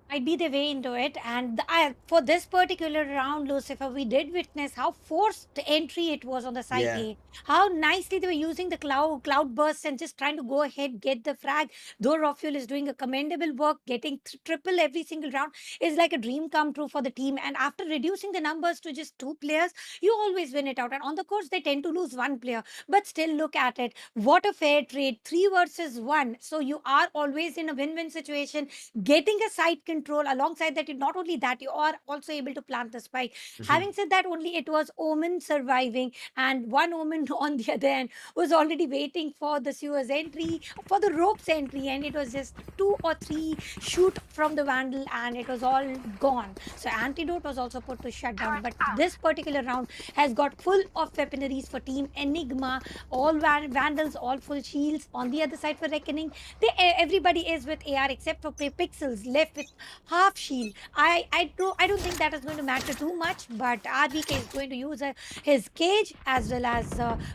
Might be the way into it. And for this particular round, Lucifer, we did witness how forced entry it was on the site Yeah. A. How nicely they were using the cloud bursts and just trying to go ahead, get the frag. Though Rafael is doing a commendable work, getting triple every single round is like a dream come true for the team. And after reducing the numbers to just two players, you always win it out. And on the course, they tend to lose one player. But still, look at it. What a fair trade. 3 versus 1. So you are always in a win-win situation, getting a side control. Alongside that, not only that, you are also able to plant the spike. Mhm. Having said that, only it was Omen surviving, and one Omen on the other end was already waiting for the sewers entry, for the ropes entry, and it was just 2 or 3 shoot from the vandal, and it was all gone. So antidote was also put to shut down. But this particular round has got full of weaponaries for Team Enigma, all vandals, all full shields. On the other side for Reckoning, everybody is with AR except for Pixels, left with half shield. I don't think that is going to matter too much, but RBK is going to use his cage as well as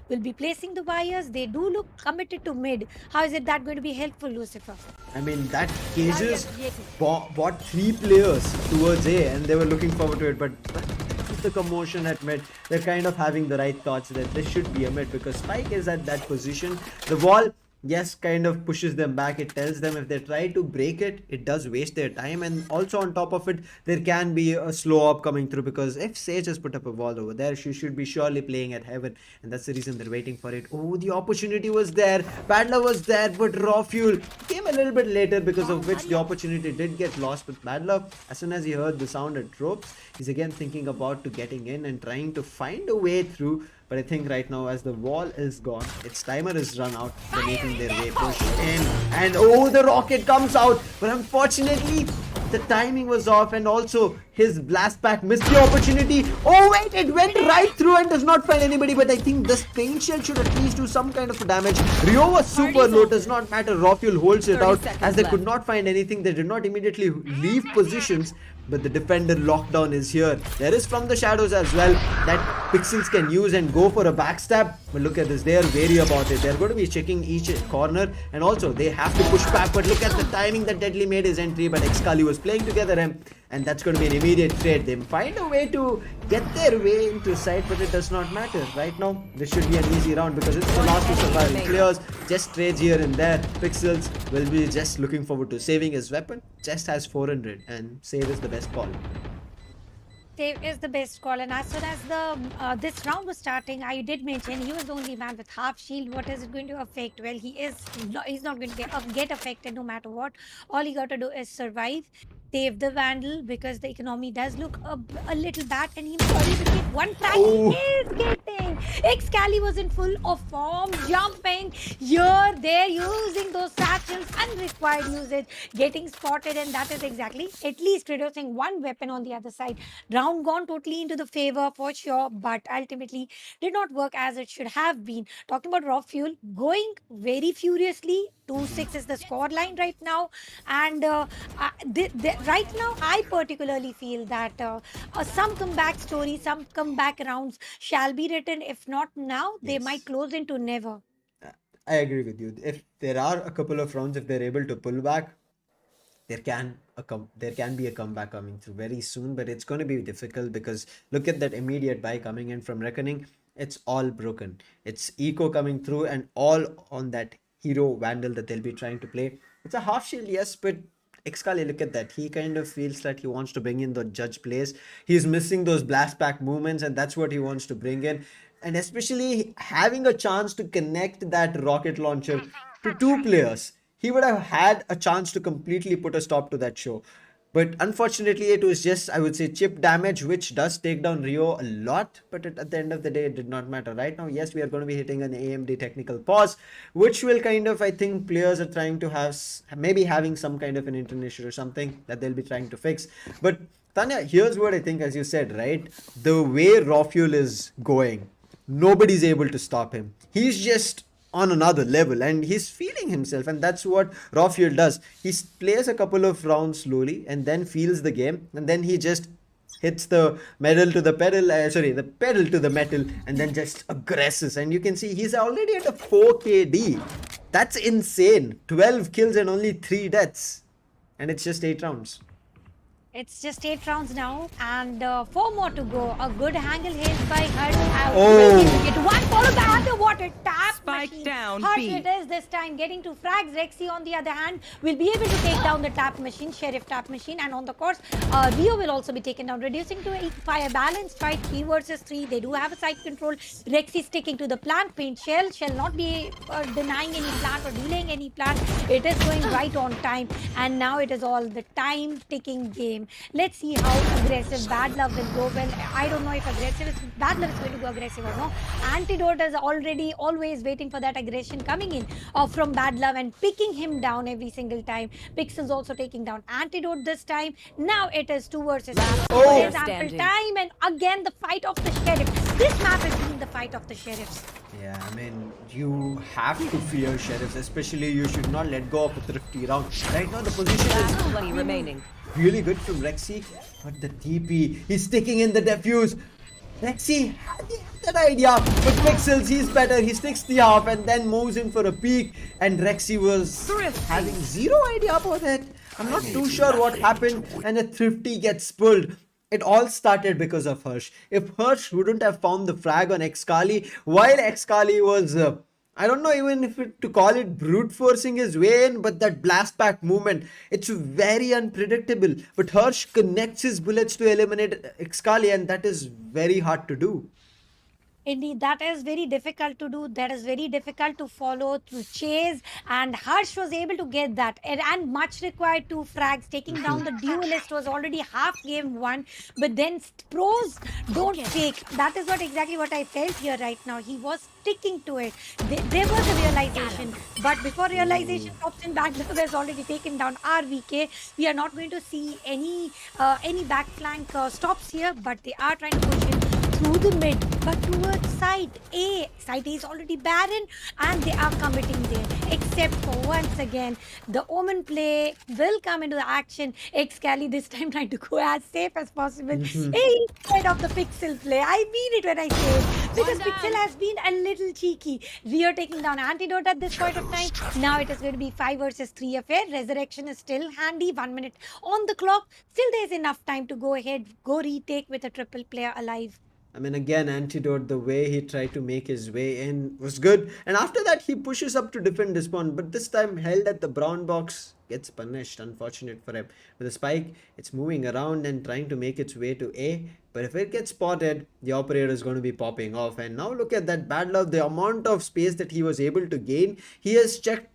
will be placing the wires. They do look committed to mid. How is it that going to be helpful, Lucifer? I mean, that Barrier cages created. bought 3 players towards A, and they were looking forward to it. But with the commotion at mid, they're kind of having the right thoughts that this should be a mid because Spike is at that position. The wall, yes, kind of pushes them back. It tells them if they try to break it, it does waste their time. And also on top of it, there can be a slow up coming through because if Sage has put up a wall over there, she should be surely playing at heaven, and that's the reason they're waiting for it. Oh, the opportunity was there. Badler was there, but Raw Fuel came a little bit later, because of which the opportunity did get lost. But Badler, as soon as he heard the sound at ropes, he's again thinking about to getting in and trying to find a way through. But I think right now, as the wall is gone, its timer is run out. They're making their way push in, and oh, the rocket comes out. But unfortunately, the timing was off, and also his blast pack missed the opportunity. Oh wait, it went right through and does not find anybody. But I think this paint shell should at least do some kind of damage. Rio was super low, does not matter. Rafuel holds it 30 out seconds as they left. could not find anything. They did not immediately leave positions. But the defender lockdown is here. There is from the shadows as well that Pixels can use and go for a backstab. But look at this, they are wary about it. They're going to be checking each corner, and also they have to push back. But look at the timing that Deadly made his entry, but Excali was playing together him, and that's going to be an immediate trade. They find a way to get their way into sight, but it does not matter. Right now, this should be an easy round because it's the last two surviving players. Just trades here and there. Pixels will be just looking forward to saving his weapon. Just has 400, and save is the best call. Save is the best call. And as soon as the this round was starting, I did mention he was the only man with half shield. What is it going to affect? Well, he's not going to get affected no matter what. All he got to do is survive, save the vandal, because the economy does look a little bad, and he might be able to get one frag. Oh. He is getting. Excali was in full of form, jumping here, there, using those satchels, unrequired usage, getting spotted, and that is exactly at least reducing one weapon on the other side. Round gone totally into the favor for sure, but ultimately did not work as it should have been. Talking about Raw Fuel, going very furiously. 2-6 is the score line right now, and right now I particularly feel that some comeback story, some comeback rounds shall be written. If not now, they Yes. might close into never. I agree with you. If there are a couple of rounds, if they're able to pull back, there can be a comeback coming through very soon. But it's going to be difficult because look at that immediate buy coming in from Reckoning. It's all broken. It's eco coming through, and all on that hero vandal that they'll be trying to play. It's a half shield, yes, but Excali, look at that. He kind of feels that he wants to bring in the judge plays. He's missing those blast pack movements, and that's what he wants to bring in. And especially having a chance to connect that rocket launcher to 2 players, he would have had a chance to completely put a stop to that show. But unfortunately, it was just, I would say, chip damage, which does take down Rio a lot. But at the end of the day, it did not matter. Right now, yes, we are going to be hitting an AMD technical pause, which will kind of, I think, players are trying to have, maybe having some kind of an internet issue or something that they'll be trying to fix. But Tanya, here's what I think, as you said, right? The way Raw Fuel is going, nobody's able to stop him. He's just on another level, and he's feeling himself, and that's what Rafuel does. He plays a couple of rounds slowly and then feels the game, and then he just hits the pedal to the pedal, the pedal to the metal, and then just aggresses. And you can see he's already at a 4 KD. That's insane. 12 kills and only 3 deaths, and it's just 8 rounds. It's just 8 rounds now, and 4 more to go. A good angle hit by Hurt. Oh. It one followed the other. What a tap Spike machine. down, Hurt B. it is this time, getting to frags. Rexy, on the other hand, will be able to take down the tap machine, Sheriff tap machine, and on the course, Rio will also be taken down, reducing to a fire balanced fight. 3 versus 3. They do have a side control. Rexy sticking to the plant. Paint shall not be denying any plant or delaying any plant. It is going right on time, and now it is all the time ticking game. Let's see how aggressive Bad Love will go. Well, I don't know if Bad Love is going to go aggressive or no. Antidote is already always waiting for that aggression coming in from Bad Love and picking him down every single time. Pixel's also taking down Antidote this time. Now it is 2 versus 2. Oh. There's ample Standing. time, and again the fight of the Sheriff. This map has been the fight of the Sheriffs. Yeah, I mean, you have to fear Sheriffs, especially you should not let go of a thrifty round. Right now, the position Last is 20 remaining. really good from Rexy, but the TP, he's sticking in the defuse. Rexy had that idea, but Pixels, he's better. He sticks the half and then moves in for a peek, and Rexy was having zero idea about it. I'm not too sure what happened, and a thrifty gets pulled. It all started because of Hirsch. If Hirsch wouldn't have found the frag on Excali, while Excali was, I don't know even if to call it brute forcing his way in, but that blast back movement, it's very unpredictable. But Hirsch connects his bullets to eliminate Excali, and that is very hard to do. Indeed, that is very difficult to do. That is very difficult to follow, to chase. And Harsh was able to get that. And much required 2 frags. Taking down the duelist was already half game won. But then pros don't take. That is exactly what I felt here right now. He was sticking to it. There was a realization. But before realization pops in, Bangalore has already taken down RVK. We are not going to see any back flank stops here. But they are trying to push in through the mid, but towards side A. Side A is already barren, and they are committing there. Except for once again, the Omen play will come into the action. Excali this time trying to go as safe as possible instead of the Pixel play. I mean it when I say it, because Pixel has been a little cheeky. Rio taking down Antidote at this point of time. Now it is going to be 5 versus 3 affair. Resurrection is still handy. 1 minute on the clock. Still, there's enough time to go ahead, go retake with a triple player alive. I mean, again, Antidote, the way he tried to make his way in was good. And after that, he pushes up to defend this spawn. But this time, held at the brown box, gets punished. Unfortunate for him. With the spike, it's moving around and trying to make its way to A. But if it gets spotted, the operator is going to be popping off. And now look at that Bad Love, the amount of space that he was able to gain. He has checked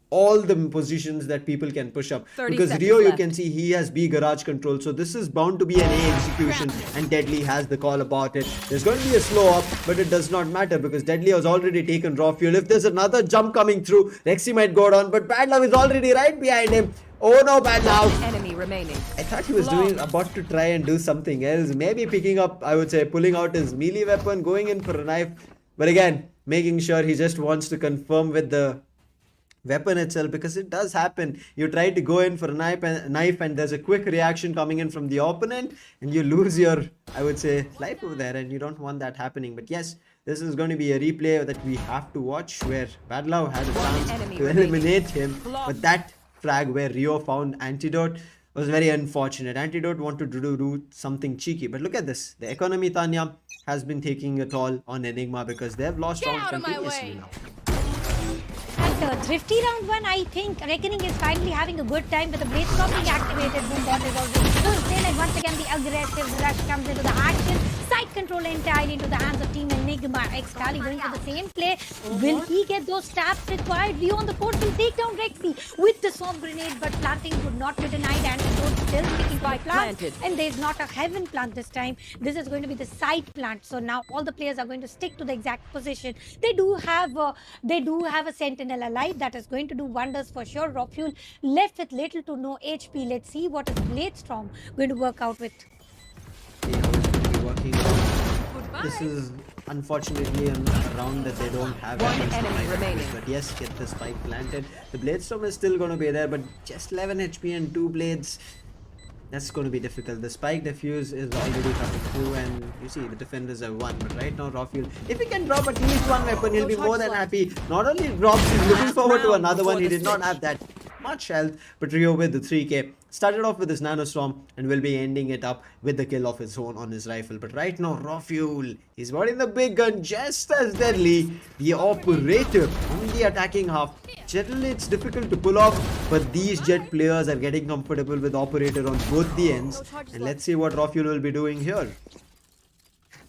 all the positions that people can push up, 30 because seconds Rio, you left. can see he has B garage control, so this is bound to be an A execution, and Deadly has the call about it. There's going to be a slow up, but it does not matter because Deadly has already taken raw fuel. If there's another jump coming through, Rexy might go down, but Bad Love is already right behind him. Oh no, Bad Love. Enemy remaining. I thought he was about to try and do something else, maybe picking up, I would say, pulling out his melee weapon, going in for a knife, but again, making sure he just wants to confirm with the weapon itself, because it does happen. You try to go in for a knife and there's a quick reaction coming in from the opponent and you lose your, I would say, life over there, and you don't want that happening. But yes, this is going to be a replay that we have to watch, where Bad Love had a chance enemy to remaining. eliminate him, but that frag where Rio found Antidote was very unfortunate. Antidote wanted to do something cheeky, but look at this. The economy, Tanya, has been taking a toll on Enigma because they've lost rounds continuously now. And Thrifty round 1, I think Reckoning is finally having a good time with the Blade Storm being activated. Boom bot is already pushed in, and once again the aggressive rush comes into the action. Side control entirely into the hands of Team Enigma. Excali going for the same play. Will he get those stabs required? Rio on the court will take down Rexy with the swamp grenade, but planting would not be denied, and still sticking by plant. Planted. And there's not a heaven plant this time. This is going to be the side plant. So now all the players are going to stick to the exact position. They do have a sentinel alive that is going to do wonders for sure. Raw fuel left with little to no HP. Let's see what is Blade Storm going to work out with. See how it's going to be working out. This is unfortunately a round that they don't have One weapons to enemy fight with, remaining. but yes, get the spike planted. The Blade Storm is still going to be there, but just 11 HP and 2 blades. That's going to be difficult. The spike defuse is already coming through, and you see the defenders have won. But right now, Raw Fuel, if he can drop at least one weapon, he'll be more than happy. Not only drops, he's looking forward to another one. He did not have that much health, but Rio with the 3k started off with his nanostorm and will be ending it up with the kill of his own on his rifle. But right now, raw fuel, he's got the big gun, just as deadly. The operator on the attacking half. Generally, it's difficult to pull off, but these Jet players are getting comfortable with operator on both the ends. And let's see what raw fuel will be doing here.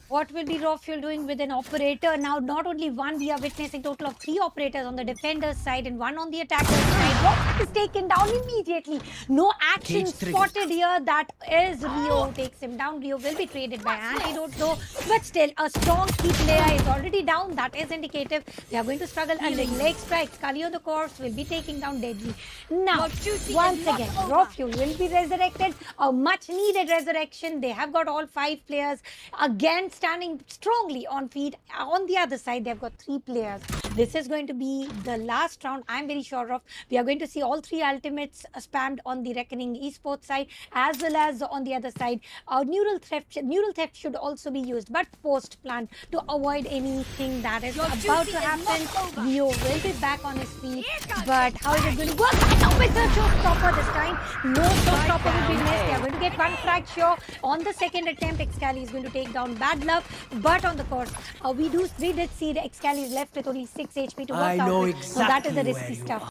What will be raw fuel doing with an operator? Now, not only one, we are witnessing total of 3 operators on the defender's side and 1 on the attacker's side. Raw fuel is taken down immediately. No action spotted here. That is Rio takes him down. Rio will be traded by Antidote though, but still a strong key player is already down. That is indicative. They are going to struggle and leg strikes. Kali on the course will be taking down Deadly. Now, once again, raw fuel will be resurrected. A much needed resurrection. They have got all 5 players again standing strongly on feet. On the other side, they've got 3 players. This is going to be the last round, I'm very sure of. We are going to see all 3 ultimates spammed on the Reckoning Esports side as well as on the other side. Neural theft should also be used, but post plan to avoid anything that is about to happen. Rio will be back on his feet, but how is it going to work? Now with the showstopper this time. No showstopper will be missed. They are going to get 1 fracture on the second attempt. Excali is going to take down Bad Luck, but on the course, we did see the Excali is left with only 6 HP to work out with. So that is the risky stuff.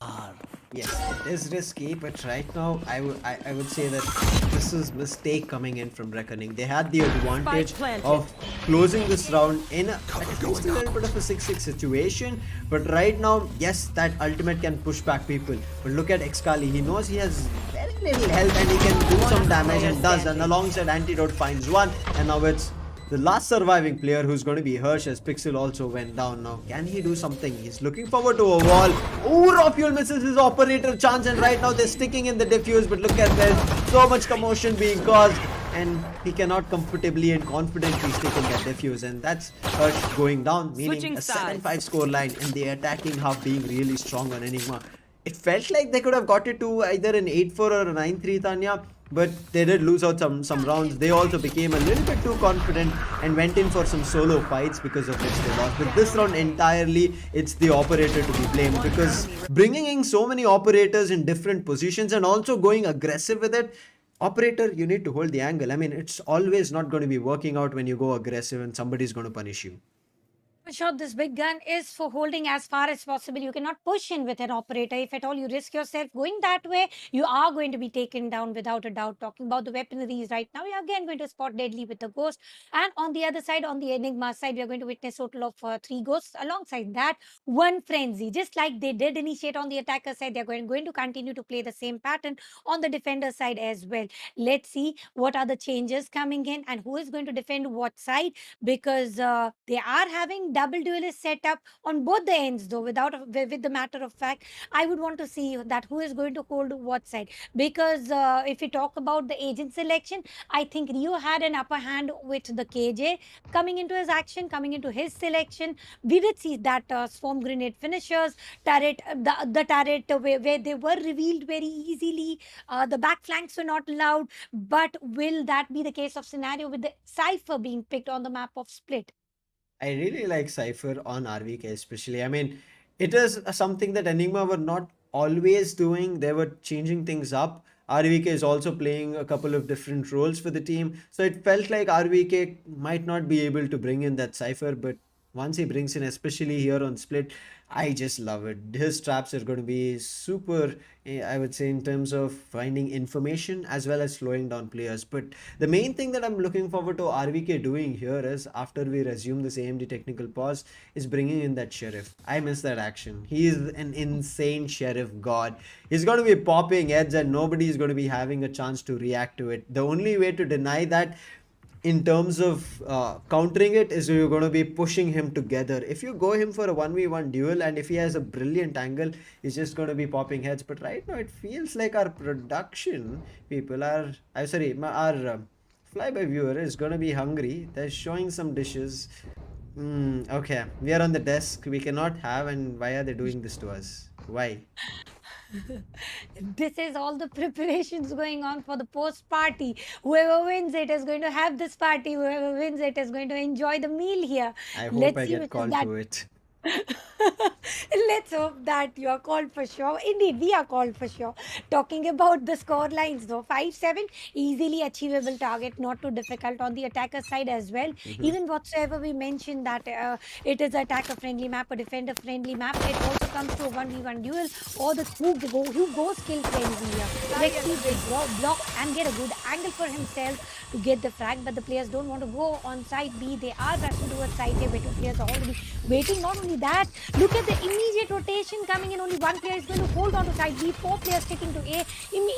Yes, it is risky, but right now I would say that this is mistake coming in from Reckoning. They had the advantage of closing this round in at least a little bit of a 6-6 situation. But right now, yes, that ultimate can push back people. But look at Excali. He knows he has very little health and he can do some damage and does. And alongside Antidote finds 1, and now it's the last surviving player who's going to be Hirsch, as Pixel also went down. Now, can he do something? He's looking forward to a wall. Oh, raw fuel misses his operator chance, and right now they're sticking in the defuse. But look at this, so much commotion being caused, and he cannot comfortably and confidently stick in that defuse, and that's Hirsch going down, meaning a 7-5 scoreline, and the attacking half being really strong on Enigma. It felt like they could have got it to either an 8-4 or a 9-3, Tanya. But they did lose out some rounds. They also became a little bit too confident and went in for some solo fights, because of which they lost. But this round entirely, it's the operator to be blamed, because bringing in so many operators in different positions and also going aggressive with it, operator, you need to hold the angle. I mean, it's always not going to be working out when you go aggressive and somebody's going to punish you. Sure, this big gun is for holding as far as possible. You cannot push in with an operator. If at all you risk yourself going that way, you are going to be taken down without a doubt. Talking about the weaponaries right now, we are again going to spot Deadly with the Ghost. And on the other side, on the Enigma side, we are going to witness a total of 3 Ghosts. Alongside that, 1 Frenzy. Just like they did initiate on the attacker side, they are going to continue to play the same pattern on the defender side as well. Let's see what are the changes coming in and who is going to defend what side, because they are having double duelist setup on both the ends though. With the matter of fact, I would want to see that who is going to hold what side, because if we talk about the agent selection, I think Rio had an upper hand with the KJ coming into his action, coming into his selection. We did see that swarm grenade finishers, turret, the turret where they were revealed very easily. The back flanks were not allowed, but will that be the case of scenario with the Cypher being picked on the map of Split? I really like Cypher on RVK especially. I mean, it is something that Enigma were not always doing. They were changing things up. RVK is also playing a couple of different roles for the team. So it felt like RVK might not be able to bring in that Cypher, but once he brings in, especially here on Split, I just love it. His traps are going to be super, I would say, in terms of finding information as well as slowing down players. But the main thing that I'm looking forward to RVK doing here is, after we resume this AMD technical pause, is bringing in that Sheriff. I miss that action. He is an insane Sheriff god. He's going to be popping heads and nobody is going to be having a chance to react to it. The only way to deny that in terms of countering it is you're going to be pushing him together. If you go him for a 1v1 duel and if he has a brilliant angle, he's just going to be popping heads. But right now it feels like our production people are, our flyby viewer is going to be hungry. They're showing some dishes. Okay, we are on the desk. We cannot have, and why are they doing this to us? Why? This is all the preparations going on for the post party. Whoever wins it is going to have this party. Whoever wins it is going to enjoy the meal here. I hope I get called to it. Let's hope that you are called for sure. Indeed, we are called for sure. Talking about the score lines, though, 5-7, easily achievable target, not too difficult on the attacker side as well. Mhm. Even whatsoever we mentioned that it is attacker friendly map, a defender friendly map, it also comes to a 1v1 duel or the who goes kill frenzy here. Rexy will block and get a good angle for himself to get the frag, but the players don't want to go on side B. They are rushing towards side A, where two players are already waiting. Not only that, look at the immediate rotation coming in. Only one player is going to hold on to side B. Four players sticking to A,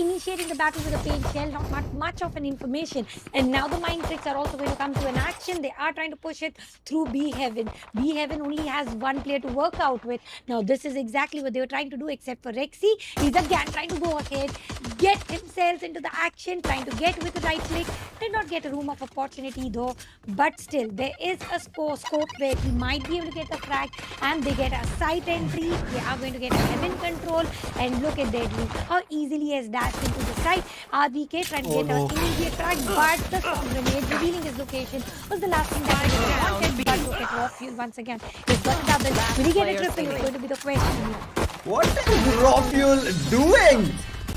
initiating the battle with a paint shell. Not much of an information. And now the mind tricks are also going to come to an action. They are trying to push it through B heaven. B heaven only has one player to work out with. Now this is exactly what they were trying to do, except for Rexy. He's again trying to go ahead, get himself into the action, trying to get with the right click. Did not get a room of opportunity though, but still there is a scope where he might be able to get the frag, and they get a site entry. They are going to get a heaven control, and look at Deadly how easily he has dashed into the site. RBK trying to Oh, get no. an immediate frag, but the storm grenade revealing his location was the last thing that he wanted. But look at Raw Fuel once again. He's got a double. Will he get a triple? Is going to be the question here. What is Rofuel doing?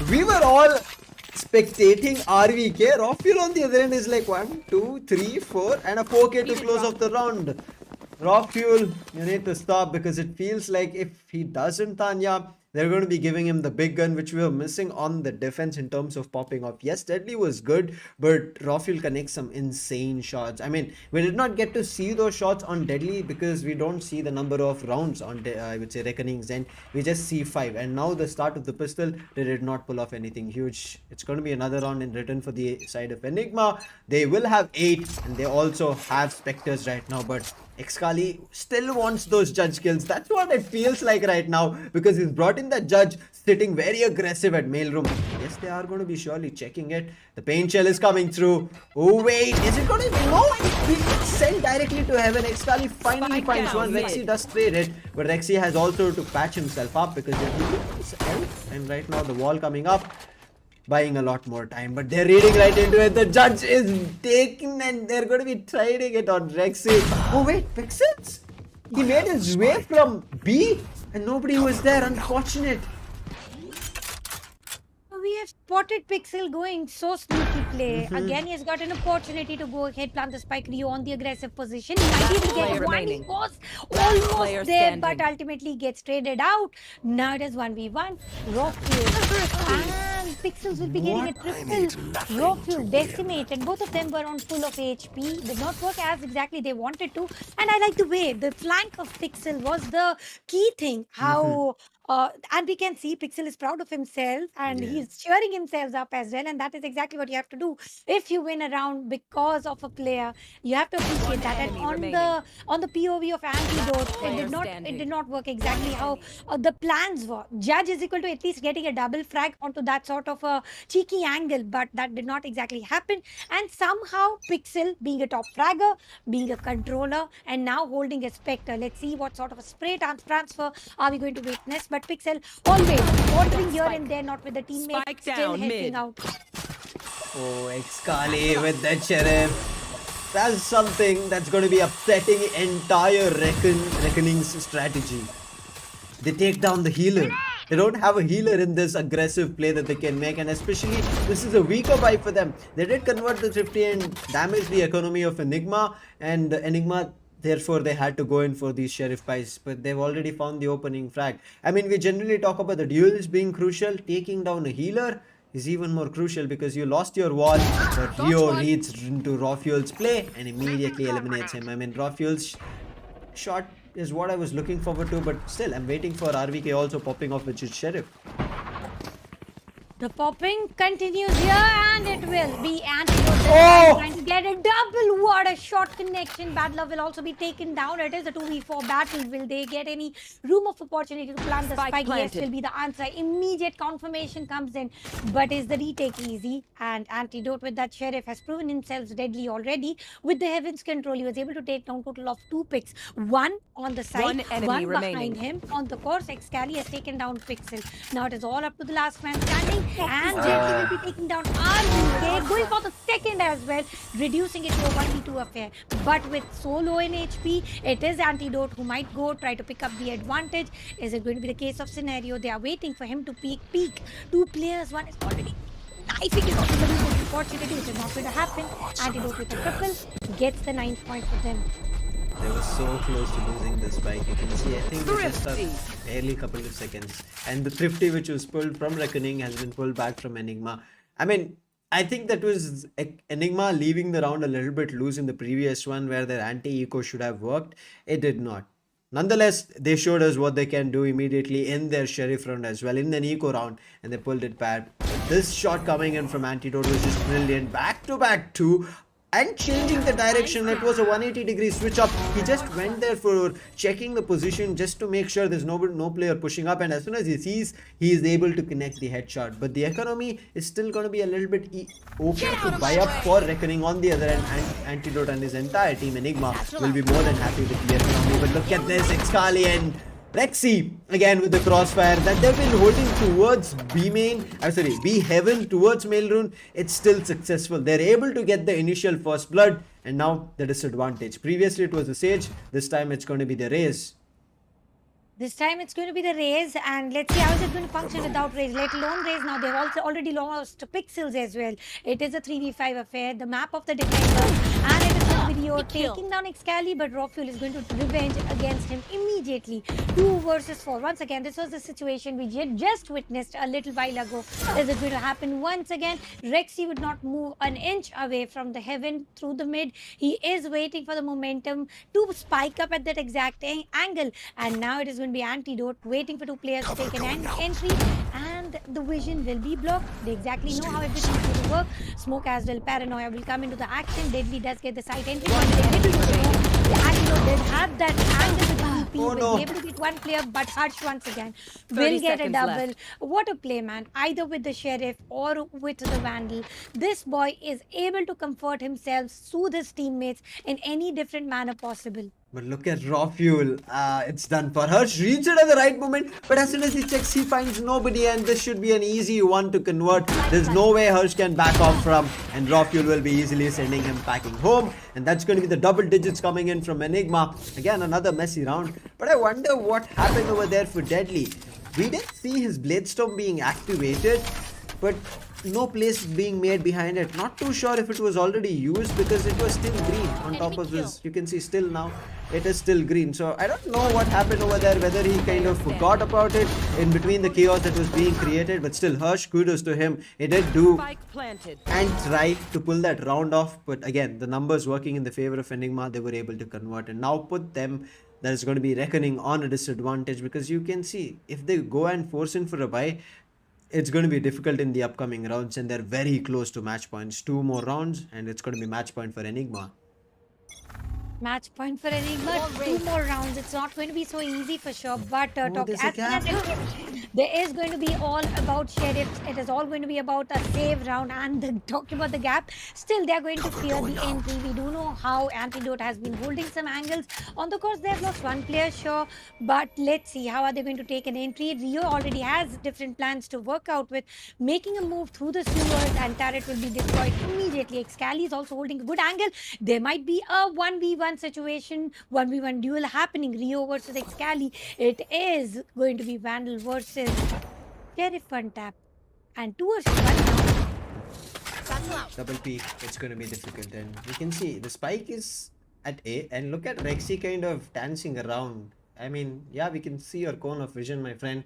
We were all spectating RVK. Rofuel on the other end is like 1, 2, 3, 4, and a 4K to close off the round. Rofuel, you need to stop, because it feels like if he doesn't, Tanya, they're going to be giving him the big gun, which we were missing on the defense in terms of popping off. Yes, Deadly was good, but Rofuel connects some insane shots. I mean, we did not get to see those shots on Deadly because we don't see the number of rounds on, I would say, Reckoning's end. We just see 5. And now the start of the pistol, they did not pull off anything huge. It's going to be another round in return for the side of Enigma. They will have 8, and they also have Spectres right now, but Excali still wants those judge kills. That's what it feels like right now, because he's brought in that judge sitting very aggressive at mailroom. Yes, they are going to be surely checking it. The paint shell is coming through. Oh wait, is it going to be? No, it's sent directly to heaven. Excali finally Spike finds down one. mid. Rexy does trade it, but Rexy has also to patch himself up, because he's elf, and right now the wall coming up, buying a lot more time, but they're reading right into it. The judge is taking, and they're going to be trading it on Rexy. Oh wait, Pixels? He made his way from B and nobody was there. Unfortunate. We have spotted Pixel going so sneaky play. Again, he has got an opportunity to go ahead, plant the spike Rio on the aggressive position. He might be able to get player one. He remaining. was player almost there, but standing. ultimately gets traded out. Now it is 1v1. Raw fuel. And Pixels will be getting a triple. Raw fuel decimated. Both of them were on full of HP. Did not work as exactly they wanted to. And I like the way the flank of Pixel was the key thing. How and we can see Pixel is proud of himself, and Yeah. he's cheering himself up as well. And that is exactly what you have to do. If you win a round because of a player, you have to appreciate that. And enemy on remaining. the POV of Antidote, it player did not standing. work exactly how the plans were. Judge is equal to at least getting a double frag onto that sort of a cheeky angle, but that did not exactly happen. And somehow Pixel, being a top fragger, being a controller, and now holding a Spectre. Let's see what sort of a spray transfer are we going to witness. But Pixel always wandering here and there, not with the teammates, Spike still down helping mid. out. Oh, Excali with that sheriff. That's something that's going to be upsetting entire Reckoning's strategy. They take down the healer. They don't have a healer in this aggressive play that they can make, and especially this is a weaker buy for them. They did convert the 50 and damage the economy of Enigma, and Enigma, therefore they had to go in for these sheriff buys, but they've already found the opening frag. I mean, we generally talk about the duels being crucial. Taking down a healer is even more crucial, because you lost your wall, but Rio reads into Rofuel's play and immediately eliminates him. I mean, Rofuel's shot is what I was looking forward to, but still I'm waiting for RVK also popping off with his sheriff. The popping continues here, and it will be Antidote Oh! trying to get a double. What a short connection. Bad Love will also be taken down. It is a 2v4 battle. Will they get any room of opportunity to plant the Spike spike? Yes, planted. will be the answer. Immediate confirmation comes in, but is the retake easy? And Antidote with that sheriff has proven himself deadly already. With the Heavens control, he was able to take down total of 2 picks. One on the side, One enemy behind remaining. him. On the course, Excali has taken down Pixel. Now it is all up to the last man standing. And JT will be taking down RBK, going for the second as well, reducing it to a 1v2 affair. But with so low in HP, it is Antidote who might go try to pick up the advantage. Is it going to be the case of scenario? They are waiting for him to peak. Two players, one is already knifing it off the middle. Unfortunately, which is not going to happen. Antidote with a triple gets the 9th point for them. They were so close to losing this bike. You can see, I think it's just Thrifty. barely a couple of seconds. And the Thrifty, which was pulled from Reckoning, has been pulled back from Enigma. I mean, I think that was Enigma leaving the round a little bit loose in the previous one where their anti-eco should have worked. It did not. Nonetheless, they showed us what they can do immediately in their Sheriff round as well, in the Eco round, and they pulled it bad. This shot coming in from Antidote was just brilliant. Back-to-back two. And changing the direction, it was a 180-degree switch up. He just went there for checking the position just to make sure there's no player pushing up. And as soon as he sees, he is able to connect the headshot. But the economy is still going to be a little bit okay to buy up for Reckoning. On the other end, Antidote and his entire team, Enigma, will be more than happy with the economy. But look at this, Excali and Rexy again with the crossfire that they've been holding towards B heaven towards Mailrune. It's still successful. They're able to get the initial first blood, and now the disadvantage. Previously it was the Sage, this time it's going to be the Raze. This time it's going to be the Raze, and let's see how is it going to function without Raze, let alone Raze. Now they've also already lost Pixels as well. It is a 3v5 affair, the map of the defender, and it is the video taking down Excali, but Rawfuel is going to revenge against him immediately. 2 versus 4. Once again, this was the situation we had just witnessed a little while ago. Is it going to happen once again? Rexy would not move an inch away from the heaven through the mid. He is waiting for the momentum to spike up at that exact angle, and now it is going to be Antidote waiting for 2 players to take an entry, and the vision will be blocked. They exactly know how everything is going to work. Smoke as well, Paranoia will come into the action. Deadly does get the site entry, but they're able to know. Antidote did have that angle with DP, will be able to get 1 player, but Harsh once again will get a double. left. What a play, man. Either with the Sheriff or with the Vandal, this boy is able to comfort himself, soothe his teammates in any different manner possible. But look at Rawfuel. It's done for Harsh. Reached it at the right moment, but as soon as he checks, he finds nobody, and this should be an easy one to convert. There's no way Harsh can back off from, and Rawfuel will be easily sending him packing home. And that's going to be the double digits coming in from Enigma. Again, another messy round. But I wonder what happened over there for Deadly. We didn't see his Bladestorm being activated, but no place being made behind it. Not too sure if it was already used because it was still green on top of this. You can see still now it is still green. So I don't know what happened over there, whether he kind of forgot about it in between the chaos that was being created. But still, Harsh, kudos to him. He did do Spike planted. and try to pull that round off. But again, the numbers working in the favor of Enigma, they were able to convert and now put them, that is going to be Reckoning, on a disadvantage, because you can see if they go and force in for a buy, it's going to be difficult in the upcoming rounds, and they're very close to match points. 2 more rounds and it's going to be match point for Enigma. Match point for Enigma. 2 more rounds. It's not going to be so easy for sure. But there is going to be all about Sheriffs. It is all going to be about a save round. And talking about the gap, still they are going to fear the entry. We do know how Antidote has been holding some angles. On the course, they have lost 1 player, sure. But let's see, how are they going to take an entry? Rio already has different plans to work out with. Making a move through the sewers, and turret will be destroyed immediately. Excali is also holding a good angle. There might be a 1v1 situation, 1v1 duel happening. Rio versus Excali. It is going to be Vandal versus Sheriff on tap. And 2 versus 1 now. Double peak, it's going to be difficult. And you can see the spike is at A, and look at Rexy kind of dancing around. I mean, yeah, we can see your cone of vision, my friend.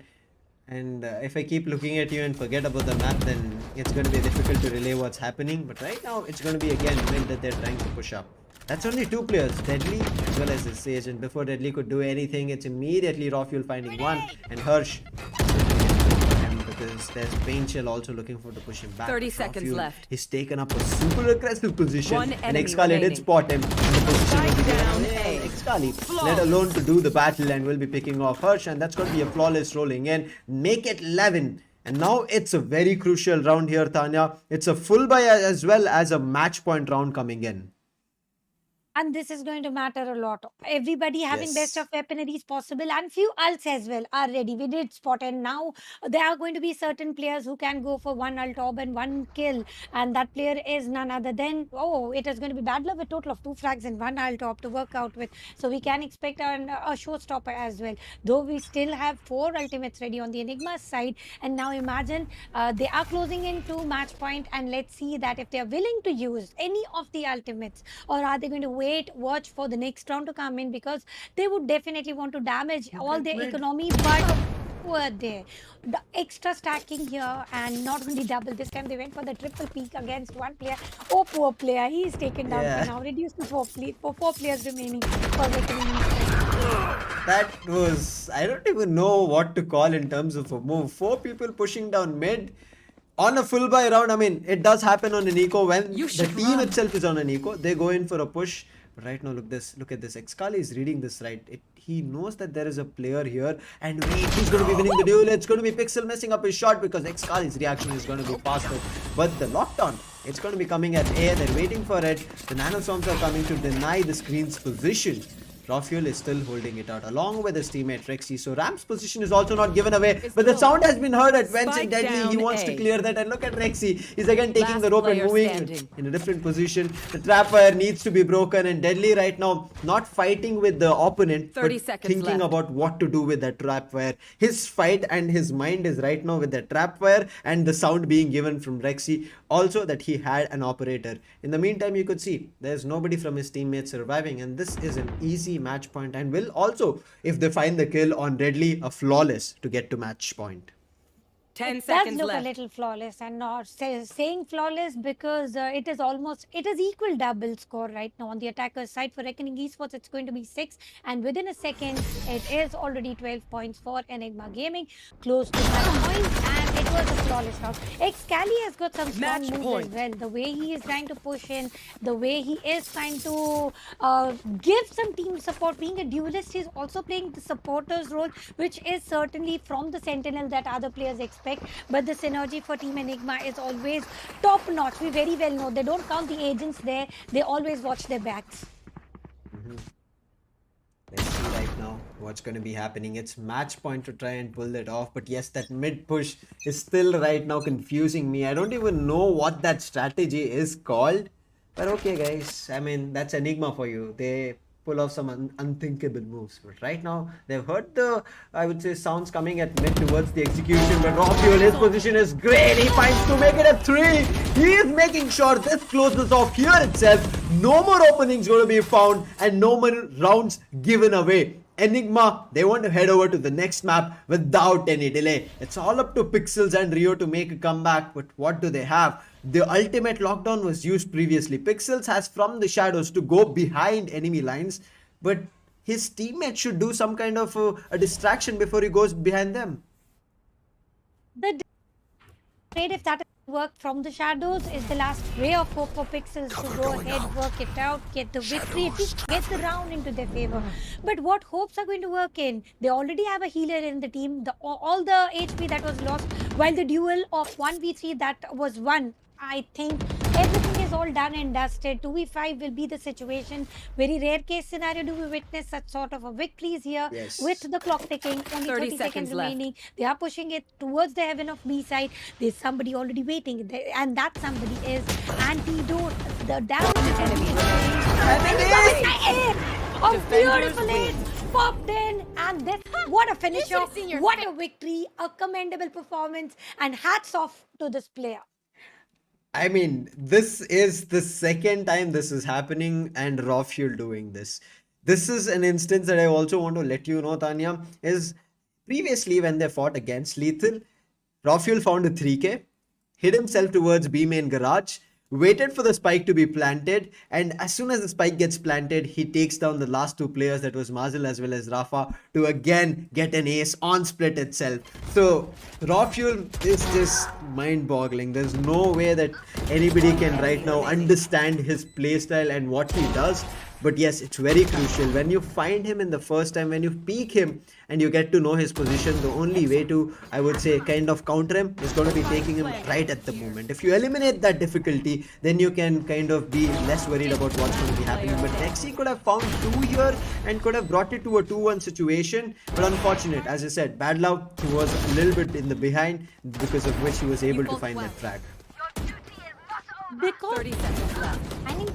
And if I keep looking at you and forget about the map, then it's going to be difficult to relay what's happening. But right now, it's going to be again mid that they're trying to push up. That's only 2 players, Deadly as well as the Sage. And before Deadly could do anything, it's immediately Rawfuel finding 1, and Harsh. And because there's Pain Chill also looking for to push him back. 30 seconds Rawfuel, left. He's taken up a super aggressive position. One And enemy Excali did remaining. spot him. And the position will be down given A. Excali, let alone to do the battle, and will be picking off Harsh. And that's going to be a flawless rolling in. Make it 11. And now it's a very crucial round here, Tanya. It's a full buy as well as a match point round coming in. And this is going to matter a lot. Everybody having best Yes. of weaponaries possible, and few ults as well are ready. We did spot, and now there are going to be certain players who can go for one ult orb and one kill, and that player is none other than, oh, it is going to be bad luck with total of 2 frags and one ult orb to work out with. So we can expect a showstopper as well. Though we still have 4 ultimates ready on the Enigma side, and now imagine they are closing into match point, and let's see that if they are willing to use any of the ultimates, or are they going to watch for the next round to come in, because they would definitely want to damage all their economy. But were there the extra stacking here, and not only double, this time they went for the triple peak against one player. Oh, poor player, he is taken down Yeah. for now, reduced to four players remaining for Reckoning Esports. That was, I don't even know what to call in terms of a move. 4 people pushing down mid on a full buy round. I mean, it does happen on an eco when You the should team run. itself is on an eco. They go in for a push. But right now, look at this. Xkali is reading this right. He knows that there is a player here, and wait, he's going to be winning the duel. It's going to be Pixel messing up his shot because Xkali's reaction is going to be faster. But the lockdown, it's going to be coming at A. They're waiting for it. The nanoswarms are coming to deny the screen's position. Rafuel is still holding it out along with his teammate Rexy. So Ram's position is also not given away. But the sound has been heard at Venge Spike and Deadly. He down wants to A. clear that. And look at Rexy. He's again taking Last the rope and player moving standing. in a different position. The trap fire needs to be broken. And Deadly right now not fighting with the opponent, 30 but seconds thinking left. about what to do with that trap fire. His fight and his mind is right now with the trap fire and the sound being given from Rexy. Also that he had an operator. In the meantime, you could see there's nobody from his teammates surviving. And this is an easy match point, and will also, if they find the kill on Deadly, a flawless to get to match point. 10 Does seconds look left. a little flawless, and not saying flawless because it is equal double score right now on the attacker's side. For Reckoning Esports, it's going to be 6, and within a second it is already 12 points for Enigma Gaming, close to match point, and it was a flawless round. Xcali has got some strong Match moves point. as well. The way he is trying to push in, the way he is trying to give some team support. Being a duelist, he's also playing the supporter's role, which is certainly from the Sentinel that other players expect. But the synergy for Team Enigma is always top notch. We very well know they don't count the agents there, they always watch their backs. Let's see right now what's going to be happening. It's match point to try and pull that off. But yes, that mid push is still right now confusing me. I don't even know what that strategy is called. But okay, guys. I mean, that's Enigma for you. They pull off some unthinkable moves. But right now, they've heard the, I would say, sounds coming at mid towards the execution. But Rafuel, his position is great. He finds to make it a 3. He is making sure this closes off here itself. No more openings going to be found, and no more rounds given away. Enigma, they want to head over to the next map without any delay. It's all up to Pixels and Rio to make a comeback, but what do they have? The ultimate lockdown was used previously. Pixels has from the shadows to go behind enemy lines, but his teammate should do some kind of a distraction before he goes behind them. The trade, if that work from the shadows, is the last ray of hope for Pixels to go ahead, work it out, get the victory, at least get the round into their favor. But what hopes are going to work in? They already have a healer in the team. All the HP that was lost while the duel of 1v3 that was won, I think everything is all done and dusted. 2v5 will be the situation. Very rare case scenario do we witness such sort of a victories here. Yes. With the clock ticking, only 30 seconds left. remaining. They are pushing it towards the heaven of B side. There's somebody already waiting, and that somebody is Antidote. The down enemy. A beautiful hit popped in, and this, what a finisher, should've seen your what a victory, a commendable performance, and hats off to this player. I mean, this is the second time this is happening, and Rafuel doing this. This is an instance that I also want to let you know, Tanya, is previously when they fought against Lethal, Rafuel found a 3K, hid himself towards B main garage, waited for the spike to be planted, and as soon as the spike gets planted, he takes down the last 2 players, that was Mazel as well as Rafa, to again get an ace on split itself. So Rafuel is just mind-boggling. There's no way that anybody can right now understand his playstyle and what he does. But yes, it's very crucial when you find him in the first time, when you peek him and you get to know his position. The only way to, I would say, kind of counter him is going to be taking him right at the moment. If you eliminate that difficulty, then you can kind of be less worried about what's going to be happening. But Rexy could have found 2 here and could have brought it to a 2-1 situation, but unfortunate, as I said, bad luck. He was a little bit in the behind, because of which he was able to find that frag. Because 30 seconds left. I mean,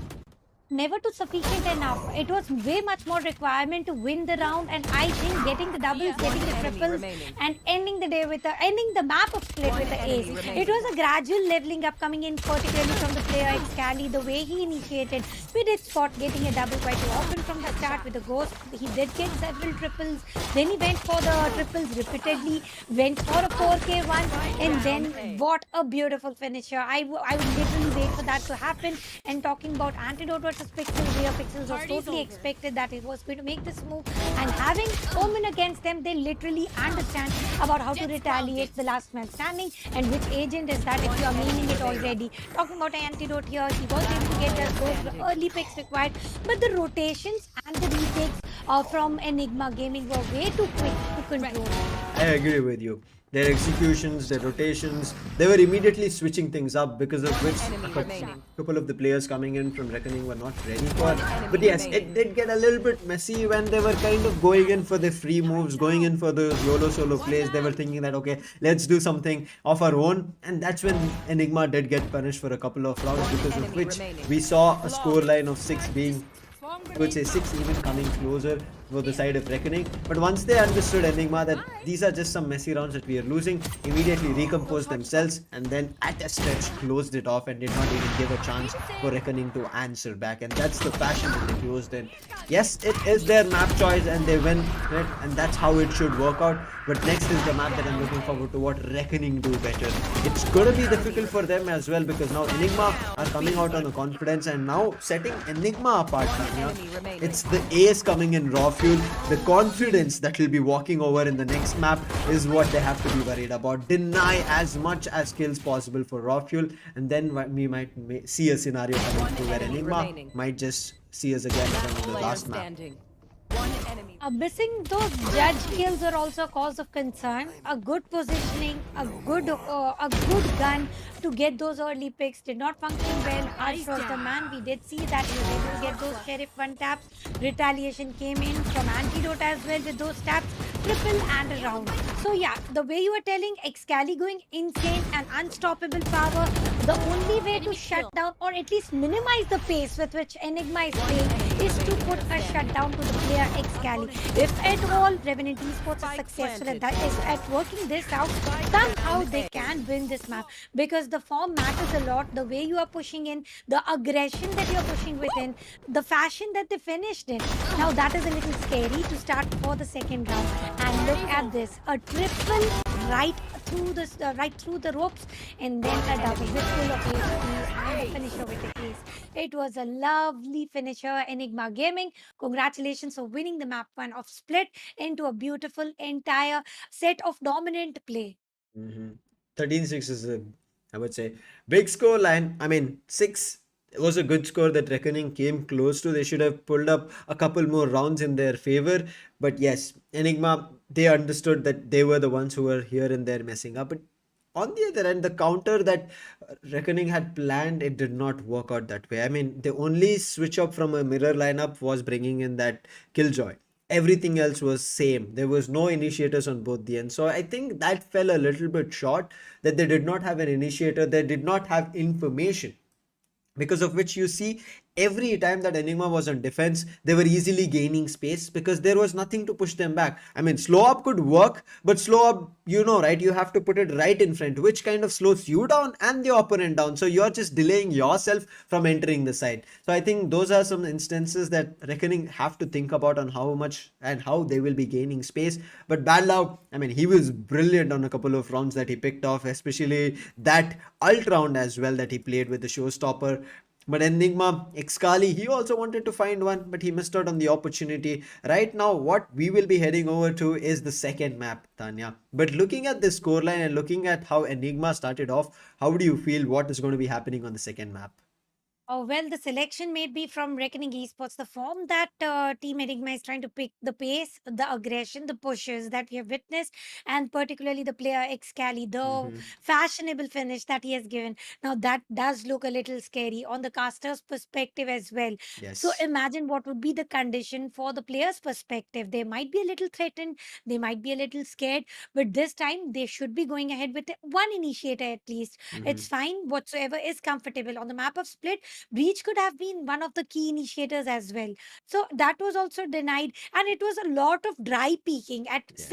never to sufficient enough. It was way much more requirement to win the round, and I think getting the doubles, getting the Enemy triples, remaining. and ending the day with ending the map of split with the ace. enemy remaining. It was a gradual leveling up coming in, particularly from the player Xcali, the way he initiated. We did spot getting a double quite often from the start with the ghost. He did get several triples. Then he went for the triples repeatedly, went for a 4K one, and then what a beautiful finisher. I would literally wait for that to happen. And talking about antidote versus Pixels, where Pixels was totally expected that it was going to make this move, and having Omen against them, they literally understand about how to retaliate the last man standing and which agent is that if you are meaning it already. Talking about antidote here, he was able to get those early picks required, but the rotations and the retakes from Enigma Gaming were way too quick to control. I agree with you. Their executions, their rotations, they were immediately switching things up, because of which a couple of the players coming in from Reckoning were not ready for. But yes, it did get a little bit messy when they were kind of going in for the free moves, going in for the YOLO solo plays. They were thinking that, okay, let's do something of our own. And that's when Enigma did get punished for a couple of rounds, because of which we saw a scoreline of 6 being, I would say 6 even coming closer for the side of Reckoning. But once they understood, Enigma, that these are just some messy rounds that we are losing, immediately recomposed themselves and then at a stretch closed it off and did not even give a chance for Reckoning to answer back. And that's the fashion that they closed in. Yes, it is their map choice and they win it, and that's how it should work out. But next is the map that I'm looking forward to, what Reckoning do better. It's gonna be difficult for them as well, because now Enigma are coming out on the confidence and now setting Enigma apart. Tanya. It's the ace coming in raw fuel. The confidence that will be walking over in the next map is what they have to be worried about. Deny as much as kills possible for raw fuel, and then we might see a scenario coming through where Enigma might just see us again in the last map. Standing. One enemy. Missing those judge kills are also a cause of concern. A good positioning, a good gun to get those early picks did not function well. Harsh was the man. We did see that he was able to get those sheriff one taps. Retaliation came in from antidote as well with those taps, triple and a round. So yeah, the way you were telling, Xcali going insane and unstoppable power. The only way to shut down or at least minimize the pace with which Enigma is playing is to put a shutdown to the player Xcali. If at all Revenant Esports is successful at that, is at working this out, somehow they can win this map, because the form matters a lot. The way you are pushing in, the aggression that you are pushing within, the fashion that they finished in. Now that is a little scary to start for the second round. And look at this, a triple right through the ropes, and then a double with full of ace and a finisher with the ace. It was a lovely finisher. Enigma Gaming, congratulations for winning the map one of Split into a beautiful entire set of dominant play. 13-6 is a, I would say, big score line. I mean, 6 was a good score that Reckoning came close to. They should have pulled up a couple more rounds in their favor. But yes, Enigma, they understood that they were the ones who were here and there messing up. But on the other end, the counter that Reckoning had planned, it did not work out that way. I mean, the only switch up from a mirror lineup was bringing in that Killjoy. Everything else was same. There was no initiators on both the ends. So I think that fell a little bit short, that they did not have an initiator. They did not have information, because of which you see every time that Enigma was on defense, they were easily gaining space because there was nothing to push them back. I mean, slow up could work, but slow up, you know, right? You have to put it right in front, which kind of slows you down and the opponent down. So you're just delaying yourself from entering the side. So I think those are some instances that Reckoning have to think about on how much and how they will be gaining space. But Badlaw, I mean, he was brilliant on a couple of rounds that he picked off, especially that ult round as well that he played with the showstopper. But Enigma, Xcali, he also wanted to find one, but he missed out on the opportunity. Right now, what we will be heading over to is the second map, Tanya. But looking at the scoreline and looking at how Enigma started off, how do you feel what is going to be happening on the second map? Oh, well, the selection may be from Reckoning Esports. The form that Team Enigma is trying to pick, the pace, the aggression, the pushes that we have witnessed, and particularly the player Excali, the Mm-hmm. fashionable finish that he has given. Now, that does look a little scary on the caster's perspective as well. So, Yes. imagine what would be the condition for the player's perspective. They might be a little threatened, they might be a little scared, but this time they should be going ahead with one initiator at least. Mm-hmm. It's fine, whatsoever is comfortable. On the map of Split, Breach could have been one of the key initiators as well. So that was also denied, and it was a lot of dry peeking at Yes.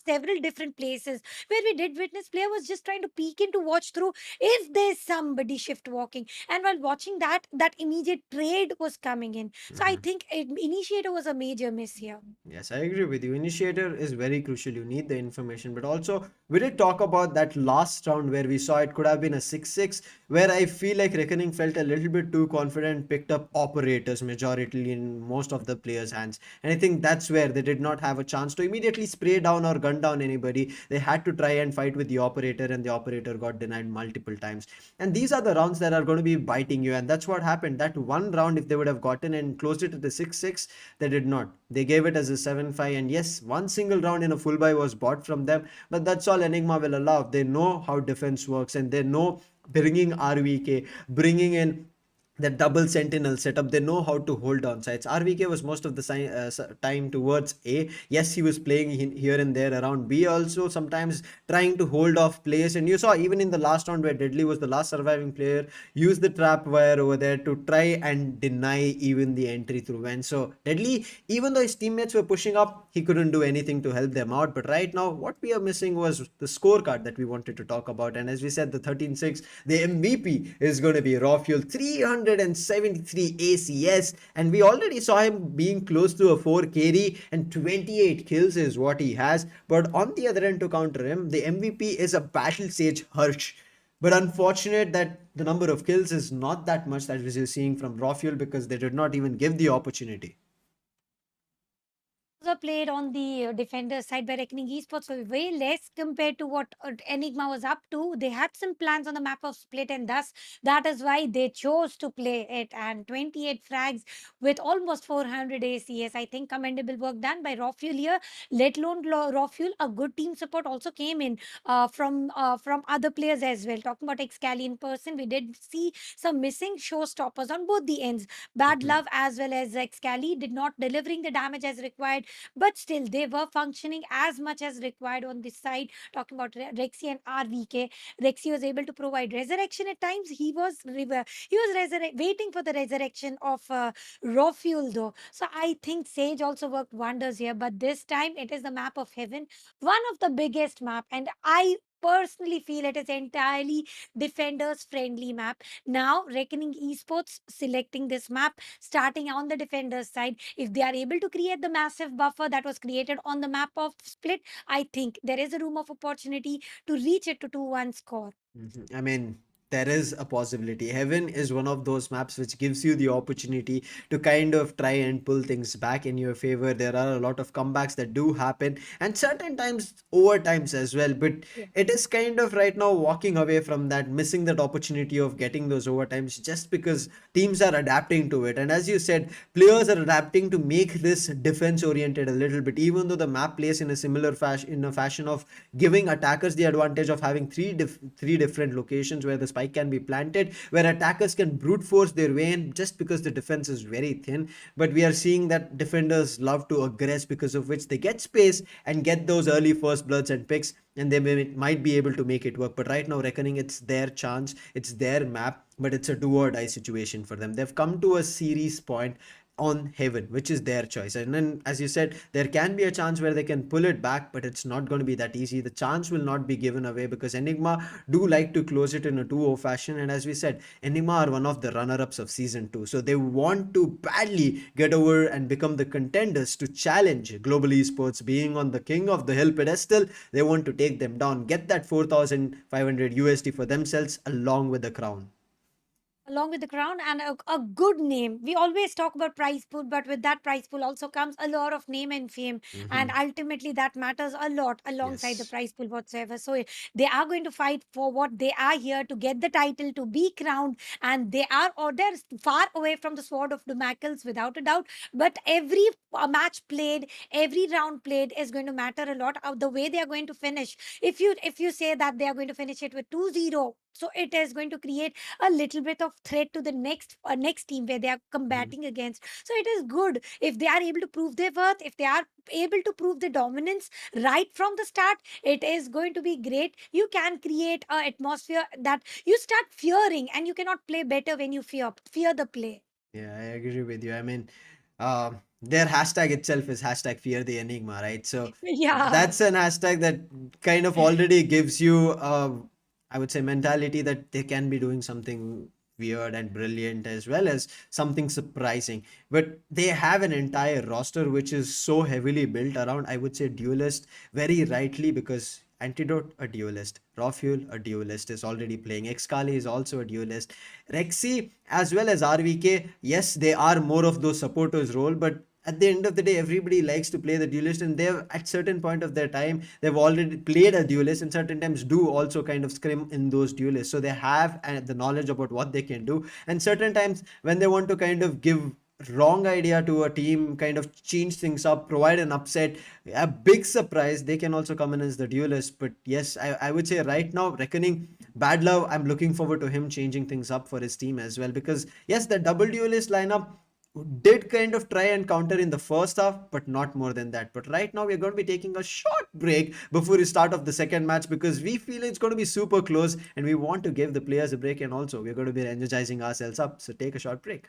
several different places where we did witness player was just trying to peek in to watch through if there's somebody shift walking, and while watching that, that immediate trade was coming in. So I Mm-hmm. think initiator was a major miss here. Yes, I agree with you. Initiator is very crucial. You need the information. But also, we did talk about that last round where we saw it could have been a 6-6, where I feel like Reckoning felt a little bit too confident, picked up operators majority in most of the players' hands. And I think that's where they did not have a chance to immediately spray down or gun down anybody. They had to try and fight with the operator, and the operator got denied multiple times. And these are the rounds that are going to be biting you. And that's what happened. That one round, if they would have gotten and closed it at a 6-6, they did not. They gave it as a 7-5, and yes, one single round in a full buy was bought from them, but that's all Enigma will allow. They know how defense works, and they know bringing RVK, bringing in the double sentinel setup, they know how to hold on sites. RVK was most of the time towards A. Yes, he was playing here and there around B also, sometimes trying to hold off plays. And you saw even in the last round where Deadly was the last surviving player, use the trap wire over there to try and deny even the entry through. And so Deadly, even though his teammates were pushing up, he couldn't do anything to help them out. But right now, what we are missing was the scorecard that we wanted to talk about. And as we said, the 13-6, the MVP is going to be Raw Fuel, 373 ACS. And we already saw him being close to a 4 carry, and 28 kills is what he has. But on the other end, to counter him, the MVP is a Battle Sage Hirsch. But unfortunate that the number of kills is not that much that we're seeing from Raw Fuel, because they did not even give the opportunity. Also played on the defender side by Reckoning Esports were way less compared to what Enigma was up to. They had some plans on the map of Split, and thus that is why they chose to play it. And 28 frags with almost 400 ACS. I think commendable work done by Raw here. Let alone Raw, a good team support also came in from other players as well. Talking about Excali in person, we did see some missing showstoppers on both the ends. Bad Mhm. Love as well as Excali did not delivering the damage as required, but still they were functioning as much as required on this side. Talking about Rexy and RVK, Rexy was able to provide resurrection at times. He was waiting for the resurrection of Raw Fuel though. So I think Sage also worked wonders here, but this time it is the map of heaven, one of the biggest map, and I personally feel it is entirely defenders friendly map. Now Reckoning Esports selecting this map, starting on the defender's side. If they are able to create the massive buffer that was created on the map of Split, I think there is a room of opportunity to reach it to 2-1 score. Mhm. I mean, there is a possibility. Heaven is one of those maps which gives you the opportunity to kind of try and pull things back in your favor. There are a lot of comebacks that do happen, and certain times overtimes as well. But Yeah. it is kind of right now walking away from that, missing that opportunity of getting those overtimes just because teams are adapting to it. And as you said, players are adapting to make this defense oriented a little bit, even though the map plays in a similar fashion, in a fashion of giving attackers the advantage of having three different locations where the spike can be planted, where attackers can brute force their way in just because the defense is very thin. But we are seeing that defenders love to aggress, because of which they get space and get those early first bloods and picks, and they might be able to make it work. But right now, Reckoning, it's their chance, it's their map, but it's a do or die situation for them. They've come to a series point on Heaven, which is their choice. And then, as you said, there can be a chance where they can pull it back, but it's not going to be that easy. The chance will not be given away, because Enigma do like to close it in a 2-0 fashion. And as we said, Enigma are one of the runner-ups of season 2, so they want to badly get over and become the contenders to challenge Global Esports, being on the king of the hill pedestal. They want to take them down, get that 4,500 USD for themselves along with the crown. along with the crown and a good name. We always talk about prize pool, but with that prize pool also comes a lot of name and fame, and Mhm. ultimately that matters a lot alongside the Yes. prize pool whatsoever. So they are going to fight for what they are here to get the title, to be crowned, and they are, or they're far away from the sword of Damocles without a doubt. But every match played, every round played is going to matter a lot of the way they are going to finish. If you say that they are going to finish it with 2-0, so it is going to create a little bit of threat to the next team where they are Mhm. combating against. So it is good if they are able to prove their worth, if they are able to prove the dominance right from the start. It is going to be great. You can create a atmosphere that you start fearing, and you cannot play better when you fear the play. Yeah, I agree with you. I mean, their hashtag itself is hashtag fear the enigma, right? So Yeah. that's an hashtag that kind of already gives you, I would say, mentality that they can be doing something weird and brilliant as well as something surprising. But they have an entire roster which is so heavily built around, I would say, duelist, very rightly, because Antidote, a duelist. Raw Fuel, a duelist, is already playing. Excali is also a duelist. Rexy as well as RVK, yes, they are more of those supporters role, but at the end of the day, everybody likes to play the duelist, and they've at certain point of their time, they've already played a duelist, and certain times do also kind of scrim in those duelists. So they have the knowledge about what they can do, and certain times when they want to kind of give wrong idea to a team, kind of change things up, provide an upset, a big surprise, they can also come in as the duelist. But yes, I would say right now, Reckoning, Bad Love, I'm looking forward to him changing things up for his team as well, because yes, the double duelist lineup did kind of try and counter in the first half, but not more than that. But right now, we're going to be taking a short break before we start off the second match, because we feel it's going to be super close and we want to give the players a break, and also we're going to be energizing ourselves up. So take a short break.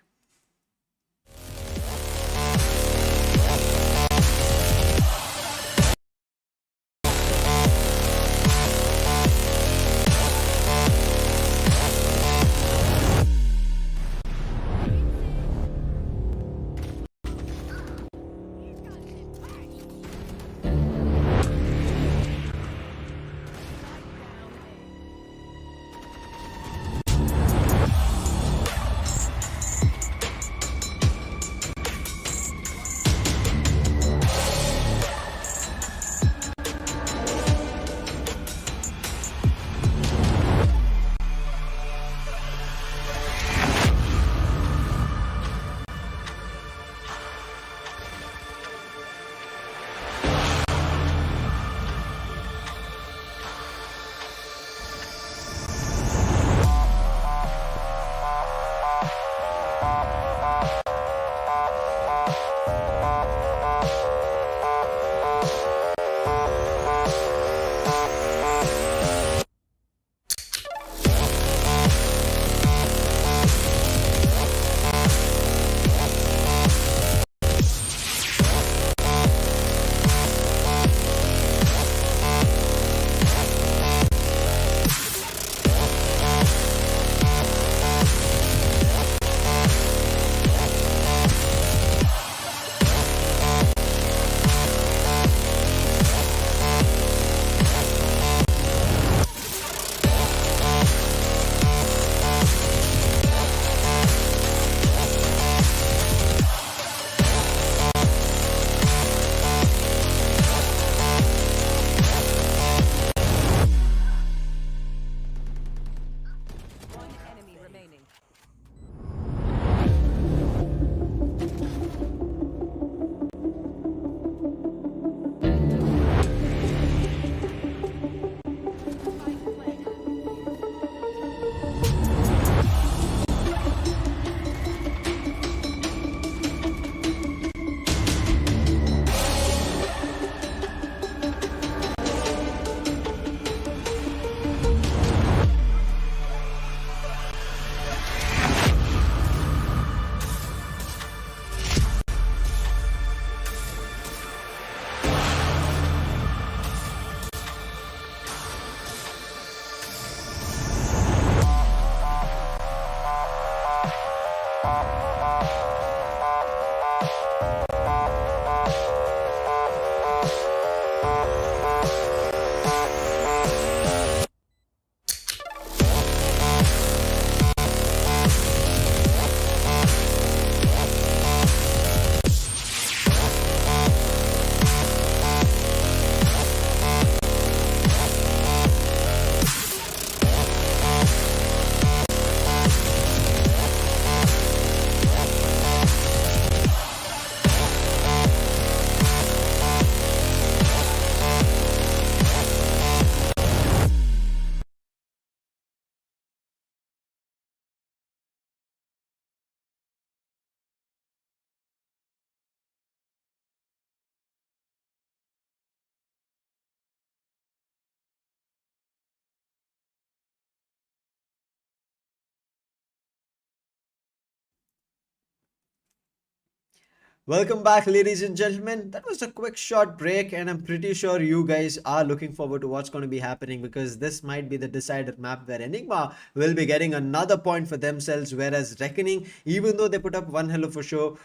Welcome back, ladies and gentlemen. That was a quick short break, and I'm pretty sure you guys are looking forward to what's going to be happening because this might be the decided map where Enigma will be getting another point for themselves, whereas Reckoning, even though they put up one hell of a show,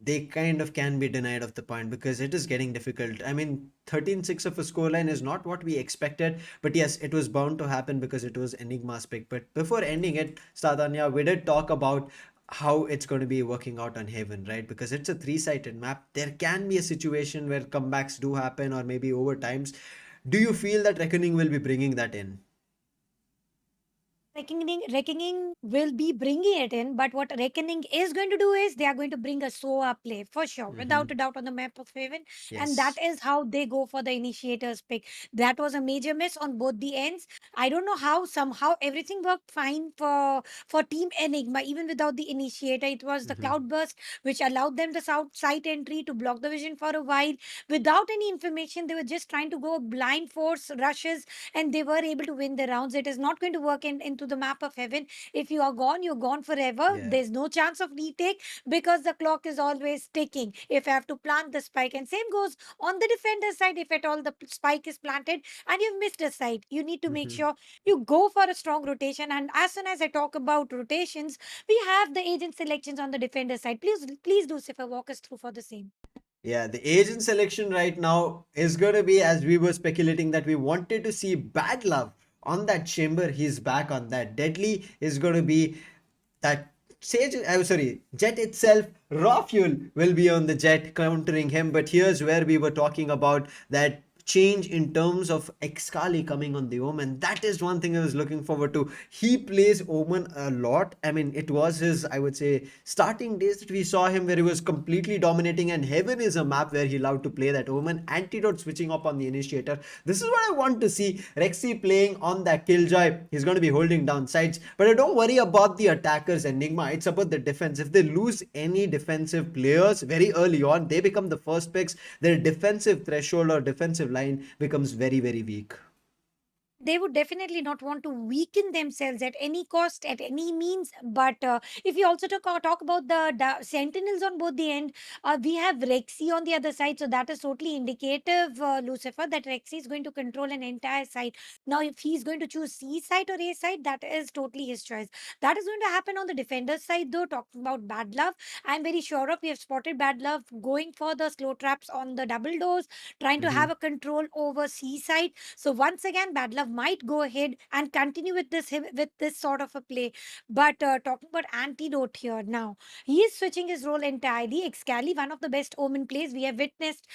they kind of can be denied of the point because it is getting difficult. I mean, 13-6 of a scoreline is not what we expected, but yes, it was bound to happen because it was Enigma's pick. But before ending it, Stadanya, we did talk about how it's going to be working out on Haven, right? Because it's a three-sided map. There can be a situation where comebacks do happen or maybe overtimes. Do you feel that Reckoning will be bringing that in? Reckoning will be bringing it in, but what Reckoning is going to do is they are going to bring a SOA play for sure, without a doubt, on the map of Haven, and that Yes. is how they go for the initiators pick. That was a major miss on both the ends. I don't know how. Somehow everything worked fine for Team Enigma, even without the initiator. It was the Mhm. cloudburst which allowed them the south side entry to block the vision for a while without any information. They were just trying to go blind force rushes and they were able to win the rounds. It is not going to work into the map of Heaven. If you are gone, you're gone forever. Yeah. There's no chance of retake because the clock is always ticking. If I have to plant the spike, and same goes on the defender side, if at all the spike is planted and you've missed a side, you need to make Mhm. sure you go for a strong rotation. And as soon as I talk about rotations, we have the agent selections on the defender side. Please do, Sifa, walk us through for the same. Yeah, the agent selection right now is going to be, as we were speculating, that we wanted to see Bad Love on that chamber. He's back on that. Deadly is going to be that Sage. I'm sorry, Jet itself. Raw Fuel will be on the Jet countering him. But here's where we were talking about that change in terms of Excali coming on the Omen. That is one thing I was looking forward to. He plays Omen a lot. I mean, it was his, I would say, starting days that we saw him where he was completely dominating, and Heaven is a map where he loved to play that Omen. Antidote switching up on the Initiator. This is what I want to see. Rexy playing on that Killjoy. He's going to be holding down sides. But I don't worry about the attackers, Enigma. It's about the defense. If they lose any defensive players very early on, they become the first picks. Their defensive threshold or defensive line becomes very, very weak. They would definitely not want to weaken themselves at any cost, at any means. But if you also talk about the sentinels on both the end, we have Rexy on the other side. So that is totally indicative, Lucifer, that Rexy is going to control an entire side. Now, if he's going to choose C side or A side, that is totally his choice. That is going to happen on the defender's side, though. Talking about Bad Love, I'm very sure of we have spotted Bad Love going for the slow traps on the double doors, trying to have Mhm. a control over C side. So once again, Bad Love might go ahead and continue with this sort of a play. But talking about Antidote here now, he is switching his role entirely. Excali, one of the best Omen plays we have witnessed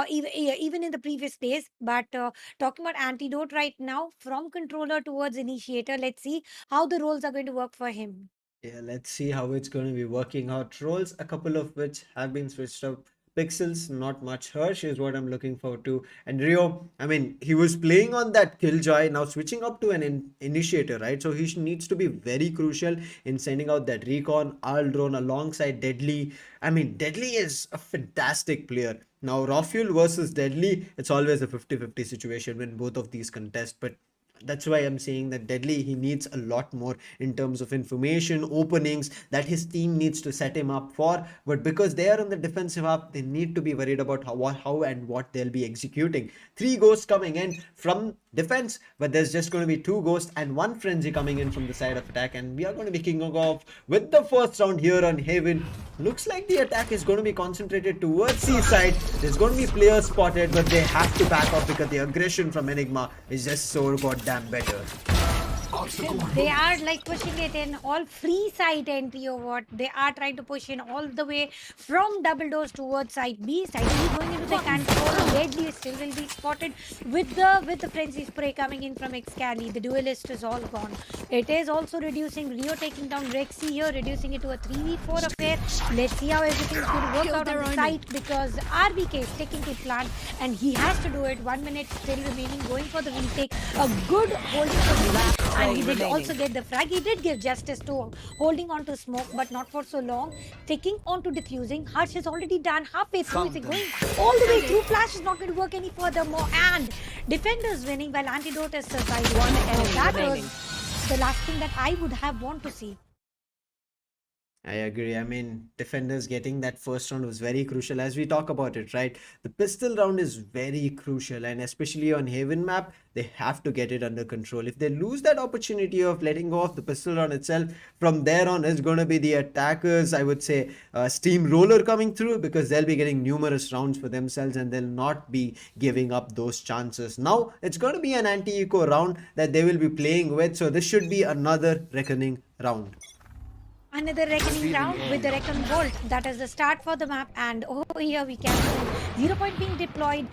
even in the previous days. But talking about Antidote right now, from controller towards initiator, let's see how the roles are going to work for him. Yeah, let's see how it's going to be working out. Roles, a couple of which have been switched up. Pixels, not much Hirsch is what I'm looking forward to. And Rio, I mean, he was playing on that Killjoy, now switching up to an initiator, right? So needs to be very crucial in sending out that recon, Arl drone alongside Deadly. I mean, Deadly is a fantastic player. Now, Rafuel versus Deadly, it's always a 50-50 situation when both of these contest, but that's why I'm saying that Deadly, he needs a lot more in terms of information, openings that his team needs to set him up for. But because they are on the defensive up, they need to be worried about how and what they'll be executing. Three ghosts coming in from defense, but there's just going to be two ghosts and one frenzy coming in from the side of attack. And we are going to be kicking off with the first round here on Haven. Looks like the attack is going to be concentrated towards Seaside. There's going to be players spotted, but they have to back off because the aggression from Enigma is just so goddamn better. They are like pushing it in all free side entry or what. They are trying to push in all the way from double doors towards side B. Side B going into the control. Deadly still will be spotted with the frenzy spray coming in from Excali. The duelist is all gone. It is also reducing Rio taking down Rexy here, reducing it to a 3v4 affair. Let's see how everything is going to work out on the site because RBK is sticking to plan and he has to do it. 1 minute still remaining, going for the retake. A good holding for the lap. And he did also get the frag. He did give justice to holding on to smoke, but not for so long. Taking on to diffusing. Harsh is already done halfway through. Is it going all the way through? Flash is not going to work any further more. And defenders winning while Antidote is surviving. One enemy That remaining. was the last thing that I would have want to see. I agree. I mean, defenders getting that first round was very crucial as we talk about it, right? The pistol round is very crucial, and especially on Haven map, they have to get it under control. If they lose that opportunity of letting go of the pistol round itself, from there on, it's going to be the attackers, I would say, steamroller coming through because they'll be getting numerous rounds for themselves and they'll not be giving up those chances. Now, it's going to be an anti-eco round that they will be playing with, so this should be another reckoning round. Another reckoning round with the Reckon Bolt. That is the start for the map, and over here we can see 0 point being deployed,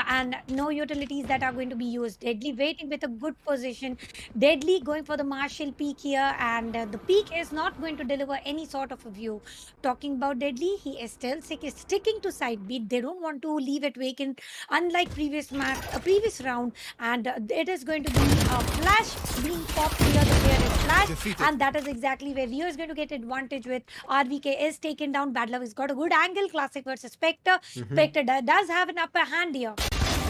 and no utilities that are going to be used. Deadly waiting with a good position. Deadly going for the Marshall peak here, and the peak is not going to deliver any sort of a view. Talking about Deadly, he is still sticking to side beat. They don't want to leave it vacant, unlike previous map, previous round, and it is going to be a flash being popped here. The player is flash, and that is exactly where Rio is going to get advantage with. RVK is taken down. Bad Love has got a good angle. Classic versus Spectre. Spectre does have an upper hand here.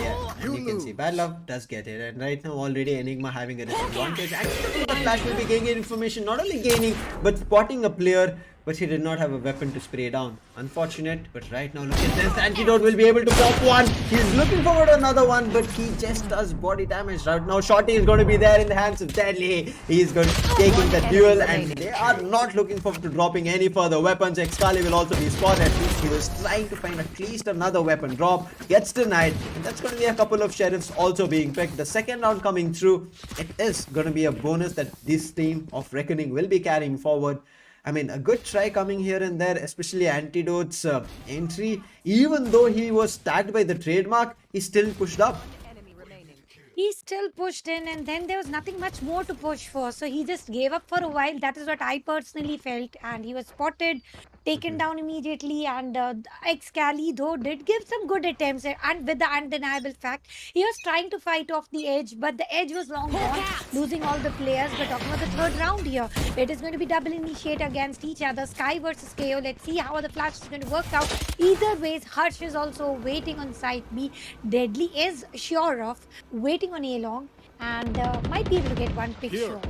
Yeah, and you can see Bad Love does get it, and right now already Enigma having a disadvantage. Actually, the Flash will be gaining information, not only gaining but spotting a player, but he did not have a weapon to spray down. Unfortunate, but right now look at this. Antidote will be able to pop one. He's looking forward to another one, but he just does body damage. Right now, Shorty is going to be there in the hands of Deadly. He's going to taking the duel, and they are not looking forward to dropping any further weapons. Excali will also be spotted. He was trying to find at least another weapon drop, gets denied, and that's going to be a couple of sheriffs also being picked. The second round coming through, it is going to be a bonus that this team of Reckoning will be carrying forward. I mean, a good try coming here and there, especially Antidote's entry. Even though he was tagged by the trademark, he still pushed up. Enemy remaining. He still pushed in, and then there was nothing much more to push for. So he just gave up for a while. That is what I personally felt. And he was spotted, taken down immediately. And Excali, though, did give some good attempts. And with the undeniable fact, he was trying to fight off the edge, but the edge was long gone, losing all the players. But talking about the third round here, it is going to be double initiate against each other. Sky versus KO. Let's see how the flash is going to work out. Either ways, Harsh is also waiting on side B. Deadly is sure of waiting on A long and might be able to get one pick sure.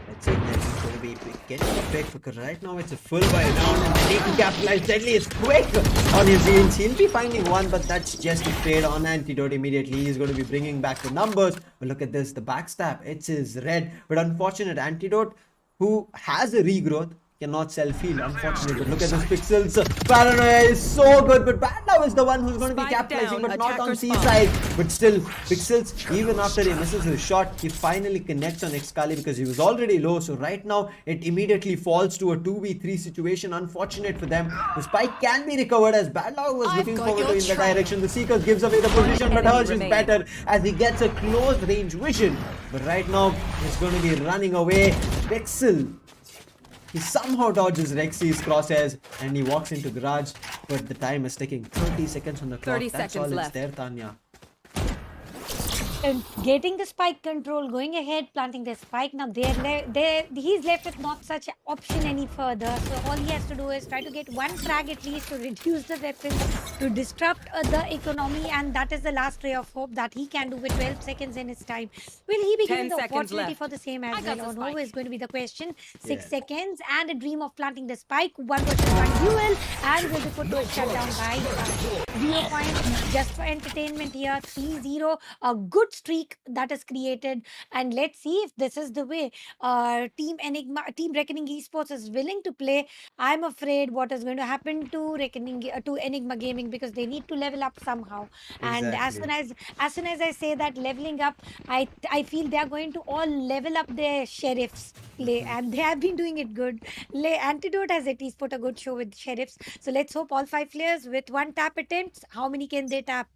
Let's see if he's going to be getting a pick because right now it's a full buy round and they need to capitalize. Deadly is quick on his heels. He'll be finding one, but that's just a trade on Antidote immediately. He's going to be bringing back the numbers. But look at this, the backstab. It's his red, but unfortunate Antidote who has a regrowth cannot self-heal, unfortunately. But look at this Pixels. Paranoia is so good, but Bad Love is the one who's going to be Spike capitalizing, down, but not on attacker C spawn. side. But still, Pixels, even after he misses his shot, he finally connects on Excali because he was already low. So right now, it immediately falls to a 2v3 situation. Unfortunate for them. The spike can be recovered as Bad Love was looking forward to in the direction. The Seekers gives away the position, but Harsh is better as he gets a close range vision. But right now, he's going to be running away. Pixel. He somehow dodges Rexy's crosshairs and he walks into garage, but the time is ticking. 30 seconds on the clock. 30 That's seconds all left. it's there, Tanya. And getting the spike control, going ahead, planting the spike. Now he's left with not such an option any further. So all he has to do is try to get one frag at least to reduce the weapons, to disrupt the economy, and that is the last ray of hope that he can do with 12 seconds in his time. Will he be 10 given the seconds opportunity left. for the same I as got well, the or no? spike. Is going to be the question. 6 Yeah. seconds and a dream of planting the spike. 1 versus 1 duel, and will be put to a shutdown by 0 point just for entertainment here. 3-0, a good streak that is created, and let's see if this is the way Team Reckoning Esports is willing to play. I'm afraid what is going to happen to Enigma Gaming, because they need to level up somehow. And Exactly. as soon as I say that leveling up, I feel they are going to all level up their sheriffs play, and they have been doing it good. Antidote has at least put a good show with sheriffs. So let's hope all 5 players with 1 tap attempts. How many can they tap?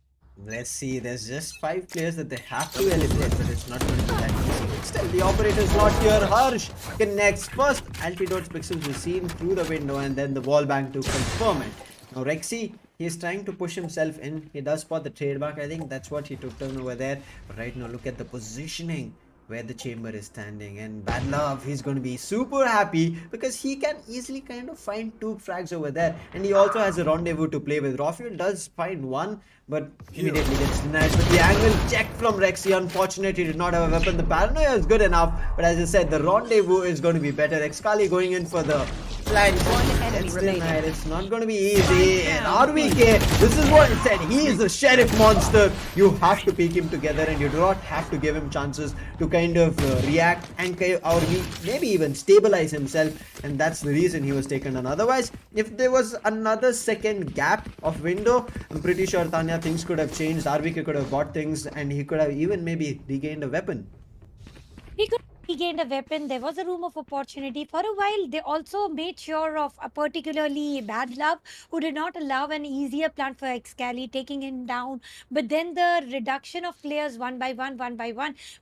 Let's see, there's just 5 players that they have to eliminate, but it's not going to be that easy. But still, the operator's not here. Harsh connects first. Antidote's Pixels is seen through the window and then the wall bang to confirm it. Now, Rexy, he is trying to push himself in. He does spot the trademark. I think that's what he took down over there. But right now, look at the positioning where the chamber is standing, and Bad Love, he's going to be super happy because he can easily kind of find 2 frags over there, and he also has a rendezvous to play with. Rafiel does find one, but immediately gets denied. But the angle check from Rexy, unfortunate he did not have a weapon. The paranoia is good enough, but as I said, the rendezvous is going to be better. Excali going in for the plans. One enemy It's remaining. denied. It's not going to be easy. And RVK, this is what it said. He is a sheriff monster. You have to pick him together, and you do not have to give him chances to kind of react and maybe even stabilize himself. And that's the reason he was taken on. Otherwise, if there was another second gap of window, I'm pretty sure Tanya things could have changed. RVK could have got things, and he could have even maybe regained a weapon. He could regain a weapon. There was a room of opportunity. For a while, they also made sure of a particularly bad luck who did not allow an easier plan for Excali, taking him down. But then the reduction of players one by one,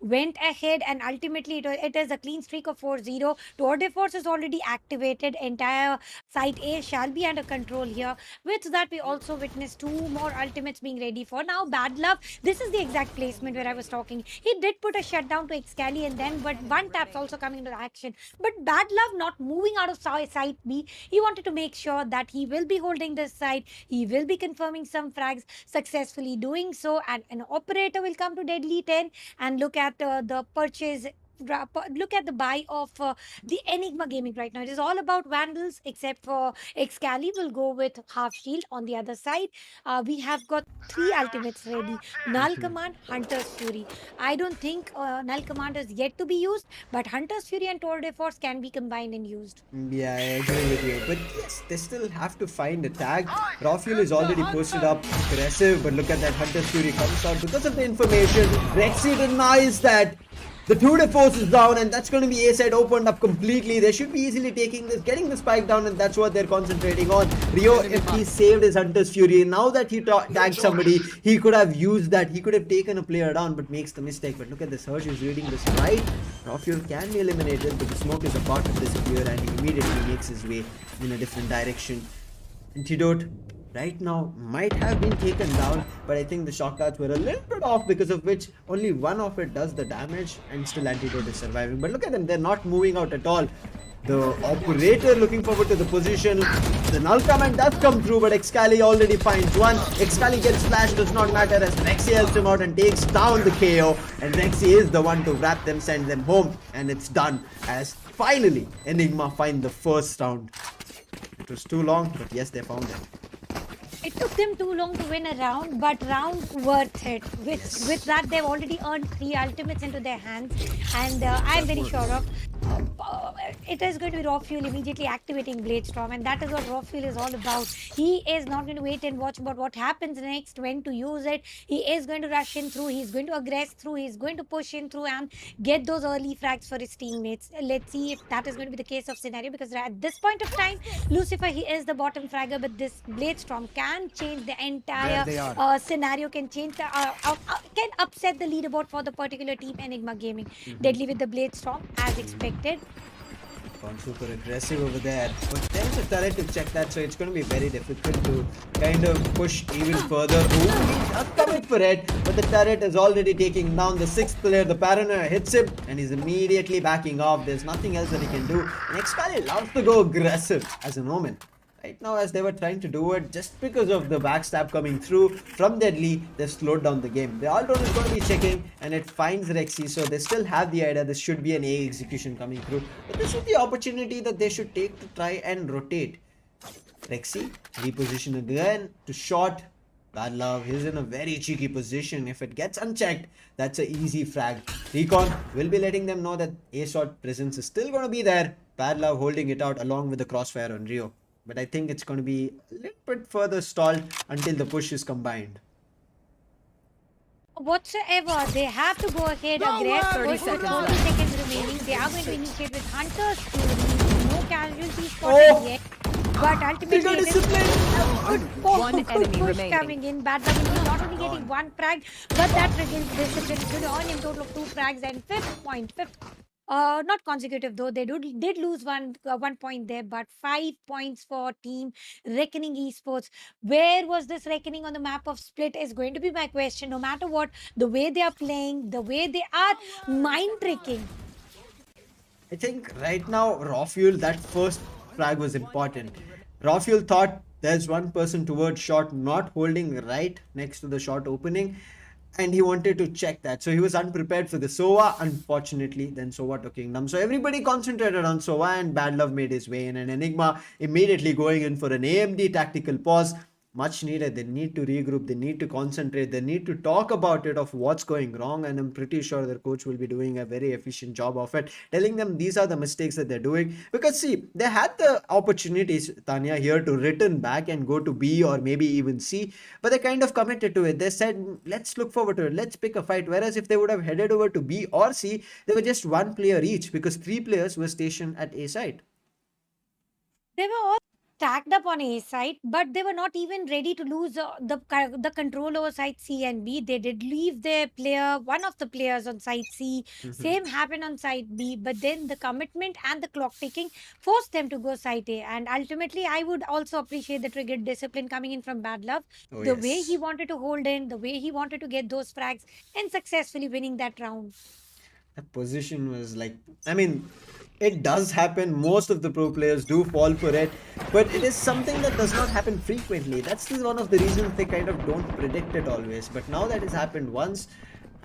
went ahead, and ultimately it is a clean streak of 4-0. Tour de Force is already activated. Entire site A shall be under control here. With that, we also witnessed two more ultimates being ready for now. Bad luck. This is the exact placement where I was talking. He did put a shutdown to Excali, and then but one tap's also coming into action. But Bad Love not moving out of site B. He wanted to make sure that he will be holding this side. He will be confirming some frags, successfully doing so. And an operator will come to Deadly 10 and look at the purchase. Look at the buy of the Enigma Gaming right now. It is all about Vandals, except for Excali will go with half shield on the other side. We have got three ultimates ready: Null Command, Hunter's Fury. I don't think Null Command is yet to be used, but Hunter's Fury and Tour de Force can be combined and used. Yeah, I agree with you. But yes, they still have to find a tag. Rafuel is already posted up, aggressive, but look at that. Hunter's Fury comes out because of the information. Rexy denies that. The Tour de Force is down, and that's going to be A side opened up completely. They should be easily taking this, getting the spike down, and that's what they're concentrating on. Rio, if he saved his Hunter's Fury, now that he tagged somebody, he could have used that. He could have taken a player down, but makes the mistake. But look at this. Hersh is reading this right. Rafuel can be eliminated, but the smoke is about to disappear, and he immediately makes his way in a different direction. Antidote right now might have been taken down, but I think the shock darts were a little bit off, because of which only one of it does the damage, and still Antidote is surviving. But look at them, they're not moving out at all. The operator looking forward to the position. The Null Command does come through, but Excali already finds one. Excali gets flashed, does not matter, as Rexy helps him out and takes down the KO. And Rexy is the one to wrap them, send them home, and it's done, as finally Enigma find the first round. It was too long, but yes, they found it. It took them too long to win a round, but round worth it. With that, they've already earned 3 ultimates into their hands, and I'm very sure of it is going to be Rafuel immediately activating Blade Storm, and that is what Rafuel is all about. He is not going to wait and watch about what happens next, when to use it. He is going to rush in through, he's going to aggress through, he's going to push in through and get those early frags for his teammates. Let's see if that is going to be the case of scenario, because at this point of time, Lucifer, he is the bottom fragger, but this Blade Storm can change the entire scenario, can change the can upset the leaderboard for the particular team Enigma Gaming. Deadly with the Blade Storm as expected. Gone super aggressive over there, but there's a turret to check that, so it's going to be very difficult to kind of push even further. Ooh, he does commit for it, but the turret is already taking down the 6th player. The paranoia hits him, and he's immediately backing off. There's nothing else that he can do. And Excali loves to go aggressive as an Omen. Right now, as they were trying to do it, just because of the backstab coming through from Deadly, they slowed down the game. The Aldron is going to be checking, and it finds Rexy, so they still have the idea this should be an A execution coming through. But this is the opportunity that they should take to try and rotate. Rexy, reposition again to shot. Bad Love, he's in a very cheeky position. If it gets unchecked, that's an easy frag. Recon will be letting them know that A shot presence is still going to be there. Bad Love holding it out along with the crossfire on Rio. But I think it's going to be a little bit further stalled until the push is combined. Whatsoever, they have to go ahead, aggress. 30 seconds 40 left. seconds remaining. They are going to initiate with Hunter's Fury. No casualties spotted yet. But ultimately, it is One good enemy push remaining. coming in. Bad Love is not only getting 1 frag, but that discipline is going to earn him total of 2 frags and 5th point. Not consecutive though. They did lose 1 point there, but 5 points for team Reckoning Esports. Where was this Reckoning on the map of Split is going to be my question. No matter what, the way they are playing, the way they are mind tricking. I think right now, Rafuel, that first frag was important. Rafuel thought there's one person towards shot not holding right next to the shot opening. and he wanted to check that. So he was unprepared for the Sova. Unfortunately, then Sova took Kingdom. So everybody concentrated on Sova, and Bad Love made his way in, and Enigma immediately going in for an AMD tactical pause. Much needed. They need to regroup, they need to concentrate, they need to talk about it of what's going wrong, and I'm pretty sure their coach will be doing a very efficient job of it, telling them these are the mistakes that they're doing. Because see, they had the opportunities, Tanya, here to return back and go to B or maybe even C, but they kind of committed to it. They said, let's look forward to it, let's pick a fight. Whereas if they would have headed over to B or C, they were just one player each, because 3 players were stationed at A side. They were all stacked up on A side, but they were not even ready to lose the control over side C and B. They did leave their player, one of the players on side C. Same happened on side B, but then the commitment and the clock ticking forced them to go side A. And ultimately, I would also appreciate the triggered discipline coming in from Bad Love. Oh, The way yes. he wanted to hold in, the way he wanted to get those frags, and successfully winning that round. That position was like, I mean, it does happen. Most of the pro players do fall for it, but it is something that does not happen frequently. That's one of the reasons they kind of don't predict it always. But now that it's happened once,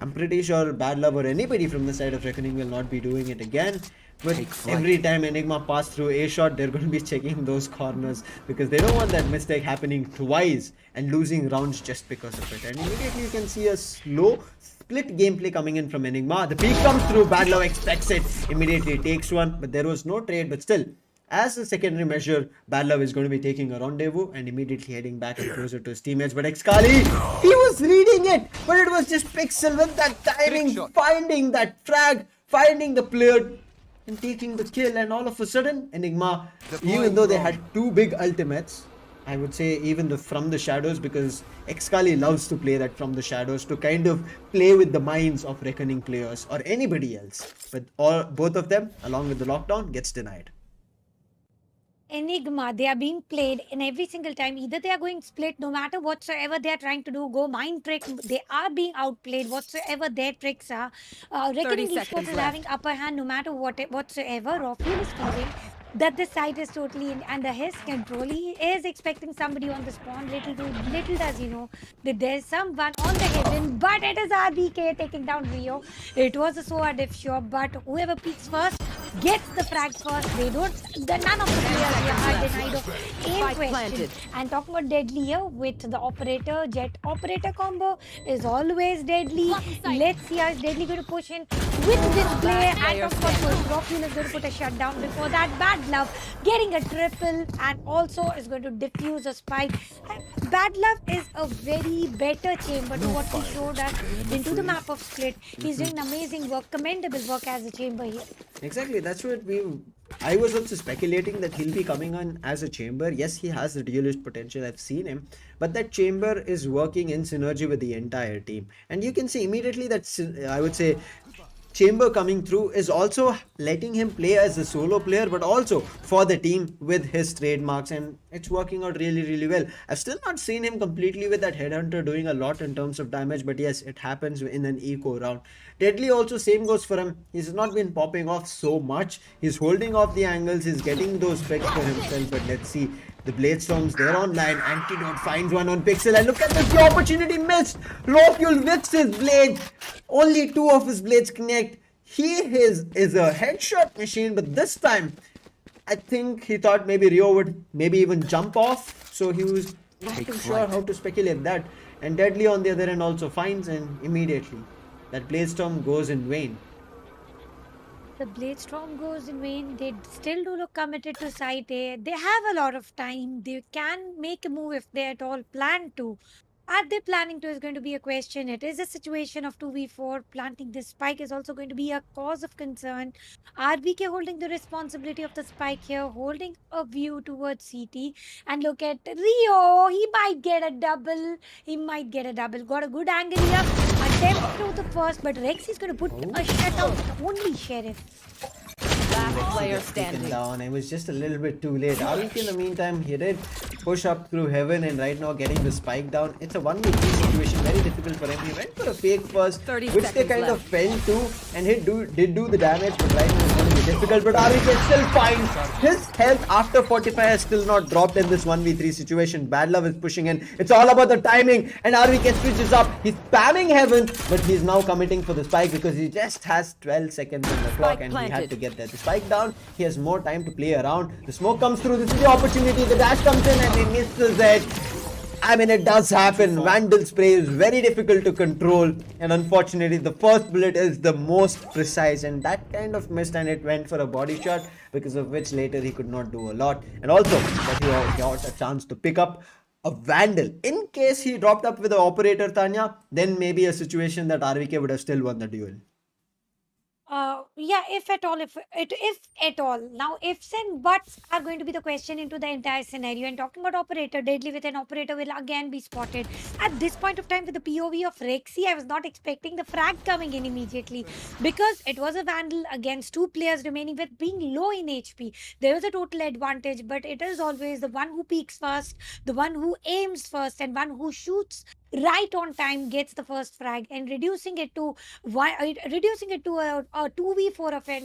I'm pretty sure Bad Love or anybody from the side of Reckoning will not be doing it again. But every time Enigma pass through A shot, they're going to be checking those corners, because they don't want that mistake happening twice and losing rounds just because of it. And immediately you can see a slow split gameplay coming in from Enigma. The peak comes through, Bad Love expects it, immediately takes one, but there was no trade. But still, as a secondary measure, Bad Love is going to be taking a rendezvous and immediately heading back and closer to his teammates. But Xkali, he was reading it, but it was just Pixel with that timing, finding that frag, finding the player and taking the kill. And all of a sudden, Enigma, even though they had 2 big ultimates, I would say even the from the shadows, because Xkali loves to play that from the shadows to kind of play with the minds of Reckoning players or anybody else. But both of them, along with the lockdown, gets denied. Enigma, they are being played in every single time. Either they are going split, no matter whatsoever they are trying to do, go mind trick. They are being outplayed, whatsoever their tricks are. Reckoning 30 Esports seconds is left. having upper hand no matter whatsoever. Rockfield is feeling that the site is totally under his control. He is expecting somebody on the spawn. Little does he know that there's someone on the heaven, but it is RBK taking down Rio. It was a Soa diff shot, but whoever peaks first gets the frag first. None of the players here are denied of aim Spike question. planted. And talking about deadly here with the operator, jet operator combo is always deadly. Let's see how is deadly going to push in with this play. And player of course, Rockfield is going to put a shutdown before that. Bad Love getting a triple and also is going to diffuse a spike. And Bad Love is a very better chamber to what he showed us into the map of Split. He's doing amazing work, commendable work as a chamber here. Exactly, that's what I was also speculating that he'll be coming on as a chamber. Yes, he has the duelist potential, I've seen him, but that chamber is working in synergy with the entire team. And you can see immediately that, I would say, chamber coming through is also letting him play as a solo player, but also for the team with his trademarks, and it's working out really well. I've still not seen him completely with that headhunter doing a lot in terms of damage, but yes, it happens in an eco round. Deadly also, same goes for him. He's not been popping off so much. He's holding off the angles, he's getting those specs for himself. But let's see, the blade storms, they're online. Antidote finds one on Pixel, and look at this, the opportunity missed. Lawfuel whips his blade, only 2 of his blades connect. He is a headshot machine, but this time I think he thought maybe Rio would maybe even jump off, so he was not too sure how to speculate that. And Deadly on the other end also finds, and immediately that blade storm goes in vain. The blade storm goes in vain. They still do look committed to site A. They have a lot of time. They can make a move if they at all plan to. Are they planning to is going to be a question. It is a situation of 2v4. Planting this spike is also going to be a cause of concern. RBK holding the responsibility of the spike here, holding a view towards CT. And look at Rio. He might get a double. Got a good angle here. Attempt to the first, but Rex is going to put a shutout. Only Sheriff. Last player Gets taken standing. down. It was just a little bit too late. RBK in the meantime, he did push up through heaven, and right now getting the spike down. It's a 1v3 situation, very difficult for him. He went for a fake first, 30 which they seconds kind of left. fell to, and he did do the damage, but right now he's going to be difficult, but RVK still finds his health after 45 has still not dropped in this 1v3 situation. Bad Love is pushing in. It's all about the timing, and RVK switches up. He's spamming heaven, but he's now committing for the spike because he just has 12 seconds on the clock and he had to get there. The spike down, he has more time to play around. The smoke comes through. This is the opportunity. The dash comes in and he misses it. I mean, it does happen. Vandal spray is very difficult to control, and unfortunately, the first bullet is the most precise, and that kind of missed, and it went for a body shot, because of which later he could not do a lot. And also, that he got a chance to pick up a Vandal. In case he dropped up with the operator, Tanya, then maybe a situation that RVK would have still won the duel. Yeah, if at all, if at all. Now, ifs and buts are going to be the question into the entire scenario. And talking about operator, deadly with an operator will again be spotted. At this point of time, with the POV of Rexy, I was not expecting the frag coming in immediately, because it was a Vandal against two players remaining with being low in HP. There was a total advantage, but it is always the one who peaks first, the one who aims first, and one who shoots right on time gets the first frag, and reducing it to a 2v4 affair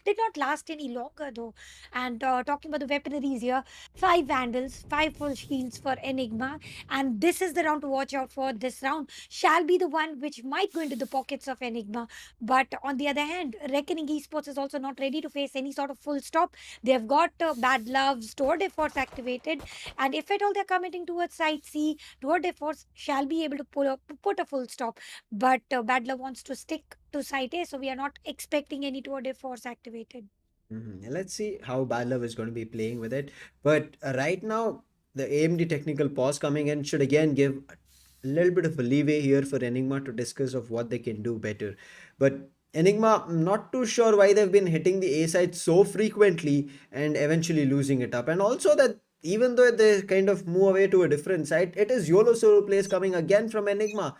did not last any longer though. And talking about the weaponaries here, 5 Vandals, 5 full shields for Enigma, and this is the round to watch out for. This round shall be the one which might go into the pockets of Enigma, but on the other hand, Reckoning Esports is also not ready to face any sort of full stop. They've got Bad Love, Stored Efforts activated, and if at all they're committing towards Site C, Stored Efforts shall be able to put a full stop, but Bad Love wants to stick to Site A, so we are not expecting any Stored Efforts activated. Let's see how Bad Love is going to be playing with it. But right now, the AMD technical pause coming in should again give a little bit of a leeway here for Enigma to discuss of what they can do better. But Enigma, I'm not too sure why they've been hitting the A side so frequently and eventually losing it up. And also that even though they kind of move away to a different side, it is YOLO solo plays coming again from Enigma.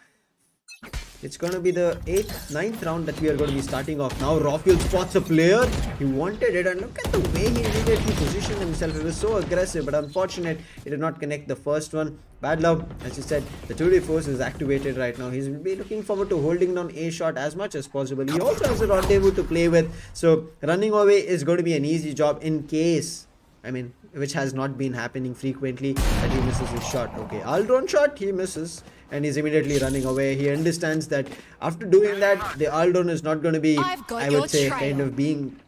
It's going to be the 8th, 9th round that we are going to be starting off now. Rockfield spots a player. He wanted it, and look at the way he immediately positioned himself. He was so aggressive, but unfortunate he did not connect the first one. Bad Love, as you said, the 2D force is activated right now. He's be looking forward to holding down A shot as much as possible. He also has a rendezvous to play with, so running away is going to be an easy job in case, which has not been happening frequently, that he misses his shot. Okay, Aldron shot, he misses, and he's immediately running away. He understands that after doing that, the Aldron is not going to be, I would say, kind of being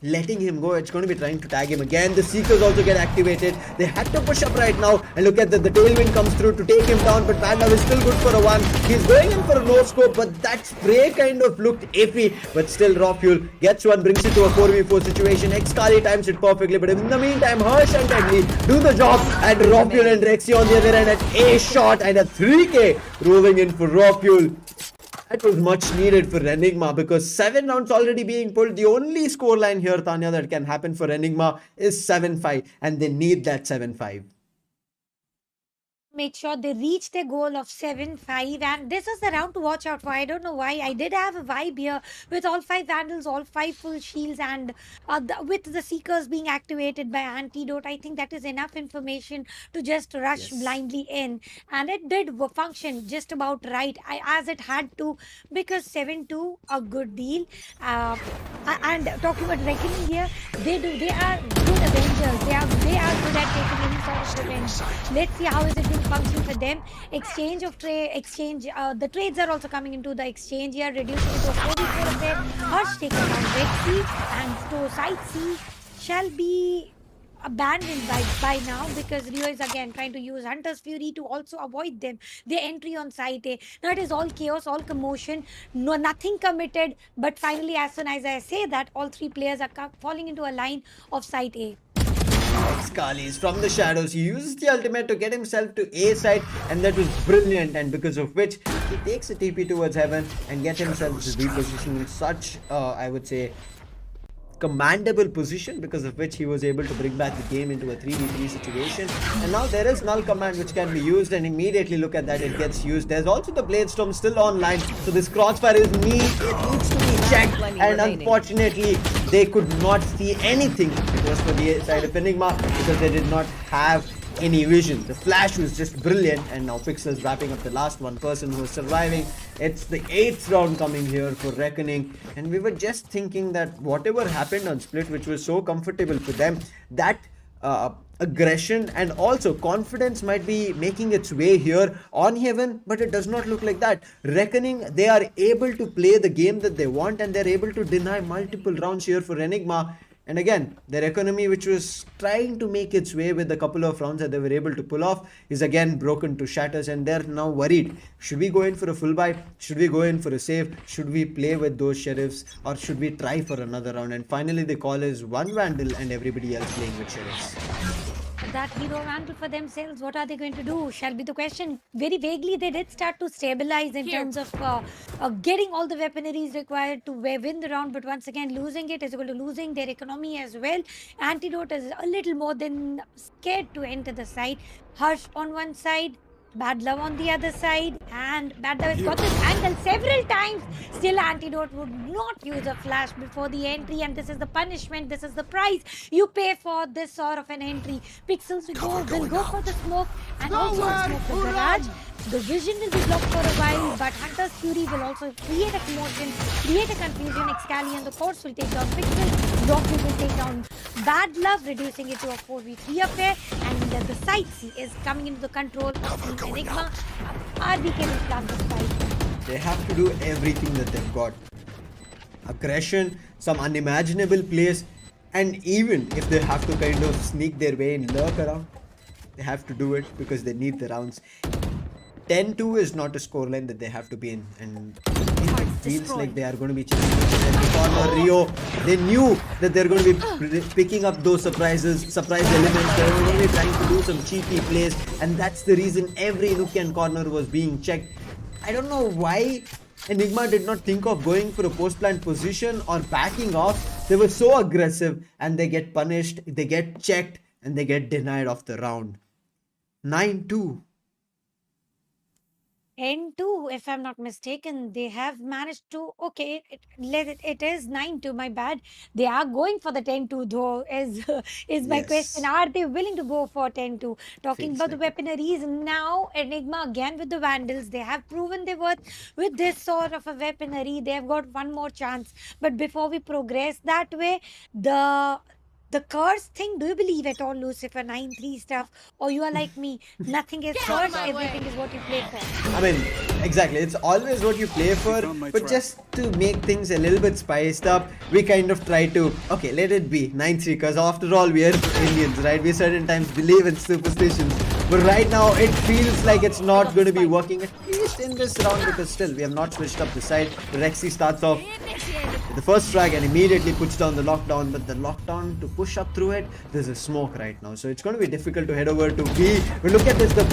letting him go. It's going to be trying to tag him again. The Seekers also get activated. They had to push up right now, and look at that, the tailwind comes through to take him down, but Bad Love is still good for a 1. He's going in for a no scope, but that spray kind of looked iffy, but still Raw Fuel gets one, brings it to a 4v4 situation. Xkali times it perfectly, but in the meantime, Harsh and Deadly do the job, and Raw Fuel and Rexy on the other end at A shot, and a 3k rolling in for Raw Fuel. That was much needed for Enigma, because 7 rounds already being pulled. The only scoreline here, Tanya, that can happen for Enigma is 7-5, and they need that 7-5. Make sure they reach their goal of 7-5, and this is the round to watch out for. I don't know why. I did have a vibe here with all 5 Vandals, all 5 full shields, and with the Seekers being activated by Antidote. I think that is enough information to just rush blindly in, and it did function just about right, as it had to, because 7-2, a good deal. And talking about Reckoning here, they are good Avengers. They are good at taking any sort of revenge. Let's see how is it going function for them. Exchange of the trades are also coming into the exchange here, reducing it to a 44 affair. Harsh taking down Rexy, and to Site C shall be abandoned by now, because Rio is again trying to use Hunter's Fury to also avoid them. Their entry on Site A. Now it is all chaos, all commotion, nothing committed, but finally, as soon as I say that, all 3 players are falling into a line of Site A. Skali is from the shadows. He uses the ultimate to get himself to A side, and that was brilliant, and because of which he takes a TP towards heaven and gets himself to reposition in such, I would say, commendable position, because of which he was able to bring back the game into a 3v3 situation. And now there is null command which can be used, and immediately look at that, it gets used. There's also the blade storm still online, so this crossfire is it needs to be checked, and unfortunately they could not see anything. It was for the side of Enigma, because they did not have any vision. The flash was just brilliant, and now Pixels wrapping up the last one person who was surviving. It's the 8th round coming here for Reckoning, and we were just thinking that whatever happened on Split, which was so comfortable for them, that aggression and also confidence might be making its way here on Heaven, but it does not look like that. Reckoning, they are able to play the game that they want, and they're able to deny multiple rounds here for Enigma. And again, their economy, which was trying to make its way with a couple of rounds that they were able to pull off, is again broken to shatters, and they're now worried. Should we go in for a full buy? Should we go in for a save? Should we play with those sheriffs, or should we try for another round? And finally, the call is one Vandal and everybody else playing with sheriffs. That hero vandal for themselves, what are they going to do? Shall be the question. Very vaguely, they did start to stabilize in terms of getting all the weaponaries required to win the round, but once again, losing it is equal to losing their economy as well. Antidote is a little more than scared to enter the side. Harsh on one side, Bad Love on the other side, and Bad Love has got this angle several times. Still, Antidote would not use a flash before the entry, and this is the punishment, this is the price you pay for this sort of an entry. Pixels will go for the smoke, and also smoke the garage. The vision will be blocked for a while, but Hunter's Fury will also create a commotion, create a confusion. Excalion, the course, will take down Pixel. Rocky will take down Bad Love, reducing it to a 4v3 affair. And the side C is coming into the control of Team Enigma. RBK will start the fight. They have to do everything that they've got. Aggression, some unimaginable plays, and even if they have to kind of sneak their way and lurk around, they have to do it because they need the rounds. 10-2 is not a scoreline that they have to be in, and it feels like they are going to be chasing every corner. Rio, they knew that they're going to be picking up those surprise elements. They're going to be trying to do some cheeky plays, and that's the reason every nook and corner was being checked. I don't know why Enigma did not think of going for a post-plant position or backing off. They were so aggressive, and they get punished, they get checked, and they get denied of the round. 9-2. 10-2, if I'm not mistaken. They have managed to, okay, it is 9-2, my bad. They are going for the 10-2 though, is my Yes. question. Are they willing to go for 10-2? Talking Feels about the like weaponaries, now Enigma again with the Vandals. They have proven their worth with this sort of a weaponry. They have got one more chance. But before we progress that way, the curse thing, do you believe at all, Lucifer? 9-3 stuff, or you are like me, nothing is out of curse, my everything way. is what you play for. I mean, exactly. It's always what you play for, but just to make things a little bit spiced up, we kind of try to, okay, let it be 9-3, because after all, we are Indians, right? We certain times believe in superstitions. But right now, it feels like it's not going to be working, at least in this round, because still, we have not switched up the side. Rexy starts off with the first frag and immediately puts down the lockdown, but the lockdown, to push up through it, there's a smoke right now. So it's going to be difficult to head over to B. But look at this, the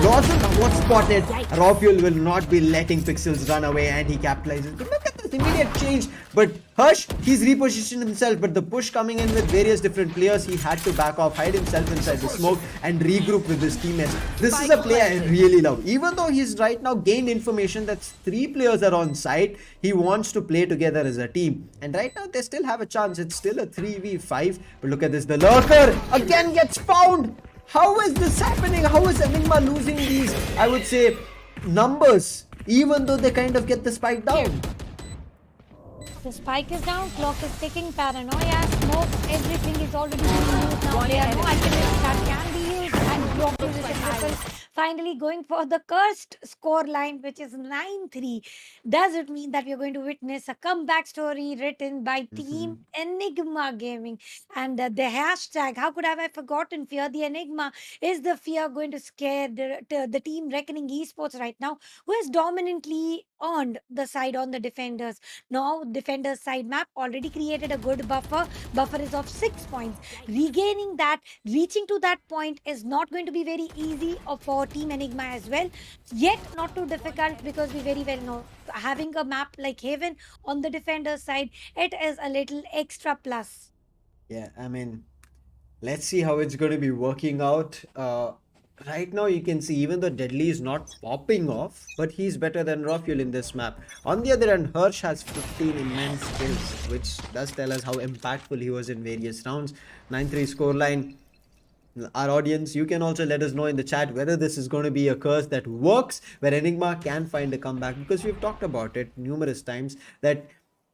Lawson was spotted. Rafuel will not be letting Pixels run away, and he capitalizes. But look at this immediate change. But Hush, he's repositioned himself, but the push coming in with various different players, he had to back off, hide himself inside the smoke, and regroup with his teammates. This is a play I really love. Even though he's right now gained information that 3 players are on site, he wants to play together as a team. And right now, they still have a chance. It's still a 3v5. But look at this, the lurker again gets found. How is this happening? How is Enigma losing these, I would say, numbers, even though they kind of get the spike down? The spike is down, clock is ticking, paranoia, smoke, everything is already being used now. There are no items that can be used, and block is triple. Finally going for the cursed score line, which is 9-3. Does it mean that we are going to witness a comeback story written by Team Enigma Gaming? And the hashtag, how could have I forgotten, Fear the Enigma? Is the fear going to scare the team Reckoning Esports right now, who has dominantly earned the side on the defenders? Now, defenders side map already created a good buffer. Buffer is of 6 points. Regaining that, reaching to that point is not going to be very easy for Team Enigma as well. Yet not too difficult, because we very well know having a map like Haven on the defender side, it is a little extra plus. Yeah, I mean, let's see how it's going to be working out. Right now, you can see even though Deadly is not popping off, but he's better than Rafuel in this map. On the other hand, Hirsch has 15 immense kills, which does tell us how impactful he was in various rounds. 9-3 scoreline. Our audience, you can also let us know in the chat whether this is going to be a curse that works, where Enigma can find a comeback, because we've talked about it numerous times that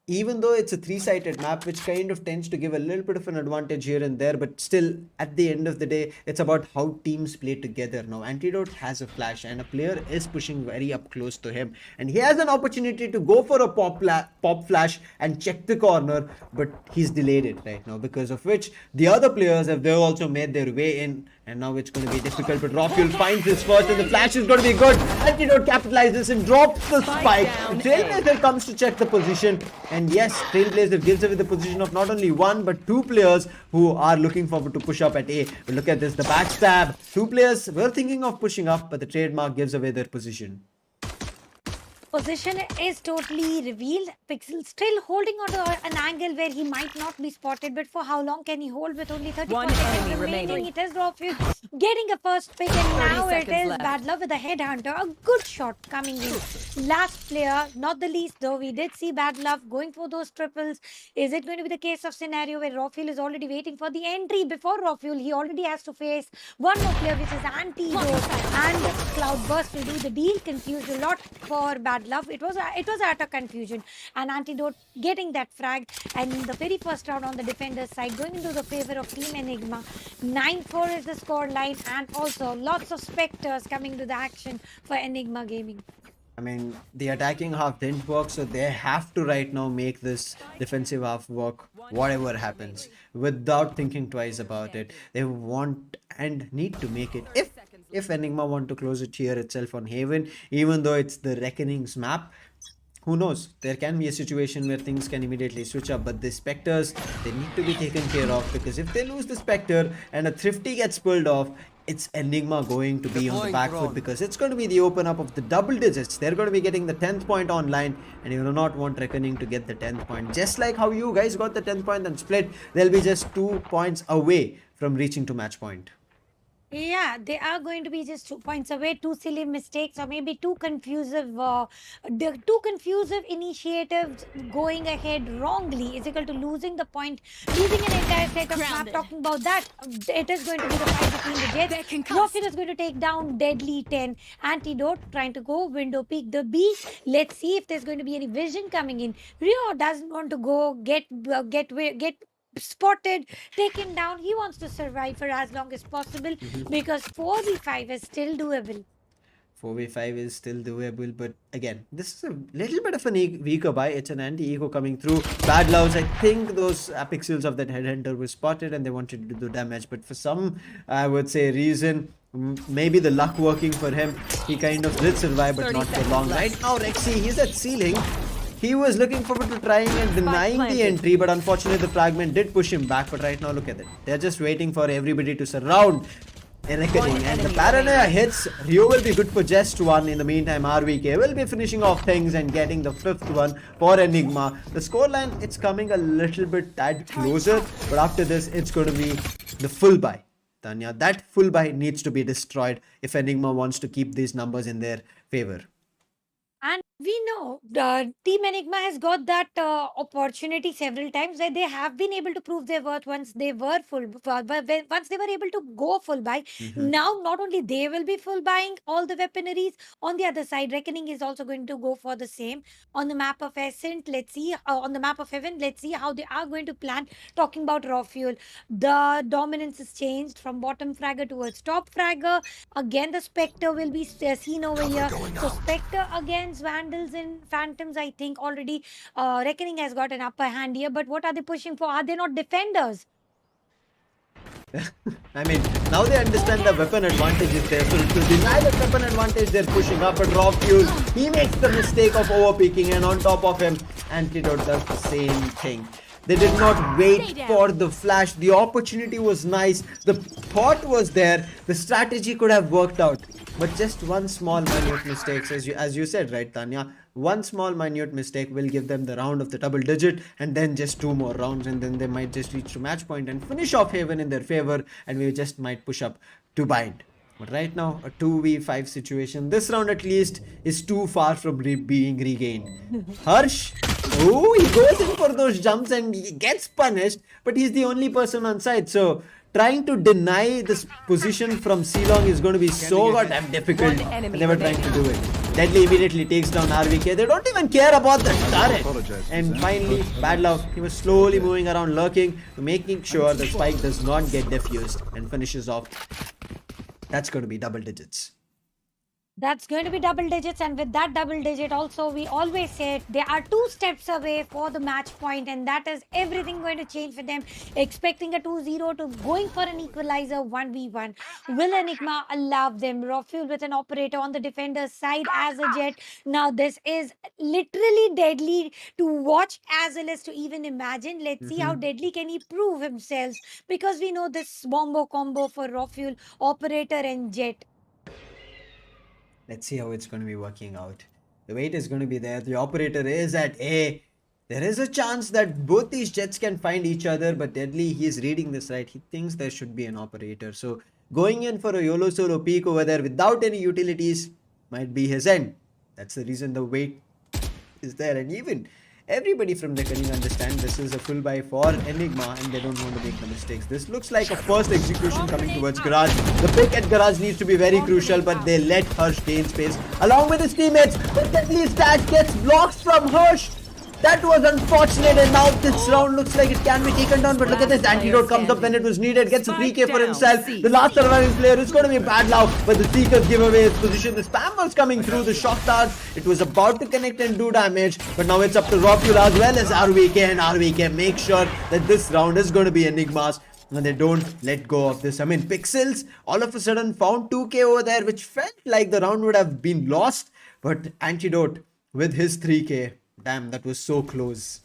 even though it's a three-sided map, which kind of tends to give a little bit of an advantage here and there, but still at the end of the day, it's about how teams play together. Now Antidote has a flash and a player is pushing very up close to him, and he has an opportunity to go for a pop flash and check the corner, but he's delayed it right now, because of which the other players have they also made their way in, and now it's going to be difficult. But Rockfuel finds his first, and the flash is going to be good. Antidote capitalizes and drops the spike. Trailblazer comes to check the position, and yes, Trailblazer gives away the position of not only one but two players who are looking forward to push up at A. But look at this, the backstab. Two players were thinking of pushing up, but the trademark gives away their position. Position is totally revealed. Pixel still holding on to an angle where he might not be spotted, but for how long can he hold with only 34 One seconds enemy remaining? remaining. It is Rockfuel getting a first pick, and 30 now it seconds is left. Bad Love with a headhunter. A good shot coming in. Last player, not the least though, we did see Bad Love going for those triples. Is it going to be the case of scenario where Rockfuel is already waiting for the entry? Before Rockfuel, he already has to face one more player, which is Antidote, and Cloudburst will do the deal. Confused a lot for Bad Love. It was utter confusion, and Antidote getting that frag, and in the very first round on the defender's side, going into the favor of Team Enigma. 9-4 is the score line, and also lots of specters coming to the action for Enigma Gaming. I mean, the attacking half didn't work, so they have to right now make this defensive half work, whatever happens, without thinking twice about it. They want and need to make it. If Enigma want to close it here itself on Haven, even though it's the Reckoning's map, who knows, there can be a situation where things can immediately switch up, but the Spectres, they need to be taken care of, because if they lose the Spectre and a Thrifty gets pulled off, it's Enigma going to be on the back foot, because it's going to be the open up of the double digits. They're going to be getting the 10th point online, and you do not want Reckoning to get the 10th point. Just like how you guys got the 10th point and split, they'll be just 2 points away from reaching to match point. Yeah, they are going to be just 2 points away. Two silly mistakes, or maybe two confusive initiatives going ahead wrongly is equal to losing the point, losing an entire set of map. Grounded. Talking about that, it is going to be the fight between the They're Jets. concussed. Rocket is going to take down Deadly 10. Antidote trying to go window peek the B. Let's see if there's going to be any vision coming in. Rio doesn't want to go get spotted, taken down. He wants to survive for as long as possible, because 4v5 is still doable. 4v5 is still doable, but again, this is a little bit of a weaker buy. It's an anti-eco coming through. Bad Loves, I think those pixels of that headhunter were spotted and they wanted to do damage, but for some, I would say, reason, maybe the luck working for him, he kind of did survive, but 30 not for seconds long. left. Right now, Rexy, he's at ceiling. He was looking forward to trying and denying the planted. entry, but unfortunately the fragment did push him back. But right now, look at it. They're just waiting for everybody to surround Reckoning, and the enemy paranoia hits. Rio will be good for just one. In the meantime, RVK will be finishing off things and getting the 5th one for Enigma. The scoreline, it's coming a little bit tad closer, but after this, it's going to be the full buy. Tanya, that full buy needs to be destroyed if Enigma wants to keep these numbers in their favor. And we know the Team Enigma has got that opportunity several times where they have been able to prove their worth once they were once they were able to go full buy. Now, not only they will be full buying all the weaponaries, on the other side, Reckoning is also going to go for the same. On the map of Ascent, let's see, on the map of Heaven, let's see how they are going to plan. Talking about raw fuel, the dominance is changed from bottom fragger towards top fragger. Again, the Spectre will be seen over here. So Spectre against Vandals and Phantoms, I think already Reckoning has got an upper hand here. But what are they pushing for? Are they not defenders? I mean, now they understand the weapon advantage is there. So to deny the weapon advantage, they're pushing up. But Raw Fuel, he makes the mistake of overpeaking, and on top of him, Antidote does the same thing. They did not wait for the flash. The opportunity was nice. The thought was there. The strategy could have worked out. But just one small minute mistake, as you said, right, Tanya? One small minute mistake will give them the round of the double digit, and then just 2 more rounds, and then they might just reach to match point and finish off Haven in their favor, and we just might push up to bind. But right now, a 2v5 situation, this round at least, is too far from being regained. Harsh, Oh, he goes in for those jumps and he gets punished, but he's the only person on site. So trying to deny this position from Ceylon is going to be so goddamn difficult. One enemy And they were trying to do it. Deadly immediately takes down RVK. They don't even care about the turret. And finally, bad luck. He was slowly moving around, lurking, making sure the spike does not get defused and finishes off. That's going to be double digits. That's going to be double digits, and with that double digit, also we always say they are 2 steps away for the match point, and that is everything going to change for them. Expecting a 2-0 to going for an equalizer 1v1. Will Enigma allow them? Rafuel with an operator on the defender's side as a jet. Now this is literally deadly to watch as well as to even imagine. Let's see how deadly can he prove himself, because we know this bombo combo for Rafuel, operator and jet. Let's see how it's going to be working out. The wait is going to be there. The operator is at A. There is a chance that both these jets can find each other, but Deadly, he's reading this right. He thinks there should be an operator. So going in for a YOLO solo peek over there without any utilities might be his end. That's the reason the wait is there. And even everybody from Reckoning understand this is a full buy for Enigma and they don't want to make the mistakes. This looks like a first execution coming towards Garage. The pick at Garage needs to be very crucial, but they let Harsh gain space along with his teammates. But Deadly's dash gets blocked from Harsh. That was unfortunate, and now this round looks like it can be taken down. But look at this, antidote comes up when it was needed, gets a free K for himself. The last surviving player is going to be bad luck, but the Seekers give away his position. The spam was coming through, the shock dart. It was about to connect and do damage, but now it's up to Rafuel as well as RVK, and RVK make sure that this round is going to be Enigma's. And they don't let go of this. I mean, Pixels all of a sudden found 2K over there, which felt like the round would have been lost. But Antidote with his 3K. Damn, that was so close.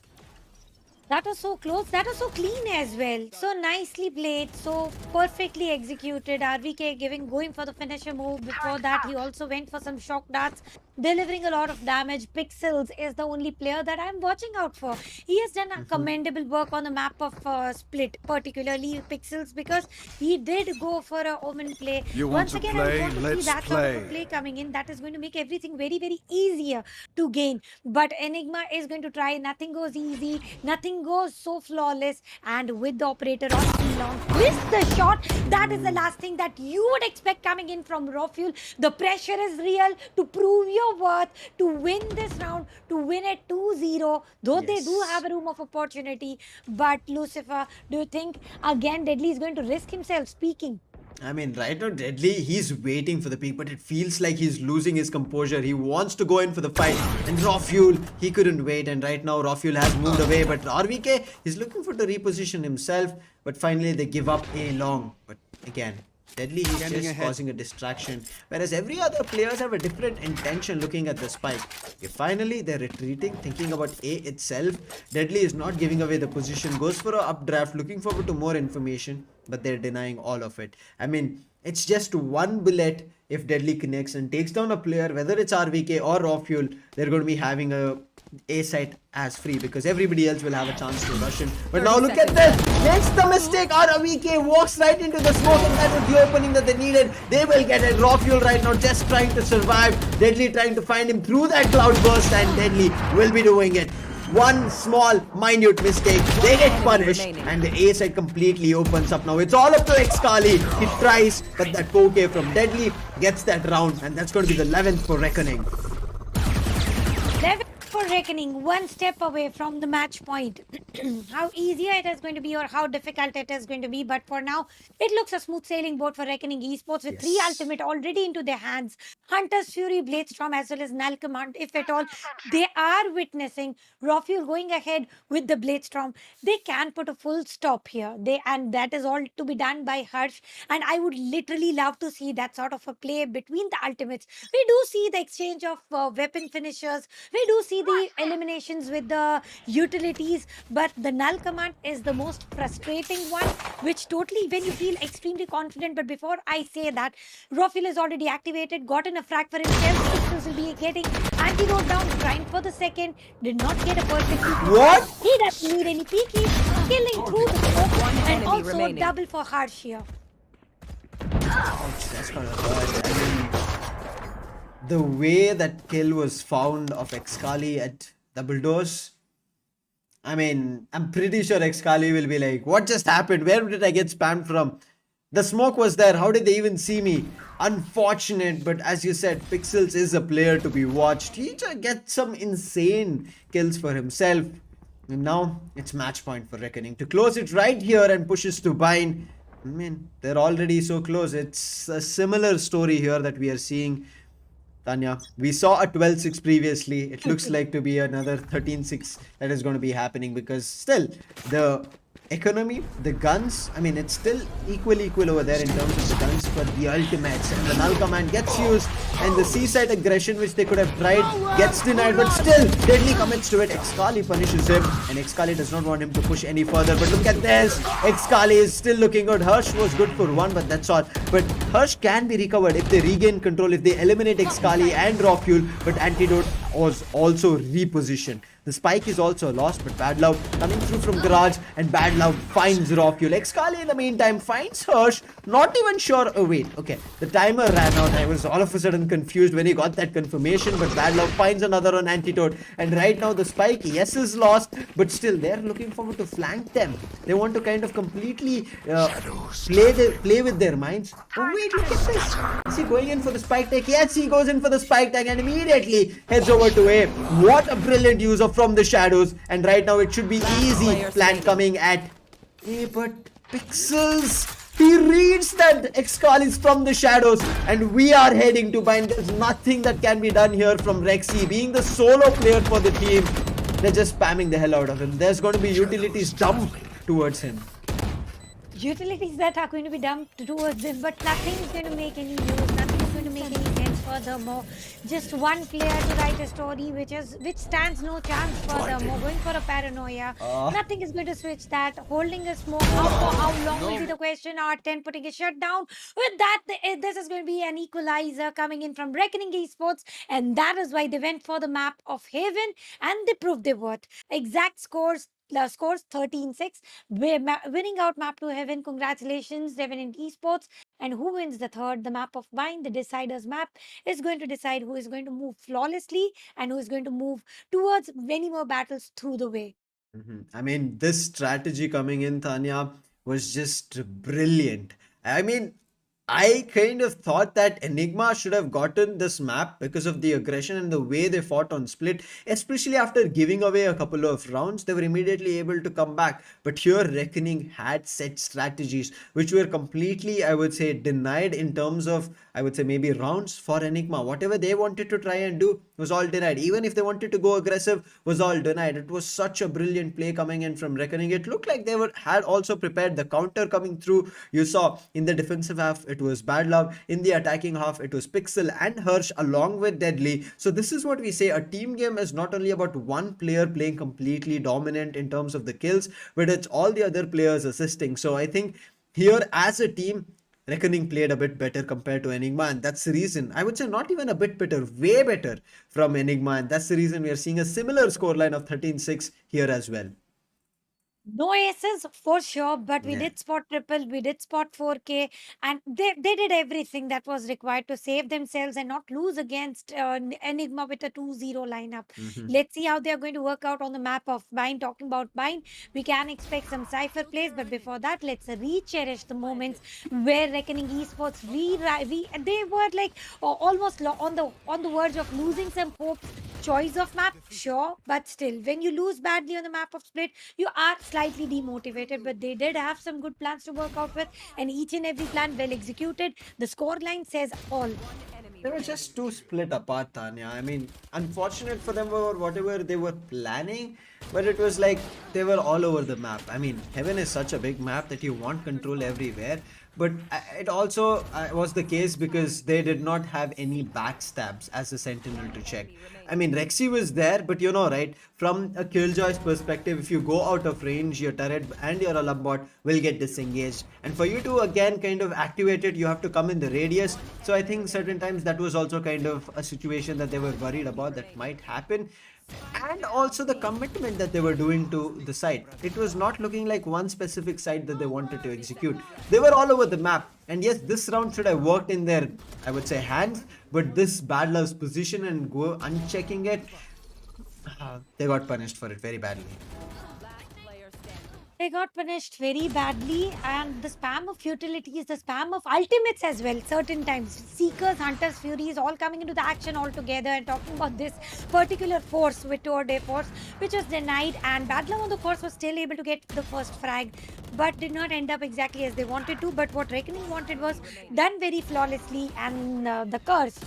That was so close. That was so clean as well. So nicely played. So perfectly executed. RVK going for the finisher move. Before that, he also went for some shock darts, delivering a lot of damage. Pixels is the only player that I'm watching out for. He has done a commendable work on the map of Split, particularly Pixels, because he did go for a Omen play. You Once want to again, play? I want to see Let's that sort of a play. play coming in. That is going to make everything very, very easier to gain. But Enigma is going to try. Nothing goes easy. Nothing goes so flawless. And with the operator on Ceylon, missed the shot. That is the last thing that you would expect coming in from Rafuel. The pressure is real to prove your worth, to win this round, to win it 2-0, though they do Yes. have a room of opportunity. But Lucifer, do you think again Deadly is going to risk himself speaking? I mean, right now, Deadly, he's waiting for the peak, but it feels like he's losing his composure. He wants to go in for the fight. And Rafuel, he couldn't wait. And right now, Rafuel has moved away. But RVK, he's looking for to reposition himself. But finally, they give up A long. But again, Deadly, he's Standing just ahead. causing a distraction. Whereas every other players have a different intention looking at the spike. Okay, finally, they're retreating, thinking about A itself. Deadly is not giving away the position. Goes for a updraft, looking forward to more information. But they're denying all of it. I mean, it's just one bullet if Deadly connects and takes down a player, whether it's RVK or Rafuel, they're going to be having a site as free because everybody else will have a chance to rush in. But now look at this. Makes the mistake. RVK walks right into the smoke, and that was the opening that they needed. They will get it. Rafuel right now just trying to survive. Deadly trying to find him through that cloud burst, and Deadly will be doing it. One small, minute mistake, they get punished, and the A side completely opens up now. It's all up to Xkali. He tries, but that 4K from Deadly gets that round, and that's going to be the 11th for Reckoning. 11 for Reckoning, one step away from the match point. How easier it is going to be or how difficult it is going to be, but for now, it looks a smooth sailing boat for Reckoning Esports with 3 ultimate already into their hands. Hunter's Fury, Bladestorm as well as Null Command, if at all. They are witnessing Rafuel going ahead with the Bladestorm. They can put a full stop here. And that is all to be done by Harsh. And I would literally love to see that sort of a play between the ultimates. We do see the exchange of weapon finishers. We do see the eliminations with the utilities, but the Null Command is the most frustrating one, which totally when you feel extremely confident. But before I say that, Rafuel is already activated, gotten a frag for himself. Pixels will be getting antidote down, trying for the second, did not get a perfect peek. What? He doesn't need any peekies, killing through the smoke, and enemy also remaining. double for Harsh here. Ouch, that's gonna hurt. I mean, the way that kill was found of Xkali at double doors, I mean, I'm pretty sure Excali will be like, what just happened? Where did I get spammed from? The smoke was there. How did they even see me? Unfortunate, but as you said, Pixels is a player to be watched. He just gets some insane kills for himself. And now it's match point for Reckoning to close it right here and pushes to bind. I mean, they're already so close. It's a similar story here that we are seeing. Tanya, we saw a 12-6 previously. It looks like to be another 13-6 that is going to be happening because still the economy, the guns, I mean, it's still equal over there in terms of the guns, but the ultimates and the null command gets used and the seaside aggression which they could have tried gets denied, but still Deadly commits to it. Excali punishes him and Excali does not want him to push any further, but look at this. Excali is still looking good. Hirsch was good for one, but that's all. But Hirsch can be recovered if they regain control, if they eliminate Excali and Rockule, but Antidote was also repositioned. The spike is also lost, but Bad Love coming through from Garage, and Bad Love finds Rockule. Excali in the meantime finds Hirsch, not even sure. Oh wait, okay, the timer ran out. I was all of a sudden confused when he got that confirmation, but Bad Love finds another on Antidote, and right now the spike, yes, is lost, but still they're looking forward to flank them. They want to kind of completely play with their minds. Oh wait, look at this. Is he going in for the spike tag? Yes, he goes in for the spike tag and immediately heads over to A. What a brilliant use of from the shadows, and right now it should be easy plan coming at A, but Pixels, he reads that Excali is from the shadows and we are heading to bind. There's nothing that can be done here from Rexy being the solo player for the team. They're just spamming the hell out of him. There's going to be utilities dumped towards him. Utilities that are going to be dumped towards him, but nothing is going to make any news, nothing is going to make any sense furthermore. Just one player to write a story which stands no chance furthermore. Going for a paranoia. Nothing is going to switch that. Holding a smoke out for how long will be the question. R10 putting a shutdown. With that, this is going to be an equalizer coming in from Reckoning Esports, and that is why they went for the map of Haven and they proved their worth. Exact scores. The scores 13-6, winning out map to Heaven. Congratulations, Revenant Esports. And who wins the third? The map of Bind, the Deciders map, is going to decide who is going to move flawlessly and who is going to move towards many more battles through the way. I mean, this strategy coming in, Tanya, was just brilliant. I mean, I kind of thought that Enigma should have gotten this map because of the aggression and the way they fought on split, especially after giving away a couple of rounds. They were immediately able to come back. But here, Reckoning had set strategies which were completely, I would say, denied in terms of, I would say, maybe rounds for Enigma. Whatever they wanted to try and do was all denied. Even if they wanted to go aggressive, was all denied. It was such a brilliant play coming in from Reckoning. It looked like they had also prepared the counter coming through. You saw in the defensive half, it was Bad Love. In the attacking half, it was Pixel and Hirsch along with Deadly. So this is what we say. A team game is not only about one player playing completely dominant in terms of the kills, but it's all the other players assisting. So I think here as a team, Reckoning played a bit better compared to Enigma, and that's the reason, I would say not even a bit better, way better from Enigma, and that's the reason we are seeing a similar scoreline of 13-6 here as well. No aces for sure, but we did spot triple, we did spot 4K, and they did everything that was required to save themselves and not lose against Enigma with a 2-0 lineup. Let's see how they are going to work out on the map of Bind. Talking about Bind, we can expect some cipher plays, but before that, let's re-cherish the moments where Reckoning Esports, they were like almost on the verge of losing some hope. Choice of map, sure, but still, when you lose badly on the map of Split, you are slightly demotivated, but they did have some good plans to work out with, and each and every plan well executed. The scoreline says all. They were just too split apart, Tanya. I mean, unfortunate for them for whatever they were planning, but it was like they were all over the map. I mean, Heaven is such a big map that you want control everywhere, but it also was the case because they did not have any backstabs as a sentinel to check. I mean, Rexy was there, but you know, right, from a Killjoy's perspective, if you go out of range, your turret and your alarm bot will get disengaged, and for you to again kind of activate it, you have to come in the radius. So I think certain times that was also kind of a situation that they were worried about that might happen. And also the commitment that they were doing to the site. It was not looking like one specific site that they wanted to execute. They were all over the map. And yes, this round should have worked in their, I would say, hands. But this Bad Love's position and go unchecking it, they got punished for it very badly. They got punished very badly, and the spam of utilities, the spam of ultimates as well, certain times. Seekers, Hunters, Furies all coming into the action all together and talking about this particular force, Vitor Day force, which was denied. And Badlam on the course was still able to get the first frag, but did not end up exactly as they wanted to. But what Reckoning wanted was done very flawlessly, and the curse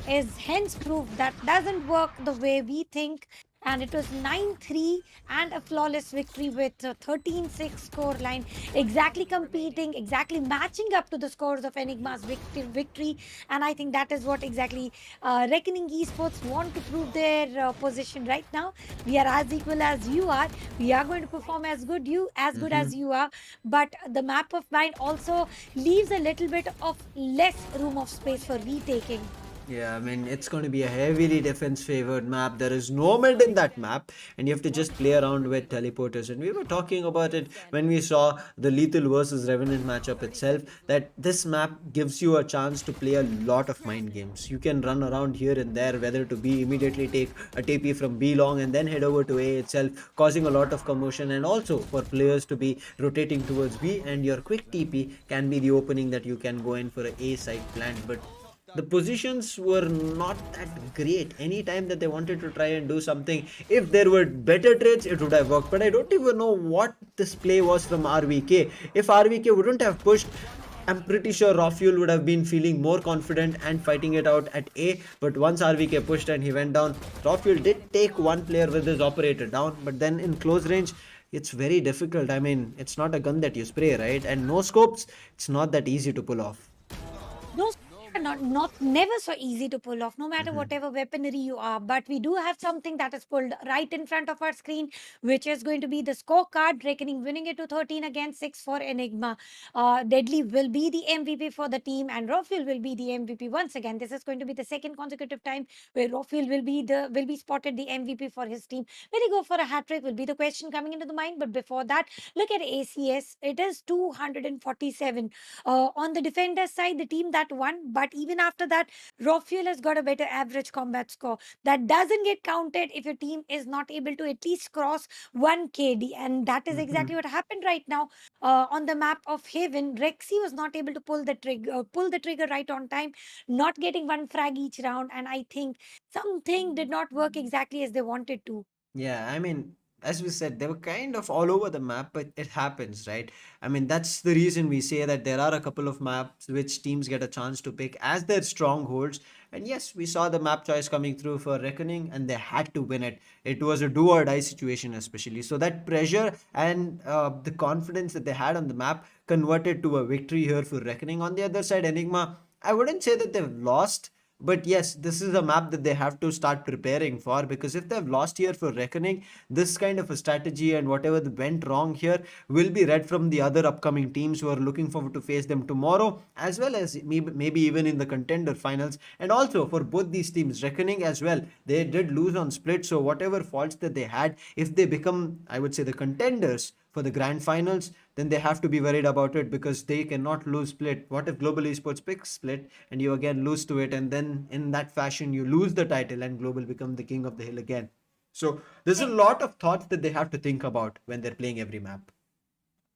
is hence proof that doesn't work the way we think. And it was 9-3 and a flawless victory with a 13-6 score line, exactly competing, exactly matching up to the scores of Enigma's victory. And I think that is what exactly Reckoning Esports want to prove their position right now. We are as equal as you are. We are going to perform as good as you are. But the map of mind also leaves a little bit of less room of space for retaking. Yeah, I mean, it's going to be a heavily defense favored map. There is no mid in that map, and you have to just play around with teleporters. And we were talking about it when we saw the Lethal versus Revenant matchup itself, that this map gives you a chance to play a lot of mind games. You can run around here and there, whether to be immediately take a TP from B long and then head over to A itself, causing a lot of commotion, and also for players to be rotating towards B, and your quick TP can be the opening that you can go in for a A side plant. But the positions were not that great. Anytime that they wanted to try and do something, if there were better trades, it would have worked. But I don't even know what this play was from RVK. If RVK wouldn't have pushed, I'm pretty sure Rafuel would have been feeling more confident and fighting it out at A. But once RVK pushed and he went down, Rafuel did take one player with his operator down. But then in close range, it's very difficult. I mean, it's not a gun that you spray, right? And no scopes, it's not that easy to pull off. No, not never so easy to pull off, no matter whatever weaponry you are. But we do have something that is pulled right in front of our screen, which is going to be the scorecard. Reckoning winning it to 13 against 6 for Enigma. Deadly will be the MVP for the team, and Rafael will be the MVP once again. This is going to be the second consecutive time where Rafael will be spotted the MVP for his team. Will he go for a hat trick? Will be the question coming into the mind. But before that, look at ACS. It is 247. On the defender's side, the team that won, but even after that, Rafael has got a better average combat score. That doesn't get counted if your team is not able to at least cross 1 KD, and that is exactly what happened right now on the map of Haven. Rexy was not able to pull the trigger right on time, not getting one frag each round, and I think something did not work exactly as they wanted to. Yeah, I mean, as we said, they were kind of all over the map, but it happens, right? I mean, that's the reason we say that there are a couple of maps which teams get a chance to pick as their strongholds. And yes, we saw the map choice coming through for Reckoning, and they had to win it. It was a do or die situation, especially. So that pressure and the confidence that they had on the map converted to a victory here for Reckoning. On the other side, Enigma, I wouldn't say that they've lost. But yes, this is a map that they have to start preparing for, because if they've lost here for Reckoning, this kind of a strategy and whatever went wrong here will be read from the other upcoming teams who are looking forward to face them tomorrow, as well as maybe even in the contender finals. And also for both these teams, Reckoning as well, they did lose on split. So whatever faults that they had, if they become, I would say, the contenders for the grand finals, then they have to be worried about it, because they cannot lose split. What if Global Esports picks split and you again lose to it, and then in that fashion you lose the title and Global become the king of the hill again? So there's a lot of thoughts that they have to think about when they're playing every map.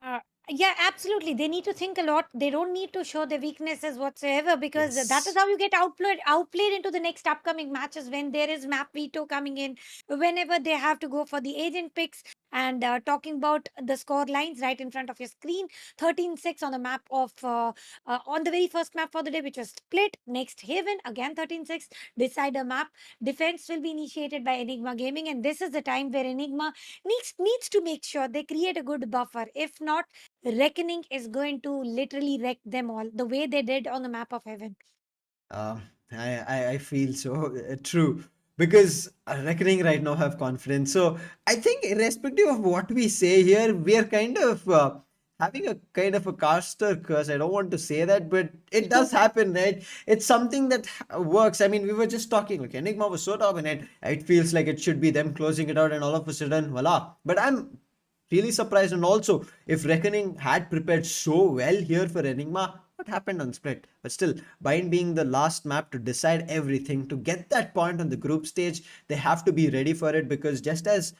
Uh, yeah, absolutely. They need to think a lot. They don't need to show their weaknesses whatsoever, because that is Yes. how you get outplayed into the next upcoming matches when there is map veto coming in, whenever they have to go for the agent picks. And talking about the score lines right in front of your screen, 13-6 on the map of on the very first map for the day, which was split. Next Haven, again 13-6. Decider map. Defense will be initiated by Enigma Gaming, and this is the time where Enigma needs to make sure they create a good buffer. If not, Reckoning is going to literally wreck them all the way they did on the map of Heaven. Um, I feel so true, because Reckoning right now have confidence. So I think irrespective of what we say here, we are kind of having a kind of a caster curse. I don't want to say that, but it does happen, right? It's something that works. I mean, we were just talking, like Enigma was so dominant. It feels like it should be them closing it out, and all of a sudden, voila. But I'm really surprised. And also, if Reckoning had prepared so well here for Enigma, what happened on Split? But still, Bind being the last map to decide everything, to get that point on the group stage, they have to be ready for it, because just as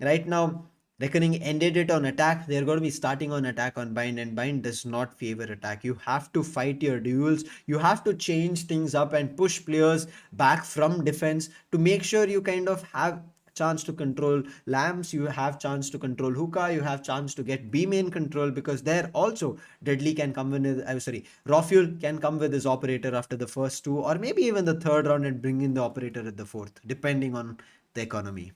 right now, Reckoning ended it on attack. They're going to be starting on attack on Bind, and Bind does not favor attack. You have to fight your duels. You have to change things up and push players back from defense to make sure you kind of have chance to control lamps, you have chance to control hookah, you have chance to get b main control, because there also deadly can come with, I'm sorry, Rafuel can come with his operator after the first two, or maybe even the third round, and bring in the operator at the fourth, depending on the economy.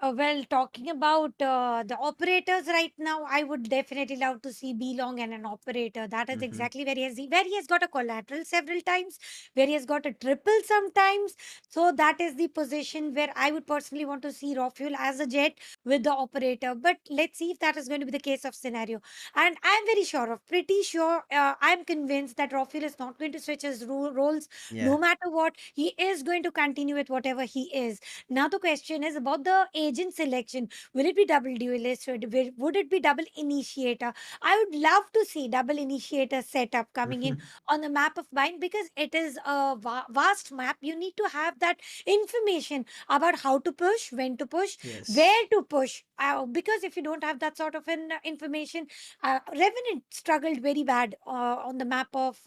Well, talking about the operators right now, I would definitely love to see Belong and an operator. That is Hmm. exactly where he has got a collateral several times, where he has got a triple sometimes. So that is the position where I would personally want to see Rafuel as a jet with the operator. But let's see if that is going to be the case of scenario. And I'm very sure of, pretty sure, I'm convinced that Rafuel is not going to switch his roles Yeah. no matter what. He is going to continue with whatever he is. Now the question is about the agent selection. Will it be double duelist? Would it be double initiator? I would love to see double initiator setup coming in on the map of Bind, because it is a vast map. You need to have that information about how to push, when to push, Yes. where to push. Because if you don't have that sort of information, Revenant struggled very bad on the map of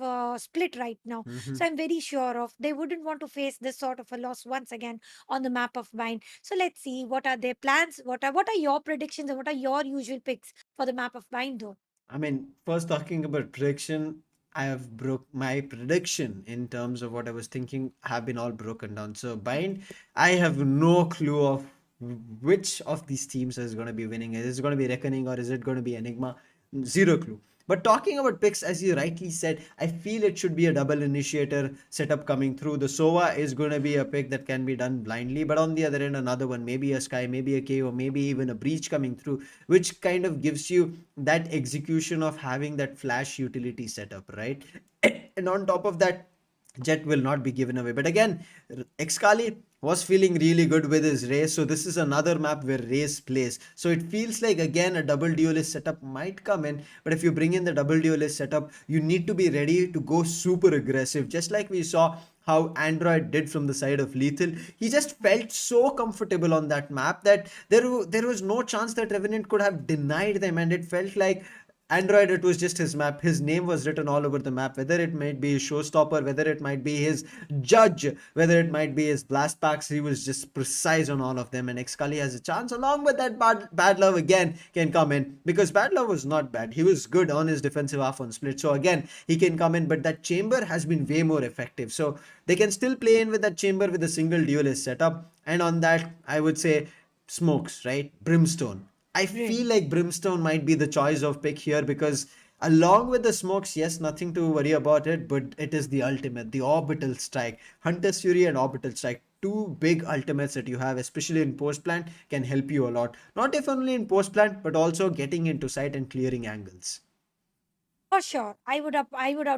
Split right now. Hmm. So I'm very sure of they wouldn't want to face this sort of a loss once again on the map of Bind. So let's see what are their plans, what are your predictions, and what are your usual picks for the map of Bind though. I mean, first talking about prediction, I have broke my prediction in terms of what I was thinking have been all broken down. So Bind, I have no clue of which of these teams is going to be winning. Is it going to be Reckoning or is it going to be Enigma? Zero clue. But talking about picks, as you rightly said, I feel it should be a double initiator setup coming through. The Sova is going to be a pick that can be done blindly, but on the other end, another one, maybe a Sky, maybe a KO, maybe even a Breach coming through, which kind of gives you that execution of having that flash utility setup, right? And on top of that, Jet will not be given away. But again, Excali was feeling really good with his race. So this is another map where race plays. So it feels like again a double duelist setup might come in. But if you bring in the double duelist setup, you need to be ready to go super aggressive. Just like we saw how Android did from the side of Lethal. He just felt so comfortable on that map that there was no chance that Revenant could have denied them, and it felt like Android, it was just his map. His name was written all over the map, whether it might be his showstopper, whether it might be his judge, whether it might be his blast packs. He was just precise on all of them. And Excali has a chance, along with that bad love again, can come in, because bad love was not bad. He was good on his defensive half on split. So again, he can come in, but that chamber has been way more effective. So they can still play in with that chamber with a single duelist setup. And on that, I would say smokes, right? Brimstone. I feel like Brimstone might be the choice of pick here, because along with the smokes, yes, nothing to worry about it, but it is the ultimate, the orbital strike. Hunter's Fury and orbital strike. Two big ultimates that you have, especially in post plant, can help you a lot. Not if only in post plant, but also getting into sight and clearing angles. For sure. I would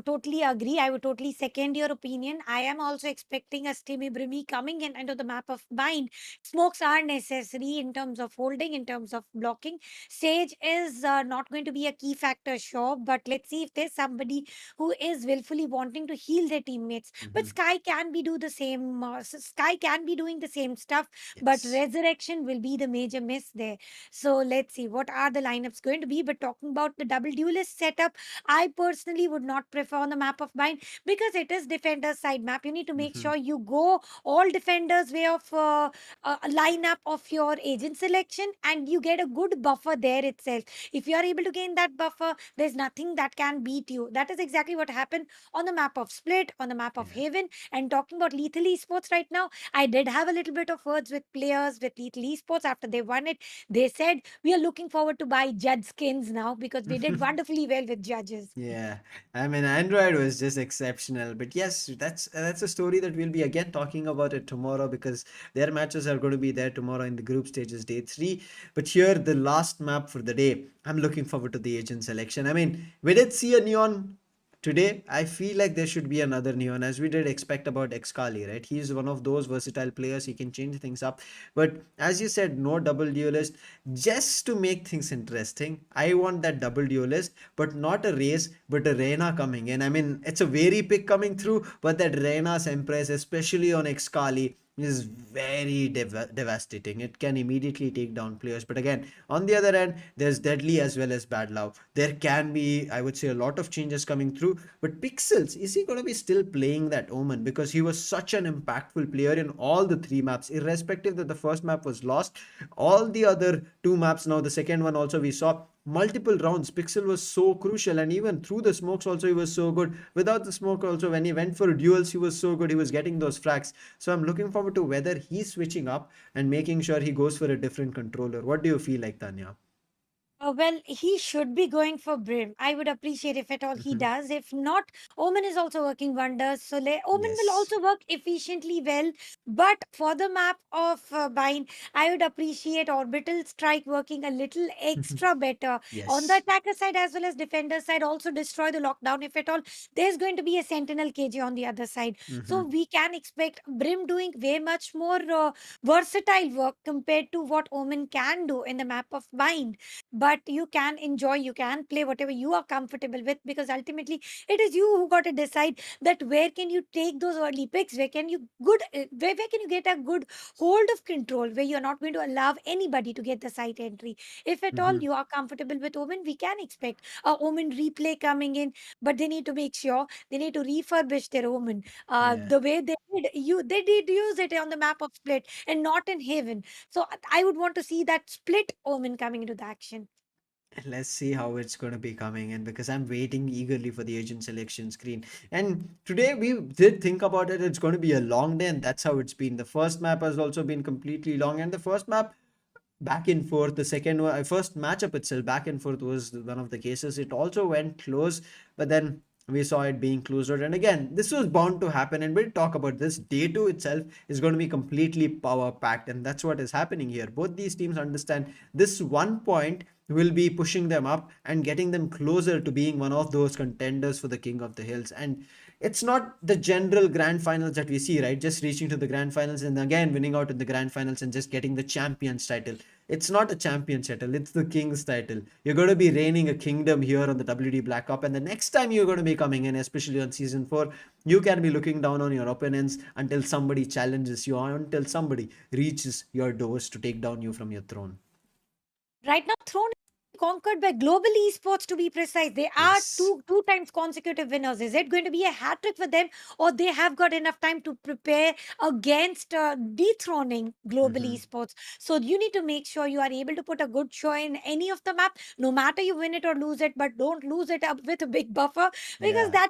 totally agree. I would totally second your opinion. I am also expecting a Stimmy Brimmy coming in into the map of Bind. Smokes are necessary in terms of holding, in terms of blocking. Sage is not going to be a key factor, sure, but let's see if there's somebody who is willfully wanting to heal their teammates. But Hmm. Sky can be do the same. Sky can be doing the same stuff, but Yes. Resurrection will be the major miss there. So let's see what are the lineups going to be. But talking about the double duelist setup, I personally would not prefer on the map of Bind, because it is defender's side map. You need to make Hmm. sure you go all defenders way of lineup of your agent selection, and you get a good buffer there itself. If you are able to gain that buffer, there's nothing that can beat you. That is exactly what happened on the map of Split, on the map of Yeah. Haven. And talking about Lethal Esports right now, I did have a little bit of words with players with Lethal Esports after they won it. They said we are looking forward to buy judge skins now, because we did wonderfully well with judges. Yeah, I mean, Android was just exceptional. But yes, that's a story that we'll be again talking about it tomorrow, because their matches are going to be there tomorrow in the group stages, day three. But here, the last map for the day. I'm looking forward to the agent selection. I mean, we did see a neon today. I feel like there should be another neon, as we did expect about Excali, right? He's one of those versatile players. He can change things up. But as you said, no double duelist. Just to make things interesting, I want that double duelist, but not a race, but a Reina coming in. I mean, it's a very pick coming through, but that Reina's Empress, especially on Excali, is very devastating. It can immediately take down players. But again, on the other end, there's deadly as well as bad love. There can be, I would say, a lot of changes coming through. But Pixels, is he going to be still playing that Omen? Because he was such an impactful player in all the three maps, irrespective that the first map was lost. All the other two maps, now the second one also, we saw multiple rounds. Pixel was so crucial, and even through the smokes also, he was so good. Without the smoke also, when he went for duels, he was so good. He was getting those frags. So I'm looking forward to whether he's switching up and making sure he goes for a different controller. What do you feel like, Tanya? Well, he should be going for Brim. I would appreciate if at all he Hmm. does. If not, Omen is also working wonders. So Omen will Yes. also work efficiently well. But for the map of Bind, I would appreciate Orbital Strike working a little extra better on the Yes. attacker side as well as defender side. Also destroy the lockdown if at all. There's going to be a Sentinel KJ on the other side. So Hmm. we can expect Brim doing way much more versatile work compared to what Omen can do in the map of Bind, but you can enjoy, you can play whatever you are comfortable with, because ultimately it is you who got to decide that where can you take those early picks, where can you where can you get a good hold of control where you're not going to allow anybody to get the site entry. If at all Hmm. you are comfortable with Omen, we can expect a Omen replay coming in, but they need to make sure they need to refurbish their Omen Yeah. the way they did use it on the map of Split and not in Haven. So I would want to see that Split Omen coming into the action. Let's see how it's going to be coming in, because I'm waiting eagerly for the agent selection screen. And today we did think about it. It's going to be a long day, and that's how it's been. The first map has also been completely long, and the first map back and forth. The second one, first matchup itself, back and forth was one of the cases. It also went close, but then we saw it being closer. And again, this was bound to happen. And we'll talk about this. Day two itself is going to be completely power packed, and that's what is happening here. Both these teams understand this one point will be pushing them up and getting them closer to being one of those contenders for the King of the Hills. And it's not the general grand finals that we see, right? Just reaching to the grand finals and again winning out in the grand finals and just getting the champions title. It's not a champions title, it's the king's title. You're going to be reigning a kingdom here on the WD Black Cup, and the next time you're going to be coming in, especially on season 4, you can be looking down on your opponents until somebody challenges you, or until somebody reaches your doors to take down you from your throne. Right now, Throne is conquered by Global Esports, to be precise. They are Yes. two times consecutive winners. Is it going to be a hat trick for them, or they have got enough time to prepare against dethroning Global Hmm. Esports? So you need to make sure you are able to put a good show in any of the map, no matter you win it or lose it, but don't lose it up with a big buffer, because Yeah.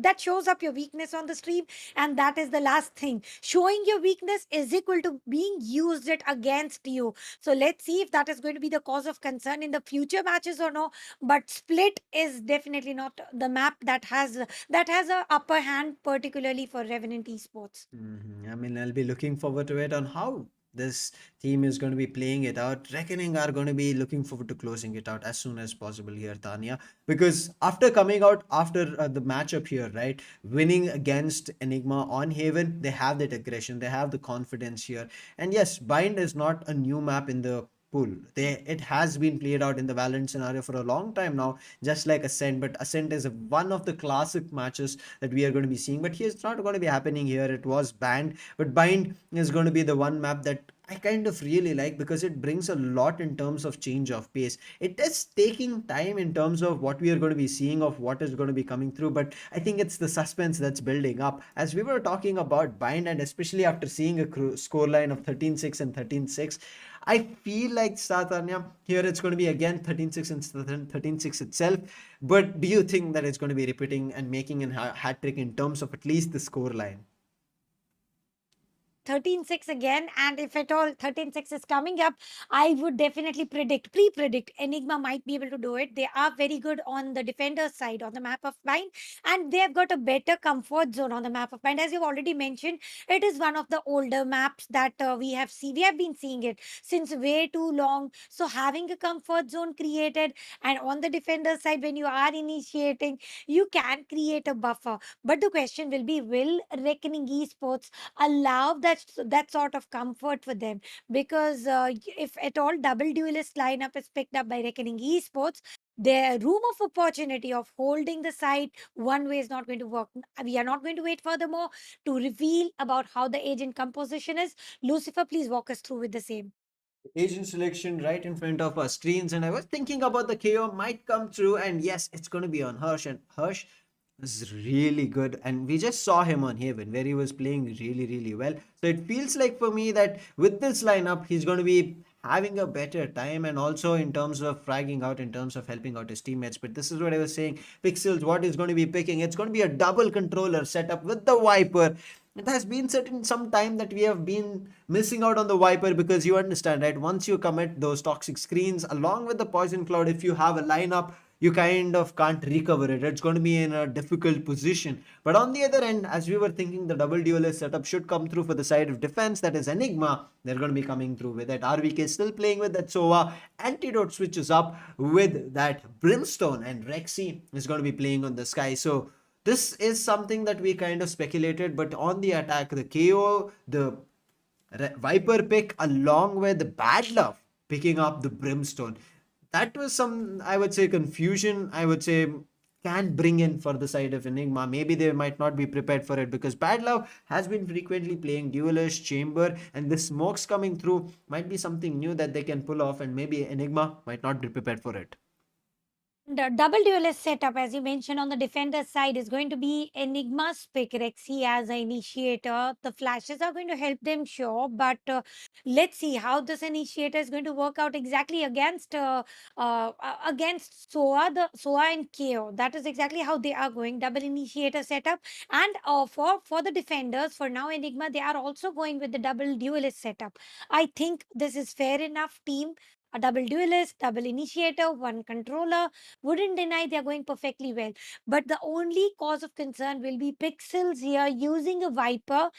that shows up your weakness on the stream, and that is the last thing. Showing your weakness is equal to being used it against you. So let's see if that is going to be the cause of concern in the future matches or no. But Split is definitely not the map that has a upper hand, particularly for Revenant Esports. I mean, I'll be looking forward to it on how this team is going to be playing it out. Reckoning are going to be looking forward to closing it out as soon as possible here, Tanya. Because after coming out after the matchup here, right, winning against Enigma on Haven, they have that aggression, they have the confidence here. And yes, Bind is not a new map in the pool. It has been played out in the Valorant scenario for a long time now, just like Ascent. But Ascent is one of the classic matches that we are going to be seeing. But here's not going to be happening here. It was banned, but Bind is going to be the one map that I kind of really like, because it brings a lot in terms of change of pace. It is taking time in terms of what we are going to be seeing, of what is going to be coming through, but I think it's the suspense that's building up. As we were talking about Bind, and especially after seeing a scoreline of 13-6 and 13-6, I feel like Satanya here it's going to be again 13-6 and 13-6 itself. But do you think that it's going to be repeating and making a hat trick in terms of at least the score line? 13-6 again, and if at all 13-6 is coming up, I would definitely pre-predict Enigma might be able to do it. They are very good on the defender side on the map of Bind, and they've got a better comfort zone on the map of Bind. As you've already mentioned, it is one of the older maps that we have been seeing it since way too long. So having a comfort zone created, and on the defender side, when you are initiating, you can create a buffer. But the question will be, will Reckoning Esports allow that that sort of comfort for them, because if at all double duelist lineup is picked up by Reckoning Esports, their room of opportunity of holding the site one way is not going to work. We are not going to wait furthermore to reveal about how the agent composition is. Lucifer, please walk us through with the same. Agent selection right in front of our screens, and I was thinking about the KO might come through, and yes, it's going to be on Hirsch, and Hirsch is really good, and we just saw him on Haven where he was playing really really well. So it feels like for me that with this lineup he's going to be having a better time, and also in terms of fragging out, in terms of helping out his teammates. But this is what I was saying, Pixels, what is going to be picking, it's going to be a double controller setup with the Viper. It has been certain some time that we have been missing out on the Viper, because you understand, right? Once you commit those toxic screens along with the poison cloud, if you have a lineup, you kind of can't recover it. It's going to be in a difficult position. But on the other end, as we were thinking, the double duelist setup should come through for the side of defense. That is Enigma. They're going to be coming through with it. RVK still playing with that Sova. Antidote switches up with that Brimstone, and Rexy is going to be playing on the Sky. So this is something that we kind of speculated, but on the attack, the KO, the Viper pick, along with Bad Love picking up the Brimstone. That was some, I would say, confusion, I would say, can bring in for the side of Enigma. Maybe they might not be prepared for it, because Bad Love has been frequently playing Duelist, Chamber, and the smokes coming through might be something new that they can pull off, and maybe Enigma might not be prepared for it. The double duelist setup, as you mentioned, on the defender side is going to be Enigma's pick, Rexy as an initiator. The flashes are going to help them, sure, but let's see how this initiator is going to work out exactly against Soa, the Soa and KO. That is exactly how they are going, double initiator setup. And for the defenders, for now, Enigma, they are also going with the double duelist setup. I think this is fair enough, team. A double duelist, double initiator, one controller. Wouldn't deny they are going perfectly well. But the only cause of concern will be Pixels here using a Viper.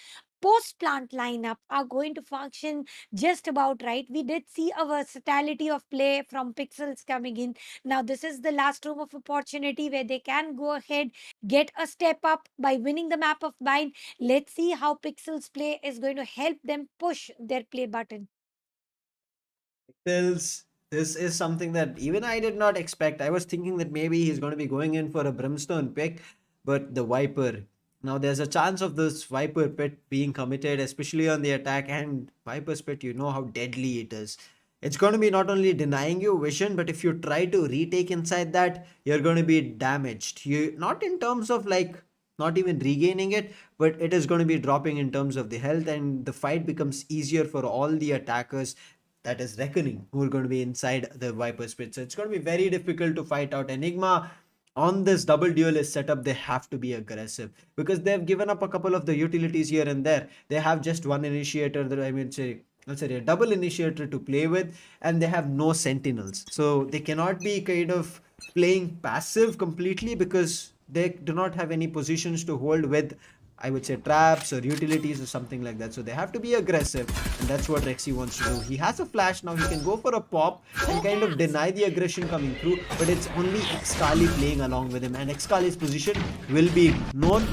Post plant lineup are going to function just about right. We did see a versatility of play from Pixels coming in. Now, this is the last room of opportunity where they can go ahead, get a step up by winning the map of Bind. Let's see how Pixels play is going to help them push their play button. Pills. This is something that even I did not expect. I was thinking that maybe he's going to be going in for a Brimstone pick, but the Viper. Now there's a chance of this Viper pit being committed, especially on the attack. And Viper's pit, you know how deadly it is. It's going to be not only denying you vision, but if you try to retake inside that, you're going to be damaged. You not in terms of like not even regaining it, but it is going to be dropping in terms of the health, and the fight becomes easier for all the attackers, that is Reckoning, who are going to be inside the Viper's pit. So it's going to be very difficult to fight out Enigma. On this double duelist setup, they have to be aggressive, because they've given up a couple of the utilities here and there. They have just one initiator, that I mean, say, let's say a double initiator to play with, and they have no sentinels. So they cannot be kind of playing passive completely, because they do not have any positions to hold with, I would say, traps or utilities or something like that. So they have to be aggressive, and that's what Rexy wants to do. He has a flash now. He can go for a pop and kind of deny the aggression coming through, but it's only Xkali playing along with him, and Xkali's position will be known,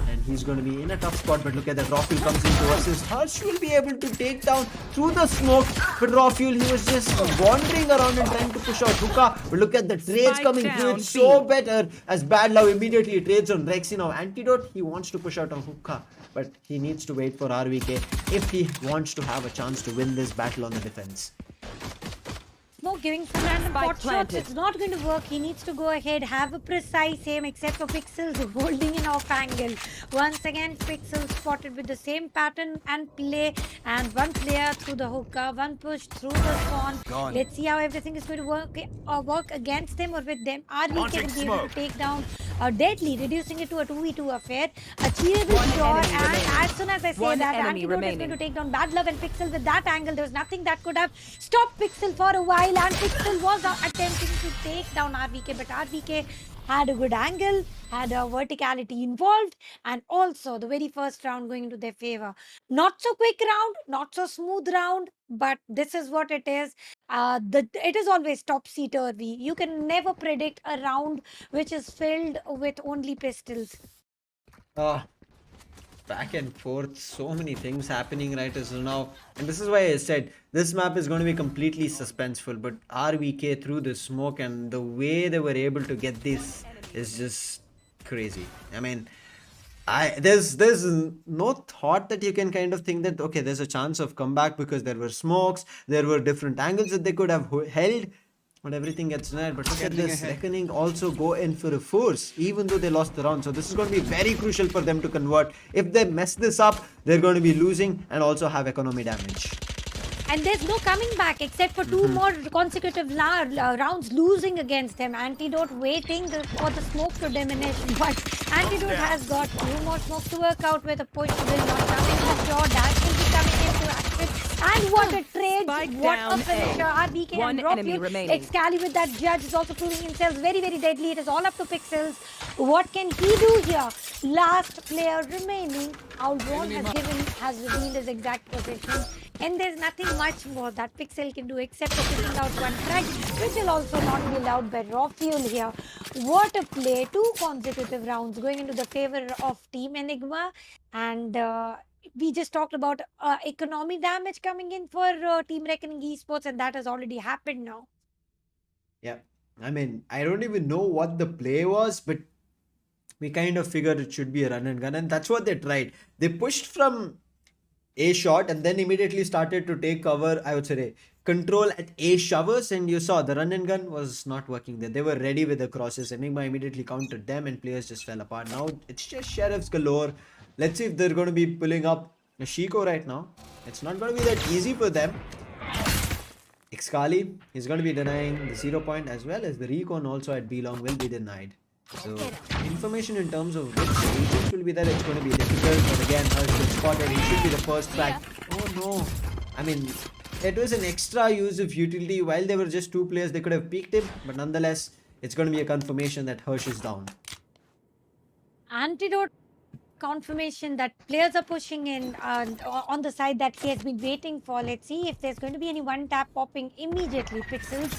and he's going to be in a tough spot. But look at that, Rawfuel comes into versus Harsh will be able to take down through the smoke, but Rawfuel, he was just wandering around and trying to push out Hookah. But look at the trades Spike coming through, down, it's so B. better, as Bad Love immediately trades on Rexy. Now Antidote, he wants to push out on Hookah, but he needs to wait for RVK if he wants to have a chance to win this battle on the defense. No giving some random Spike pot shots. planted. It's not going to work. He needs to go ahead, have a precise aim, except for Pixels holding an off angle. Once again, Pixels spotted with the same pattern and play, and one player through the hookah, one push through the spawn. Let's see how everything is going to work against them or with them. RVK will be able to take down Deadly, reducing it to a 2v2 affair. Achievable draw, enemy and remaining. as soon as I say One that, enemy Antidote is remaining. going to take down Bad Love and Pixel with that angle. There was nothing that could have stopped Pixel for a while, and Pixel was attempting to take down RVK, but RVK had a good angle, had a verticality involved, and also the very first round going into their favor. Not so quick round, not so smooth round, but this is what it is. It is always topsy-turvy. You can never predict a round which is filled with only pistols. Uh, back and forth, so many things happening right as now, and this is why I said this map is going to be completely suspenseful. But RVK through the smoke and the way they were able to get this is just crazy. I mean, there's no thought that you can kind of think that okay, there's a chance of comeback because there were smokes, there were different angles that they could have held, but everything gets denied. But look at this, Reckoning also go in for a force, even though they lost the round. So this is going to be very crucial for them to convert. If they mess this up, they're going to be losing and also have economy damage. And there's no coming back except for two more consecutive rounds losing against them. Antidote waiting for the smoke to diminish, but Antidote has got two more smokes to work out with. A push will not come in for sure. Dash will be coming into action. And what a trade! Spike What down a finisher! A. RBK One and enemy Rockfield. remaining. Excali with that judge is also proving himself very, very deadly. It is all up to Pixels. What can he do here? Last player remaining. Aldron has revealed his exact position. And there's nothing much more that Pixel can do except for picking out one frag, which will also not be allowed by Raw Fuel here. What a play! 2 consecutive rounds going into the favor of Team Enigma. And we just talked about economy damage coming in for Team Reckoning Esports, and that has already happened now. Yeah, I mean, I don't even know what the play was, but we kind of figured it should be a run and gun, and that's what they tried. They pushed from A shot and then immediately started to take cover, I would say, control at A showers, and you saw the run and gun was not working there. They were ready with the crosses. Enigma immediately countered them and players just fell apart. Now it's just sheriffs galore. Let's see if they're going to be pulling up a Shiko right now. It's not going to be that easy for them. Excali is going to be denying the 0 point, as well as the recon also at B long will be denied. So information in terms of which agents will be there, it's going to be difficult. But again, Harsh gets spotted. He should be the first track. Oh no! I mean, it was an extra use of utility. While there were just 2 players, they could have peeked him. But nonetheless, it's going to be a confirmation that Harsh is down. Antidote confirmation that players are pushing in on the side that he has been waiting for. Let's see if there's going to be any one tap popping immediately. Pixels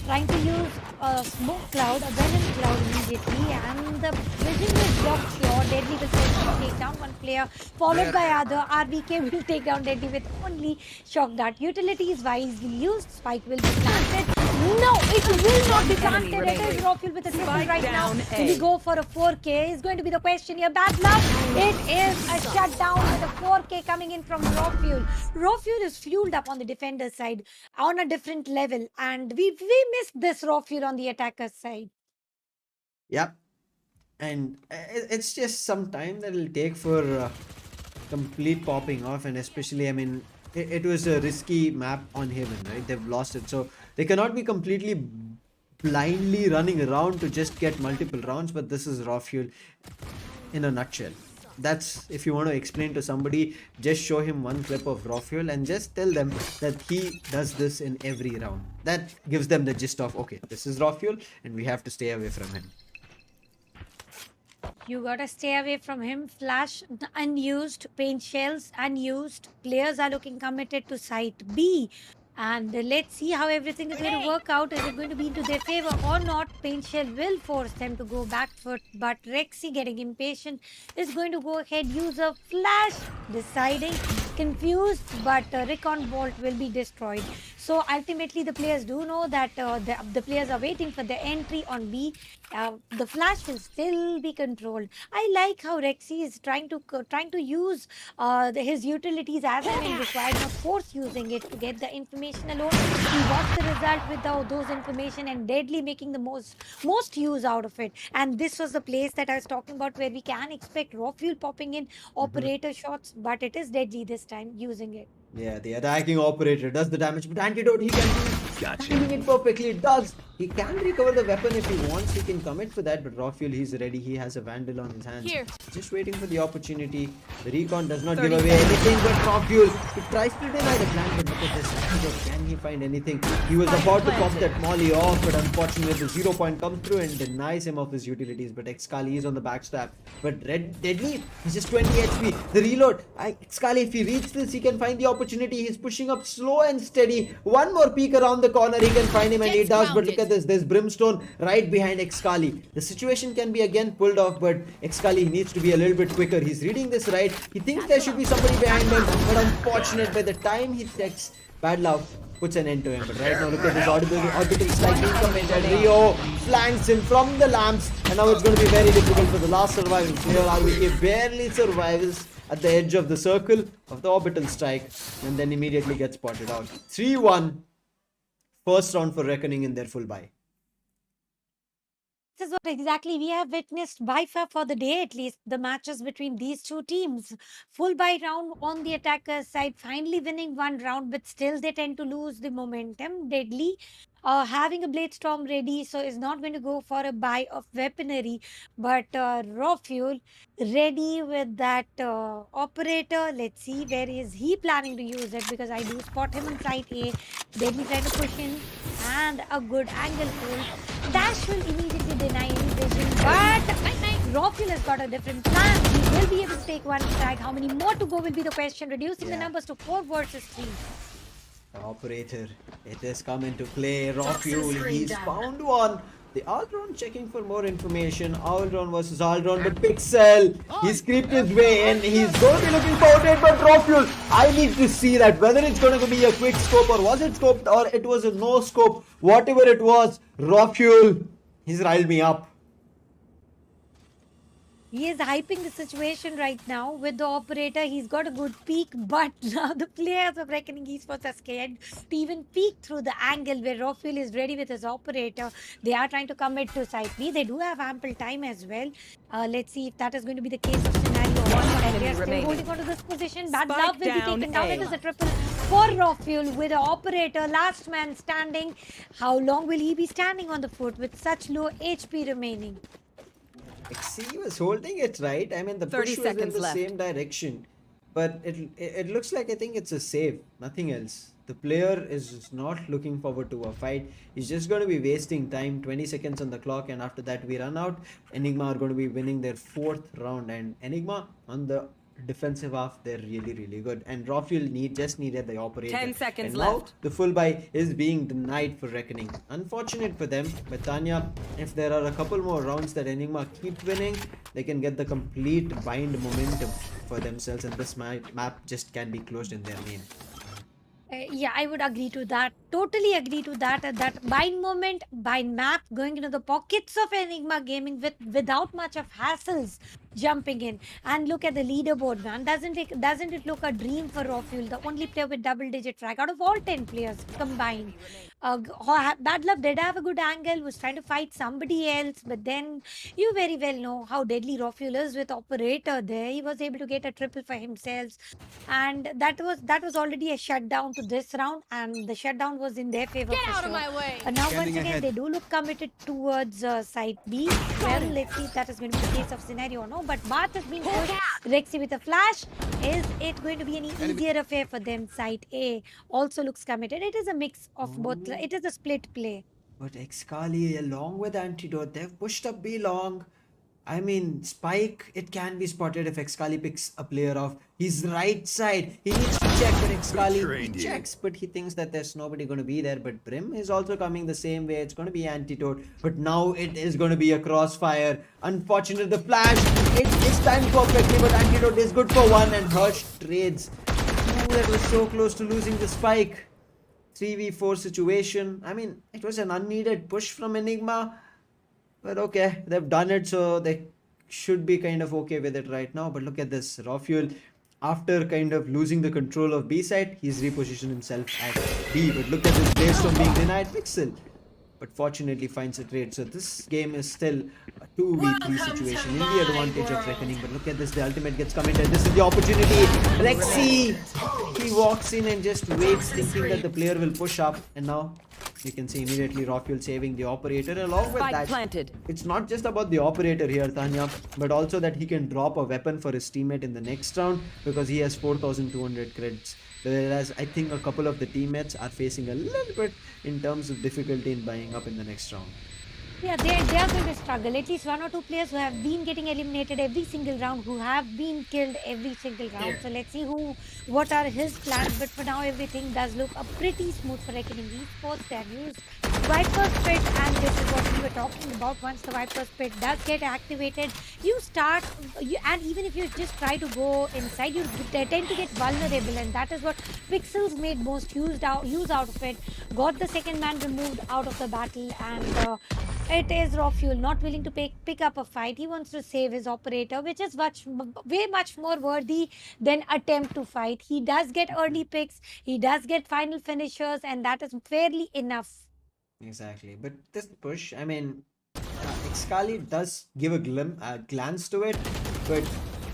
trying to use a smoke cloud, a venom cloud immediately, and the vision is blocked here. Deadly will take down one player, followed by other. RBK will take down Deadly with only shock dart. Utility is wisely used. Spike will be planted. No, it will not be planted. It is Rockfield with a triple right now. Will he go for a 4K? Is going to be the question here. Bad luck. It is a shutdown with a 4K coming in from Rockfield. Rockfield is fueled up on the defender side on a different level, and we missed this Rockfield on the attacker side. Yep. And it's just some time that it'll take for complete popping off, and especially, I mean, it was a risky map on Haven, right? They've lost it, so they cannot be completely blindly running around to just get multiple rounds. But this is Raw Fuel in a nutshell. That's, if you want to explain to somebody, just show him one clip of Raw Fuel and just tell them that he does this in every round. That gives them the gist of, okay, this is Raw Fuel and we have to stay away from him. You gotta stay away from him. Flash unused, paint shells unused. Players are looking committed to site B. And let's see how everything is going to work out. Is it going to be into their favor or not? Paint shell will force them to go back foot. But Rexy, getting impatient, is going to go ahead, use a flash, deciding, confused, but Recon Bolt will be destroyed. So ultimately, the players do know that the players are waiting for the entry on B. The flash will still be controlled. I like how Rexy is trying to use his utilities as and when required, not force using it to get the information alone. He wants the result with those information, and Deadly making the most use out of it. And this was the place that I was talking about, where we can expect Raw Fuel popping in operator shots, but it is Deadly this time using it. Yeah, the attacking operator does the damage, but Antidote, he can do timing it perfectly. It does. He can recover the weapon if he wants. He can commit for that, but Raw Fuel, he's ready. He has a Vandal on his hands. Here. Just waiting for the opportunity. The Recon does not give away anything, but Raw Fuel, he tries to deny the plan, but look at this. Antidote, can he find anything? He was about to pop that molly off, but unfortunately the 0 point comes through and denies him of his utilities. But Excali is on the backstab. But Deadly, he's just 20 HP. The reload. Excali, if he reads this, he can find the opportunity. He's pushing up slow and steady. One more peek around the corner, he can find him, and he does. But look at at this. There's Brimstone right behind Xkali. The situation can be again pulled off, but Xkali needs to be a little bit quicker. He's reading this right. He thinks there should be somebody behind him, but unfortunate, by the time he checks, Bad Love puts an end to him. But right now, look at this orbital strike incoming. Rio flanks him from the lamps, and now it's going to be very difficult for the last surviving player. RVK barely survives at the edge of the circle of the orbital strike, and then immediately gets spotted out. 3-1. First round for Reckoning in their full buy. This is what exactly we have witnessed by far for the day, at least the matches between these two teams. Full buy round on the attacker side, finally winning one round, but still they tend to lose the momentum. Deadly, having a Blade Storm ready, so is not going to go for a buy of weaponry, but Raw Fuel ready with that operator. Let's see where is he planning to use it, because I do spot him on side A. Deadly trying to push in, and a good angle pull. Dash will immediately deny any vision, but Rockfield has got a different plan. He will be able to take one strike. How many more to go will be the question, reducing the numbers to 4 versus 3. The operator, it has come into play. Raw Fuel, he's found one. The Aldron checking for more information. Aldron versus Aldron, but Pixel, he's creeped his way in. He's going to be looking for it, but Raw Fuel, I need to see that. Whether it's going to be a quick scope, or was it scoped, or it was a no scope, whatever it was, Raw Fuel, he's riled me up. He is hyping the situation right now with the operator. He's got a good peek, but now the players of Reckoning Esports are scared to even peek through the angle where Rockfield is ready with his operator. They are trying to commit to side B. They do have ample time as well. Let's see if that is going to be the case of scenario 1. And they are still holding on to this position. Bad Love will be taken down. It is a triple for Rockfield with the operator. Last man standing. How long will he be standing on the foot with such low HP remaining? He was holding it right. I mean, the 30 push was in seconds the left. same direction, but it looks like, I think it's a save, nothing else. The player is not looking forward to a fight. He's just going to be wasting time. 20 seconds on the clock, and after that we run out. Enigma are going to be winning their 4th round, and Enigma on the defensive half, they're really good, and Rafiel just needed the operator. 10 seconds and now left. the full buy is being denied for Reckoning. Unfortunate for them, but Tanya, if there are a couple more rounds that Enigma keep winning, they can get the complete bind momentum for themselves, and this map just can be closed in their lane. Yeah, I would agree to that. Totally agree to that. That bind moment, bind map, going into the pockets of Enigma Gaming without much of hassles, jumping in. And look at the leaderboard, man. Doesn't it look a dream for Rofuel? The only player with double-digit frag out of all 10 players combined. Bad Love did have a good angle, was trying to fight somebody else, but then you very well know how deadly Rofuel is with operator there. He was able to get a triple for himself, and that was already a shutdown to this round, and the shutdown was in their favor. Get for out sure. of my way! Now once Standing again ahead. they do look committed towards side B. Well, let's see if that is going to be the case of scenario or no. But Bath has been pushed. Rexy with a flash. Is it going to be any easier affair for them? Side A also looks committed. It is a mix of both. It is a split play. But Xkali, along with Antidote, they've pushed up B long. I mean, Spike, it can be spotted if Xkali picks a player off his right side. He needs to check, but Xkali he checks, but he thinks that there's nobody going to be there. But Brim is also coming the same way. It's going to be Antidote, but now it is going to be a crossfire. Unfortunate, the flash, it is timed perfectly, but Antidote is good for one, and Hirsch trades. Ooh, that was so close to losing the Spike. 3v4 situation. I mean, it was an unneeded push from Enigma. But okay, they've done it, so they should be kind of okay with it right now. But look at this, Rafuel, after kind of losing the control of B side, he's repositioned himself at B. But look at this, based on being denied Pixel, but fortunately finds a trade. So this game is still a 2v3 situation in the advantage of Reckoning. But look at this, the ultimate gets committed. This is the opportunity. Rexy, he walks in and just waits, thinking that the player will push up, and now you can see immediately Rafuel saving the operator. Along with Spike that, planted. it's not just about the operator here, Tanya, but also that he can drop a weapon for his teammate in the next round, because he has 4,200 credits. Whereas I think a couple of the teammates are facing a little bit in terms of difficulty in buying up in the next round. Yeah, they are going to struggle. At least one or two players who have been getting eliminated every single round, who have been killed every single round. So let's see what are his plans. But for now, everything does look pretty smooth for Reckoning Esports. They have used Viper's Pit, and this is what we were talking about. Once the Viper's Pit does get activated, and even if you just try to go inside, you tend to get vulnerable, and that is what Pixels made most use out of it. Got the second man removed out of the battle, and it is Raw Fuel not willing to pick up a fight. He wants to save his operator, which is way much more worthy than attempt to fight. He does get early picks, he does get final finishers, and that is fairly enough. Exactly. But this push, I mean, Excali does give a glance to it, but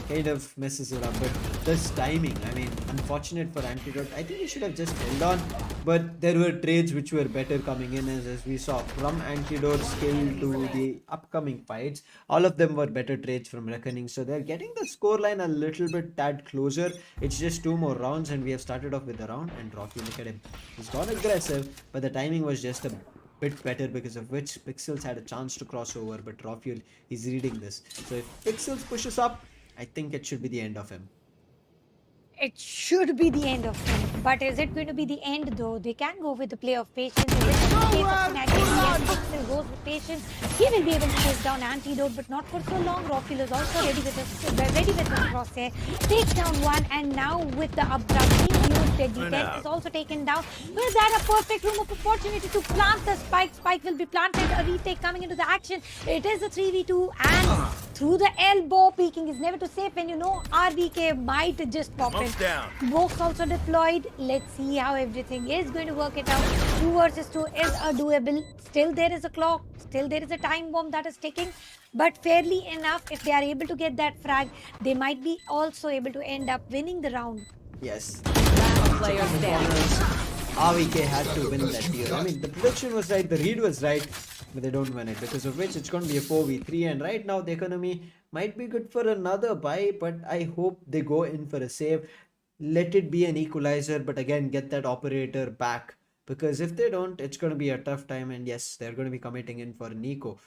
kind of messes it up. But this timing, I mean, unfortunate for Antidote. I think he should have just held on. But there were trades which were better coming in, as we saw from Antidote's skill to the upcoming fights. All of them were better trades from Reckoning. So they're getting the scoreline a little bit tad closer. It's just 2 more rounds, and we have started off with the round. And Rocky, look at him. He's gone aggressive, but the timing was just a bit better, because of which Pixels had a chance to cross over, but Rafuel is reading this. So if Pixels pushes up, I think it should be the end of him. It should be the end of him. But is it going to be the end though? They can go with the play of patience. Is it in the case of Snacking? Yes, Pixel goes with patience. He will be able to chase down Antidote, but not for so long. Rockfield is also ready with his crosshair. Takes down one, and now with the abrupt huge deadly test is also taken down. Was that a perfect room of opportunity to plant the spike? Spike will be planted. A retake coming into the action. It is a 3v2, and through the elbow, peeking is never too safe when you know RBK might just pop in. Smokes also deployed. Let's see how everything is going to work it out. 2 versus 2 is a doable. Still there is a clock. Still there is a time bomb that is ticking. But fairly enough, if they are able to get that frag, they might be also able to end up winning the round. Yes. Player standing. RVK had to win that deal. I mean, the prediction was right, the read was right, but they don't win it, because of which it's going to be a 4v3, and right now the economy might be good for another buy, but I hope they go in for a save. Let it be an equalizer, but again, get that operator back, because if they don't, it's going to be a tough time, and yes, they're going to be committing in for Nico.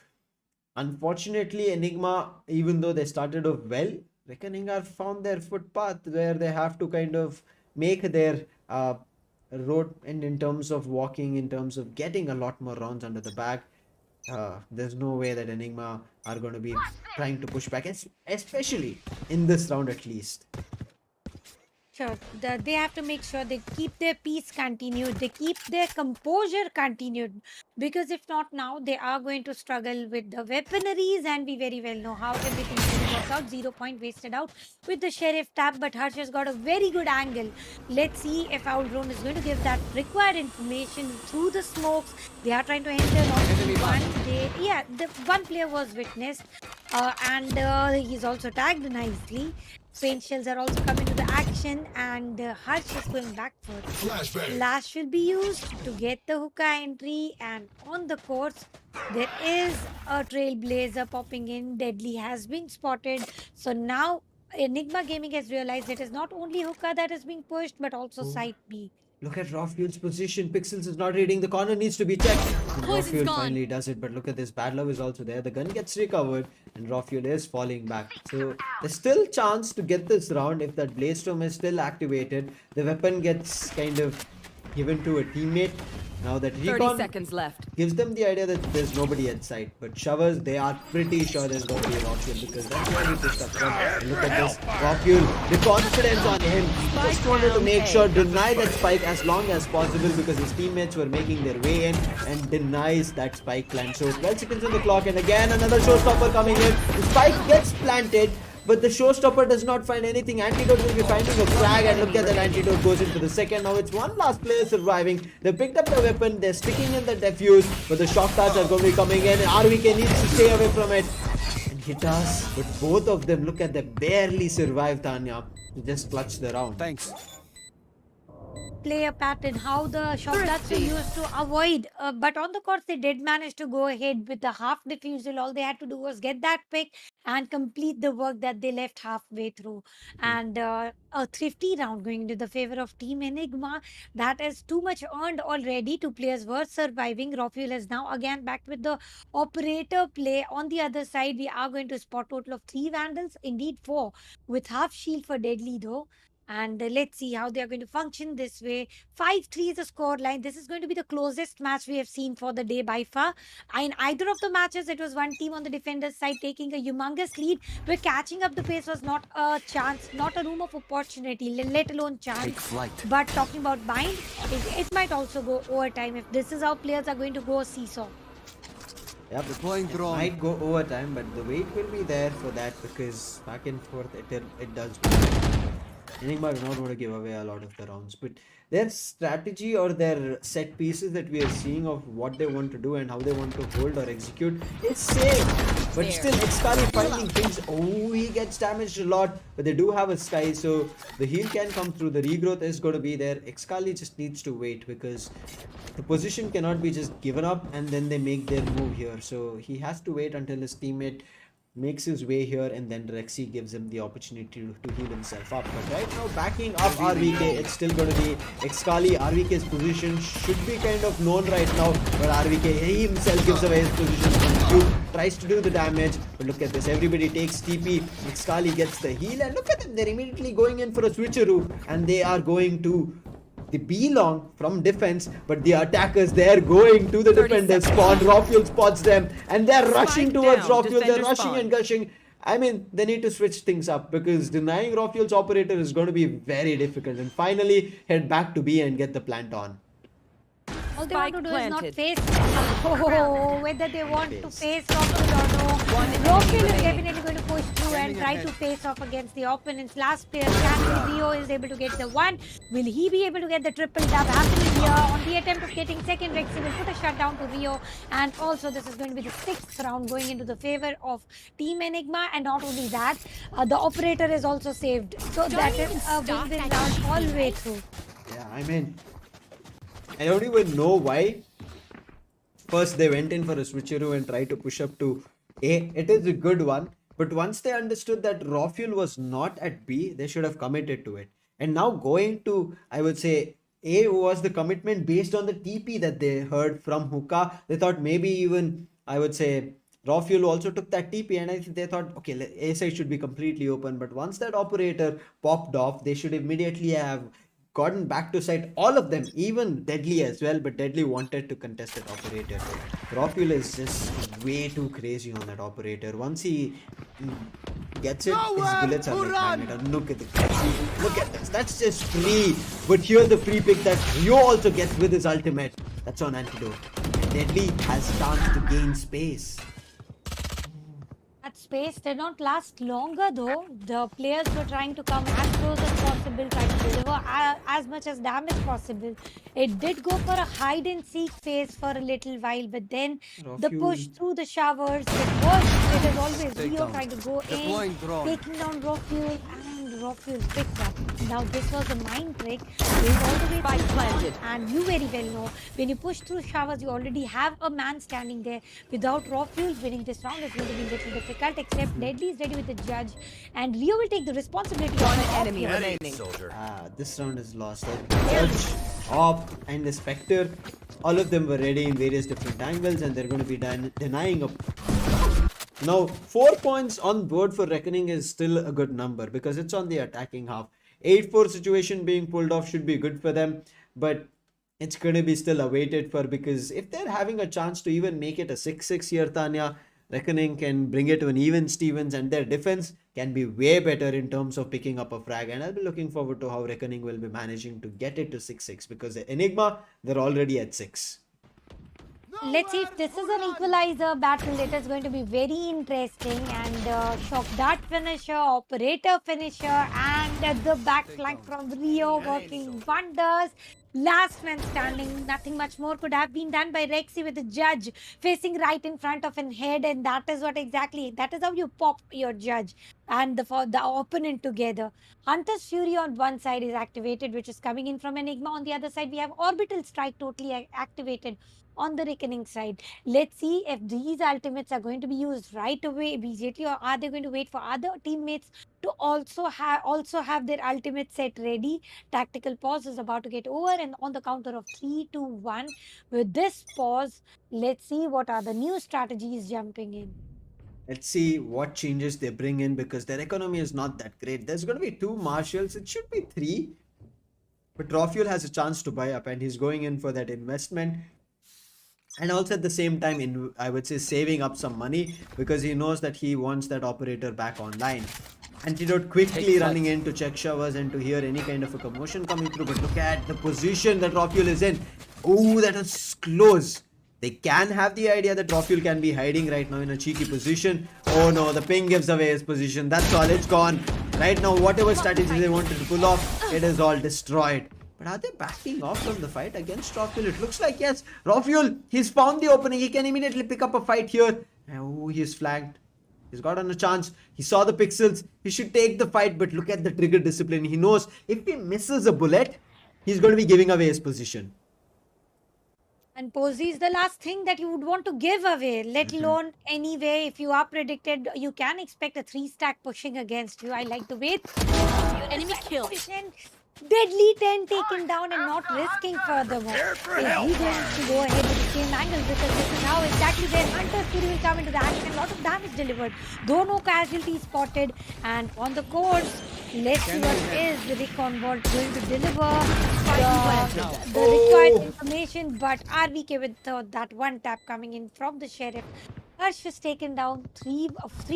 Unfortunately, Enigma, even though they started off well, Reckoning have found their footpath where they have to kind of make their road, and in terms of walking, in terms of getting a lot more rounds under the bag. There's no way that Enigma are going to be trying to push back, especially in this round at least. Sure, they have to make sure they keep their peace continued, they keep their composure continued, because if not now, they are going to struggle with the weaponaries, and we very well know how everything will work out. 0 point wasted out with the Sheriff tap, but Harsh has got a very good angle. Let's see if Owl Drone is going to give that required information through the smokes. They are trying to enter not one. The one player was witnessed, and he's also tagged nicely. Paint shells are also coming to the action, and Harsh is going back for it. Flash will be used to get the hookah entry, and on the course, there is a Trailblazer popping in. Deadly has been spotted. So now Enigma Gaming has realized it is not only hookah that is being pushed, but also side B. Look at Rawfuel's position. Pixels is not reading. The corner needs to be checked. Rawfuel finally does it. But look at this. Bad Love is also there. The gun gets recovered. And Rawfuel is falling back. So there's still chance to get this round if that Blaze Storm is still activated. The weapon gets kind of given to a teammate. Now that 30 recon seconds left. gives them the idea that there's nobody inside. But Shovers, they are pretty sure there's going to be a Rawfuel, because that's why he pushed up front. And look at this. Rawfuel, the confidence on him. Just wanted to make sure, deny that spike as long as possible, because his teammates were making their way in, and denies that spike plant. So 12 seconds on the clock, and again another showstopper coming in. The spike gets planted, but the showstopper does not find anything. Antidote will be finding a frag, and look at that, Antidote goes in for the second. Now it's one last player surviving. They picked up the weapon, they're sticking in the defuse, but the shock darts are going to be coming in, and RVK needs to stay away from it. And he does, but both of them, look at them, barely survive Tanya. Just clutch the round. Thanks. player pattern, how the Shogdats were used to avoid. But on the course, they did manage to go ahead with the half defusal. All they had to do was get that pick and complete the work that they left halfway through. And a thrifty round going into the favor of Team Enigma. That is too much earned already. Two players were surviving. Rafuel is now again back with the operator play. On the other side, we are going to spot total of 3 Vandals, indeed 4, with half shield for Deadly though. And let's see how they are going to function this way. 5-3 is the score line. This is going to be the closest match we have seen for the day by far. In either of the matches, it was one team on the defender's side taking a humongous lead, where catching up the pace was not a chance, not a room of opportunity, let alone chance. But talking about bind, it might also go overtime if this is how players are going to go seesaw. Yep, it might go overtime, but the wait will be there for that because back and forth it does go. Enigma do not want to give away a lot of the rounds, but their strategy or their set pieces that we are seeing of what they want to do and how they want to hold or execute is same. But still, Skye finding things. Oh, he gets damaged a lot, but they do have a Skye, so the heal can come through. The regrowth is going to be there. Skye just needs to wait because the position cannot be just given up and then they make their move here. So he has to wait until his teammate makes his way here and then Rexy gives him the opportunity to heal himself up. But right now, backing up RVK, it's still going to be Xkali. RVK's position should be kind of known right now, but RVK he himself gives away his position. Tries to do the damage, but look at this. Everybody takes TP. Xkali gets the heal, and look at them. They're immediately going in for a switcheroo, and they are going to the B long from defense, but the attackers, they're going to the defender spawn. Rafuel spots them and they're rushing towards Rafuel. They're rushing and gushing. I mean, they need to switch things up because denying Rafuel's operator is going to be very difficult. And finally, head back to B and get the plant on. All they want to do is not face whether they want to face Rafuel or no. Rafuel is definitely going to push through and try to face off against the opponents. Last player, Rio is able to get the 1. Will he be able to get the triple dub happening here? On the attempt of getting second, Rexy will put a shutdown to Rio. And also, this is going to be the 6th round going into the favor of Team Enigma. And not only that, the operator is also saved. So that is a win-win round all the way through. Yeah, I mean, I don't even know why. First, they went in for a switcheroo and tried to push up to A. It is a good one. But once they understood that Rafuel was not at B, they should have committed to it. And now going to, I would say, A was the commitment based on the TP that they heard from Hookah. They thought maybe even, I would say, Rafuel also took that TP and I think they thought, okay, A side should be completely open. But once that operator popped off, they should immediately have gotten back to site, all of them, even Deadly as well, but Deadly wanted to contest that operator. Rafuel is just way too crazy on that operator. Once he gets it, his bullets are like magnet. Look at this, that's just free. But here's the free pick that Rio also gets with his ultimate. That's on Antidote. Deadly has chance to gain space. That space did not last longer though. The players were trying to come as close as possible, trying to deliver as much as damage possible. It did go for a hide and seek phase for a little while, but then the push through the showers, it is always Rio trying to go in, taking down Rafuel, and Rafuel picked up. Now this was a mind trick. Going all the way to planted. And you very well know, when you push through showers, you already have a man standing there. Without Rafuel, winning this round is going to be a little difficult, except Deadly is ready with the judge. And Rio will take the responsibility of the enemy remaining. This round is lost. Judge, Op, and the Spectre, all of them were ready in various different angles, and they're going to be denying a. Now, 4 points on board for Reckoning is still a good number because it's on the attacking half. 8-4 situation being pulled off should be good for them, but it's going to be still awaited for, because if they're having a chance to even make it a 6-6 here, Tanya, Reckoning can bring it to an even Stevens, and their defense can be way better in terms of picking up a frag. And I'll be looking forward to how Reckoning will be managing to get it to 6-6, because the Enigma, they're already at 6. Let's see if this is an equalizer battle. It is going to be very interesting. And shock dart finisher, operator finisher, and the back flank from Rio working wonders. Last man standing. Nothing much more could have been done by Rexy with the judge facing right in front of an head, and that is what exactly. That is how you pop your judge and the opponent together. Hunter's Fury on one side is activated, which is coming in from Enigma. On the other side, we have Orbital Strike totally activated on the Reckoning side. Let's see if these ultimates are going to be used right away immediately, or are they going to wait for other teammates to also have their ultimate set ready. Tactical pause is about to get over, and on the counter of 3, 2, 1, with this pause, let's see what are the new strategies jumping in. Let's see what changes they bring in because their economy is not that great. There's going to be 2 marshals. It should be 3. But Rafuel has a chance to buy up and he's going in for that investment. And also at the same time, I would say saving up some money because he knows that he wants that operator back online. Antidote quickly running in to check showers and to hear any kind of a commotion coming through. But look at the position that Rafuel is in. Oh, that was close. They can have the idea that Rafuel can be hiding right now in a cheeky position. Oh no, the ping gives away his position. That's all, it's gone. Right now, whatever strategy they wanted to pull off, it is all destroyed. But are they backing off from the fight against Rafuel? It looks like yes. Rafuel, he's found the opening. He can immediately pick up a fight here. Oh, he's flanked. He's gotten a chance. He saw the pixels. He should take the fight, but look at the trigger discipline. He knows if he misses a bullet, he's going to be giving away his position. And Posey is the last thing that you would want to give away, let alone anyway. If you are predicted, you can expect a 3 stack pushing against you. I like the way Enemy kill. Deadly 10 taken down and not risking furthermore. Is he going to go ahead with the same angle? Because this is how exactly where Hunter's Fury will come into the action. A lot of damage delivered. Though no casualties spotted. And on the course, let's see what is the Recon Vault going to deliver the required information. But RVK with that one tap coming in from the Sheriff. Harsh is taken down 3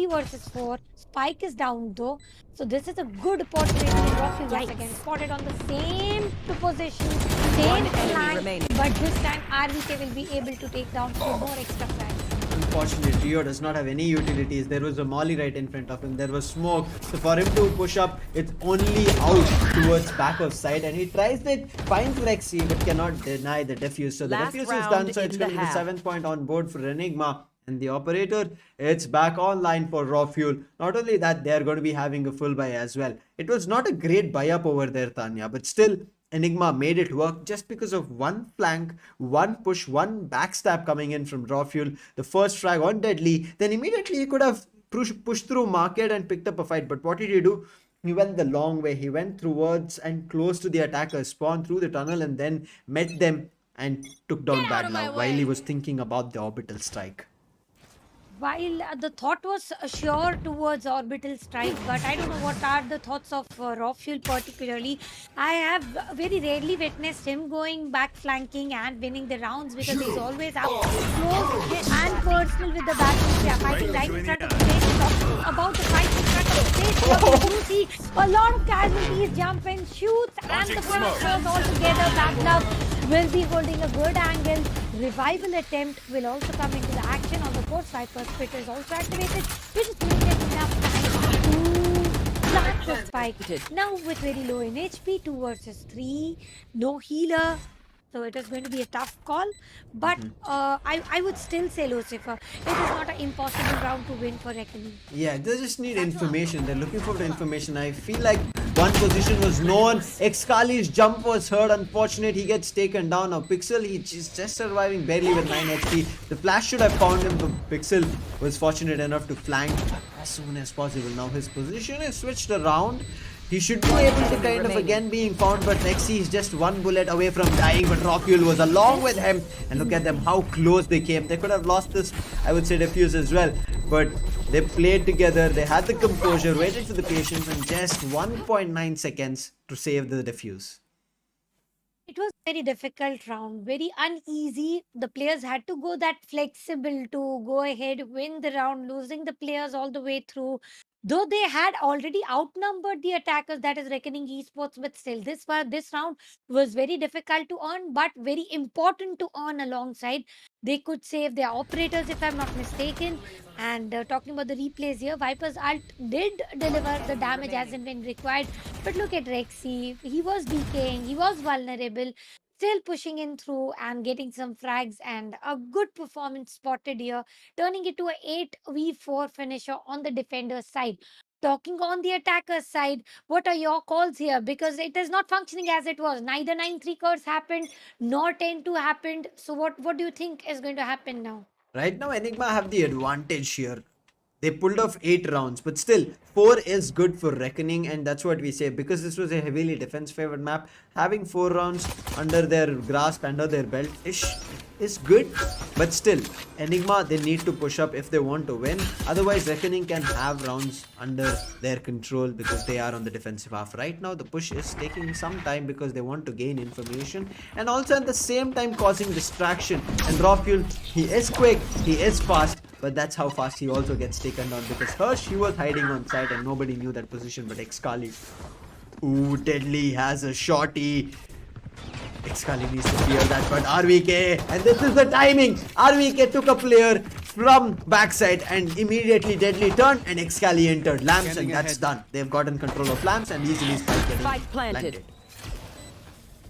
versus 4. Spike is down though. So this is a good opportunity. Rocky once again spotted on the same position, same flank. remaining. But this time RVK will be able to take down 2 more extra flanks. Unfortunately, Rio does not have any utilities. There was a molly right in front of him. There was smoke. So for him to push up, it's only out towards back of side. And he tries it, finds Rexy, but cannot deny the defuse. So the Last defuse is round done. So it's in going to the be the half. 7th point on board for Enigma. And the operator, it's back online for raw fuel. Not only that, they are going to be having a full buy as well. It was not a great buy up over there, Tanya, but still Enigma made it work just because of one flank, one push, one backstab coming in from raw fuel. The first frag on Deadly, then immediately he could have pushed through market and picked up a fight. But what did he do? He went the long way. He went towards and close to the attacker, spawned through the tunnel and then met them and took down Bad Love while he was thinking about the orbital strike. While the thought was sure towards orbital strike, but I don't know what are the thoughts of raw fuel particularly. I have very rarely witnessed him going back flanking and winning the rounds because he's always up close and personal with the battle. Yeah, fighting right in front of the stage. Talking about the fight in front of the stage. What we do see a lot of casualties jump in, shoots, and the first all together. Bad Love will be holding a good angle. Revival attempt will also come into the action on the court side. First Twitter is also activated, which is giving them enough time to plant the spike. Now with very low in HP, 2 versus 3, no healer. So it is going to be a tough call. But I would still say Lucifer, it is not an impossible round to win for Reckoning. Yeah, they just need information. They're looking for the information. I feel like one position was known. Excali's jump was heard. Unfortunate, he gets taken down. Now Pixel, he's just surviving barely with 9 HP. The flash should have found him, but Pixel was fortunate enough to flank as soon as possible. Now his position is switched around. He should be able to kind of again being found, but Rexy is just one bullet away from dying, but Rockfuel was along with him. And look at them, how close they came. They could have lost this, I would say, defuse as well. But they played together, they had the composure, waited for the patience, and just 1.9 seconds to save the defuse. It was a very difficult round, very uneasy. The players had to go that flexible to go ahead, win the round, losing the players all the way through. Though they had already outnumbered the attackers, that is Reckoning Esports, but still, this round was very difficult to earn, but very important to earn alongside. They could save their operators, if I'm not mistaken. And talking about the replays here, Viper's ult did deliver the damage as and when required. But look at Rexy. He was decaying, he was vulnerable, still pushing in through and getting some frags, and a good performance spotted here, turning it to a 8v4 finisher on the defender's side. Talking on the attacker's side, what are your calls here? Because it is not functioning as it was. Neither 9-3 curse happened, nor 10-2 happened. So what do you think is going to happen now? Right now, Enigma have the advantage here. They pulled off 8 rounds, but still, 4 is good for Reckoning, and that's what we say. Because this was a heavily defense-favored map, having 4 rounds under their grasp, under their belt, is good. But still, Enigma, they need to push up if they want to win. Otherwise, Reckoning can have rounds under their control because they are on the defensive half. Right now, the push is taking some time because they want to gain information, and also at the same time causing distraction. And Rawfuel, he is quick, he is fast, but that's how fast he also gets taken down, because Hirsch, he was hiding on site and nobody knew that position, but Xkali, ooh, Deadly has a shorty. Xkali needs to clear that, but RVK, and this is the timing. RVK took a player from backside and immediately Deadly turned and Xkali entered Lamps, and that's done. They've gotten control of Lamps and easily Spike planted.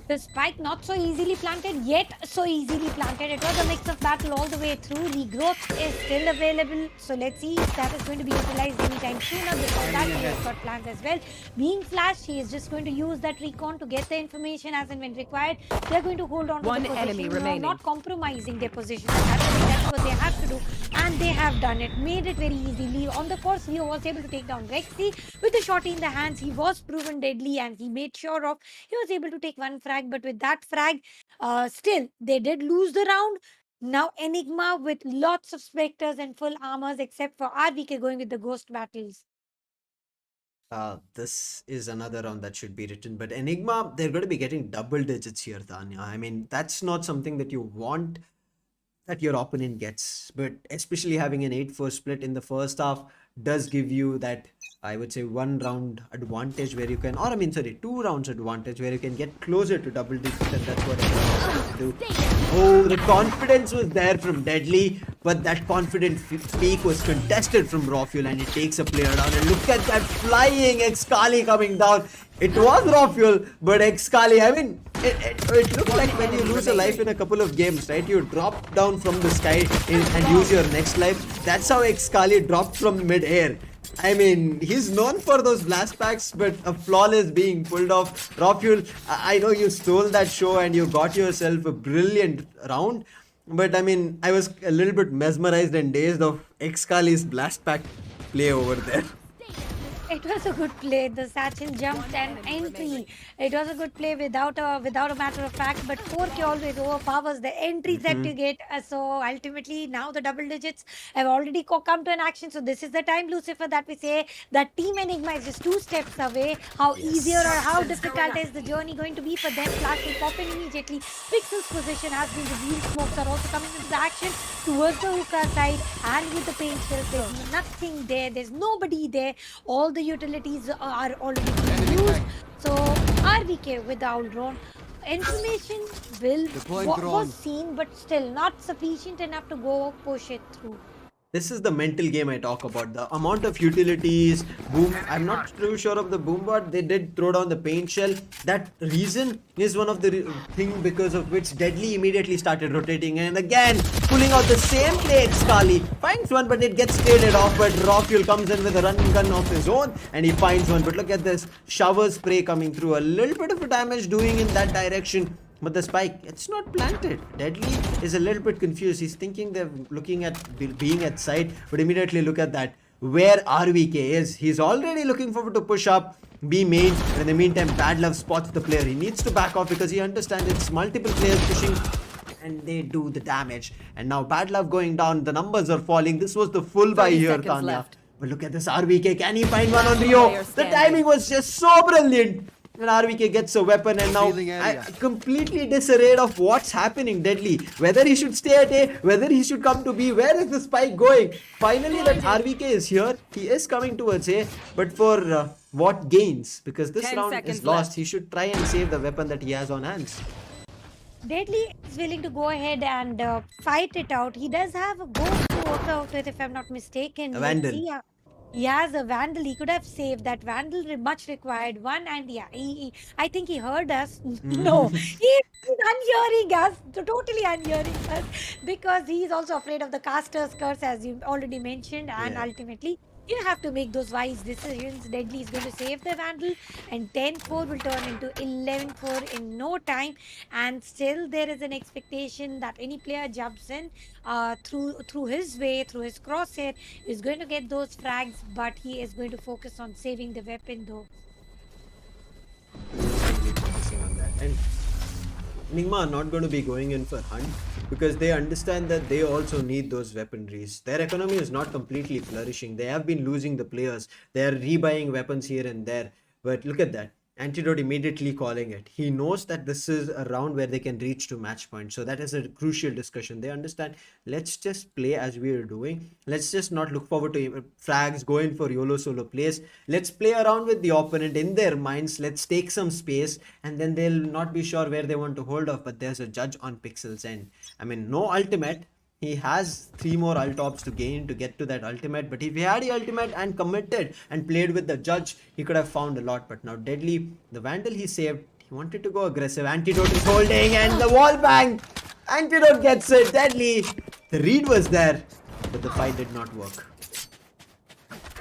The spike not so easily planted, yet so easily planted. It was a mix of battle all the way through. Regrowth is still available. So let's see if that is going to be utilized anytime sooner, because that he has got plans as well. Being flashed, he is just going to use that recon to get the information as and when required. They're going to hold on to One the position, enemy remaining. not compromising their position. That's what they have to do. And they have done it. Made it very easily. On the course, Leo was able to take down Rexy with the shot in the hands. He was proven deadly and he made sure of he was able to take one frag. But with that frag, still they did lose the round. Now Enigma with lots of specters and full armors, except for RVK going with the ghost battles. This is another round that should be written, but Enigma, they're going to be getting double digits here, Tanya. I mean, that's not something that you want that your opponent gets, but especially having an 8-4 split in the first half does give you that, I would say, 1 round advantage where you can, or I mean, sorry, 2 rounds advantage where you can get closer to double digits, and that's what everyone wants to do. Oh, the confidence was there from Deadly, but that confident peak was contested from Rawfuel, and it takes a player down. And look at that flying Xkali coming down. It was Rawfuel, but Xkali, I mean, it looked like when you lose a life in a couple of games, right? You drop down from the sky and use your next life. That's how Xkali dropped from mid-air. I mean, he's known for those blast packs, but a flawless being pulled off. Rawfuel, I know you stole that show and you got yourself a brilliant round, but I mean, I was a little bit mesmerized and dazed of Xkali's blast pack play over there. It was a good play. The Sachin jumped and entry. It was a good play without a matter of fact. But 4K always overpowers the entries that you get. So ultimately, now the double digits have already come to an action. So this is the time, Lucifer, that we say that Team Enigma is just 2 steps away. How easier or how difficult is the journey going to be for them? Flash will pop in immediately. Pixel's position has been revealed. Smokes are also coming into the action towards the hookah side, and with the paint still, there's nothing there. There's nobody there. All the utilities are already being used. So RVK with the owl drone. Information was seen, but still not sufficient enough to go push it through. This is the mental game I talk about. The amount of utilities, boom. I'm not too sure of the boom, but they did throw down the paint shell. That reason is one of the thing because of which Deadly immediately started rotating, and again pulling out the same play. Skali finds one, but it gets traded off. But Rawfuel comes in with a running gun of his own, and he finds one. But look at this shower spray coming through. A little bit of damage doing in that direction. But the spike, it's not planted. Deadly is a little bit confused. He's thinking they're looking at being at side, but immediately look at that. Where RVK is, he's already looking forward to push up, be main. But in the meantime, Bad Love spots the player. He needs to back off because he understands it's multiple players pushing, and they do the damage. And now Bad Love going down. The numbers are falling. This was the full buy here, Tanya. left. But look at this RVK. Can he find one on Rio? The timing was just so brilliant. And RVK gets a weapon, and now completely disarrayed of what's happening. Deadly, whether he should stay at A, whether he should come to B, where is the spike going? Finally that RVK is here, he is coming towards A, but for what gains? Because this 10 round seconds is lost. left. He should try and save the weapon that he has on hands. Deadly is willing to go ahead and fight it out. He does have a ghost to work out with, if I'm not mistaken. A Let's Vandal. see, he has a Vandal. He could have saved that Vandal. Much required one, and yeah, I think he heard us. No, he's unhearing us. Totally unhearing us, because he's also afraid of the caster's curse, as you already mentioned, and Yeah. ultimately. You have to make those wise decisions. Deadly is going to save the Vandal, and 10-4 will turn into 11-4 in no time. And still, there is an expectation that any player jumps in through his way, through his crosshair, is going to get those frags. But he is going to focus on saving the weapon, though. Definitely focusing on that. And Enigma are not going to be going in for Hunt because they understand that they also need those weaponries. Their economy is not completely flourishing. They have been losing the players. They are rebuying weapons here and there. But look at that. Antidote immediately calling it. He knows that this is a round where they can reach to match point. So that is a crucial discussion. They understand, let's just play as we are doing. Let's just not look forward to frags, go in for YOLO solo plays. Let's play around with the opponent in their minds. Let's take some space, and then they'll not be sure where they want to hold off. But there's a judge on Pixel's end. I mean, no ultimate. He has 3 more ult ops to gain to get to that ultimate, but if he had the ultimate and committed and played with the judge, he could have found a lot. But now Deadly, the Vandal he saved, he wanted to go aggressive. Antidote is holding, and the wall bang! Antidote gets it. Deadly, the read was there, but the fight did not work.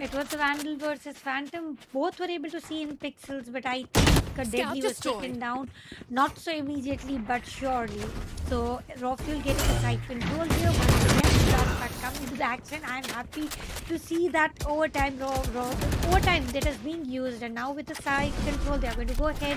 It was the Vandal versus Phantom. Both were able to see in pixels, but I think Deadly was destroyed. taken down. Not so immediately, but surely. So Rocky will get the side control here. Once again, Flashback coming to the action. I'm happy to see that overtime overtime that is being used. And now with the side control, they are going to go ahead.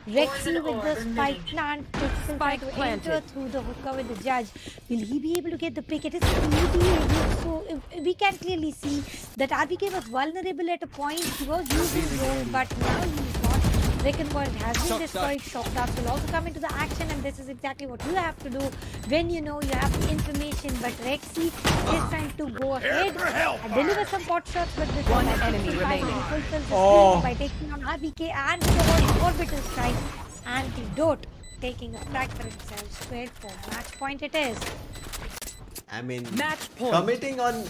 Rexy with the spike plant. Pixel try to enter planted. through the hookah with the judge. Will he be able to get the pick? It is 3v8. So we can clearly see that RBK was vulnerable at a point. He was using low, but now he's not. Reckon Point has been destroyed. Shock Dust will also come into the action, and this is exactly what you have to do when you know you have the information. But Rexy is trying to go ahead and deliver some pot shots, but this One one enemy remaining. fulfills the Oh. screen by taking on RBK and the orbital strike. Antidote taking a flag for himself. Squared for match point it is. I mean, Match point. committing on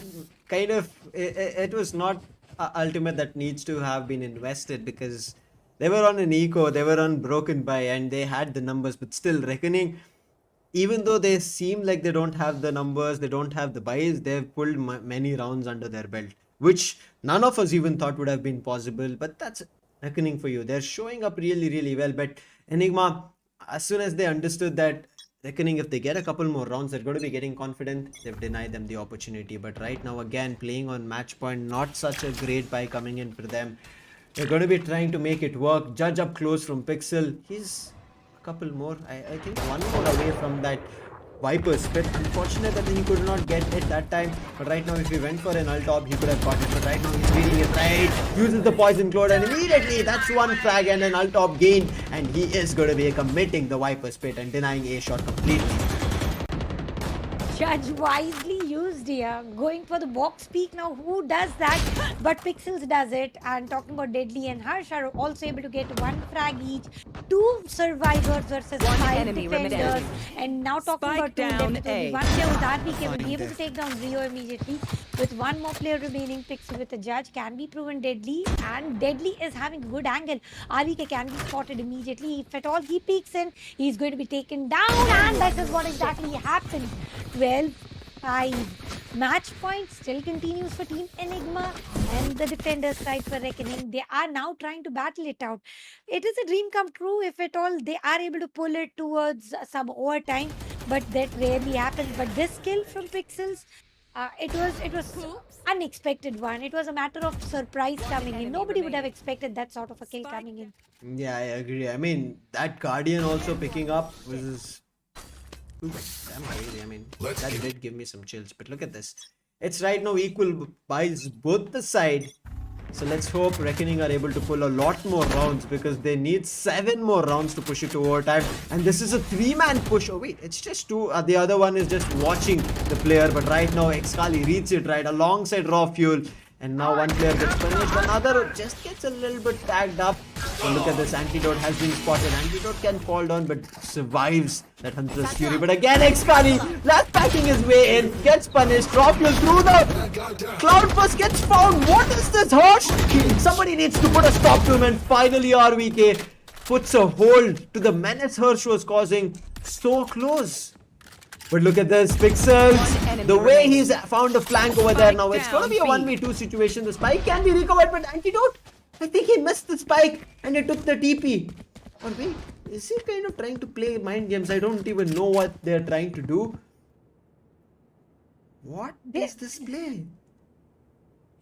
kind of it was not a ultimate that needs to have been invested, because they were on an eco, they were on broken by, and they had the numbers. But still, Reckoning, even though they seem like they don't have the numbers, they don't have the buys, they've pulled many rounds under their belt, which none of us even thought would have been possible. But that's Reckoning for you. They're showing up really, really well. But Enigma, as soon as they understood that Reckoning, if they get a couple more rounds, they're going to be getting confident. They've denied them the opportunity. But right now, again, playing on match point, not such a great buy coming in for them. They're going to be trying to make it work. Judge up close from Pixel. He's a couple more. I think one more away from that Viper's Spit. Unfortunate that he could not get it that time. But right now, if he went for an ult top, he could have got it. But right now, he's reading it right. Uses the Poison Cloud, and immediately that's one frag and an ult top gain. And he is going to be committing the Viper's Spit and denying a shot completely. Judge wisely used here, going for the box peak. Now who does that? But Pixels does it. And talking about Deadly and Harsh are also able to get one frag each. 2 survivors versus One 5 enemy defenders. remaining. And now talking Spike about 2 down depth, A. one player with RBK will be able to take down Rio immediately. With one more player remaining, Pixel with the judge can be proven Deadly. And Deadly is having a good angle. RBK can be spotted immediately. If at all he peeks in, he's going to be taken down. And that is what exactly happened. 12-5. Match point still continues for Team Enigma, and the defenders side for Reckoning. They are now trying to battle it out. It is a dream come true if at all they are able to pull it towards some overtime, but that rarely happens. But this kill from Pixels, it was unexpected one. It was a matter of surprise coming in. Nobody would have expected that sort of a kill coming in. Yeah, I agree. I mean, that Guardian also picking up was damn crazy. I mean, that did give me some chills. But look at this. It's right now equal buys both the side. So let's hope Reckoning are able to pull a lot more rounds because they need 7 more rounds to push it to overtime. And this is a 3-man push. Oh wait, it's just 2. The other one is just watching the player. But right now, Xkali reads it right alongside Raw Fuel. And now one player gets punished, another just gets a little bit tagged up. So look at this, Antidote has been spotted. Antidote can fall down but survives that Hunter's Fury. But again, Xkali last packing his way in, gets punished. Raw Fuel through the Cloud Burst gets found. What is this, Hirsch? Somebody needs to put a stop to him, and finally RVK puts a hold to the menace Hirsch was causing. So close. But look at this, Pixels, the way he's found a flank over there now. It's going to be a 1v2 situation. The spike can be recovered, but Antidote, I think he missed the spike and he took the TP. Or wait, is he kind of trying to play mind games? I don't even know what they're trying to do. What is this play?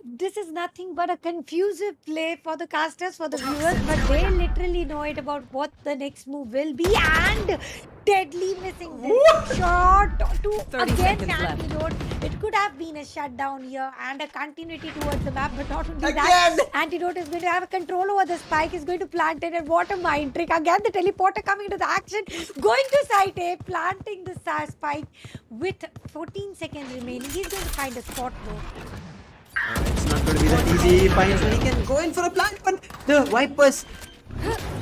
This is nothing but a confusive play for the casters, for the viewers, but they literally know it about what the next move will be, and deadly missing this shot to 30 again seconds left. Antidote. It could have been a shutdown here and a continuity towards the map, but not only Again! that, Antidote is going to have a control over the spike, is going to plant it, and what a mind trick. Again, the teleporter coming into the action, going to site A, planting the spike with 14 seconds remaining. He's going to find a spot though. It's not going to be that easy. He finds when he can go in for a plant, but the Vipers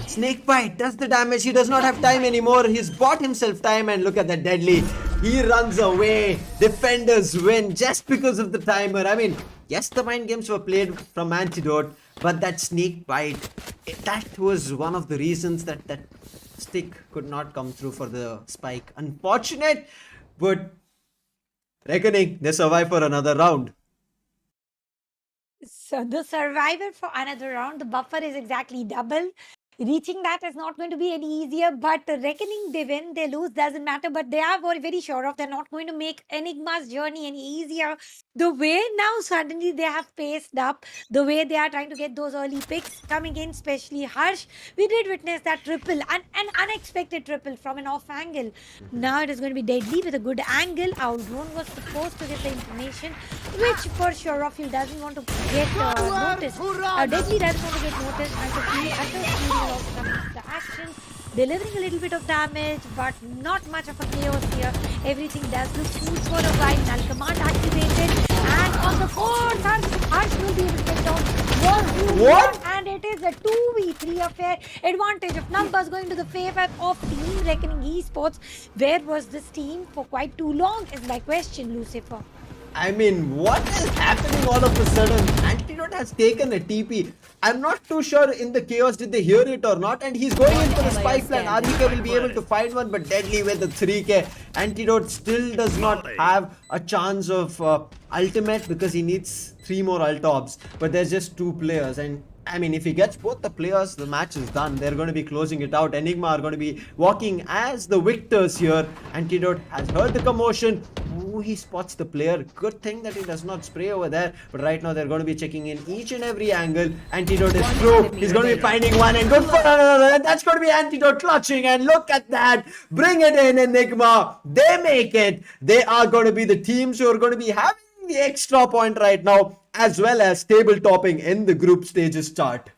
Snake Bite does the damage. He does not have time anymore. He's bought himself time, and look at that Deadly. He runs away. Defenders win just because of the timer. I mean, yes, the mind games were played from Antidote, but that Snake Bite, that was one of the reasons that that stick could not come through for the spike. Unfortunate, but Reckoning, they survive for another round. So the survivor for another round, the buffer is exactly double. Reaching that is not going to be any easier, but Reckoning, they win, they lose, doesn't matter, but they are very, very sure of they're not going to make Enigma's journey any easier. The way now suddenly they have paced up, the way they are trying to get those early picks coming in, especially Harsh, we did witness that triple, an unexpected triple from an off angle. Now it is going to be Deadly with a good angle. Our drone was supposed to get the information, which for sure of you doesn't want to get noticed. Deadly doesn't want to get noticed until Fury also coming into the action, delivering a little bit of damage, but not much of a chaos here. Everything does look smooth for a while. Null command activated, and on the fourth, Harsh will be able to get down. What? And it is a 2v3 affair. Advantage of numbers going to the favor of Team Reckoning Esports. Where was this team for quite too long is my question, Lucifer. I mean, what is happening all of a sudden? Antidote has taken a TP. I'm not too sure in the chaos did they hear it or not, and he's going in for the spike plan. RVK will be able to find one, but Deadly with the 3k. Antidote still does not have a chance of ultimate because he needs 3 more ultobs. But there's just 2 players, and I mean, if he gets both the players, the match is done. They're going to be closing it out. Enigma are going to be walking as the victors here. Antidote has heard the commotion. Ooh, he spots the player. Good thing that he does not spray over there. But right now, they're going to be checking in each and every angle. Antidote is through. He's going to be finding one and good for another. And that's going to be Antidote clutching. And look at that. Bring it in, Enigma. They make it. They are going to be the teams who are going to be having the extra point right now, as well as table topping in the group stages chart.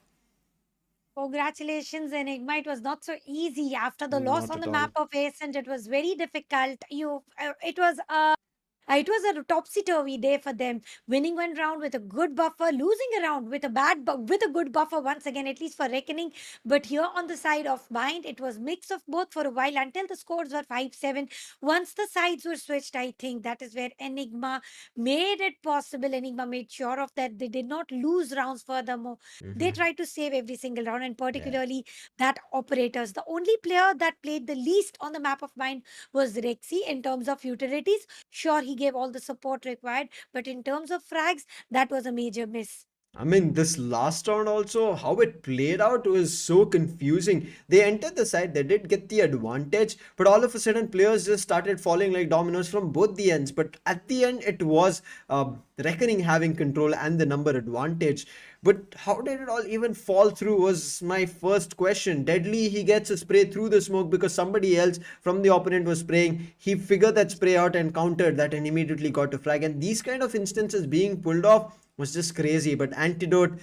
Congratulations, Enigma. It was not so easy after the loss Not on at the all. map of Ascent. It was very difficult. It was a topsy-turvy day for them. Winning one round with a good buffer, losing a round with with a good buffer once again, at least for Reckoning. But here on the side of Mind, it was mix of both for a while until the scores were 5-7. Once the sides were switched, I think that is where Enigma made it possible. Enigma made sure of that they did not lose rounds furthermore. They tried to save every single round, and particularly that operators. The only player that played the least on the map of Mind was Rexy in terms of utilities. Sure, he gave all the support required, but in terms of frags, that was a major miss. I mean, this last round also, how it played out was so confusing. They entered the side, they did get the advantage, but all of a sudden, players just started falling like dominoes from both the ends. But at the end, it was Reckoning having control and the number advantage. But how did it all even fall through was my first question. Deadly, he gets a spray through the smoke because somebody else from the opponent was spraying. He figured that spray out and countered that and immediately got a frag. And these kind of instances being pulled off was just crazy. But Antidote,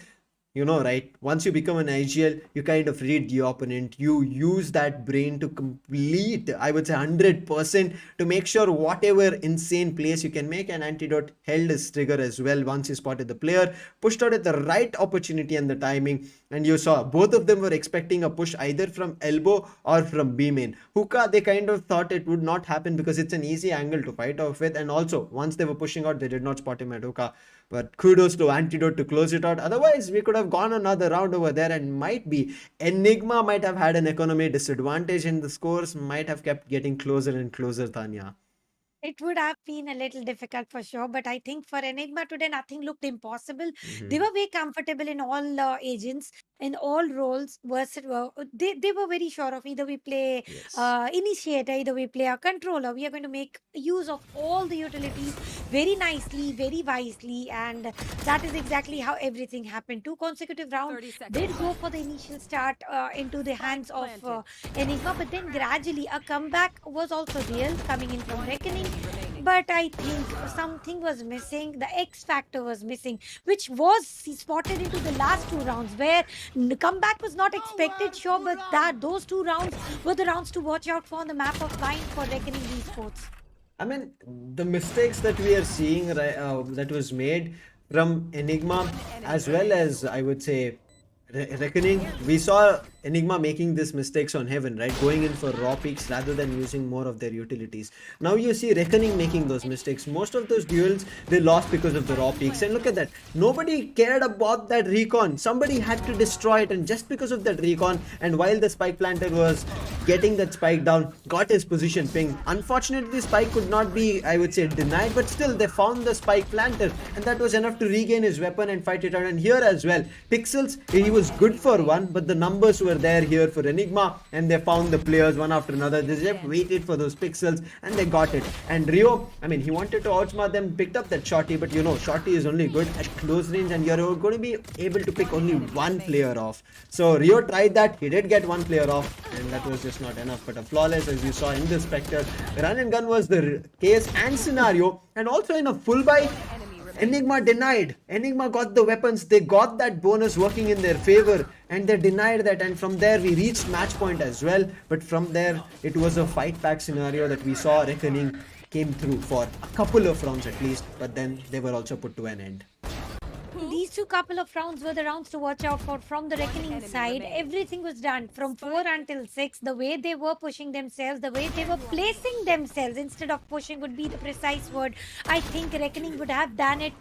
you know, right? Once you become an IGL, you kind of read the opponent. You use that brain to complete, I would say, 100% to make sure whatever insane plays you can make. And Antidote held his trigger as well once he spotted the player, pushed out at the right opportunity and the timing. And you saw both of them were expecting a push either from elbow or from B main. Hookah, they kind of thought it would not happen because it's an easy angle to fight off with. And also, once they were pushing out, they did not spot him at hookah. But kudos to Antidote to close it out. Otherwise, we could have gone another round over there, and might be Enigma might have had an economy disadvantage, and the scores might have kept getting closer and closer, Tanya. It would have been a little difficult for sure, but I think for Enigma today, nothing looked impossible. They were very comfortable in all agents, in all roles. They were very sure of either we play Yes. initiator, either we play a controller. We are going to make use of all the utilities very nicely, very wisely, and that is exactly how everything happened. Two consecutive rounds 30 seconds did go left. for the initial start into the hands of planted. Enigma, but then gradually a comeback was also real coming in from Reckoning. Remaining. But I think something was missing. The X factor was missing, which was spotted into the last two rounds, where the comeback was not expected, sure, but that those two rounds were the rounds to watch out for on the map of Bind for Reckoning Esports. I mean, the mistakes that we are seeing that was made from Enigma, as well as, I would say, Reckoning. We saw Enigma making these mistakes on Heaven, right? Going in for raw peaks rather than using more of their utilities. Now you see Reckoning making those mistakes. Most of those duels, they lost because of the raw peaks. And look at that. Nobody cared about that recon. Somebody had to destroy it. And just because of that recon, and while the spike planter was getting that spike down, got his position pinged. Unfortunately, the spike could not be, I would say, denied, but still they found the spike planter, and that was enough to regain his weapon and fight it out. And here as well, Pixels, he was good for one, but the numbers were there here for Enigma, and they found the players one after another. They just waited for those pixels and they got it. And Rio, I mean, he wanted to outsmart them, picked up that shotty, but you know, shotty is only good at close range, and you're going to be able to pick only one player off. So Rio tried that, he did get one player off, and that was just not enough. But a flawless, as you saw in the Spectre, run and gun was the case and scenario. And also in a full buy, Enigma denied. Enigma got the weapons. They got that bonus working in their favor, and they denied that. And from there, we reached match point as well. But from there, it was a fight back scenario that we saw. Reckoning came through for a couple of rounds at least, but then they were also put to an end. These two couple of rounds were the rounds to watch out for from the Reckoning side. Everything was done from 4 until 6. The way they were pushing themselves, the way they were placing themselves instead of pushing would be the precise word. I think Reckoning would have done it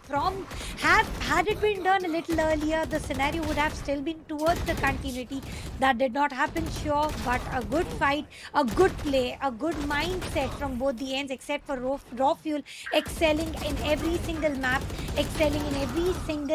had it been done a little earlier, the scenario would have still been towards the continuity. That did not happen, sure, but a good fight, a good play, a good mindset from both the ends, except for Raw Fuel excelling in every single map, excelling in every single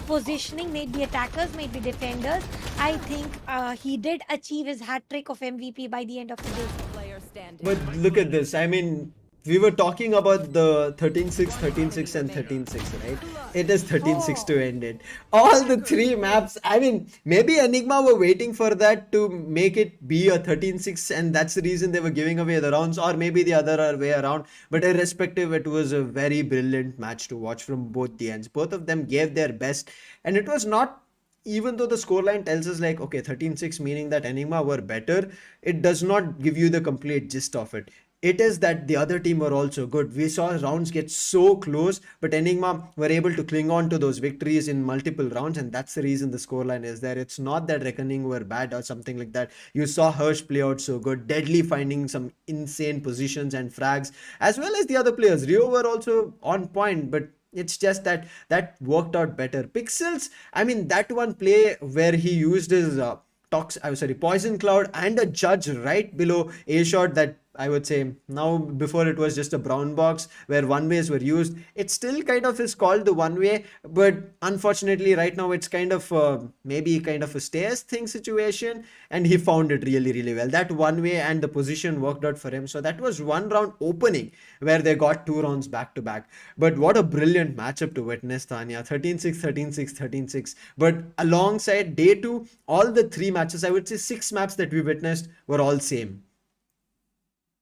positioning, maybe attackers, maybe defenders. I think he did achieve his hat trick of MVP by the end of the day. Player standing. But look at this. I mean, we were talking about the 13-6, 13-6 and 13-6, right? It is 13-6 to end it. All the three maps, I mean, maybe Enigma were waiting for that to make it be a 13-6, and that's the reason they were giving away the rounds, or maybe the other way around. But irrespective, it was a very brilliant match to watch from both the ends. Both of them gave their best, and it was not, even though the scoreline tells us like, okay, 13-6 meaning that Enigma were better, it does not give you the complete gist of it. It is that the other team were also good. We saw rounds get so close, but Enigma were able to cling on to those victories in multiple rounds, and that's the reason the scoreline is there. It's not that Reckoning were bad or something like that. You saw Hirsch play out so good, Deadly finding some insane positions and frags, as well as the other players. Rio were also on point, but it's just that worked out better. Pixels, I mean, that one play where he used his poison cloud and a judge right below a shot, that I would say now, before it was just a brown box where one ways were used. It still kind of is called the one way, but unfortunately right now it's kind of maybe kind of a stairs thing situation, and he found it really, really well. That one way and the position worked out for him. So that was one round opening where they got two rounds back to back. But what a brilliant matchup to witness, Tanya. 13-6, 13-6, 13-6. But alongside day two, all the three matches, I would say six maps that we witnessed were all same.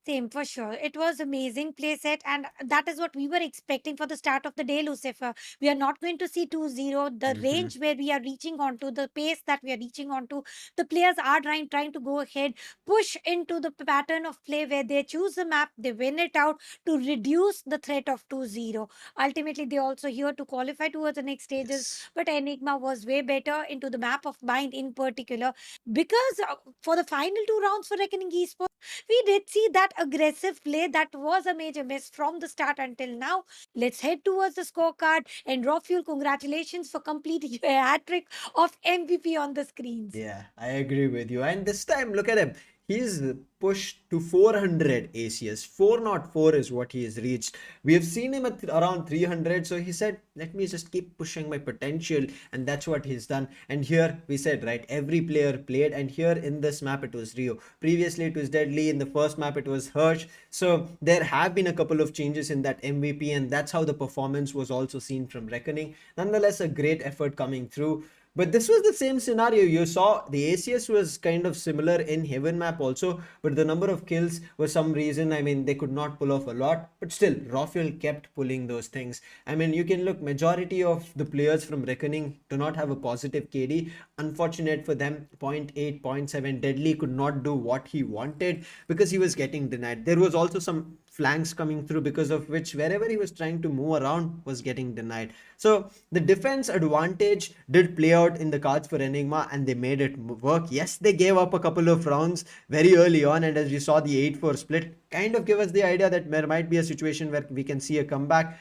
Same for sure. It was amazing playset, and that is what we were expecting for the start of the day, Lucifer. We are not going to see 2-0. The Mm-hmm. range where we are reaching onto, the pace that we are reaching onto, the players are trying to go ahead, push into the pattern of play where they choose the map, they win it out to reduce the threat of 2-0. Ultimately, they also here to qualify towards the next stages, Yes. but Enigma was way better into the map of Bind in particular, because for the final two rounds for Reckoning Esports, we did see that aggressive play that was a major miss from the start until now. Let's head towards the scorecard. And Rafuel, congratulations for completing a hat trick of MVP on the screens. Yeah, I agree with you. And this time, look at him. He's pushed to 400 ACS. 404 is what he has reached. We have seen him at around 300. So he said, let me just keep pushing my potential. And that's what he's done. And here we said, right, every player played. And here in this map, it was Rio. Previously, it was Deadly. In the first map, it was Hirsch. So there have been a couple of changes in that MVP. And that's how the performance was also seen from Reckoning. Nonetheless, a great effort coming through. But this was the same scenario. You saw the ACS was kind of similar in Heaven map also, but the number of kills was some reason. I mean, they could not pull off a lot, but still, Rafael kept pulling those things. I mean, you can look, majority of the players from Reckoning do not have a positive KD. Unfortunate for them, 0.8, 0.7. Deadly could not do what he wanted because he was getting denied. There was also some flanks coming through, because of which wherever he was trying to move around was getting denied. So the defense advantage did play out in the cards for Enigma, and they made it work. Yes, they gave up a couple of rounds very early on, and as you saw, the 8-4 split kind of gave us the idea that there might be a situation where we can see a comeback,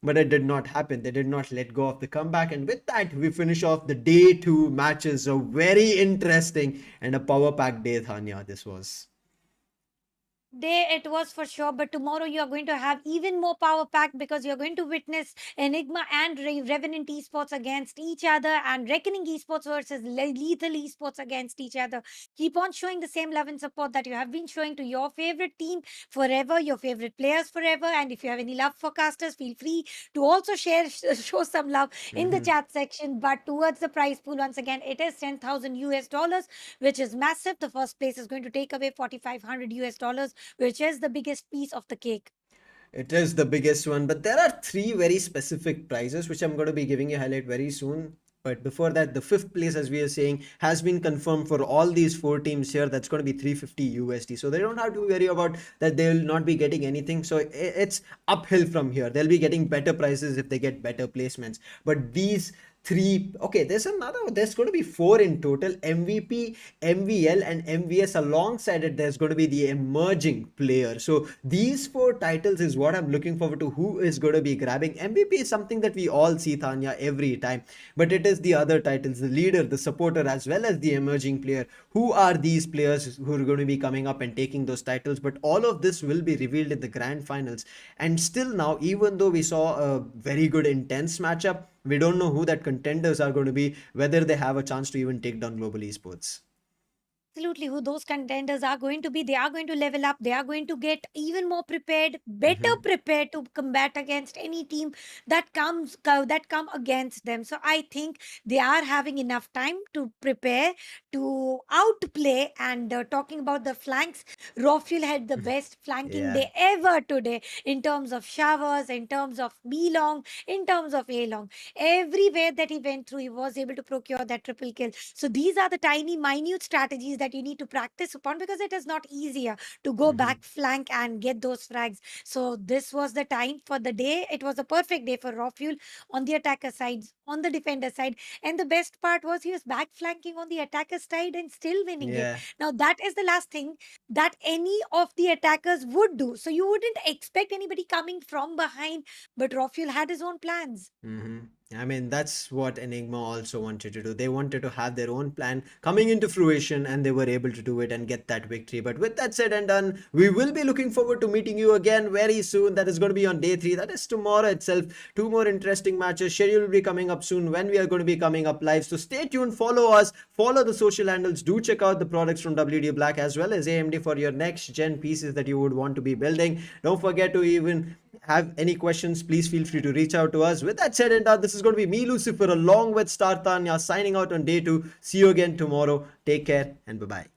but it did not happen. They did not let go of the comeback, and with that we finish off the day 2 matches. A very interesting and a power pack day, Thanya, this was. Day it was for sure, but tomorrow you are going to have even more power pack, because you're going to witness Enigma and Revenant Esports against each other, and Reckoning Esports versus Lethal Esports against each other. Keep on showing the same love and support that you have been showing to your favorite team forever, your favorite players forever. And if you have any love for casters, feel free to also share show some love in the chat section. But towards the prize pool, once again, it is 10,000 US dollars, which is massive. The first place is going to take away 4,500 US dollars, which is the biggest piece of the cake. It is the biggest one, but there are 3 very specific prizes which I'm going to be giving you highlight very soon. But before that, the 5th place, as we are saying, has been confirmed for all these 4 teams here. That's going to be 350 USD. So they don't have to worry about that they will not be getting anything. So it's uphill from here. They'll be getting better prices if they get better placements. But these 3, okay, there's going to be 4 in total: MVP, MVL, and MVS. Alongside it, there's going to be the emerging player. So these 4 titles is what I'm looking forward to. Who is going to be grabbing MVP is something that we all see, Tanya, every time, but it is the other titles, the leader, the supporter, as well as the emerging player. Who are these players who are going to be coming up and taking those titles? But all of this will be revealed in the grand finals. And still now, even though we saw a very good intense matchup, we don't know who that contenders are going to be, whether they have a chance to even take down Global Esports. Absolutely, who those contenders are going to be. They are going to level up. They are going to get even more prepared, better prepared to combat against any team that come against them. So I think they are having enough time to prepare to outplay. And talking about the flanks, Rafuel had the best flanking Yeah. day ever today, in terms of showers, in terms of B long, in terms of A long. Everywhere that he went through, he was able to procure that triple kill. So these are the tiny, minute strategies that you need to practice upon, because it is not easier to go back flank and get those frags. So this was the time for the day. It was a perfect day for Rafuel on the attacker side, on the defender side. And the best part was he was back flanking on the attacker side and still winning it. Yeah. Now that is the last thing that any of the attackers would do. So you wouldn't expect anybody coming from behind, but Rafuel had his own plans. I mean, that's what Enigma also wanted to do. They wanted to have their own plan coming into fruition, and they were able to do it and get that victory. But with that said and done, we will be looking forward to meeting you again very soon. That is going to be on day 3. That is tomorrow itself. 2 more interesting matches. Schedule will be coming up soon when we are going to be coming up live. So stay tuned, follow us, follow the social handles. Do check out the products from WD Black as well as AMD for your next gen pieces that you would want to be building. Don't forget to even have any questions, please feel free to reach out to us. With that said and done, this is going to be me, Lucifer, along with Star Tanya, signing out on day 2. See you again tomorrow. Take care and bye-bye.